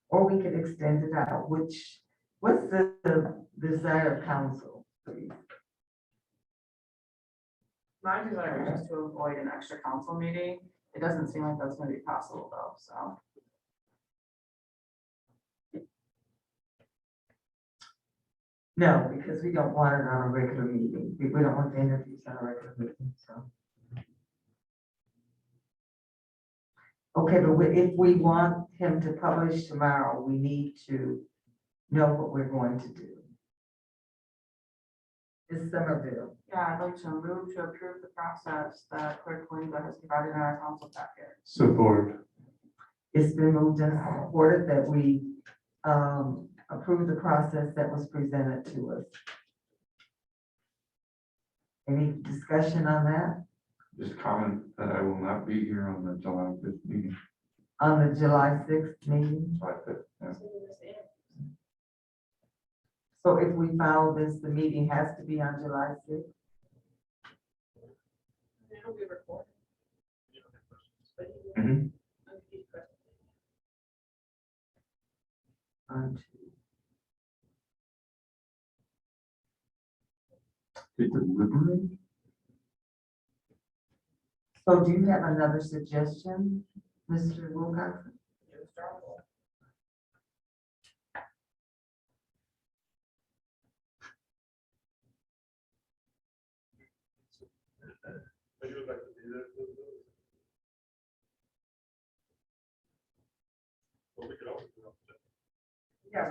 Or we could extend it out, what's the desire of council, please? My desire is just to avoid an extra council meeting. It doesn't seem like that's gonna be possible though, so. No, because we don't want it on a regular meeting. We don't want the interviews on a regular meeting, so. Okay, but if we want him to publish tomorrow, we need to know what we're going to do. Ms. Somerville, Yeah, I'd like to move to approve the process that Clerk Linda has provided in our council packet. Support. it's been moved and supported that we approve the process that was presented to us. Any discussion on that? Just comment that I will not be here on the July 5th meeting. On the July 6th meeting? July 5th, yeah. So if we follow this, the meeting has to be on July 6th? It'll be recorded. Mhm. On To deliberate? So do you have another suggestion, Mr. Wilcox?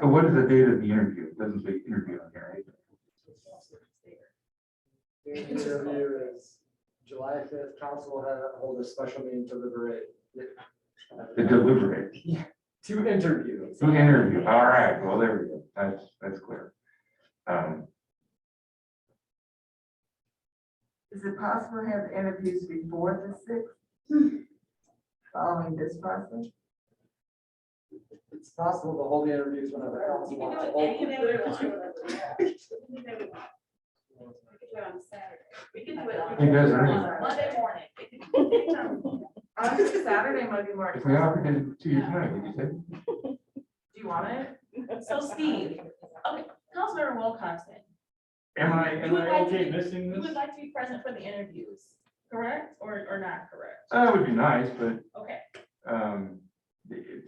So what is the date of the interview? It doesn't say interview on here, right? The interview is July 5th. Council will hold a special meeting to deliberate. To deliberate. Yeah, to interview. To interview, all right, well, there we go, that's clear. Is it possible to have interviews before the 6th? Following this process? It's possible to hold the interviews whenever council You can wants do to it hold. any day we want. We can do it on Saturday. We can do it on You guys are in. Monday morning. It can be anytime. Honestly, Saturday might be more. If we offered it to you tonight, would you say? Do you want it? So Steve, okay, Councilmember Wilcoxon. Am I You would like to okay be- missing You this? would like to be present for the interviews, correct, or not correct? That would be nice, but, Okay,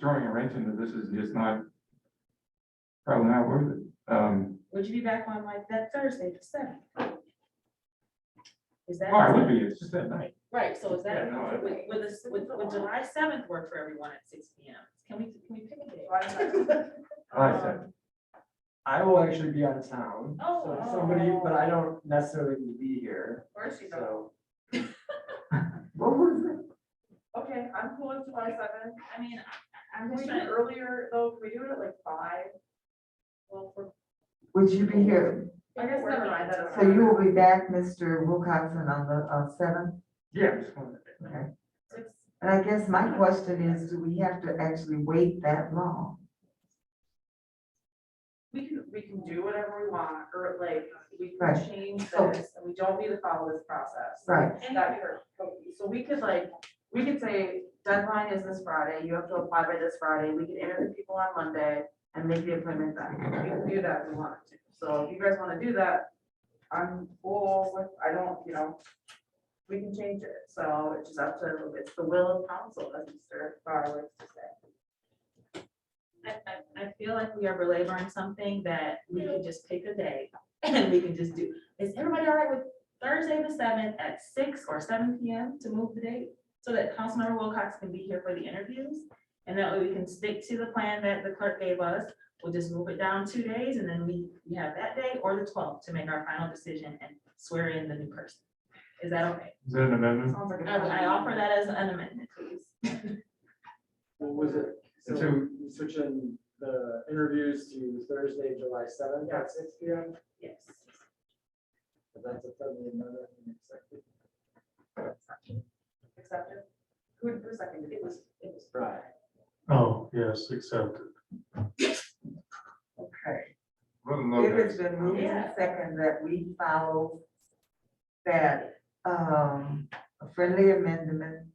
throwing a wrench into this is just not, probably not worth it. would you be back on like that Thursday, the 7th? Is that? Oh, I would be, it's just that night. Right, so is that, Yeah, no, would July 7th work for everyone at 6 p.m.? Can we pick a day? I said, I will actually be out of town. Oh. So somebody, but I don't necessarily need to be here. Of course you don't. So What was it? Okay, I'm cool with July 7th. I mean, I'm Can we just do it trying, earlier though? Can we do it at like 5? Well, Would you be here? I guess never mind. That's So you will be back, Mr. Wilcoxon, on the 7th? yeah, just wanted to. Okay. And I guess my question is, do we have to actually wait that long? We can do whatever we want, or like, we can Right. change So- this, and we don't need to follow this process. Right. So we could like, we could say deadline is this Friday, you have to apply by this Friday, we can interview people on Monday and make the appointment then. We can do that if we want to. So if you guys want to do that, I'm cool with, I don't, we can change it. So it's just up to, it's the will of council, as Mr. Farr likes to say. I feel like we are belaboring something that we could just pick a day and we can just do. Is everybody all right with Thursday the 7th at 6 or 7 p.m. to move the date? So that Councilmember Wilcox can be here for the interviews? And that way we can stick to the plan that the clerk gave us. We'll just move it down 2 days and then we have that day or the 12th to make our final decision and swear in the new person. Is that okay? Is that an amendment? Sounds like a I offer that as an amendment, please. what was it? So So- we switching the interviews to Thursday, July 7th at 6 p.m. Yes. But that's a friendly amendment and accepted. Accepted. Who seconded it? It was Right. Oh, yes, accepted. Okay. Well, It has been moved and second that we follow that, a friendly amendment,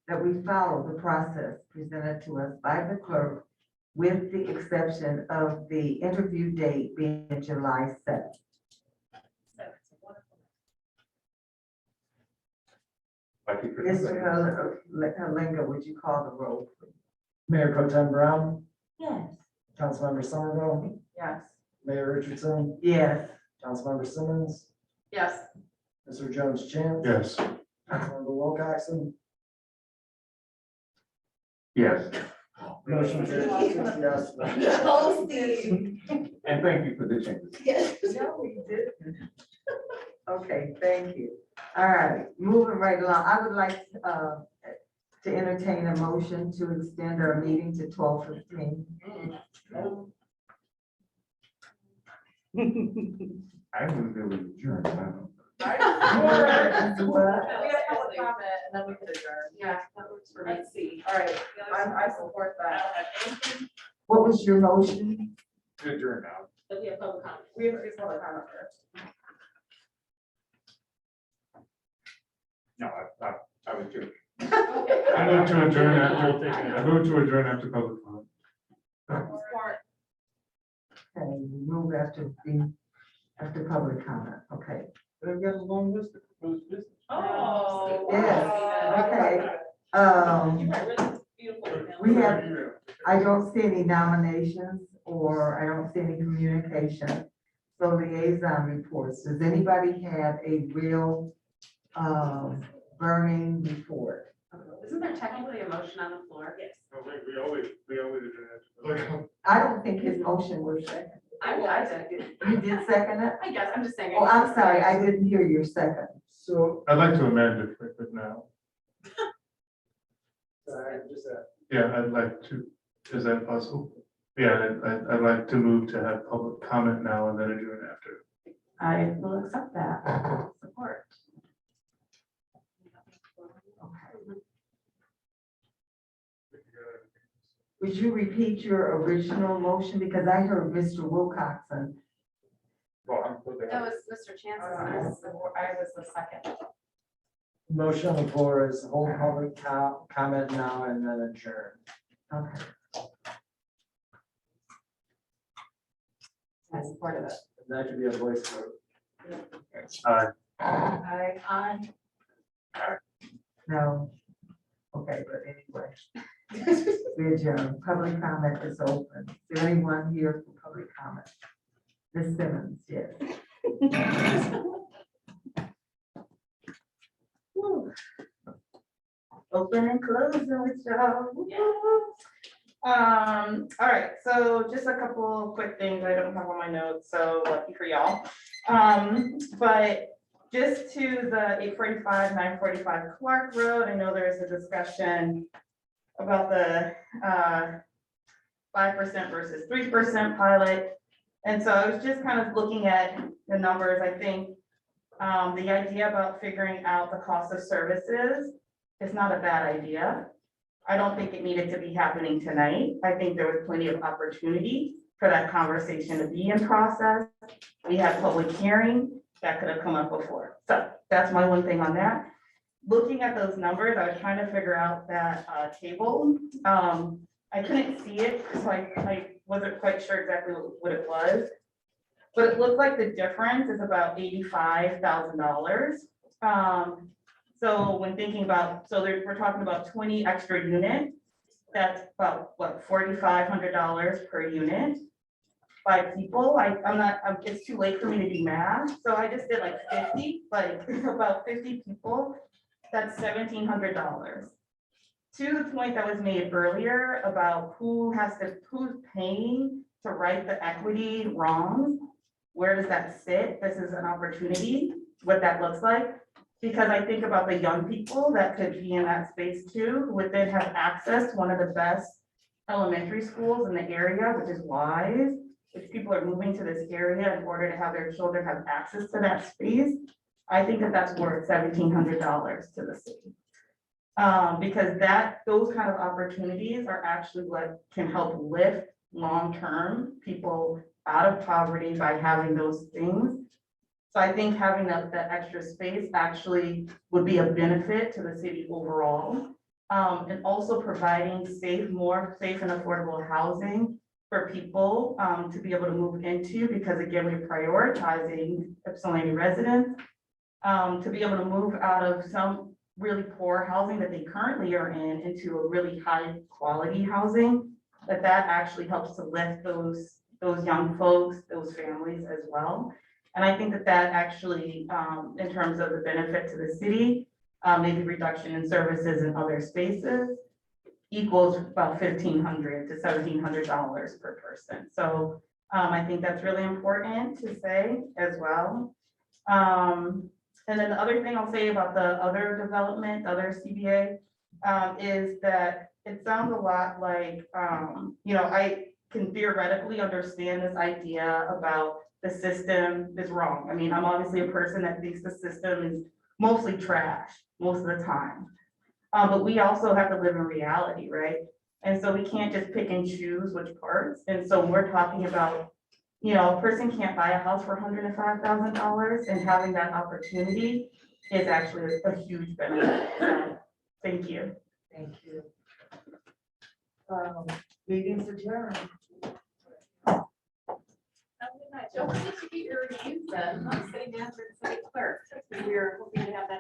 that we follow the process presented to us by the clerk with the exception of the interview date being July 7th. Mr. Halinga, would you call the roll, please? Mayor Pro Tem Brown, Yes. Councilmember Somerville, Yes. Mayor Richardson, Yes. Councilmember Simmons, Yes. Mr. Jones Chance. Yes. Councilmember Wilcoxon. Yes, Motion carries 6 yes. Oh, Steve. and thank you for the changes. Yes. No, we didn't. Okay, thank you. All right, moving right along, I would like to entertain a motion to extend our meeting to 12:15. I was there with adjourned. I don't know. We got public comment and then we could adjourn. Yeah, that works for me. Let's see. All right, I support that. What was your motion? To adjourn now. So we have public comment. We have to do public comment first. No, I was joking. I move to adjourn after public comment. Support. Okay, we move after the, After public comment, okay. They've got a long list of proposed business. Oh. Yes, okay. We have, I don't see any nominations or I don't see any communication. So liaison reports, does anybody have a real burning report? Isn't there technically a motion on the floor? Yes. We always do that. I don't think his motion was second. I did. You did second it? I guess, I'm just saying. Oh, I'm sorry, I didn't hear your second. So I'd like to amend it for now. Yeah, I'd like to, is that possible? Yeah, I'd like to move to have public comment now and then adjourn after. I will accept that. Support. Would you repeat your original motion? Because I heard Mr. Wilcoxon. That was Mr. Chance's, I was the second. Motion on the floor is hold public comment now and then adjourn. Okay. I supported it. That could be a voice vote. Aye. No. Okay, but anyway. We adjourn. Public comment is open. Is there anyone here for public comment? Ms. Simmons, yes. Open and closing with y'all. All right, so just a couple quick things. I don't have on my notes, so lucky for y'all. But just to the 845, 945 Clark Road, I know there's a discussion about the 5% versus 3% pilot. And so I was just kind of looking at the numbers. I think the idea about figuring out the cost of services is not a bad idea. I don't think it needed to be happening tonight. I think there was plenty of opportunity for that conversation to be in process. We had public hearing that could have come up before. So that's my one thing on that. Looking at those numbers, I was trying to figure out that table. I couldn't see it, so I wasn't quite sure exactly what it was. But it looked like the difference is about $85,000. So when thinking about, we're talking about 20 extra units. That's about what, $4,500 per unit. 5 people. It's too late for me to do math, so I just did like 50, like about 50 people. That's $1,700. To the point that was made earlier about who's paying to right the equity wrongs, where does that sit? This is an opportunity, what that looks like. Because I think about the young people that could be in that space too, who would then have access to one of the best elementary schools in the area, which is Wise, which people are moving to this area in order to have their children have access to that space. I think that that's worth $1,700 to the city. Because those kind of opportunities are actually what can help lift long-term people out of poverty by having those things. So I think having that extra space actually would be a benefit to the city overall. And also providing more safe and affordable housing for people to be able to move into, because again, we're prioritizing Ypsilanti residents to be able to move out of some really poor housing that they currently are in into a really high quality housing, that actually helps to lift those young folks, those families as well. And I think that actually, in terms of the benefit to the city, maybe reduction in services in other spaces, equals about $1,500 to $1,700 per person. So I think that's really important to say as well. And then the other thing I'll say about the other development, other CBA, is that it sounds a lot like, I can theoretically understand this idea about the system is wrong. I mean, I'm obviously a person that thinks the system is mostly trash most of the time. But we also have to live in reality, right? And so we can't just pick and choose which parts. And so when we're talking about, a person can't buy a house for $105,000, and having that opportunity is actually a huge benefit. So, thank you. Thank you. Meeting's adjourned. Have a good night. Don't forget to get your reviews done, city manager and city clerk. We are hoping to have that